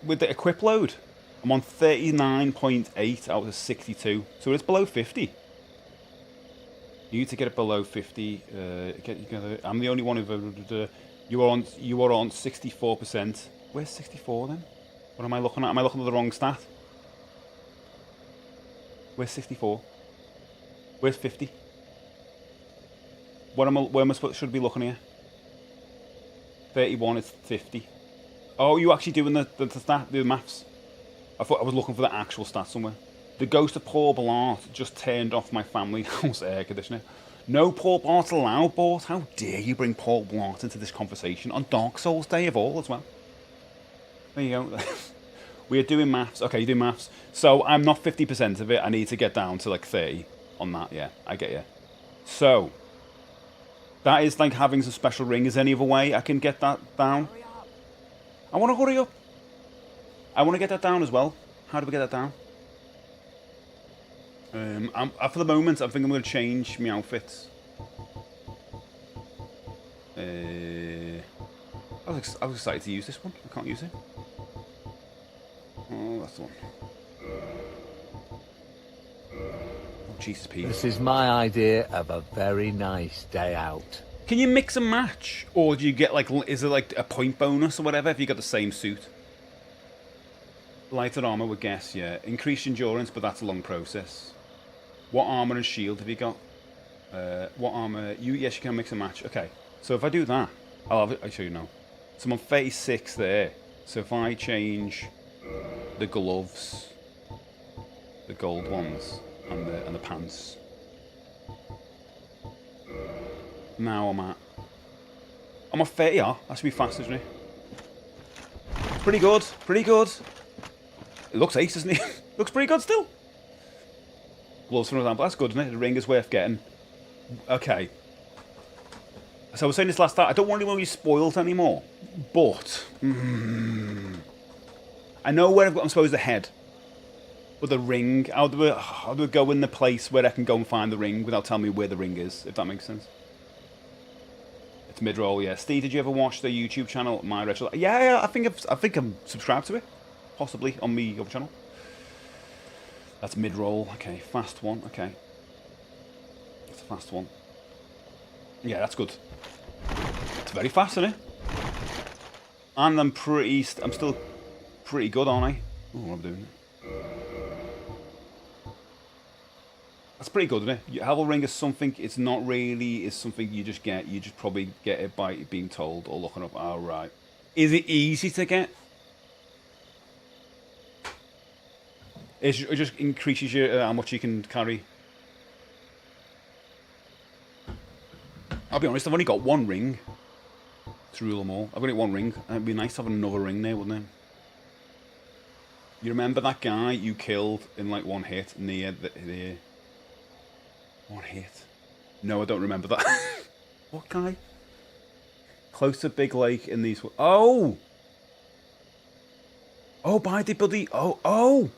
With the equip load, I'm on 39.8 out of 62. So it's below 50. You need to get it below 50. I'm the only one who voted. You are on 64%. Where's 64 then? What am I looking at? Am I looking at the wrong stat? Where's 64? Where's 50? Where am I supposed should be looking here? 31 is 50. Oh, you actually doing the maths? I thought I was looking for the actual stat somewhere. The ghost of Paul Blart just turned off my family house air conditioner. No Paul Blart allowed, Bort. How dare you bring Paul Blart into this conversation on Dark Souls Day of all as well? There you go. We're doing maths. Okay, you do maths. So I'm not 50% of it. I need to get down to like 30 on that. Yeah, I get you. So that is like having some special ring. Is there any other way I can get that down? I want to hurry up. I want to get that down as well. How do we get that down? For the moment, I think I'm going to change my outfits. I was excited to use this one. I can't use it. Oh, that's the one. Oh, Jesus, Pete. This is my idea of a very nice day out. Can you mix and match? Or do you get like, is it like a point bonus or whatever if you got the same suit? Lighter armor would guess, yeah. Increased endurance, but that's a long process. What armor and shield have you got? What armor? Yes, you can mix and match. Okay, so if I do that, I'll show you now. So I'm on 36 there. So if I change the gloves, the gold ones, and the pants. Now I'm at 30. That should be fast, isn't it? Pretty good. Pretty good. It looks ace, doesn't it? Looks pretty good still. Gloves, for example. That's good, isn't it? The ring is worth getting. Okay. So I was saying this last time. I don't want anyone to be spoiled anymore. But I know where I'm supposed to head. But the ring, how do I go in the place where I can go and find the ring without telling me where the ring is, if that makes sense? It's mid-roll, yeah. Steve, did you ever watch the YouTube channel, My Retro? Yeah, I think I'm subscribed to it. Possibly on me other channel. That's mid-roll. Okay, fast one. Okay. That's a fast one. Yeah, that's good. It's very fast, isn't it? And I'm still pretty good, aren't I? Oh, what am I doing? That's pretty good, isn't it? Havel ring is something, it's not really, it's something you just get. You just probably get it by being told or looking up. Oh, right. Is it easy to get? It just increases your how much you can carry. I'll be honest, I've only got one ring to rule them all. I've only one ring. It'd be nice to have another ring there, wouldn't it? You remember that guy you killed in like one hit near the one hit? No, I don't remember that. What guy? Close to Big Lake in these. Oh, by the bloody. Oh.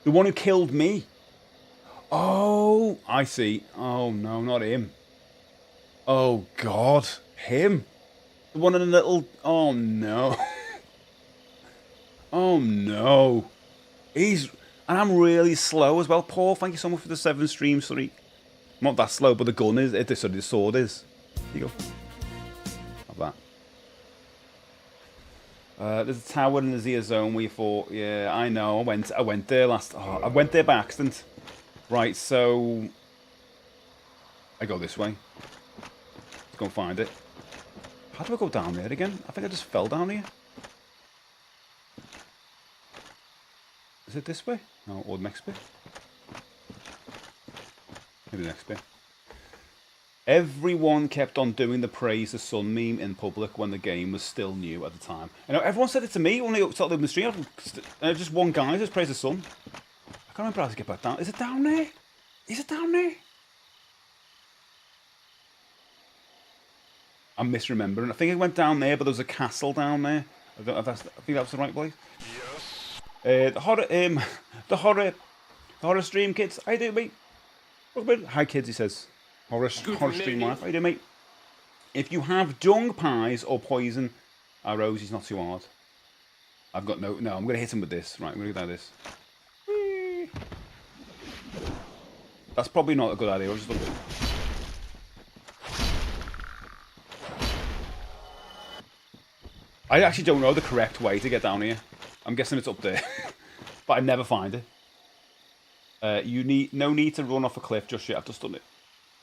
The one who killed me. Oh, I see. Oh, no, not him. Oh, God. Him. The one in the little... Oh, no. Oh, no. He's... And I'm really slow as well. Paul, thank you so much for the 7 streams. Sorry. I'm not that slow, but the gun is... Sorry, the sword is. There you go. Have that. There's a tower in the Zia zone where you thought, yeah, I know. I went there last... Oh, I went there by accident. Right, so... I go this way. Let's go and find it. How do I go down there again? I think I just fell down here. Is it this way? No, or the next bit? Maybe the next bit. Everyone kept on doing the praise the sun meme in public when the game was still new at the time. I know everyone said it to me when they started in the stream. Just one guy just praised the sun. I can't remember how to get back down. Is it down there? Is it down there? I'm misremembering. I think it went down there, but there was a castle down there. I think that was the right place. Yes. The horror stream kids. How you doing, mate? Welcome in. Hi, kids. He says. Horror stream life. How you doing, mate? If you have dung pies or poison arrows, he's not too hard. I've got no. I'm gonna hit him with this. Right, I'm gonna do this. Whee. That's probably not a good idea. I'll just look at it. I actually don't know the correct way to get down here. I'm guessing it's up there, but I never find it. No need to run off a cliff just yet. I've just done it.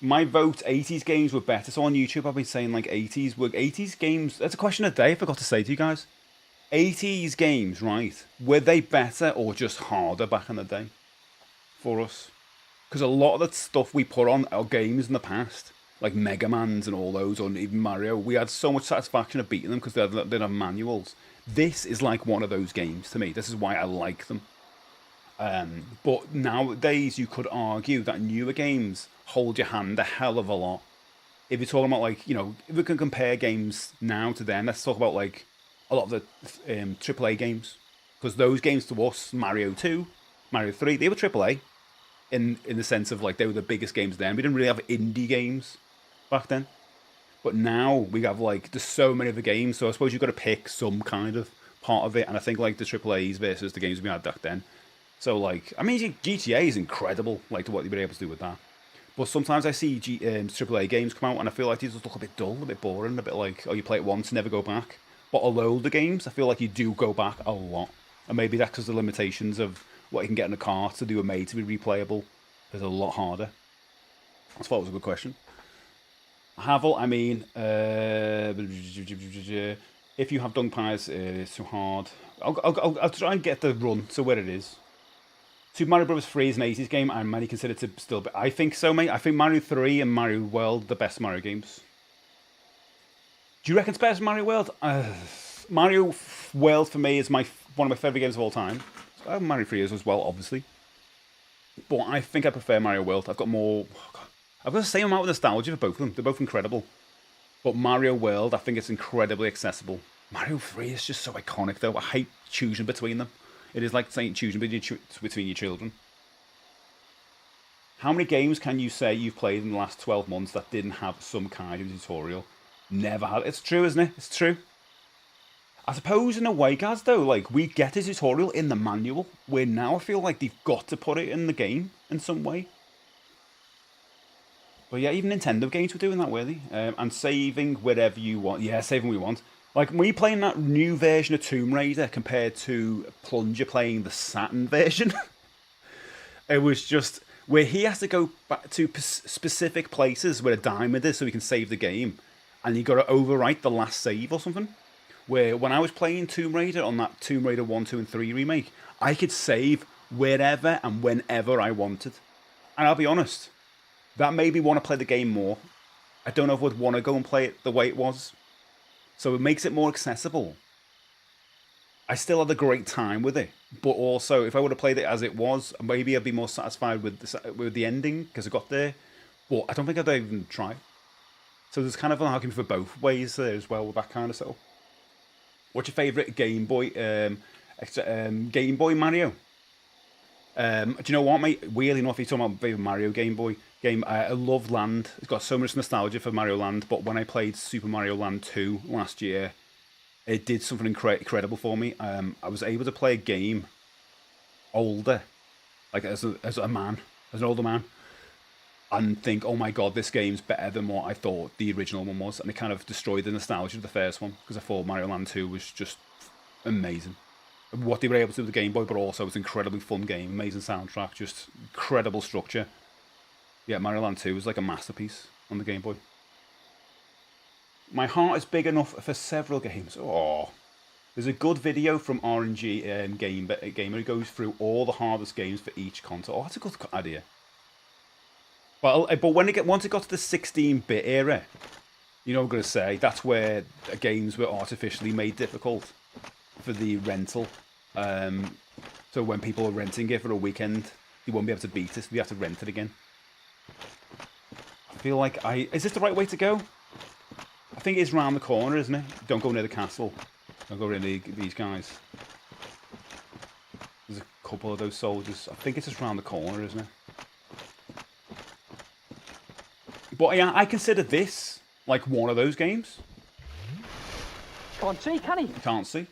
My vote: 80s games were better. So on YouTube, I've been saying like 80s games. That's a question of the day. I forgot to say to you guys. 80s games, right? Were they better or just harder back in the day for us? Because a lot of the stuff we put on our games in the past, like Mega Man's and all those, or even Mario, we had so much satisfaction of beating them because they didn't have manuals. This is like one of those games to me. This is why I like them. But nowadays, you could argue that newer games hold your hand a hell of a lot. If you're talking about, like, you know, if we can compare games now to then, let's talk about, like, a lot of the AAA games. Because those games to us, Mario 2, Mario 3, they were AAA. In the sense of, like, they were the biggest games then. We didn't really have indie games back then. But now we have, like, there's so many of the games, so I suppose you've got to pick some kind of part of it. And I think, like, the AAAs versus the games we had back then. So, like, I mean, GTA is incredible, like, to what you've been able to do with that. But sometimes I see AAA games come out and I feel like they just look a bit dull, a bit boring, a bit like, oh, you play it once, never go back. But a lot of the games, I feel like you do go back a lot. And maybe that's because the limitations of what you can get in a car to do are made to be replayable is a lot harder. I thought it was a good question. Havel, I mean, if you have dung pies, it's too hard. I'll try and get the run to where it is. Super Mario Bros. 3 is an 80s game, and many consider it to still be. I think so, mate. I think Mario 3 and Mario World are the best Mario games. Do you reckon it's best Mario World? Mario World for me is one of my favourite games of all time. Mario 3 is as well, obviously. But I think I prefer Mario World. I've got more... I've got the same amount of nostalgia for both of them. They're both incredible. But Mario World, I think it's incredibly accessible. Mario 3 is just so iconic, though. I hate choosing between them. It is like saying choosing between your children. How many games can you say you've played in the last 12 months that didn't have some kind of tutorial? Never had. It's true, isn't it? It's true. I suppose in a way, guys, though, like, we get a tutorial in the manual, where now I feel like they've got to put it in the game in some way. But yeah, even Nintendo games were doing that, were they? And saving wherever you want. Yeah, saving where you want. Like, me playing that new version of Tomb Raider compared to Plunger playing the Saturn version, it was just where he has to go back to specific places where a diamond is so he can save the game, and you got to overwrite the last save or something. Where when I was playing Tomb Raider on that Tomb Raider 1, 2, and 3 remake, I could save wherever and whenever I wanted. And I'll be honest, that made me want to play the game more. I don't know if I would want to go and play it the way it was. So it makes it more accessible. I still had a great time with it, but also if I would have played it as it was, maybe I'd be more satisfied with the ending because I got there. But I don't think I'd even try. So there's kind of an argument for both ways there as well with that kind of setup. What's your favourite Game Boy Mario? Do you know what, mate? Weirdly enough, you're talking about favorite Mario Game Boy game. I love Land. It's got so much nostalgia for Mario Land. But when I played Super Mario Land 2 last year, it did something incredible for me. I was able to play a game older, like as a man, as an older man, and think, oh my god, this game's better than what I thought the original one was. And it kind of destroyed the nostalgia of the first one, because I thought Mario Land 2 was just amazing. What they were able to do with the Game Boy, but also it's an incredibly fun game, amazing soundtrack, just incredible structure. Yeah, Mario Land 2 was like a masterpiece on the Game Boy. My heart is big enough for several games. Oh, there's a good video from RNG Gamer who goes through all the hardest games for each console. Oh, that's a good idea. But once it got to the 16-bit era, you know what I'm going to say, that's where games were artificially made difficult for the rental. So when people are renting it for a weekend, they won't be able to beat it, so they have to rent it again. I feel like is this the right way to go? I think it's round the corner, isn't it? Don't go near the castle. Don't go near these guys. There's a couple of those soldiers. I think it's just round the corner, isn't it? But yeah, I consider this like one of those games. Can't see, can he? Can't see.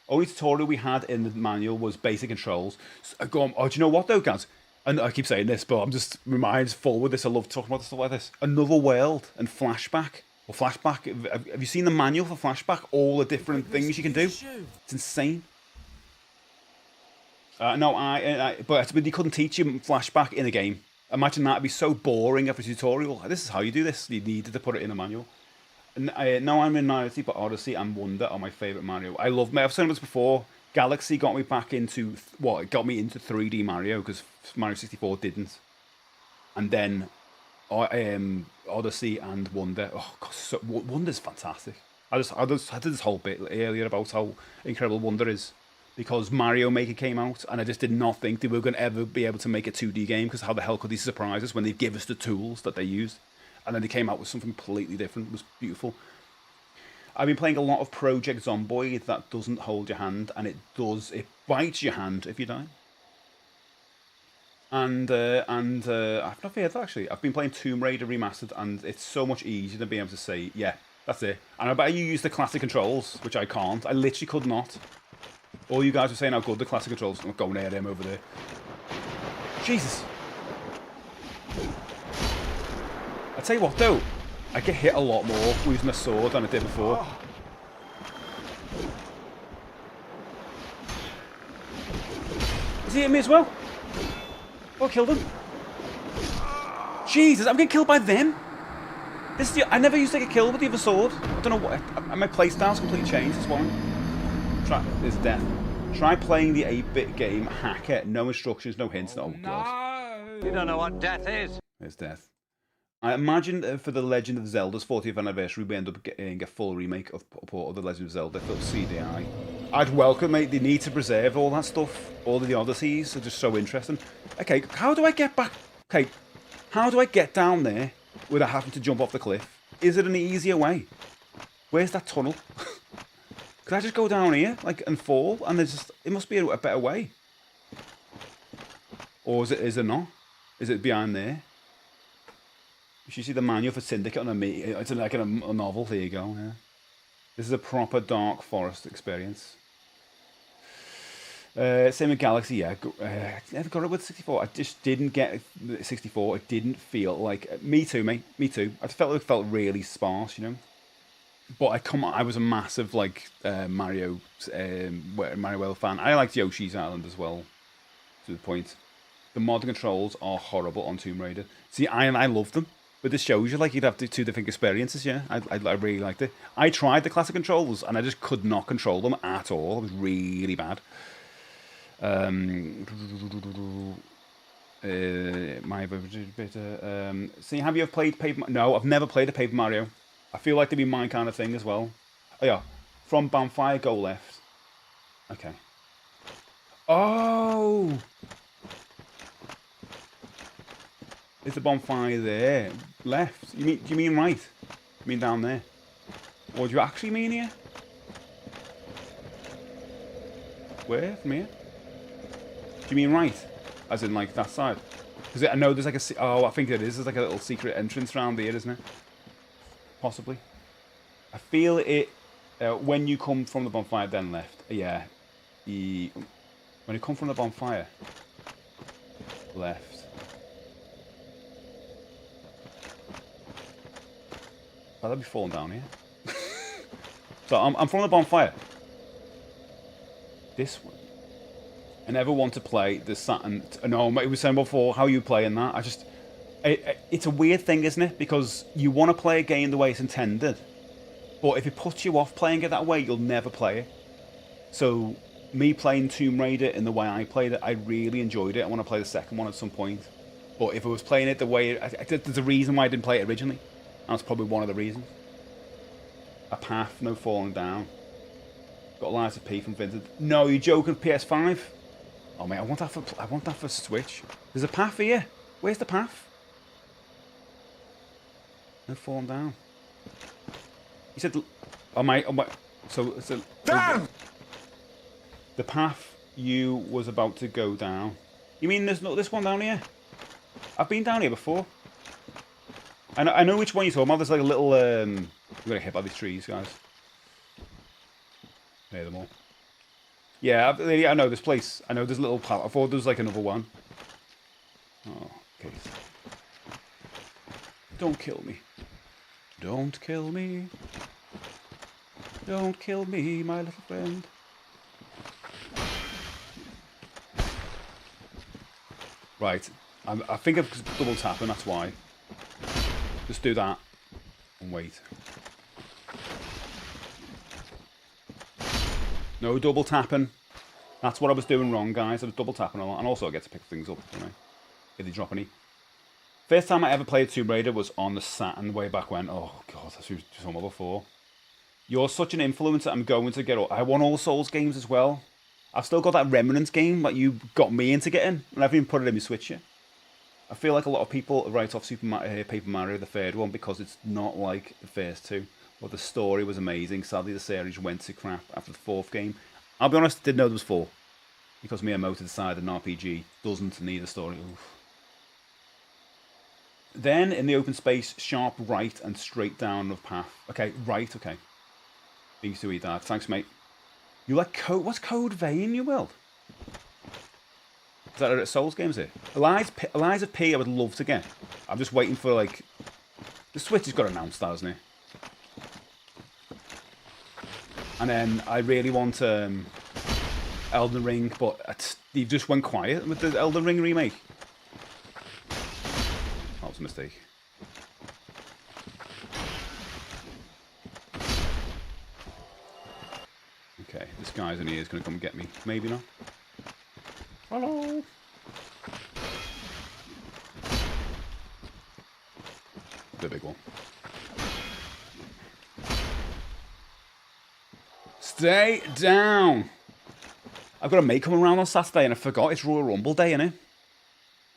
Only tutorial we had in the manual was basic controls. So I go on, oh, do you know what though, guys? And I keep saying this, but I'm just reminded full with this. I love talking about stuff like this. Another World and Flashback. Or Flashback. Have you seen the manual for Flashback? All the different things you can do. It's insane. No, but you couldn't teach you Flashback in a game. Imagine that would be so boring after a tutorial. This is how you do this. You needed to put it in a manual. No, I'm in Minority, but Odyssey and Wonder are my favourite Mario. I love. I've said this before. Galaxy got me back into it got me into 3D Mario because Mario 64 didn't. And then, Odyssey and Wonder. Oh God, Wonder's fantastic. I did this whole bit earlier about how incredible Wonder is. Because Mario Maker came out, and I just did not think they were going to ever be able to make a 2D game, because how the hell could they surprise us when they give us the tools that they used? And then they came out with something completely different. It was beautiful. I've been playing a lot of Project Zomboid that doesn't hold your hand, and it bites your hand if you die. And I've not feared that, actually. I've been playing Tomb Raider Remastered, and it's so much easier to be able to say, yeah, that's it. And I bet you use the classic controls, which I can't. I literally could not. All you guys were saying how good the classic controls. I'm not going near them over there. Jesus. I tell you what though, I get hit a lot more using a sword than I did before. Is he hitting me as well? Oh, I killed him. Jesus, I'm getting killed by them. I never used to get killed with the other sword. I don't know what. My playstyle's completely changed. That's why. There's death. Try playing the 8-bit game Hacker. No instructions, no hints. Oh god. You don't know what death is. There's death. I imagine for the Legend of Zelda's 40th anniversary, we end up getting a full remake of The Legend of Zelda for CDI. I'd welcome it. They need to preserve all that stuff. All of the Odysseys are just so interesting. Okay, how do I get back? Okay, how do I get down there without having to jump off the cliff? Is it an easier way? Where's that tunnel? Could I just go down here, and fall? And it must be a better way. Or is it not? Is it behind there? You should see the manual for Syndicate on it's like a novel. There you go. Yeah. This is a proper Dark Forest experience. Same with Galaxy. Yeah, never got it with 64. I just didn't get 64. It didn't feel like me too, mate. Me too. I felt really sparse, you know. But I was a massive Mario World fan. I liked Yoshi's Island as well, to the point. The mod controls are horrible on Tomb Raider. See, I love them, but this shows you you'd have two different experiences. Yeah, I really liked it. I tried the classic controls and I just could not control them at all. It was really bad. See, have you ever played Paper Mario? No, I've never played a Paper Mario. I feel like they'd be my kind of thing as well. Oh yeah, from bonfire, go left. Okay. Oh! Is the bonfire there? Left? Do you mean right? You mean down there? Or do you actually mean here? Where? From here? Do you mean right? As in, like, that side? Because I know there's like a... Oh, I think it is. There's like a little secret entrance around here, isn't it? Possibly. I feel it... when you come from the bonfire, then left. Yeah. When you come from the bonfire, left. I'll be falling down here. So I'm from the bonfire. This one. I never want to play the Saturn. No, it was saying before how you play in that. It's a weird thing, isn't it? Because you want to play a game the way it's intended, but if it puts you off playing it that way, you'll never play it. So me playing Tomb Raider in the way I played it, I really enjoyed it. I want to play the second one at some point. But if I was playing it the way... there's a reason why I didn't play it originally. And that's probably one of the reasons. A path, no falling down. Got Liza P from Vincent. No, you're joking, PS5? Oh, mate, I want that for Switch. There's a path here. Where's the path? No falling down. He said... Oh, mate. So damn! The path you was about to go down. You mean there's not this one down here? I've been down here before. I know which one you're talking about. There's like a little... I'm going to hit by these trees, guys. Near them all. Yeah, I know this place. I know there's a little path. I thought there was like another one. Oh, okay. Don't kill me. Don't kill me. Don't kill me, my little friend. Right. I think I've double tapping, that's why. Just do that. And wait. No double tapping. That's what I was doing wrong, guys. I was double tapping a lot. And also I get to pick things up, don't I? If they drop any. First time I ever played Tomb Raider was on the Saturn way back when. Oh, God, that's what I was before. You're such an influencer. I'm going to get all... I want all Souls games as well. I've still got that Remnant game that you got me into getting. And I haven't even put it in my Switch yet. I feel like a lot of people write off Paper Mario, the third one, because it's not like the first two. But the story was amazing. Sadly, the series went to crap after the fourth game. I'll be honest, didn't know there was four. Because Miyamoto decided an RPG doesn't need a story. Oof. Then, in the open space, sharp right and straight down of path. Okay, right, okay. Beans to eat that. Thanks, mate. You like Code... What's Code Vein, you will? Is that a Souls games here? Eliza P, I would love to get. I'm just waiting for, like... The Switch has got to announce that, hasn't it? And then I really want Elden Ring, but you just went quiet with the Elden Ring remake. That was a mistake. Okay, this guy's in here is going to come and get me. Maybe not. Hello. The big one. Stay down. I've got a mate coming around on Saturday and I forgot it's Royal Rumble Day, innit?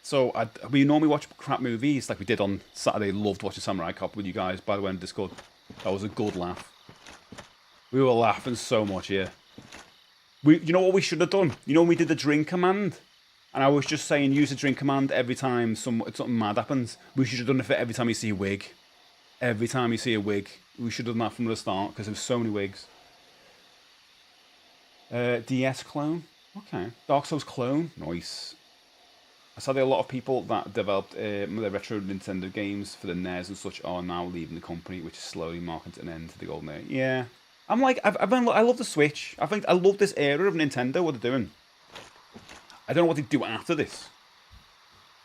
So we normally watch crap movies like we did on Saturday. Loved watching Samurai Cop with you guys, by the way, on Discord. That was a good laugh. We were laughing so much here. You know what we should have done? You know when we did the drink command? And I was just saying use the drink command every time something mad happens. We should have done it for every time you see a wig. Every time you see a wig. We should have done that from the start because there's so many wigs. DS clone. Okay. Dark Souls clone. Nice. I saw that a lot of people that developed the retro Nintendo games for the NES and such are now leaving the company, which is slowly marking an end to the golden era. Yeah. I'm like, I love the Switch. I love this era of Nintendo, what they're doing. I don't know what they do after this.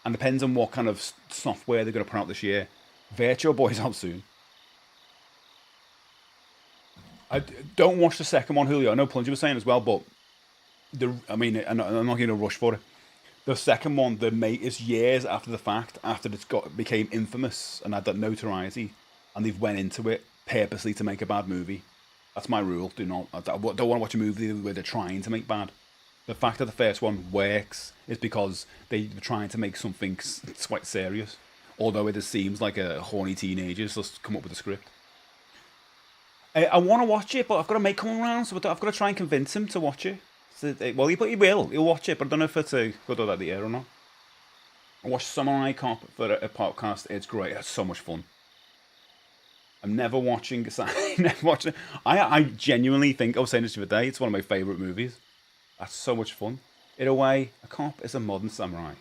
And depends on what kind of software they're going to put out this year. Virtual Boy's out soon. I don't watch the second one, Julio. I know Plunger was saying as well, but I'm not going to rush for it. The second one, is years after the fact, after became infamous and had that notoriety, and they've went into it purposely to make a bad movie. That's my rule. I don't want to watch a movie where they're trying to make bad. The fact that the first one works is because they're trying to make something quite serious. Although it just seems like a horny teenager's just come up with a script. I want to watch it, but I've got a mate coming around, so I've got to try and convince him to watch it. Well, he will. He'll watch it, but I don't know if it's a good or the air or not. I watched Samurai Cop for a podcast. It's great. It's so much fun. I'm never watching. Never watching. I genuinely think I was saying this the other day. It's one of my favorite movies. That's so much fun. In a way, a cop is a modern samurai.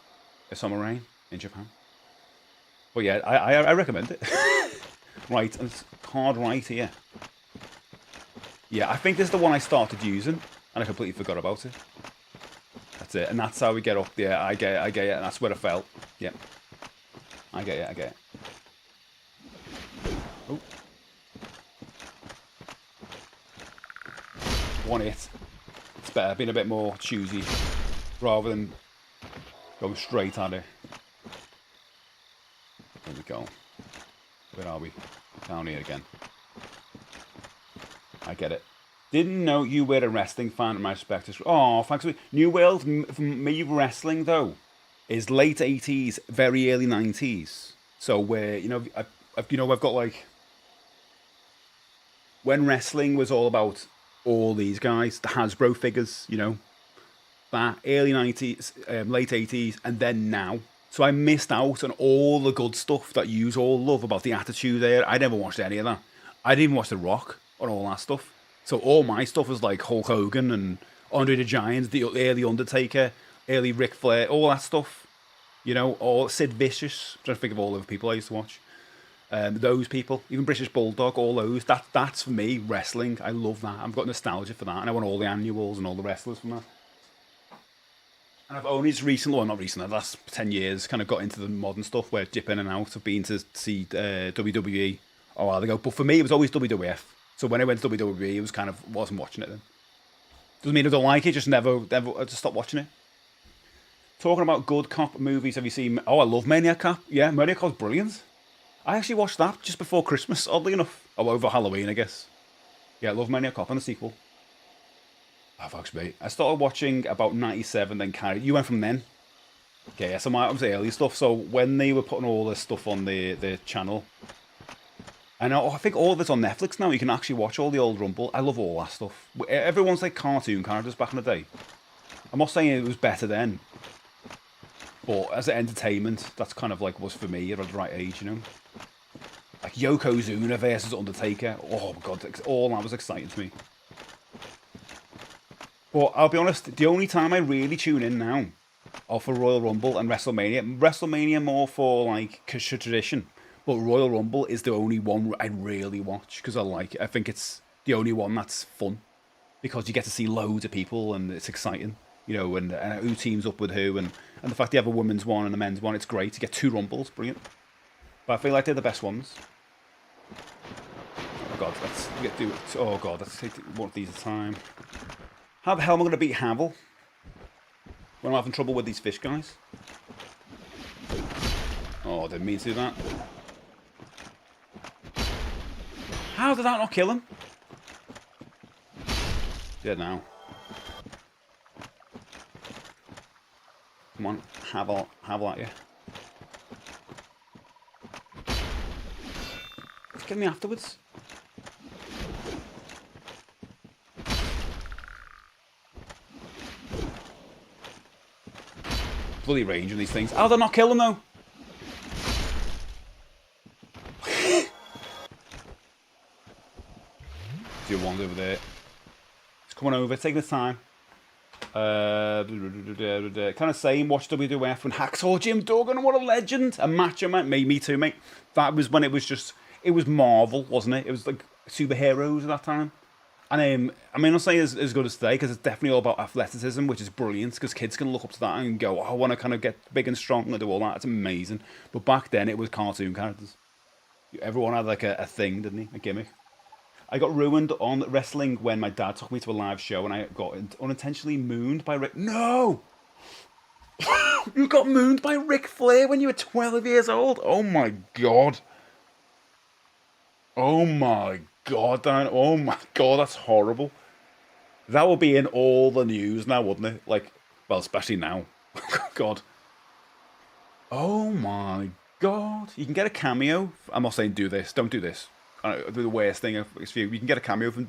A samurai in Japan. But yeah, I recommend it. Right, and it's card right here. Yeah, I think this is the one I started using, and I completely forgot about it. That's it, and that's how we get up. Yeah, I get it, and that's where I fell. Yeah. I get it. Oh. 1 hit. It's better, being a bit more choosy, rather than going straight at it. There we go. Where are we? Down here again. I get it. Didn't know you were a wrestling fan in my respect. Oh, thanks. New World, for me, wrestling, though, is late 80s, very early 90s. So where, I've got like... When wrestling was all about all these guys, the Hasbro figures, that early 90s, late 80s, and then now. So I missed out on all the good stuff that you all love about the Attitude Era. I never watched any of that. I didn't even watch The Rock or all that stuff. So all my stuff was like Hulk Hogan and Andre the Giant, the early Undertaker, early Ric Flair, all that stuff. All Sid Vicious. I'm trying to think of all the people I used to watch. Those people, even British Bulldog, all those. That's for me, wrestling. I love that. I've got nostalgia for that. And I want all the annuals and all the wrestlers from that. And I've only just recently, well, not recently, the last 10 years, kind of got into the modern stuff where dip in and out. I've been to see WWE a while ago. But for me, it was always WWF. So when I went to WWE, it was kind of, wasn't watching it then. Doesn't mean I don't like it, just never I just stopped watching it. Talking about good cop movies, have you seen, I love Maniac Cop. Yeah, Maniac Cop's brilliant. I actually watched that just before Christmas, oddly enough. Oh, over Halloween, I guess. Yeah, I love Maniac Cop and the sequel. Oh, fuck's me. I started watching about 97, then carried. You went from then? Okay, yeah, so I was early stuff. So when they were putting all this stuff on the channel, and I think all of it's on Netflix now. You can actually watch all the old Rumble. I love all that stuff. Everyone's like cartoon characters back in the day. I'm not saying it was better then, but as an entertainment, that's kind of like was for me at the right age, Like Yokozuna versus Undertaker. Oh my god, all that was exciting to me. But I'll be honest, the only time I really tune in now are for Royal Rumble and WrestleMania. WrestleMania more for like tradition, but Royal Rumble is the only one I really watch because I like it. I think it's the only one that's fun because you get to see loads of people and it's exciting, and who teams up with who, and the fact they have a women's one and a men's one. It's great to get 2 Rumbles, brilliant. But I feel like they're the best ones. Oh god, let's do it. Oh god, let's take one of these at a time. How the hell am I going to beat Havel when I'm having trouble with these fish guys? Oh, I didn't mean to do that. How did that not kill him? Dead now. Come on, Havel at you. Get me afterwards. Bloody range of these things. How did I not kill them though? Do one over there. It's coming over, taking its time. Kind of saying, watch WWF when Hacksaw Jim Duggan, what a legend. A Macho Man. Me too, mate. That was when it was just, it was Marvel, wasn't it? It was like superheroes at that time. And I mean, I'm not saying it's as good as today because it's definitely all about athleticism, which is brilliant because kids can look up to that and go, oh, I want to kind of get big and strong and do all that. It's amazing. But back then, it was cartoon characters. Everyone had like a thing, didn't he? A gimmick. I got ruined on wrestling when my dad took me to a live show and I got unintentionally mooned by Rick. No! You got mooned by Ric Flair when you were 12 years old? Oh my god. Oh my god, Dan. Oh my god, that's horrible. That would be in all the news now, wouldn't it? Like, well, especially now. God. Oh my god. You can get a cameo. I'm not saying do this. Don't do this. the worst thing. You can get a cameo from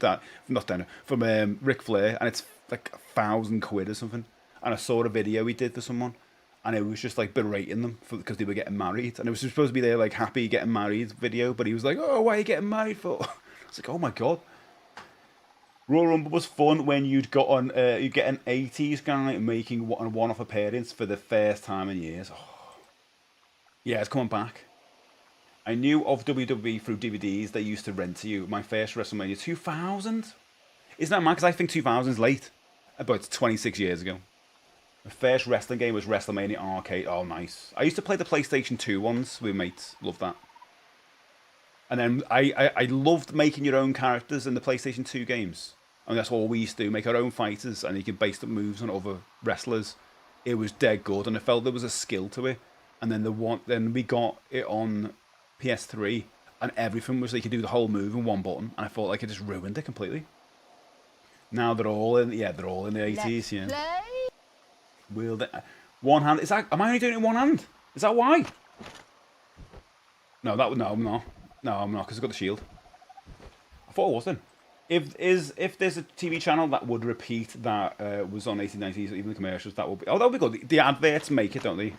Ric Flair, and it's like £1,000 or something. And I saw a video he did for someone, and it was just like berating them because they were getting married, and it was supposed to be their like happy getting married video, but he was like, "Oh, why are you getting married for?" I was like, "Oh my god." Royal Rumble was fun when you'd get an 80s guy making a one-off appearance for the first time in years. Oh. Yeah, it's coming back. I knew of WWE through DVDs they used to rent to you. My first WrestleMania 2000. Isn't that mad? Because I think 2000 is late. About 26 years ago. The first wrestling game was WrestleMania Arcade. Oh, nice. I used to play the PlayStation 2 ones with mates. Loved that. And then I loved making your own characters in the PlayStation 2 games. And that's all we used to do, make our own fighters, and you could base the moves on other wrestlers. It was dead good, and I felt there was a skill to it. And then we got it on PS3, and everything was like you could do the whole move in one button, and I felt like it just ruined it completely. Now they're all in the 80s, yeah. One hand, am I only doing it in one hand? Is that why? No, I'm not. No, I'm not, because I've got the shield. I thought it was then. If there's a TV channel that would repeat that was on 1890s, even the commercials, that would be... Oh, that would be good. The adverts make it, don't they?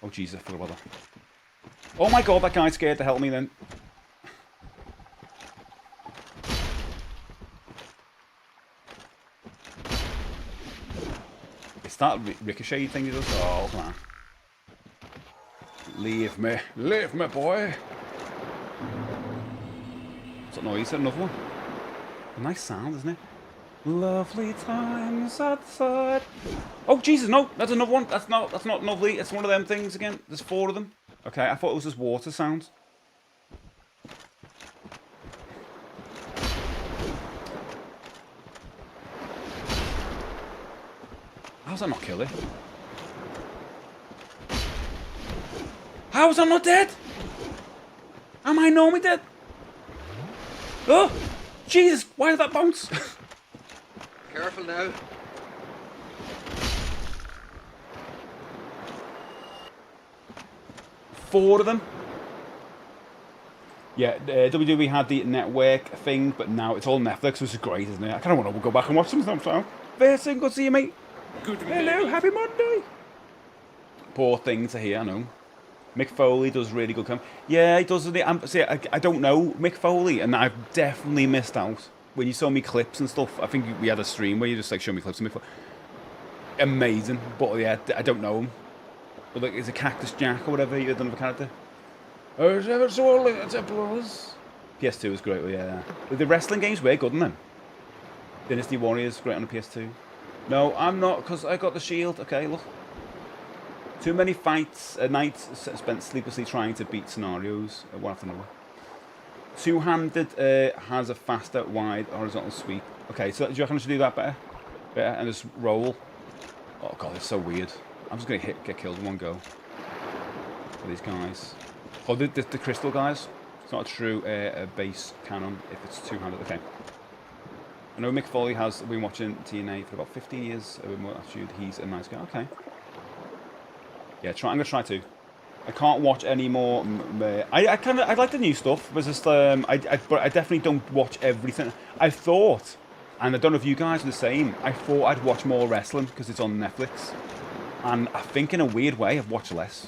Oh, Jesus, I forgot about that. Oh my god, that guy's scared to help me then. It's that ricochet thing he does. Oh, man. Leave me, boy. What's that noise? Is that another one? A nice sound, isn't it? Lovely times outside. Oh Jesus, no, that's another one. That's not lovely. It's one of them things again. There's 4 of them. Okay, I thought it was just water sounds. How's that not kill it? How is that not dead? Am I normally dead? Oh! Jesus, why did that bounce? Careful now. Four of them. Yeah, WWE had the network thing, but now it's all Netflix, which is great, isn't it? I kind of want to go back and watch some stuff. Versing, good to see you, mate. Hello, happy Monday. Poor thing to hear, I know. Mick Foley does really good come. Yeah, he does. I don't know Mick Foley, and I've definitely missed out. When you saw me clips and stuff, I think we had a stream where you just like show me clips of Mick Foley. Amazing, but yeah, I don't know him. But like, is it Cactus Jack or whatever you done of a character? Oh, it's ever so early, it's a plus. PS2 was great, yeah. The wrestling games were good, in them. Dynasty Warriors, great on the PS2. No, I'm not, because I got the shield. Okay, look. Too many fights, nights spent sleeplessly trying to beat scenarios, one after another. Two-handed has a faster, wide, horizontal sweep. Okay, so do you reckon I should do that better? Better, and just roll. Oh god, it's so weird. I'm just going to get killed in one go. For these guys. Oh, the crystal guys. It's not a true base cannon if it's two-handed. Okay. I know Mick Foley has been watching TNA for about 15 years with more attitude. He's a nice guy. Okay. Yeah, I'm going to try to. I can't watch any more. I like the new stuff. But just but I definitely don't watch everything. I thought, and I don't know if you guys are the same. I thought I'd watch more wrestling because it's on Netflix, and I think in a weird way I've watched less.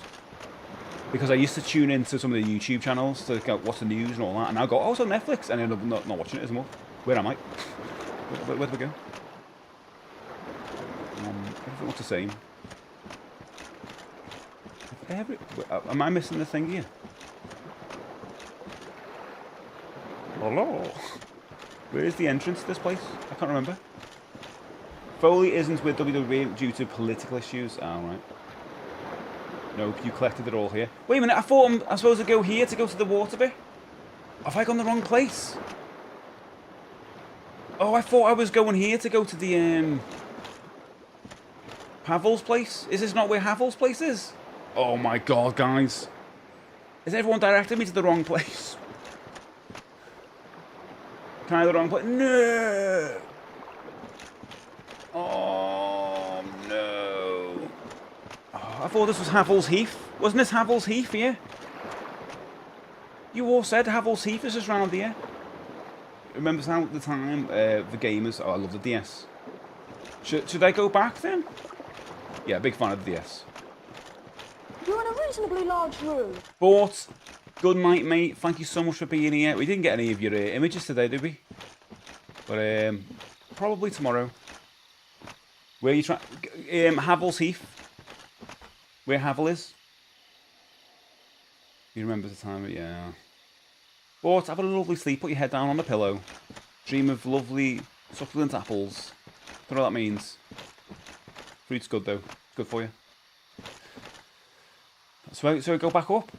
Because I used to tune into some of the YouTube channels to watch the news and all that, and I go, oh, it's on Netflix, and I end up not watching it as much. Where am I? Where do we go? Everything looks the same. Am I missing the thing here? Hello? Where is the entrance to this place? I can't remember. Foley isn't with WWE due to political issues. Oh, right. Nope, you collected it all here. Wait a minute, I thought I'm supposed to go here to go to the water bit. Have I gone the wrong place? Oh, I thought I was going here to go to the, Havel's place? Is this not where Havel's place is? Oh my god, guys. Is everyone directing me to the wrong place? Can I have the wrong place? No! Oh, no. Oh, I thought this was Havel's Heath. Wasn't this Havel's Heath here? You all said Havel's Heath is just round here. Remember the time the gamers? Oh, I love the DS. Should I go back then? Yeah, big fan of the DS. You're in a reasonably large room. But good night, mate. Thank you so much for being here. We didn't get any of your images today, did we? But probably tomorrow. Where are you trying? Havel's Heath. Where Havel is? You remember the time? Yeah. But have a lovely sleep. Put your head down on the pillow. Dream of lovely succulent apples. Don't know what that means. Fruit's good though. It's good for you. So we go back up.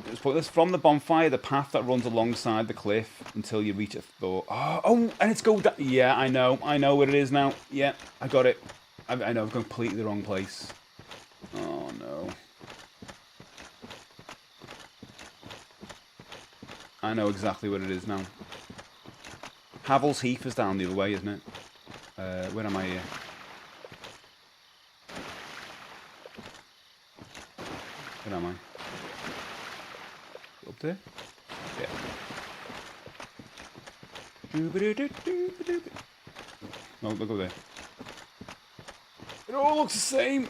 Let's put this from the bonfire, the path that runs alongside the cliff until you reach a door. Oh, and it's go down. Yeah, I know what it is now. Yeah, I got it. I know I've gone completely the wrong place. Oh no. I know exactly what it is now. Havel's Heath is down the other way, isn't it? Where am I here? Where am I? Up there? Yeah. No, look over there. It all looks the same.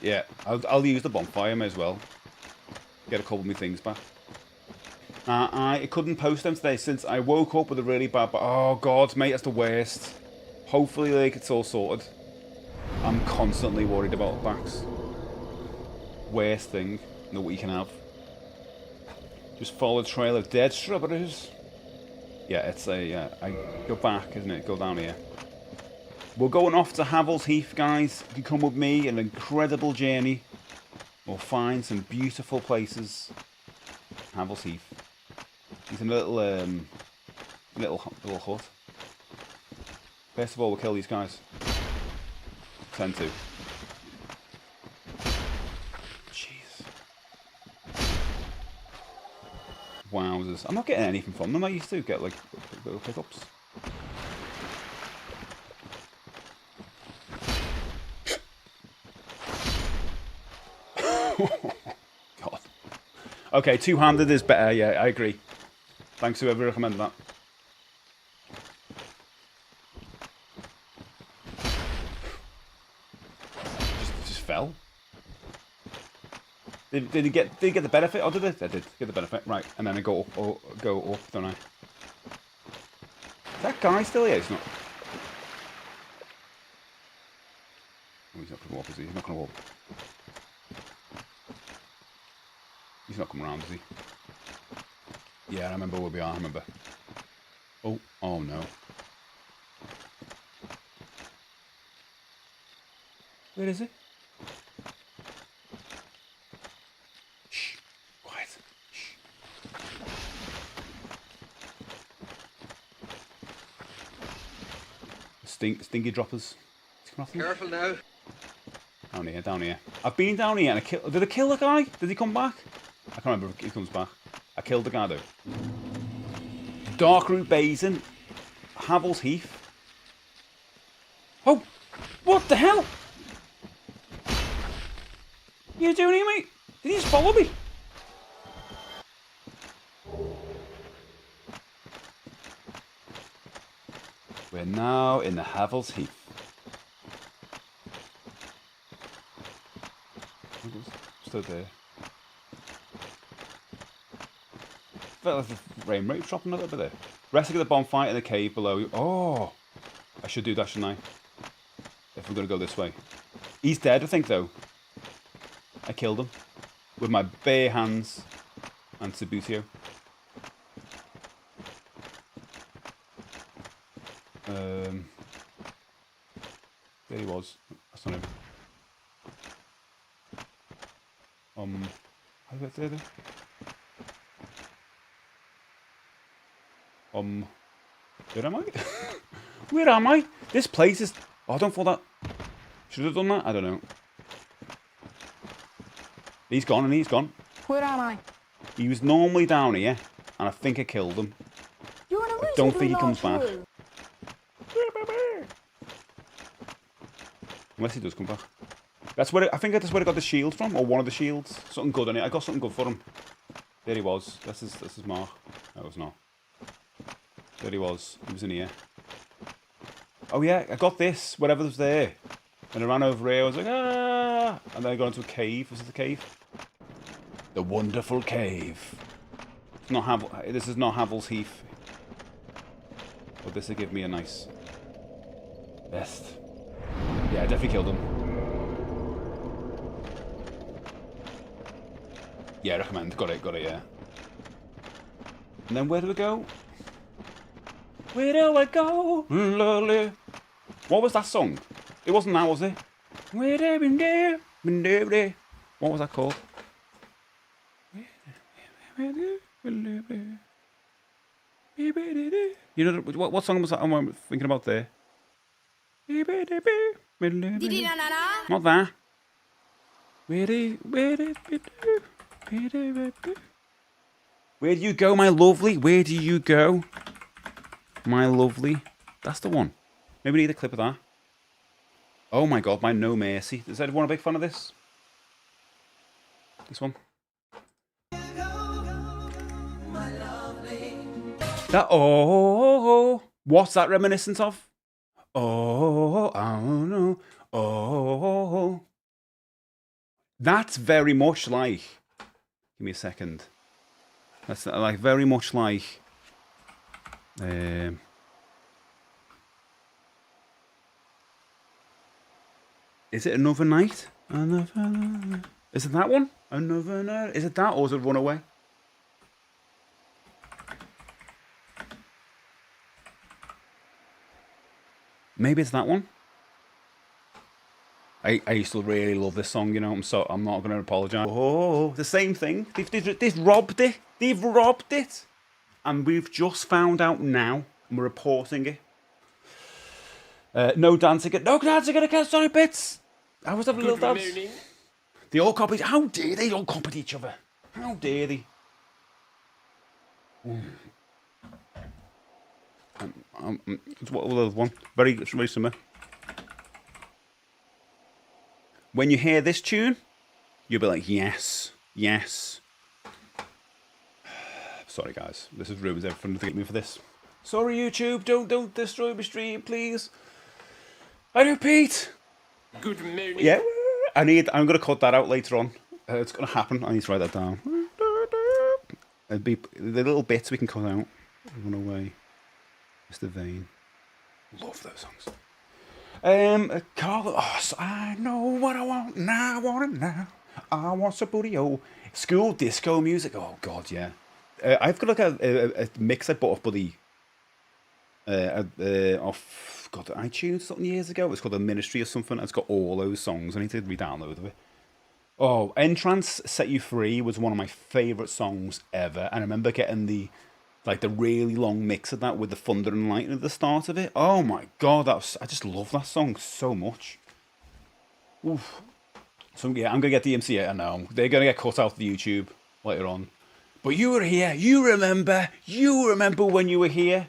Yeah, I'll use the bonfire as well. Get a couple of my things back. I couldn't post them today since I woke up with a really bad... Oh, God, mate, that's the worst. Hopefully, like, it's all sorted. I'm constantly worried about backs. Worst thing. Know what you can have. Just follow the trail of dead strawberries. Yeah, it's a... I go back, isn't it? Go down here. We're going off to Havel's Heath, guys. If you come with me, an incredible journey. We'll find some beautiful places. Havel's Heath. It's a little hut. First of all, we'll kill these guys. 10-2. Jeez. Wowzers. I'm not getting anything from them. I used to get, like, little pickups. God. Okay, two-handed is better. Yeah, I agree. Thanks to whoever recommended that. Just fell. Did he get the benefit? Oh, did it? I did get the benefit. Right, and then I go up, don't I? Is that guy still here? He's not. Oh, he's not going to walk, is he? He's not going to walk. He's not coming around, is he? Yeah, I remember where we are, I remember. Oh no. Where is he? Shh. Quiet. Shh. Stinky droppers. Careful now. Down here. I've been down here and did I kill the guy? Did he come back? I can't remember if he comes back. I killed the guy though. Darkroot Basin. Havel's Heath. Oh! What the hell? You doing here, mate? Did he just follow me? We're now in the Havel's Heath. Stood there. Felt like the frame rate dropping a little bit there. Resting at the bonfire in the cave below. Oh! I should do that, shouldn't I? If we're going to go this way. He's dead, I think, though. I killed him. With my bare hands. And Sabutio. There he was. That's not him. How do I get there then? Where am I? Where am I? This place is... Oh, don't fall that. Should have done that? I don't know. He's gone and he's gone. Where am I? He was normally down here, and I think I killed him. You're in a I don't think he comes back. room. Unless he does come back. That's where I think that's where I got the shield from, or one of the shields. Something good on it. I got something good for him. There he was. This is Mark. No, it's not. There he was. He was in here. Oh yeah, I got this. Whatever was there. And I ran over here. I was like, ah! And then I got into a cave. Was it the cave? The wonderful cave. It's not this is not Havel's Heath. But this will give me a nice best. Yeah, I definitely killed him. Yeah, recommend. Got it, yeah. And then where do we go? Where do I go? Lovely. What was that song? It wasn't that, was it? What was that called? You know, what song was that I'm thinking about there? Not that. Where do you go, my lovely? Where do you go, my lovely? That's the one. Maybe we need a clip of that. Oh my god, my No Mercy. Is anyone a big fan of this? This one? That, oh, what's that reminiscent of? Oh, I don't know. Oh. That's very much like... Give me a second. That's like very much like... Is it Another Night? Another night. Is it that one? Another night. Is it that, or is it Runaway? Maybe it's that one. I used to really love this song, you know. I'm not going to apologise. Oh, the same thing. They've robbed it. They've robbed it, and we've just found out now, and we're reporting it. No dancing at the Sorry Bits. I was having a little dance. They all copied. How dare they all copied each other? How dare they? What was the one? Very similar. When you hear this tune, you'll be like, yes, yes. Sorry, guys. This has ruined everything. Forgive me for this. Sorry, YouTube. Don't destroy my stream, please. I repeat. Good morning. Yeah. I'm gonna cut that out later on. It's gonna happen. I need to write that down. It'd be the little bits we can cut out. Run away. Mr. Vane. Love those songs. Carlos, I know what I want, now I want it now. I want some booty, oh. School disco music, oh god, yeah. I've got like a mix I bought off Buddy, off iTunes something years ago. It's called The Ministry or something. It's got all those songs. I need to re-download it. Oh, Entrance Set You Free was one of my favourite songs ever, and I remember getting the really long mix of that with the thunder and lightning at the start of it. Oh my god, I just love that song so much. Oof. So yeah, I'm gonna get the MC. I know they're gonna get cut out of the YouTube later on. But you were here. You remember when you were here,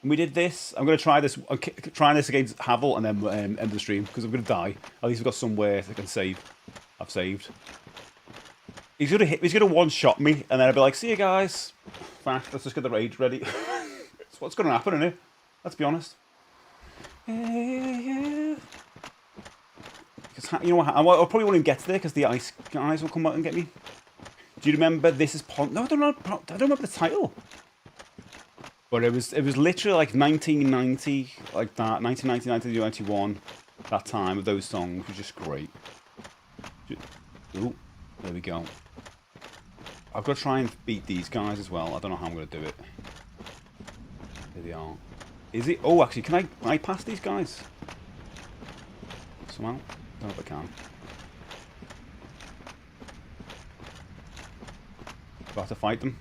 and we did this. I'm gonna try this. I'm trying this against Havel and then end the stream because I'm gonna die. At least we've got somewhere I can save. I've saved. He's gonna one-shot me, and then I'll be like, "See you guys." Fast, let's just get the raid ready. That's what's gonna happen, isn't it? Let's be honest. Yeah. You know what? I probably won't even get there because the ice guys will come out and get me. Do you remember This Is Pond? No, I don't remember the title. But it was literally like 1990, like that, 1990, 1991. That time of those songs was just great. Ooh, there we go. I've got to try and beat these guys as well. I don't know how I'm going to do it. Here they are. Is it? Oh, actually, can I pass these guys? Somehow? Don't know if I can. About to fight them.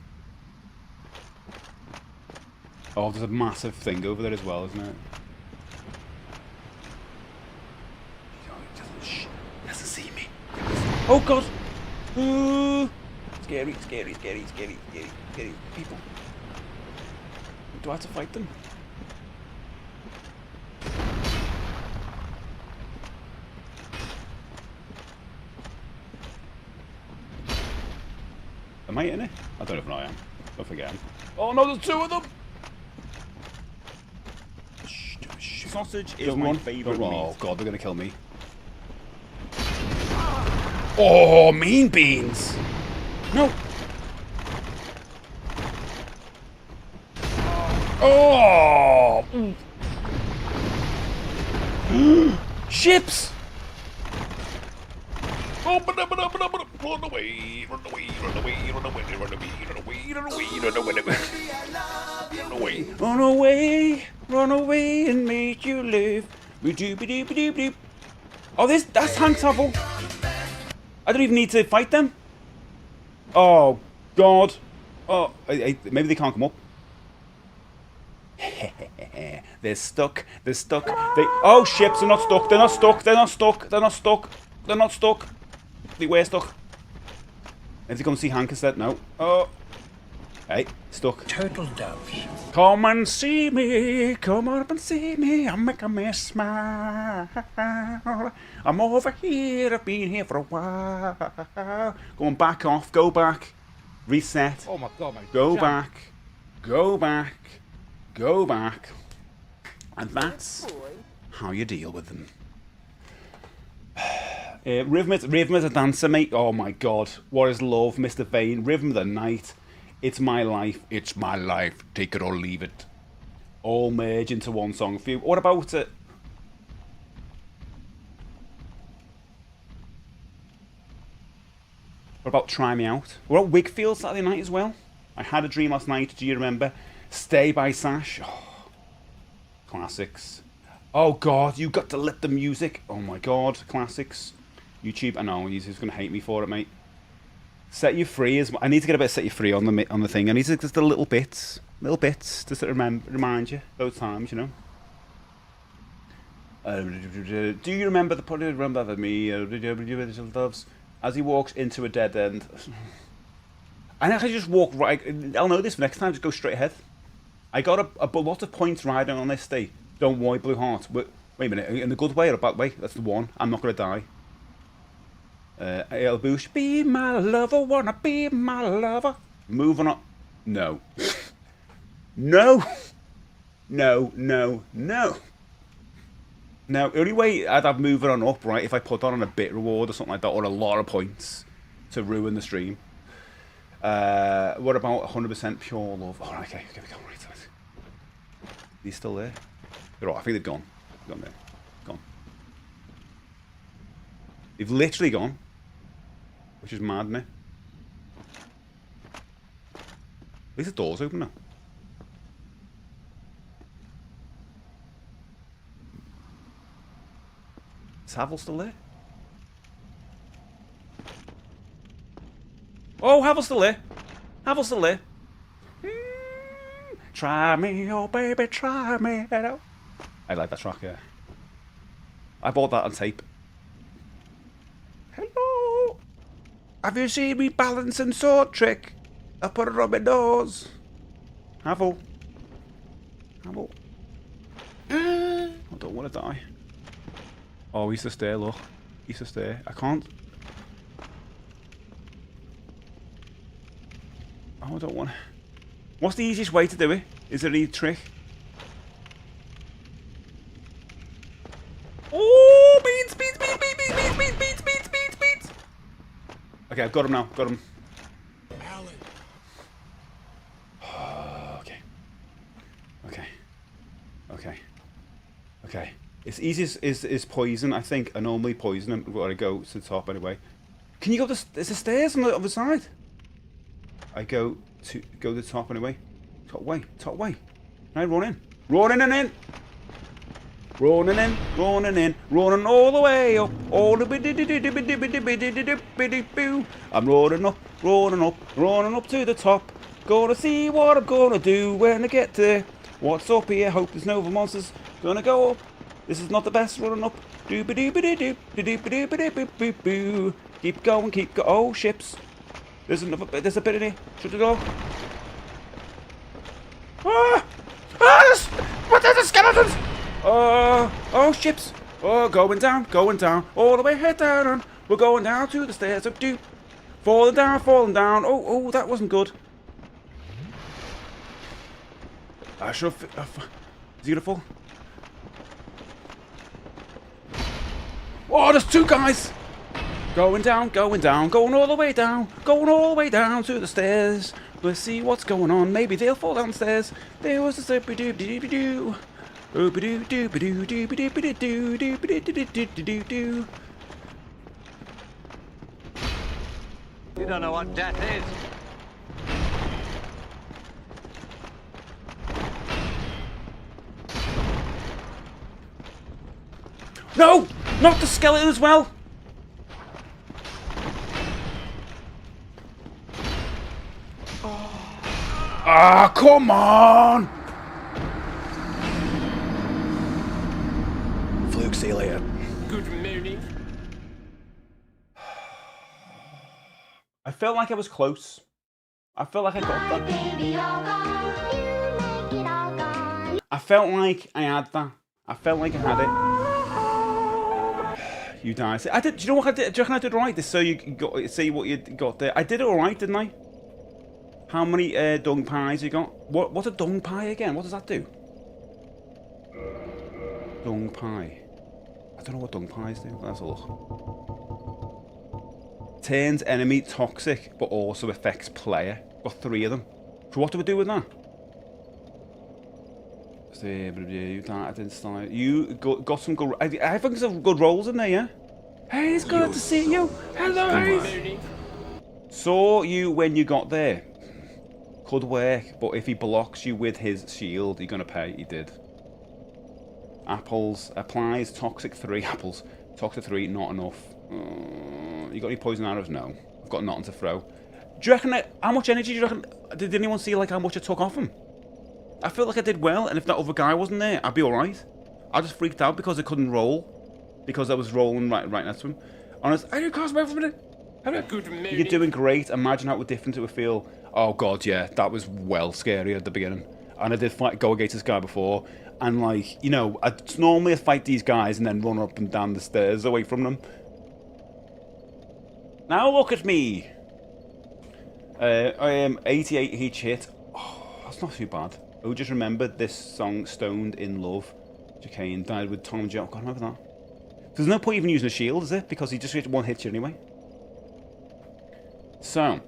Oh, there's a massive thing over there as well, isn't it? He doesn't see me. Oh god! Ooh. Scary people. Do I have to fight them? I in it? I don't know if I am. Don't forget. Oh no, there's two of them! Sausage is my favourite meat. Oh god, they're gonna kill me. Oh, mean beans! No! Oh! Ships! Oh, run away, run away, run away, run away, run away, run away, run away, run away, run away, run away, run away and make you live. Oh, that's Hank Topple. I don't even need to fight them. Oh, God. Oh, maybe they can't come up. They're stuck. They're stuck. Oh, ships are not stuck. They're not stuck. They're not stuck. They're not stuck. They're not stuck. They were stuck. Maybe they come see Hank instead. No. Oh. Hey, stuck. Turtle doves. Come and see me. Come up and see me. I'm making me smile. I'm over here. I've been here for a while. Go on, back off. Go back. Reset. Oh my god, man. Go back. Go back. Go back. And that's how you deal with them. Rhythm as a dancer, mate. Oh my god. What is love, Mr. Vane? Rhythm of the night. It's my life. It's my life. Take it or leave it. All merge into one song. What about it? What about Try Me Out? What about Wakefield Saturday night as well? I had a dream last night. Do you remember? Stay by Sash. Oh, classics. Oh god, you got to let the music. Oh my god, classics. YouTube. I know he's gonna hate me for it, mate. Set You Free is. I need to get a bit of Set You Free on the thing. I need to just the little bits, just to remind you those times, you know. Do you remember the part? Remember that me? Little doves. As he walks into a dead end. And I can just walk right. I'll know this for next time. Just go straight ahead. I got a lot of points riding on this day. Don't worry, Blue Heart. Wait a minute. In the good way or a bad way? That's the one. I'm not gonna die. El Bush, be my lover, wanna be my lover. Moving on. No. No. No, no, no. Now, the only way I'd have moving on up, right, if I put on a bit reward or something like that, or a lot of points to ruin the stream. What about 100% pure love? Oh, okay, we go. Right. He's still there? I think they've gone. Gone there. Gone. They've literally gone. Which is mad, isn't it? At least the door's open now. Is Havel still there? Oh, Havel's still there. Havel's still there. Try me, oh baby, try me. I like that track, yeah. I bought that on tape. Hello. Have you seen me balancing sword trick? I put it on my nose. Havel. Havel. I don't want to die. Oh, he's just there, look. He's just there. I can't. Oh, I don't want to. What's the easiest way to do it? Is there any trick? Oh, beans. Okay, I've got him now. Got him. Okay. It's easiest is poison, I think. I normally poison him. I've got to go to the top anyway. Can you go to there's the stairs on the other side? I go to the top anyway. Top way. Now run in. Running in. Running all the way up. All the boo. I'm running up to the top. Gonna see what I'm gonna do when I get there. What's up here? Hope there's no other monsters. Gonna go up. This is not the best running up. Keep going. Oh, ships. There's a bit in here. Should I go? There's the skeletons! Oh, ships. Oh, going down. All the way head down. We're going down to the stairs of doom. Falling down, falling down. Oh, oh, that wasn't good. I should have... Is he gonna fall? Oh, there's two guys! Going down, going all the way down. Going all the way down to the stairs. We'll see what's going on. Maybe they'll fall downstairs. There was a doop-a-doop-a-doop-a-doo. Oop-a-doo-doop-a-doo-doop-a-doo-doop-a-doo-doop-a-doo-doop-a-doo. You don't know what death is. No! Not the skeleton as well! Ah, come on! Fluke, see you later. Good morning. I felt like I was close. I felt like I got that. I felt like I had that. I felt like I had it. You died. I did. Do you know what I did? Do you reckon I did alright? So you got see what you got there. I did it alright, didn't I? How many dung pies you got? What's a dung pie again? What does that do? Dung pie. I don't know what dung pies do. Let's have a look. Turns enemy toxic, but also affects player. Got 3 of them. So what do we do with that? You got some good... I think some good rolls in there, yeah? Hey, it's good to see you. Hello. Saw you when you got there. Could work, but if he blocks you with his shield, you're going to pay. He did. Apples. Applies toxic 3 apples. Toxic 3, not enough. You got any poison arrows? No. I've got nothing to throw. Do you reckon how much energy do you reckon? Did anyone see like how much I took off him? I feel like I did well, and if that other guy wasn't there, I'd be alright. I just freaked out because I couldn't roll. Because I was rolling right next to him. Honest, I didn't cost me for a minute. You're doing great. Imagine how different it would feel. Oh god, yeah, that was well scary at the beginning. And I did go against this guy before. And like, you know, I'd normally fight these guys and then run up and down the stairs away from them. Now look at me. I am 88 each hit. Oh, that's not too bad. Oh, just remembered this song, Stoned in Love. Jacane died with Tom and Joe. God, remember that. There's no point even using a shield, is it? Because he just one hit you anyway. So,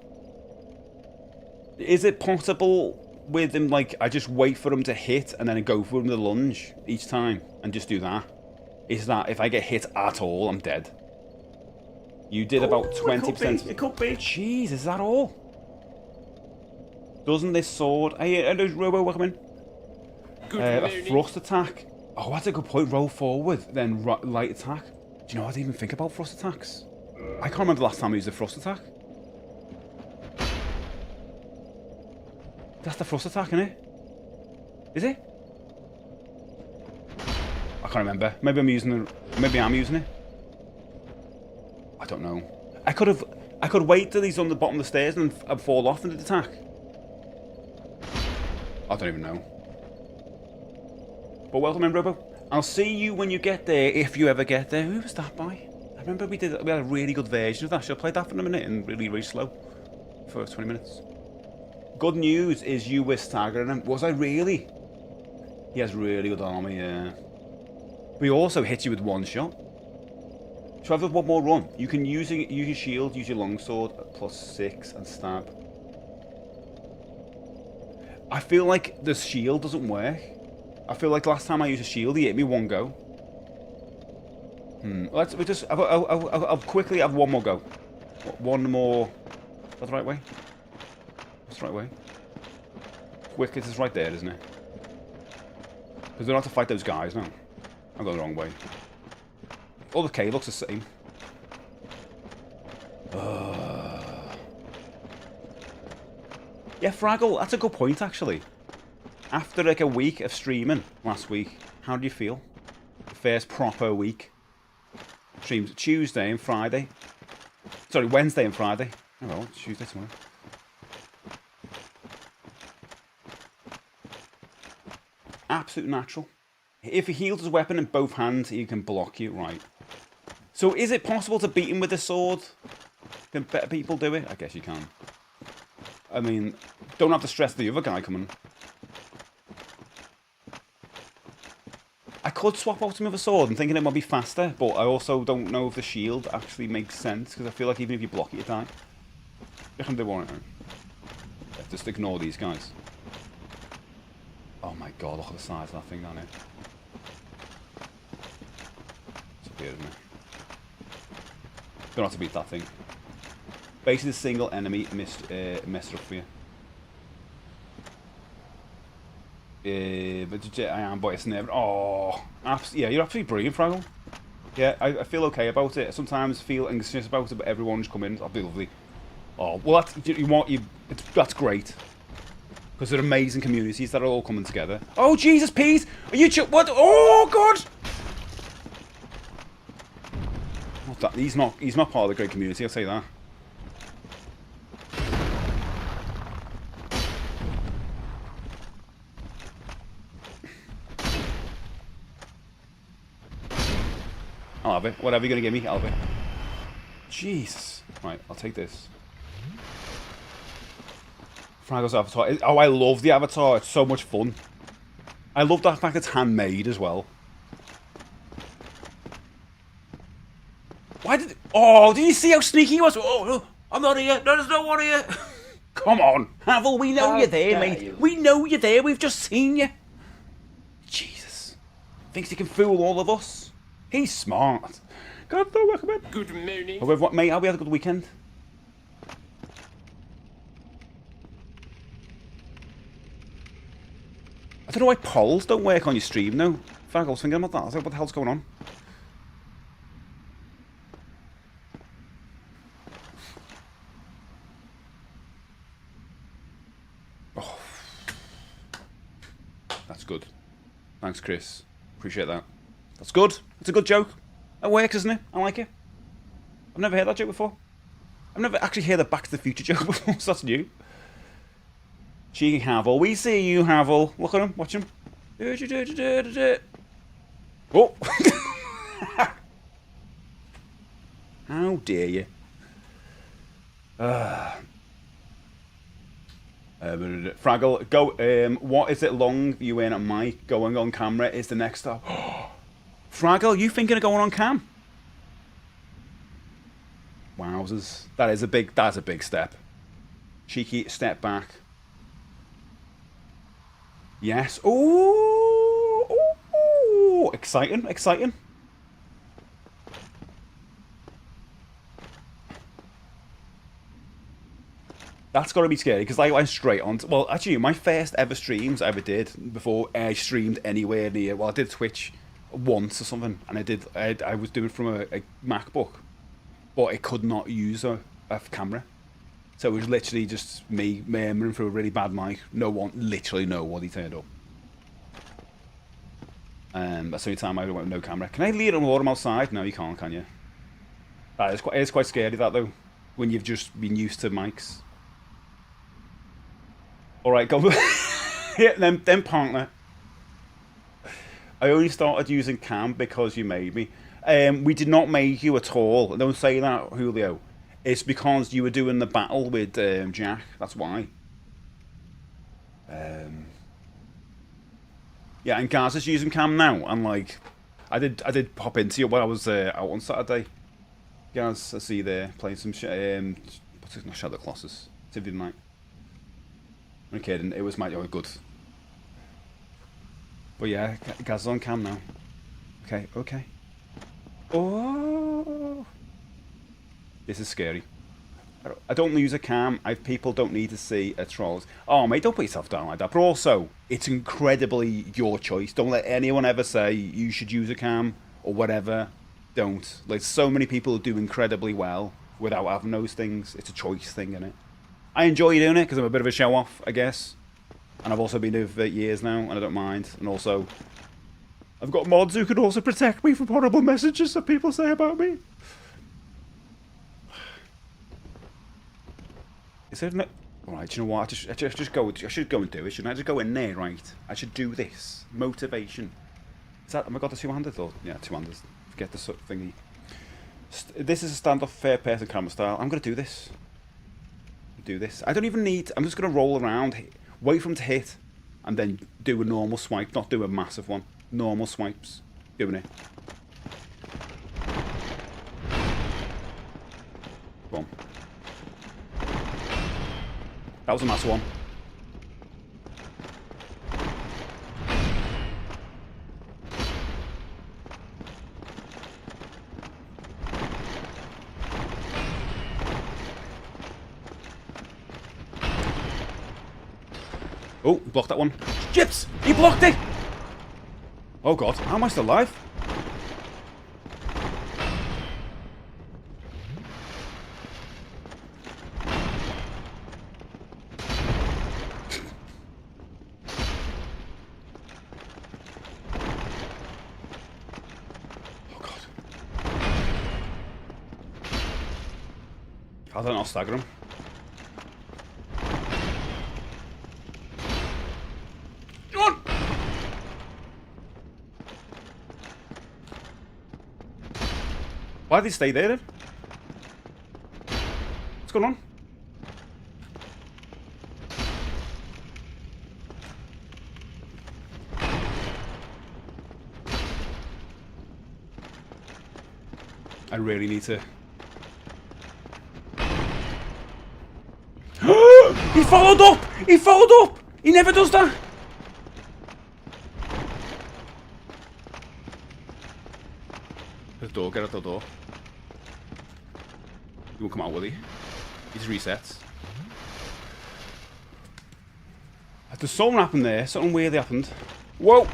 is it possible with him, like, I just wait for him to hit and then I go for him to lunge each time and just do that? Is that, if I get hit at all, I'm dead? You did about 20%. It could be. Jeez, is that all? Doesn't this sword... Hey, there's Robo, welcome in. A thrust attack. Oh, that's a good point. Roll forward, then light attack. Do you know, I didn't even think about thrust attacks. I can't remember the last time I used a thrust attack. That's the thrust attack, isn't it? Is it? I can't remember. Maybe I'm using it. Maybe I'm using it. I don't know. I could wait till he's on the bottom of the stairs and fall off into the attack. I don't even know. But welcome in, Robo. I'll see you when you get there, if you ever get there. Who was that by? I remember we had a really good version of that. Should I play that for a minute and really slow? For 20 minutes. Good news is you were staggering him. Was I really? He has really good armor, yeah. We also hit you with one shot. Should I have one more run? You can use your shield, use your longsword, +6 and stab. I feel like the shield doesn't work. I feel like last time I used a shield, he hit me one go. I'll quickly have one more go. One more. Is that the right way? That's the right way. Quick, it's right there, isn't it? Because we don't have to fight those guys now. I'm going the wrong way. Oh, the cave looks the same. Yeah, Fraggle, that's a good point, actually. After like a week of streaming last week, how do you feel? The first proper week. Streams Tuesday and Friday. Sorry, Wednesday and Friday. Oh well, it's Tuesday tomorrow. Absolute natural. If he heals his weapon in both hands, he can block you. Right. So is it possible to beat him with a sword? Can better people do it? I guess you can. I mean, don't have to stress the other guy coming. I could swap out some other sword. I'm thinking it might be faster, but I also don't know if the shield actually makes sense, because I feel like even if you block it, you die. I reckon they won't. Yeah, just ignore these guys. Oh my god, look at the size of that thing down here. It's weird, isn't it? Don't have to beat that thing. Basically, a single enemy messed up for you. But I am, but it's never. Oh, yeah, you're absolutely brilliant, Fraggle. Yeah, I feel okay about it. I sometimes feel anxious about it, but everyone's come in. That'll be lovely. Oh, well, that's great. Because they're amazing communities that are all coming together. Oh, Jesus, Pete! Are you what? Oh, God! What's that? He's not part of the great community, I'll say that. I'll have it. Whatever you're going to give me, I'll have it. Jesus. Right, I'll take this. Fraggle's avatar. Oh, I love the avatar. It's so much fun. I love the fact it's handmade as well. Why did... Oh, did you see how sneaky he was? Oh, no, I'm not here. No, there's no one here. Come on, Havel, we know you're there, mate. We know you're there. We've just seen you. Jesus. Thinks he can fool all of us. He's smart. God, don't recommend. Good morning. Oh, mate, have we had a good weekend? I don't know why polls don't work on your stream now. I was thinking about that. I was like, what the hell's going on? Oh. That's good. Thanks, Chris. Appreciate that. That's good. It's a good joke. That works, isn't it? I like it. I've never heard that joke before. I've never actually heard the Back to the Future joke before, so that's new. Cheeky Havel. We see you, Havel. Look at him. Watch him. Oh! How dare you? Fraggle, go. What is it long you in at mic? Going on camera is the next stop. Fraggle, you thinking of going on cam? Wowzers. That's a big step. Cheeky step back. Yes. Ooh, ooh, exciting, exciting. That's got to be scary because I went straight on. Well, actually, my first ever streams I ever did before I streamed anywhere near. Well, I did Twitch once or something, and I was doing it from a MacBook, but it could not use a camera. So it was literally just me murmuring through a really bad mic. Literally nobody turned up. That's the only time I went with no camera. Can I lead on water outside? No, you can't, can you? It is quite scary, that, though, when you've just been used to mics. Alright, go. Yeah, then partner. I only started using cam because you made me. We did not make you at all. Don't say that, Julio. It's because you were doing the battle with Jack. That's why. Yeah, and Gaza's using cam now. And like, I did pop into you when I was out on Saturday. Gaz, I see you there playing some not Shadow Colossus. Symphony of the Night. I'm kidding. It was good. But yeah, Gaz is on cam now. Okay, okay. Oh. This is scary. I don't use a cam. People don't need to see a trolls. Oh, mate, don't put yourself down like that. But also, it's incredibly your choice. Don't let anyone ever say you should use a cam or whatever. Don't. Like, so many people do incredibly well without having those things. It's a choice thing, isn't it? I enjoy doing it because I'm a bit of a show-off, I guess. And I've also been doing it for years now, and I don't mind. And also, I've got mods who can also protect me from horrible messages that people say about me. Is there no... Alright, you know what? I should go and do it, shouldn't I? Just go in there, right? I should do this. Motivation. Is that... Have I got the two-handed? Or... Yeah, two-handed. Forget the thingy. This is a standoff fair person camera style. I'm going to do this. Do this. I don't even need... I'm just going to roll around, wait for him to hit, and then do a normal swipe, not do a massive one. Normal swipes. Doing it. Boom. That was a massive one. Oh, blocked that one. Chips! He blocked it! Oh god, how am I still alive? Oh god. I don't know, I'll stagger him. Why did he stay there then? What's going on? I really need to... He followed up! He followed up! He never does that! There's a door, get out the door. He won't come out, will he? He just resets. There's something happened there. Something weird happened. Whoa!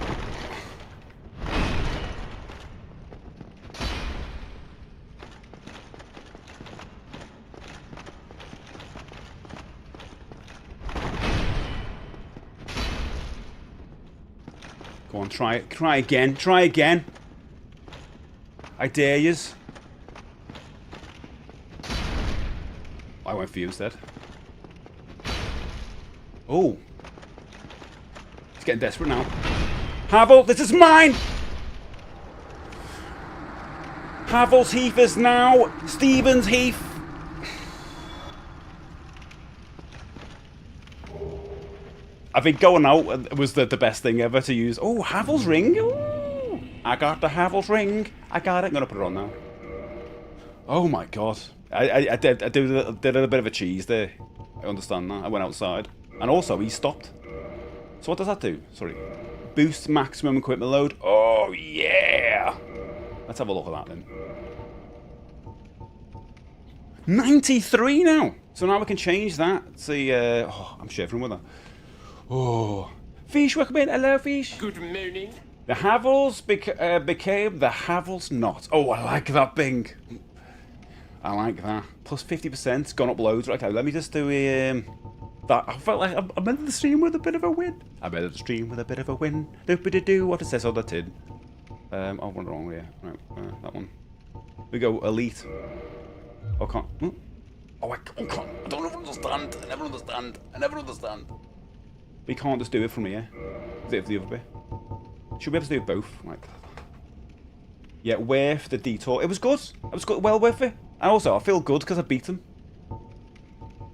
Go on, try it. Try again. Try again. I dare yous. I went for you instead. Oh. He's getting desperate now. Havel, this is mine! Havel's Heath is now Stephen's Heath. I think going out was the best thing ever to use. Oh, Havel's ring. Ooh. I got the Havel's ring. I got it. I'm going to put it on now. Oh my god. I did a little bit of a cheese there. I understand that. I went outside. And also, he stopped. So what does that do? Sorry. Boost maximum equipment load. Oh, yeah. Let's have a look at that then. 93 now. So now we can change that. See, oh, I'm shivering with that. Oh. Fish, welcome in. Hello, Fish. Good morning. The Havels became the Havels not. Oh, I like that thing. I like that. Plus 50%. It's gone up loads. Right, okay, let me just do a... that. I felt like I'm ended the stream with a bit of a win. I ended the stream with a bit of a win. Do what it says on the tin. I went wrong here. Right, that one. We go elite. Oh, I can't. Oh, I can't. I don't understand. I never understand. I never understand. We can't just do it from here. Do it for the other bit. Should we be able to do both? Like, yeah, worth the detour. It was good. It was good. Well worth it. And also, I feel good because I beat him.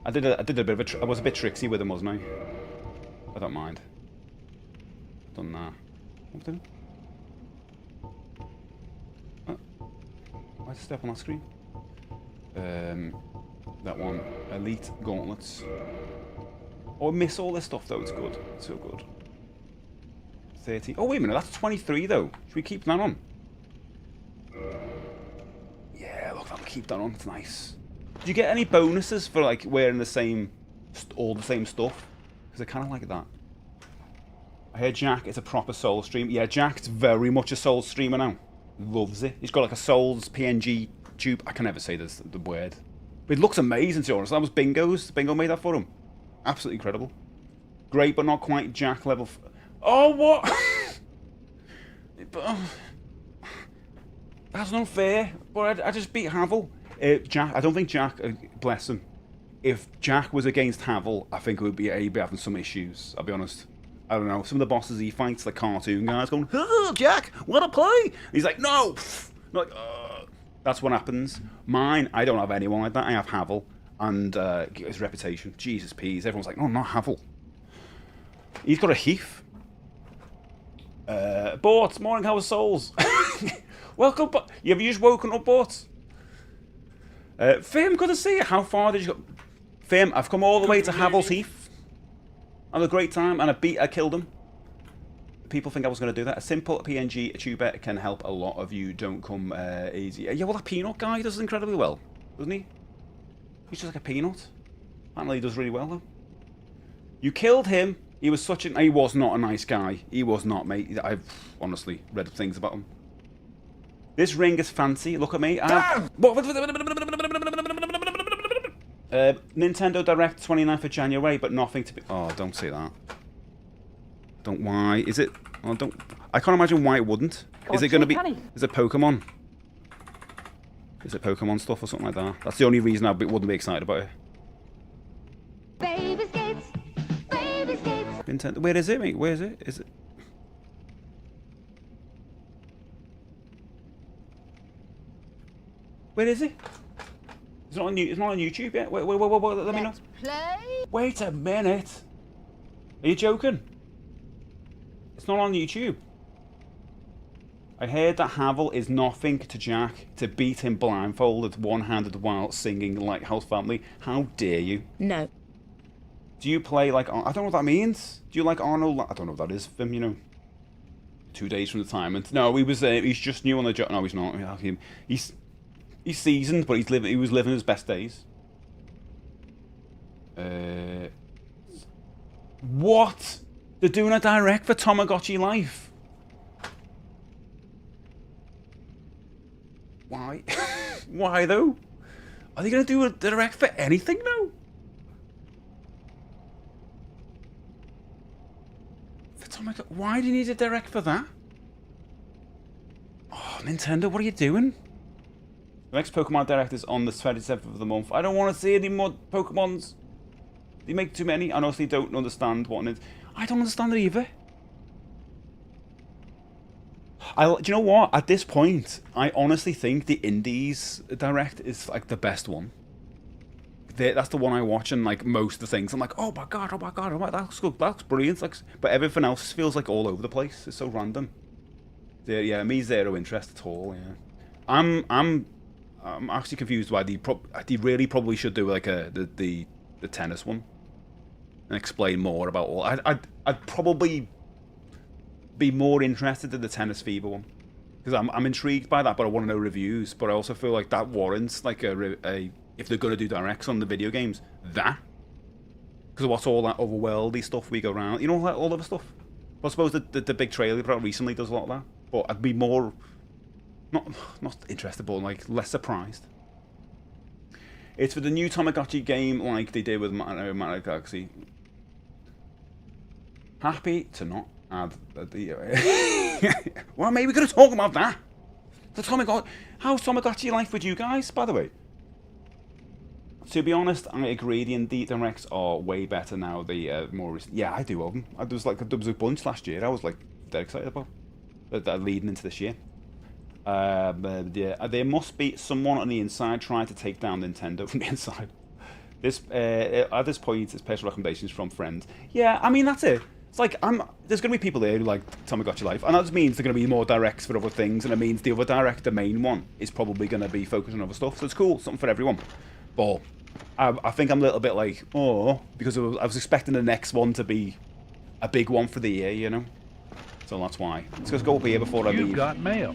I did a bit of a. I was a bit tricksy with him, wasn't I? I don't mind. Done that. What am I doing? Why did I step on that screen? That one. Elite gauntlets. Oh, I miss all this stuff though. It's good. It's so good. 30. Oh wait a minute. That's 23 though. Should we keep that on? Yeah, look, I'll keep that on. It's nice. Do you get any bonuses for like wearing the same, all the same stuff? Because I kind of like that. I heard Jack is a proper Soul stream. Yeah, Jack's very much a Soul streamer now. Loves it. He's got like a Souls PNG tube. I can never say this, the word. But it looks amazing to be honest. That was Bingo's. Bingo made that for him. Absolutely incredible. Great, but not quite Jack level. Oh, what? That's not fair. But I just beat Havel. Jack. I don't think Jack. Bless him. If Jack was against Havel, I think he'd be having some issues. I'll be honest. I don't know. Some of the bosses he fights, the cartoon guys, going, "Oh, Jack, wanna play?" And he's like, "No." I'm like, That's what happens. Mine, I don't have anyone like that. I have Havel and his reputation. Jesus peas. Everyone's like, no, not Havel. He's got a Heath. Bort, morning, how are souls? Welcome. Have you just woken up, Bort? Fim, good to see you. How far did you go? Fim, I've come all the way to Havel's Heath. I had a great time and I killed him. People think I was going to do that. A simple PNG tuber can help a lot of you. Don't come easy. Yeah, well, that peanut guy does incredibly well, doesn't he? He's just like a peanut. Apparently he does really well, though. You killed him. He was such an... He was not a nice guy. He was not, mate. I've honestly read things about him. This ring is fancy. Look at me. Nintendo Direct 29th of January, but nothing to be... Oh, don't say that. Don't. Why is it? Oh, don't. I can't imagine why it wouldn't. Is it going to be? Is it Pokemon? Is it Pokemon stuff or something like that? That's the only reason I wouldn't be excited about it. Baby skates. Baby skates. Nintendo. Where is it, mate? Where is it? Is it? Where is it? It's not on. It's not on YouTube yet. Wait. Let me know. Play. Wait a minute. Are you joking? It's not on YouTube. I heard that Havel is nothing to Jack to beat him blindfolded, one-handed while singing Lighthouse Family. How dare you? No. Do you play like... I don't know what that means. Do you like Arnold? I don't know what that is. You know, 2 days from the time. And no, he was. He's just new on the job. No, he's not. He's seasoned, but he was living his best days. What? They're doing a direct for Tamagotchi Life. Why? Why though? Are they going to do a direct for anything now? For Tamagotchi? Why do you need a direct for that? Oh, Nintendo, what are you doing? The next Pokemon Direct is on the 27th of the month. I don't want to see any more Pokemons. They make too many. I honestly don't understand what it is. I don't understand it either. Do you know what? At this point, I honestly think the Indies Direct is like the best one. That's the one I watch, and like most of the things, I'm like, oh my god, that's good, that's brilliant. Like, but everything else feels like all over the place. It's so random. Yeah, me zero interest at all. Yeah, I'm actually confused why they really probably should do like the tennis one. And explain more about all. I'd probably be more interested in the Tennis Fever one because I'm intrigued by that, but I want to know reviews. But I also feel like that warrants like if they're going to do directs on the video games, that because what's all that otherworldly stuff we go around, you know, like all of the stuff. Well, I suppose the big trailer put out recently does a lot of that, but I'd be more not interested, but like less surprised. It's for the new Tamagotchi game, like they did with Mario Galaxy. Happy to not add the... Well, maybe we're going to talk about that. How's Tamagotchi Life with you guys, by the way? To be honest, I agree. The Indie Directs are way better now. The more recent... Yeah, I do love them. There was a bunch last year I was like dead excited about. That leading into this year. But yeah, there must be someone on the inside trying to take down Nintendo from the inside. At this point, it's personal recommendations from friends. Yeah, I mean that's it. It's like there's going to be people there who like Tamagotchi Life, and that just means there's going to be more directs for other things, and it means the other direct, the main one, is probably going to be focused on other stuff. So it's cool, something for everyone. But I think I'm a little bit like, oh, because I was expecting the next one to be a big one for the year, you know. So that's why. Let's just go up here before I leave. You've got mail.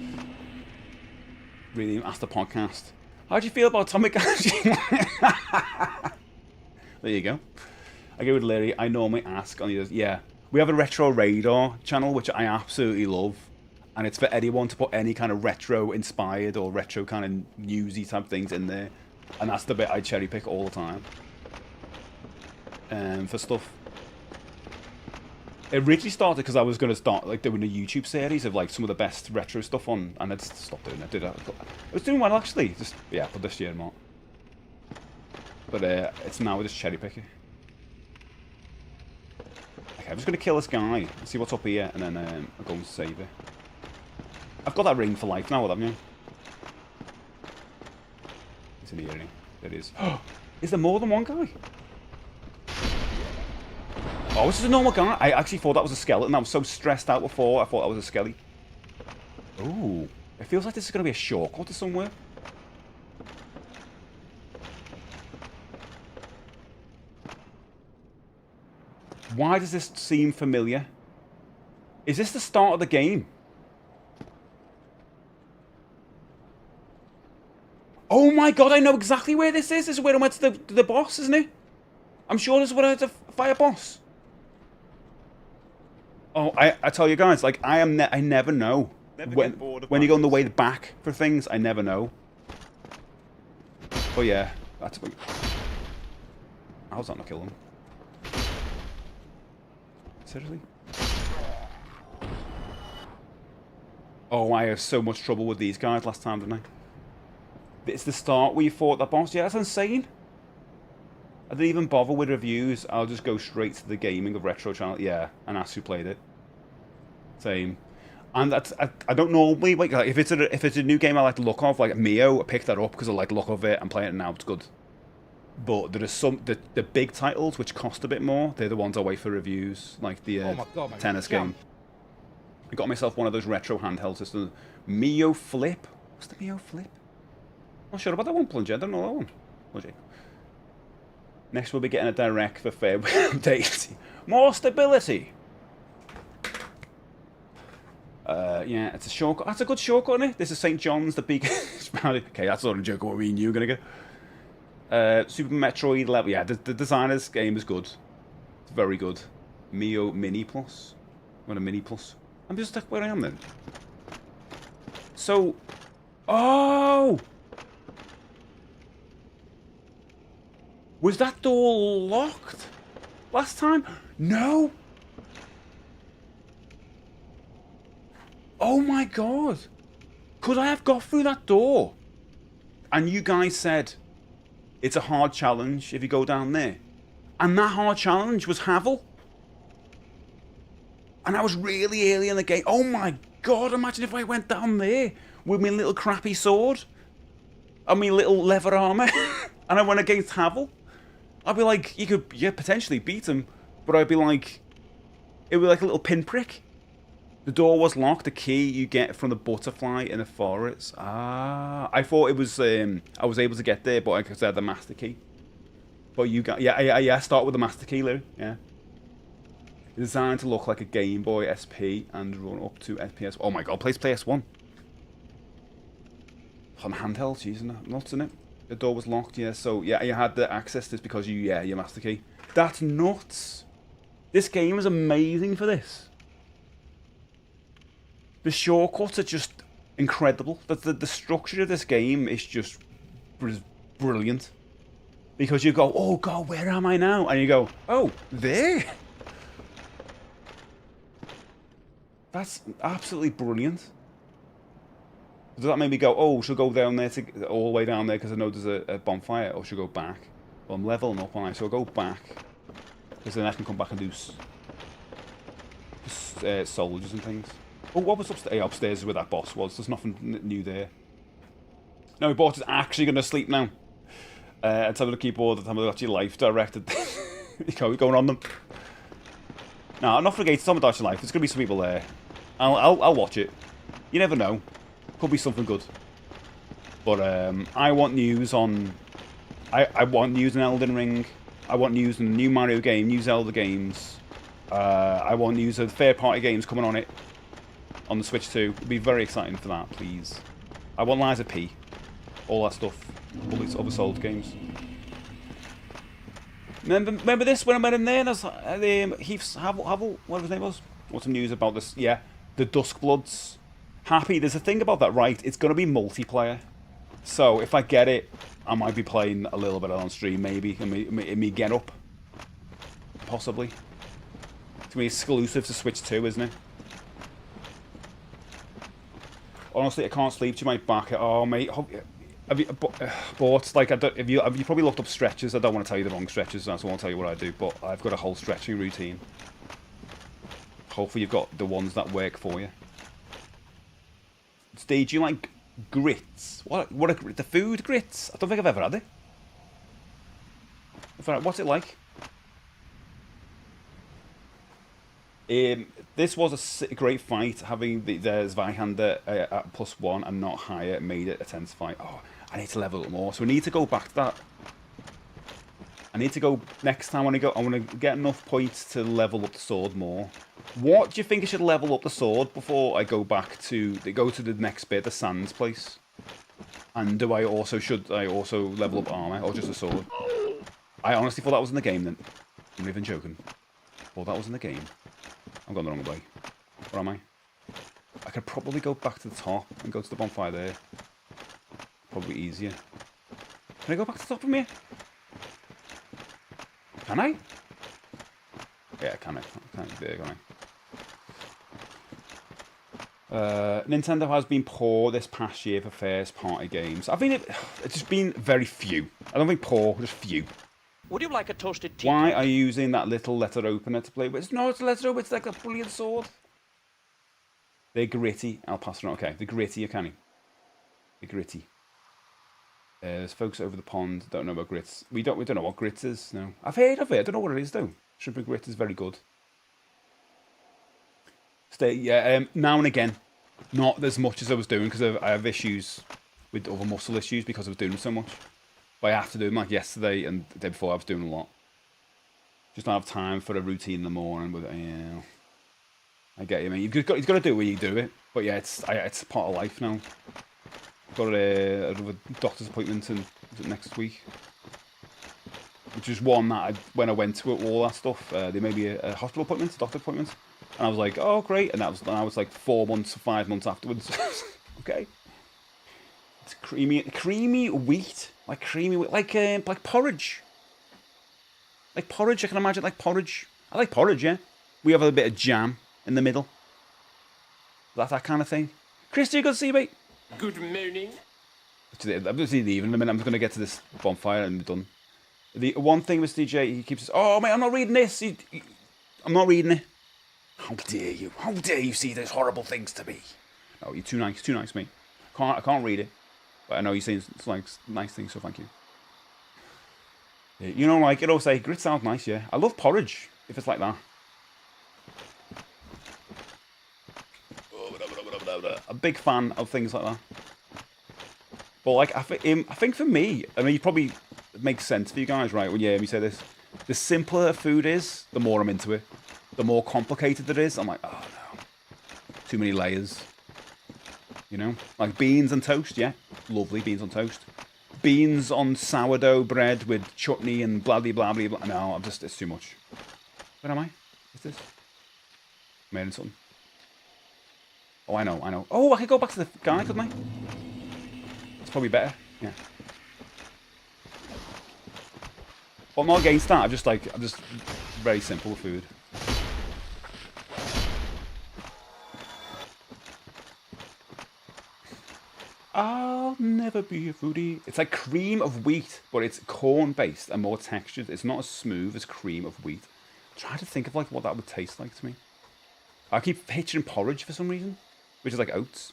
Really, ask the podcast. How do you feel about Tamagotchi? There you go. I go with Larry. I normally ask on the yeah. We have a Retro Radar channel, which I absolutely love. And it's for anyone to put any kind of retro-inspired or retro kind of newsy type things in there. And that's the bit I cherry pick all the time. For stuff. It originally started because I was going to start like doing a YouTube series of like some of the best retro stuff on, and I just stopped doing it. I was doing well actually, just yeah, but this year not. But it's now just cherry picking. Okay, I'm just going to kill this guy, see what's up here, and then I'll go and save it. I've got that ring for life now, haven't you? in here, isn't he? There is. Is there more than one guy? Oh, this is a normal guy. I actually thought that was a skeleton. I was so stressed out before. I thought that was a skelly. Ooh. It feels like this is going to be a shortcut to somewhere. Why does this seem familiar? Is this the start of the game? Oh my god, I know exactly where this is. This is where I went to the boss, isn't it? I'm sure this is where I had to fight a boss. Oh, I tell you guys, like, I never know. When you go on the way back for things, I never know. But yeah, that's a big... How's that not kill him? Seriously? Oh, I had so much trouble with these guys last time, didn't I? It's the start where you fought that boss. Yeah, that's insane. I didn't even bother with reviews. I'll just go straight to the gaming of Retro Channel. Yeah, and ask who played it. Same. And that's I don't normally like if it's a new game I like the look of, like Mio. I picked that up because I like the look of it. I'm playing it now. It's good. But there are some the big titles which cost a bit more. They're the ones I wait for reviews, like the tennis game. I got myself one of those retro handheld systems. Mio Flip. What's the Mio Flip? I'm not sure about that one, Plunger. I don't know that one. Plunger. Next we'll be getting a direct for February update. More stability. Yeah, it's a shortcut. That's a good shortcut, isn't it? This is St. John's, the big... Okay, that's not a joke what me and you are going to go. Super Metroid level. Yeah, the designer's game is good. It's very good. Mio Mini Plus. What a Mini Plus. I'm just like where I am then. So... Oh! Was that door locked last time? No! Oh my god! Could I have got through that door? And you guys said it's a hard challenge if you go down there. And that hard challenge was Havel. And I was really early in the game. Oh my god, imagine if I went down there with my little crappy sword and my little leather armour and I went against Havel. I'd be like, you could potentially beat him, but I'd be like, it would be like a little pinprick. The door was locked. The key you get from the butterfly in the forest. Ah, I thought it was. I was able to get there, but I had the master key. But you got yeah. Start with the master key, Lou. Yeah. Designed to look like a Game Boy SP and run up to FPS. Oh my god, plays PS1 on handheld. Jeez, nuts in it. The door was locked. Yeah, so yeah, you had the access to this because your master key. That's nuts. This game is amazing for this. The shortcuts are just incredible. The structure of this game is just brilliant. Because you go, oh god, where am I now? And you go, oh, there. That's absolutely brilliant. Does that make me go, oh, should go down there all the way down there because I know there's a bonfire, or should I go back? Well, I'm leveling up, aren't I? So I'll go back because then I can come back and do soldiers and things. Oh, what was upstairs? Yeah, upstairs is where that boss was. There's nothing new there. No, my boss is actually going to sleep now. And tell me the keyboard that I'm actually life directed. Going on them. No, I'm not forgetting it's on my Dash Life. There's going to be some people there. I'll watch it. You never know. Could be something good. But I want news on... I want news on Elden Ring. I want news on the new Mario game, new Zelda games. I want news of third-party games coming on it. On the Switch 2. It'd be very exciting for that, please. I want Liza P. All that stuff. All these other Souls games. Remember this when I met him there? There's Heath's Havel, whatever his name was. What's some news about this? Yeah, the Duskbloods. Happy, there's a thing about that, right? It's going to be multiplayer. So if I get it, I might be playing a little bit on stream, maybe. In me get up. Possibly. It's going to be exclusive to Switch 2, isn't it? Honestly, I can't sleep to my back. Oh, mate. Have you bought, like, have you probably looked up stretches? I don't want to tell you the wrong stretches, so I won't tell you what I do, but I've got a whole stretching routine. Hopefully you've got the ones that work for you. Steve, do you like grits. The food grits? I don't think I've ever had it. What's it like? This was a great fight. Having the Zweihander at +1 and not higher made it a tense fight. Oh, I need to level up more. So we need to go back to that. I need to go next time when I go. I want to get enough points to level up the sword more. What do you think I should level up the sword before I go back to the next bit, the Sands place? And should I also level up armor or just a sword? I honestly thought that was in the game then. I'm not even joking. Thought that was in the game. I'm going the wrong way. Where am I? I could probably go back to the top and go to the bonfire there. Probably easier. Can I go back to the top from here? Can I? Yeah, can I? There, can I? Nintendo has been poor this past year for first party games. I think it's just been very few. I don't think poor, just few. Would you like a toasted tea? Why are you using that little letter opener to play with? No, it's a letter opener. It's like a brilliant sword. They're gritty. I'll pass it on. Okay, they're gritty, can you? They're gritty. There's folks over the pond don't know about grits. We don't know what grits is. No, I've heard of it. I don't know what it is though. Shrimp grit is very good. Now and again, not as much as I was doing because I have issues with other muscle issues because I was doing so much. But I have to do them like yesterday and the day before I was doing a lot. Just don't have time for a routine in the morning. But yeah, I get you, man. You've got to do it when you do it. But yeah, it's part of life now. Got a doctor's appointment next week, which is one that when I went to it, all that stuff, they made me a hospital appointment, a doctor appointment, and I was like, oh great, and I was like 4 months, 5 months afterwards. Okay, it's creamy wheat, like porridge, like porridge. I can imagine like porridge. I like porridge, yeah. We have a bit of jam in the middle. That kind of thing. Christy, good to see you, mate. Good morning. I'm just leaving in a minute. I'm just going to get to this bonfire and be done. The one thing with DJ, he keeps saying, oh, mate, I'm not reading this. I'm not reading it. How dare you? How dare you see those horrible things to me? Oh, you're too nice, mate. I can't read it. But I know you're saying it's like nice things, so thank you. You know, like, it'll say, grits sound nice, yeah. I love porridge, if it's like that. A big fan of things like that. But like, I think for me, I mean, it makes sense for you guys, right? When you hear me say this, the simpler food is, the more I'm into it. The more complicated it is, I'm like, oh no, too many layers. You know, like beans and toast, yeah, lovely beans on toast. Beans on sourdough bread with chutney and blah blah blah blah blah. No, it's too much. Where am I? What's this? I'm hearing something. Oh, I know. Oh, I could go back to the guy, couldn't I? It's probably better. Yeah. Well, I'm not against that. I'm just very simple food. I'll never be a foodie. It's like cream of wheat, but it's corn based and more textured. It's not as smooth as cream of wheat. Try to think of like what that would taste like to me. I keep picturing porridge for some reason, which is like oats.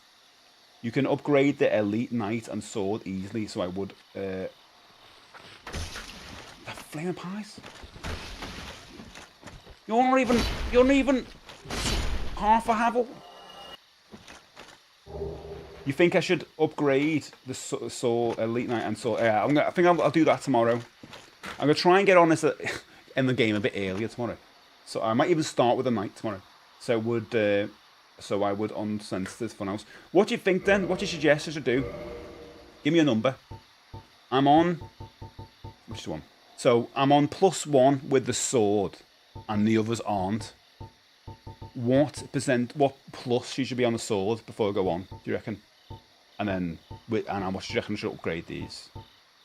You can upgrade the elite knight and sword easily, so I would. The flaming pies. You're not even half a havel. You think I should upgrade the sword elite knight and sword? Yeah, I think I'll do that tomorrow. I'm gonna try and get on this in the game a bit earlier tomorrow. So I might even start with a knight tomorrow. So I would on Sensitive Funhouse. What do you think then? What do you suggest I should do? Give me a number. I'm on... Which one? So I'm on +1 with the sword, and the others aren't. What plus you should be on the sword before I go on, do you reckon? And then, and how much do you reckon I should upgrade these?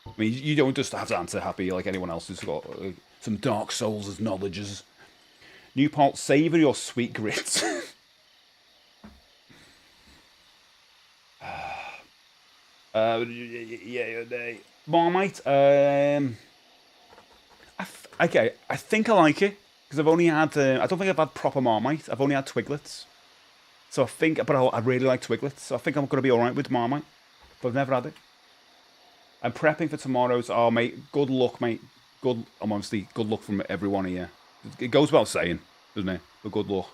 I mean, you don't just have to answer happy like anyone else who's got some Dark Souls as knowledges. Newport, savoury or sweet grits? Marmite. Okay, I think I like it because I've only had. I don't think I've had proper Marmite. I've only had Twiglets. So I think, but I really like Twiglets. So I think I'm going to be all right with Marmite. but I've never had it. I'm prepping for tomorrow's. Oh, mate, good luck, mate. I'm obviously good luck from everyone here. It goes without saying, doesn't it? But good luck.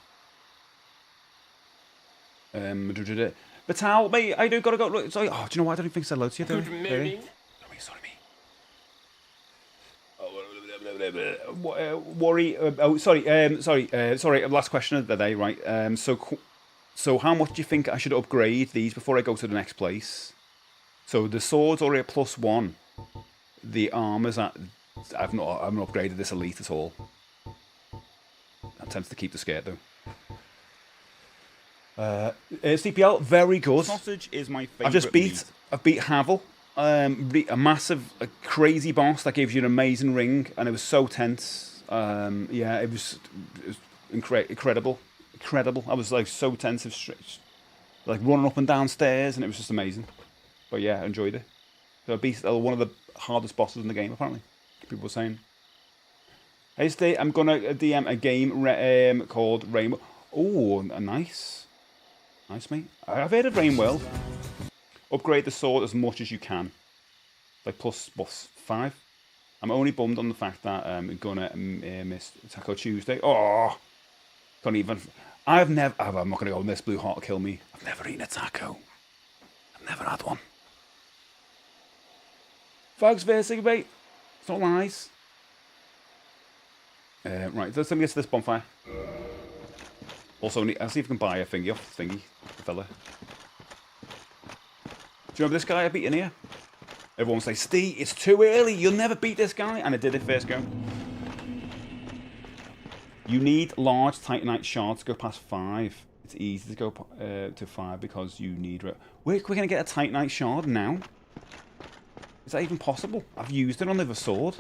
Vital, mate, I do gotta go. Look, sorry. Oh, do you know what? I don't even think I said hello to you. Good morning. Sorry, worry. Sorry. Last question of the day, right? So how much do you think I should upgrade these before I go to the next place? So the sword's already at +1. The armor's at. I've not upgraded this elite at all. That tends to keep the skirt though. CPL, very good. Sausage is my favourite. I've beat Havel. A crazy boss that gives you an amazing ring, and it was so tense. Yeah, it was incredible. I was like so tense, like running up and down stairs, and it was just amazing. But yeah, I enjoyed it. So I beat one of the hardest bosses in the game, apparently. People were saying. Hey, Steve, I'm gonna DM a game called Rainbow. Oh, nice, mate. I've heard of Rainbow. Upgrade the sword as much as you can. Like +5. I'm only bummed on the fact that I'm gonna miss Taco Tuesday. Oh, can't even. I'm not gonna go Miss Blue Heart to kill me. I've never eaten a taco. I've never had one. Folks, basically, mate. It's not lies. Right, let's get to this bonfire. Also, I'll see if I can buy a thingy off the fella. Do you remember this guy I beat in here? Everyone will say, Steve, it's too early. You'll never beat this guy. And I did it first go. You need large Titanite shards to go past 5. It's easy to go to 5 because you need... We're going to get a Titanite shard now? Is that even possible? I've used it on the other sword.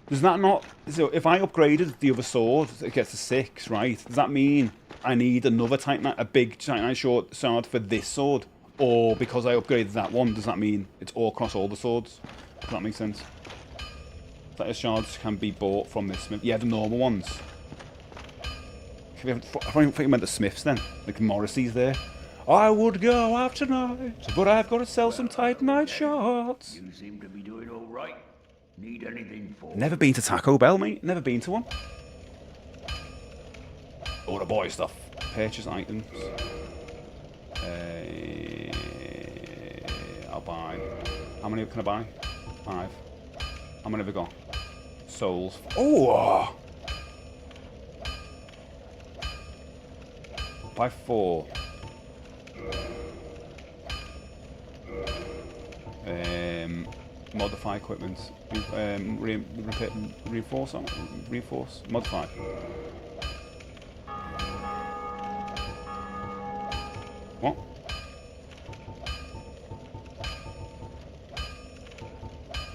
Does that not... So if I upgraded the other sword, it gets to 6, right? Does that mean I need another Titanite, a big Titanite shard for this sword? Or because I upgraded that one, does that mean it's all across all the swords? Does that make sense? Titanite shards can be bought from this smith. Yeah, the normal ones. I think you meant the smiths then. Like Morrissey's there. I would go out tonight, but I've got to sell some Titanite shards. You seem to be doing all right. Need anything for? Never been to Taco Bell, mate. Never been to one. All the boy stuff. Purchase items. I'll buy. How many can I buy? 5. How many have I got? Souls. Oh! Buy 4. Modify equipment. Reinforce. Modify. What?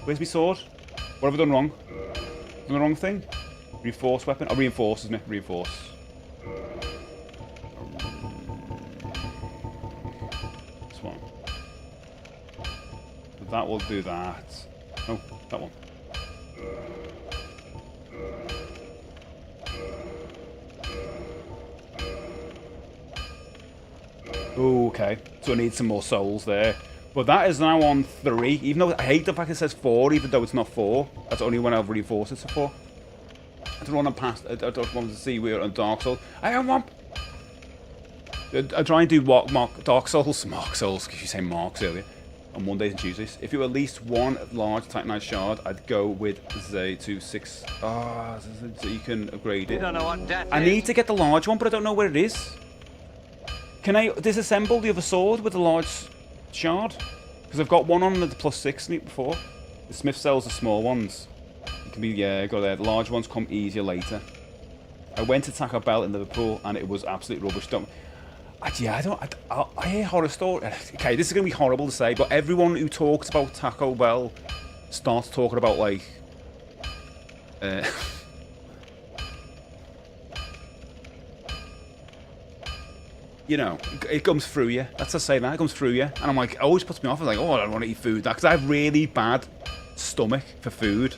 Where's my sword? What have I done wrong? Done the wrong thing? Reinforce weapon? Oh, reinforce, isn't it? Reinforce. This one. That will do that. No, that one. Okay, so I need some more souls there. But that is now on 3, even though I hate the fact it says 4, even though it's not 4. That's only when I've reinforced it to 4. I don't want to pass. I don't want to see we're on Dark Souls. I want. I try and do Dark Souls, Mark Souls, because you say Marks earlier, on Mondays and Tuesdays. If you were at least one large Titanite shard, I'd go with the 2-6. Ah, so you can upgrade it. You don't know what death I need to get the large one, but I don't know where it is. Can I disassemble the other sword with the large shard? Because I've got one on the +6 before. The smith sells the small ones. You can be go there. The large ones come easier later. I went to Taco Bell in Liverpool and it was absolute rubbish. I hear horror stories. Okay, this is gonna be horrible to say, but everyone who talks about Taco Bell starts talking about like. You know, it comes through you. That's to say that. It comes through you. And I'm like, it always puts me off. I'm like, oh, I don't want to eat food. Because I have really bad stomach for food.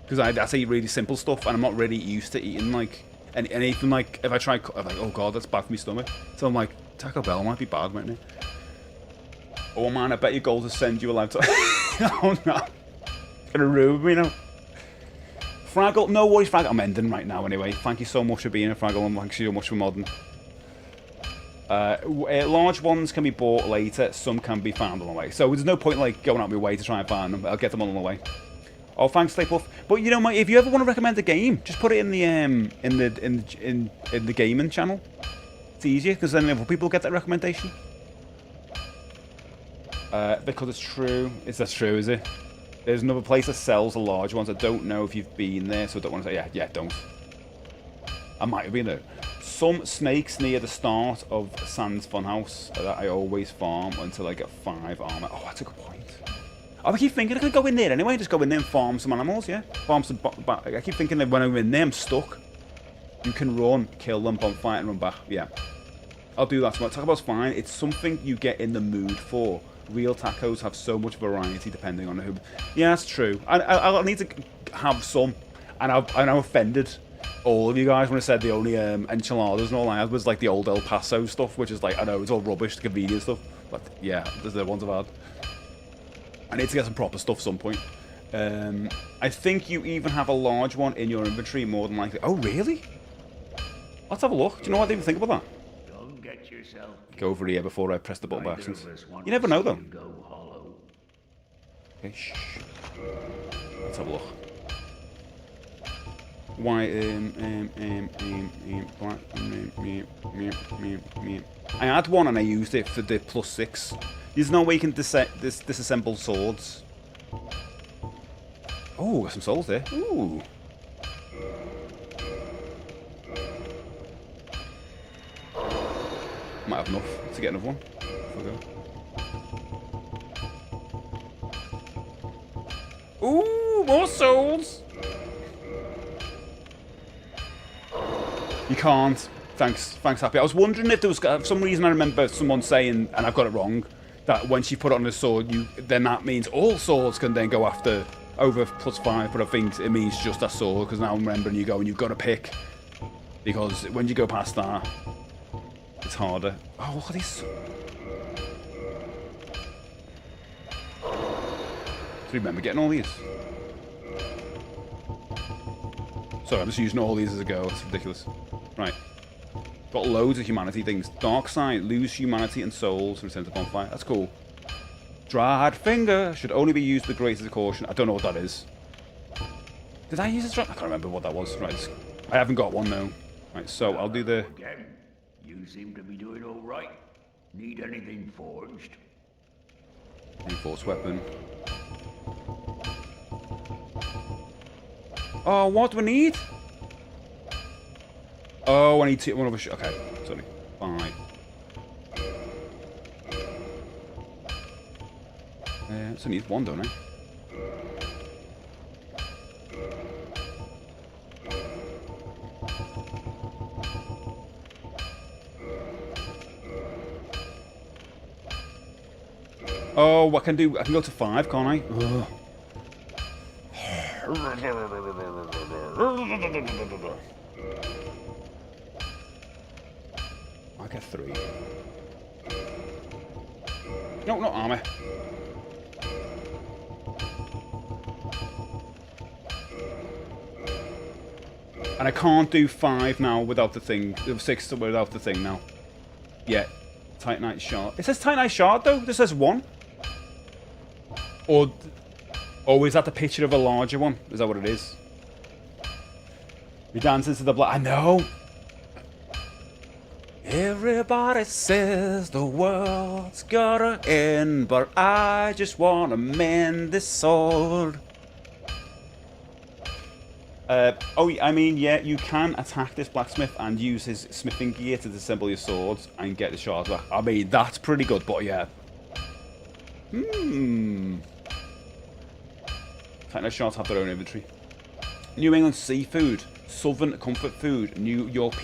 Because I eat really simple stuff. And I'm not really used to eating, like... And even, like, if I try... I'm like, oh, God, that's bad for my stomach. So I'm like, Taco Bell might be bad, mightn't it? Oh man, I bet your goal to send you a laptop. Oh no. It's gonna ruin me now. Fraggle, no worries, Fraggle. I'm ending right now anyway. Thank you so much for being a Fraggle, and thanks so much for modding. Large ones can be bought later, some can be found on the way. So there's no point like going out of my way to try and find them. I'll get them on the way. Oh, thanks, Stay Puff. But you know, mate, if you ever want to recommend a game, just put it in the gaming channel. It's easier because then other people get that recommendation. Because it's true. That's true, is it? There's another place that sells the large ones. I don't know if you've been there, so I don't want to say. Yeah, don't. I might have been there. Some snakes near the start of Sans Funhouse that I always farm until I get 5 armor. Oh, that's a good point. I keep thinking I could go in there anyway, just go in there and farm some animals, yeah? Farm some... I keep thinking that when I'm in there, I'm stuck. You can run, kill them, bonfire, and run back. Yeah. I'll do that tomorrow. Taco Bell's fine. It's something you get in the mood for. Real tacos have so much variety depending on who... Yeah, that's true. I'll need to have some. And I'm offended all of you guys when I said the only enchiladas and all I had was like the old El Paso stuff, which is like, I know, it's all rubbish, the convenience stuff. But yeah, there's the ones I've had. I need to get some proper stuff some point. I think you even have a large one in your inventory more than likely. Oh, really? Let's have a look. Do you know what I didn't think about that? Don't get yourself. Go over here before I press the button by accident. You never know, though. Okay, shh. Let's have a look. Why, I had one and I used it for the +6. There's no way you can disassemble swords. Oh, got some souls there. Ooh. Might have enough to get another one. Ooh, more souls. You can't. Thanks, Happy. I was wondering if there was, for some reason I remember someone saying, and I've got it wrong, that when she put it on a sword, then that means all swords can then go after over +5, but I think it means just that sword, because now I'm remembering you go and you've got to pick, because when you go past that, it's harder. Oh, look at this. Do you remember getting all these? Sorry, I'm just using all these as a go. It's ridiculous. Right. Got loads of humanity things. Dark side, lose humanity and souls, return to bonfire. That's cool. Dried finger should only be used with greatest caution. I don't know what that is. Did I use this? I can't remember what that was. Right. I haven't got one though. Right, so I'll do the... Again, you seem to be doing all right. Need anything forged? Reinforced weapon. Oh, what do we need? Oh, I need to... one of a... Okay, sorry. 5. So I need 1, don't I? Oh, I can do... I can go to 5, can't I? Ugh. I get 3. No, not armor. And I can't do 5 now without the thing. 6 without the thing now. Yeah. Titanite shard. It says Titanite shard though. This says 1. Or is that the picture of a larger one? Is that what it is? We dance into the black. I know. Everybody says the world's gotta end, but I just wanna mend this sword. Oh, I mean, yeah, you can attack this blacksmith and use his smithing gear to disassemble your swords and get the shards back. I mean, that's pretty good, but yeah. Titanite shards have their own inventory. New England seafood. Southern comfort food. New York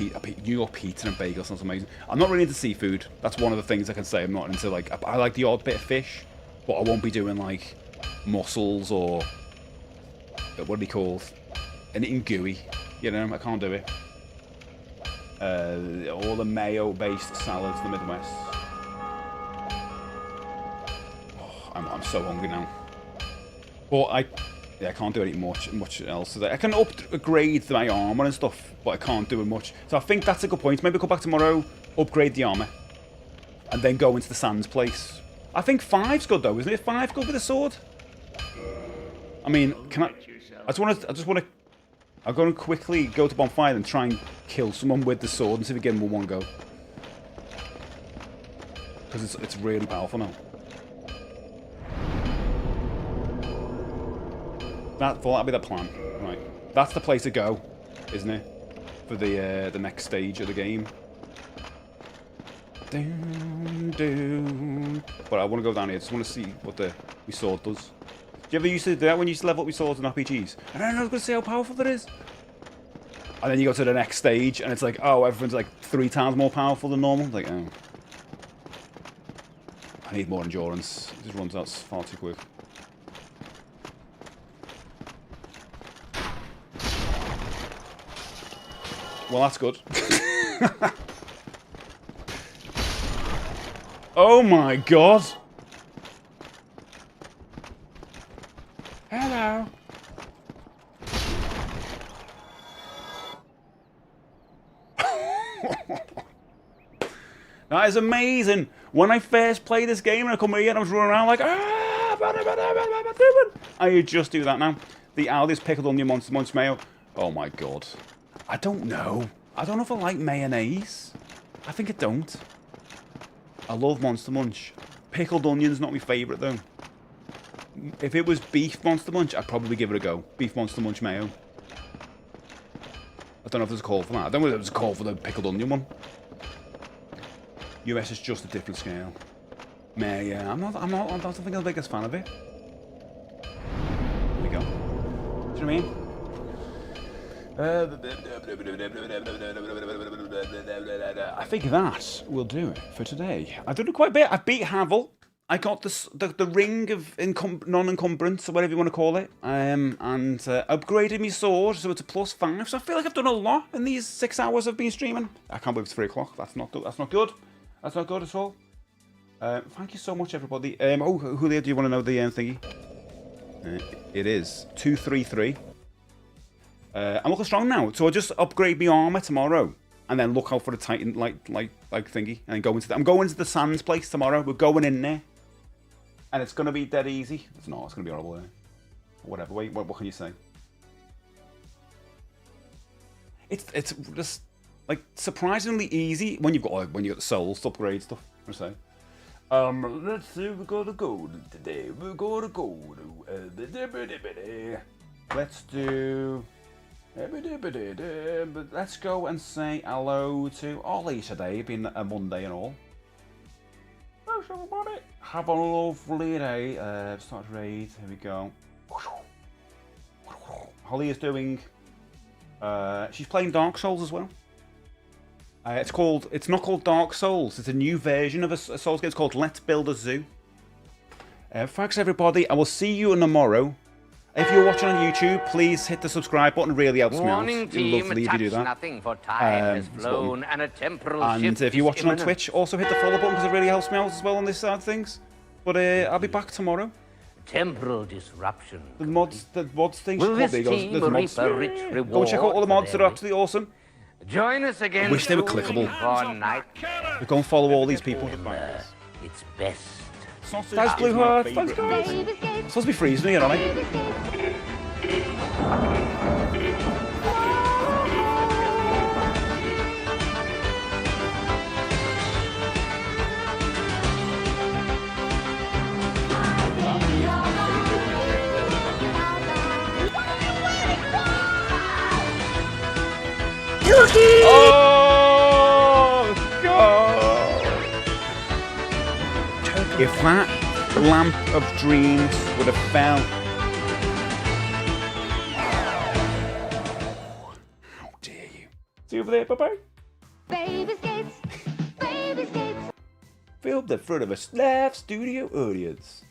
pizza and bagel sounds amazing. I'm not really into seafood. That's one of the things I can say I'm not into. Like, I like the odd bit of fish, but I won't be doing like mussels or what are they called? Anything gooey. You know, I can't do it. All the mayo-based salads in the Midwest. Oh, I'm so hungry now. But I can't do any much else today. I can upgrade my armor and stuff, but I can't do much. So I think that's a good point. Maybe come back tomorrow, upgrade the armor, and then go into the Sans place. I think 5's good though, isn't it? 5 good with a sword. I mean, can I just want to. I'm going to quickly go to bonfire and try and kill someone with the sword and see if we get him with one go. Because it's really powerful now. That'll be the plan. Right. That's the place to go, isn't it? For the next stage of the game. But I want to go down here. I just want to see what my sword does. Do you ever used to do that when you used to level up your swords in RPGs? I don't know, I was going to see how powerful that is. And then you go to the next stage, and it's like, oh, everyone's like 3 times more powerful than normal. Like, oh. I need more endurance. It just runs out far too quick. Well, that's good. Oh my god! Hello. That is amazing. When I first played this game and I come here and I was running around like, I just do that now. The Aldi's pickled onion monster munch mayo. Oh my god. I don't know. I don't know if I like mayonnaise. I think I don't. I love Monster Munch. Pickled onion's not my favourite though. If it was beef Monster Munch, I'd probably give it a go. Beef Monster Munch mayo. I don't know if there's a call for that. I don't know if there's a call for the pickled onion one. US is just a different scale. Yeah, I don't think I'm the biggest fan of it. There we go. Do you know what I mean? I think that will do it for today. I did it quite a bit. I beat Havel. I got the ring of non-encumbrance, or whatever you want to call it, and upgraded my sword, so it's a +5. So I feel like I've done a lot in these 6 hours I've been streaming. I can't believe it's 3 o'clock. That's not good. That's not good. That's not good at all. Thank you so much, everybody. Oh, Julio, do you want to know the thingy? It is 233. I'm looking strong now, so I'll just upgrade my armor tomorrow, and then look out for the Titan like thingy, and then go into I'm going to the Sands place tomorrow. We're going in there, and it's gonna be dead easy. It's not. It's gonna be horrible there. Whatever. Wait, what can you say? It's just like surprisingly easy when you've got the souls to upgrade stuff. I say. Let's see. We're gonna go today. We're gonna go to. Let's do. Let's go and say hello to Ollie today, being a Monday and all. How's everybody? Have a lovely day. Start raid. Here we go. Holly is doing. She's playing Dark Souls as well. It's not called Dark Souls. It's a new version of a Souls game. It's called Let's Build a Zoo. Thanks everybody. I will see you tomorrow. If you're watching on YouTube, please hit the subscribe button. It really helps me out. It's lovely if you do that. Nothing for time has flown and a temporal and if you're watching on Twitch, also hit the follow button because it really helps me out as well on this side of things. But I'll be back tomorrow. Temporal disruption. The mods things. Will this team reap a rich reward? Go check out all the mods that are absolutely awesome. Join us again. I wish they were clickable. But go and follow all these people. It's best. Thanks, Blue Heart. Thanks, guys. It's supposed to be freezing here, aren't I? Oh, God. If that lamp of dreams would have fell. How dare you? See you over there, bye-bye. Baby skates, baby skates. Filmed in front of a live studio audience.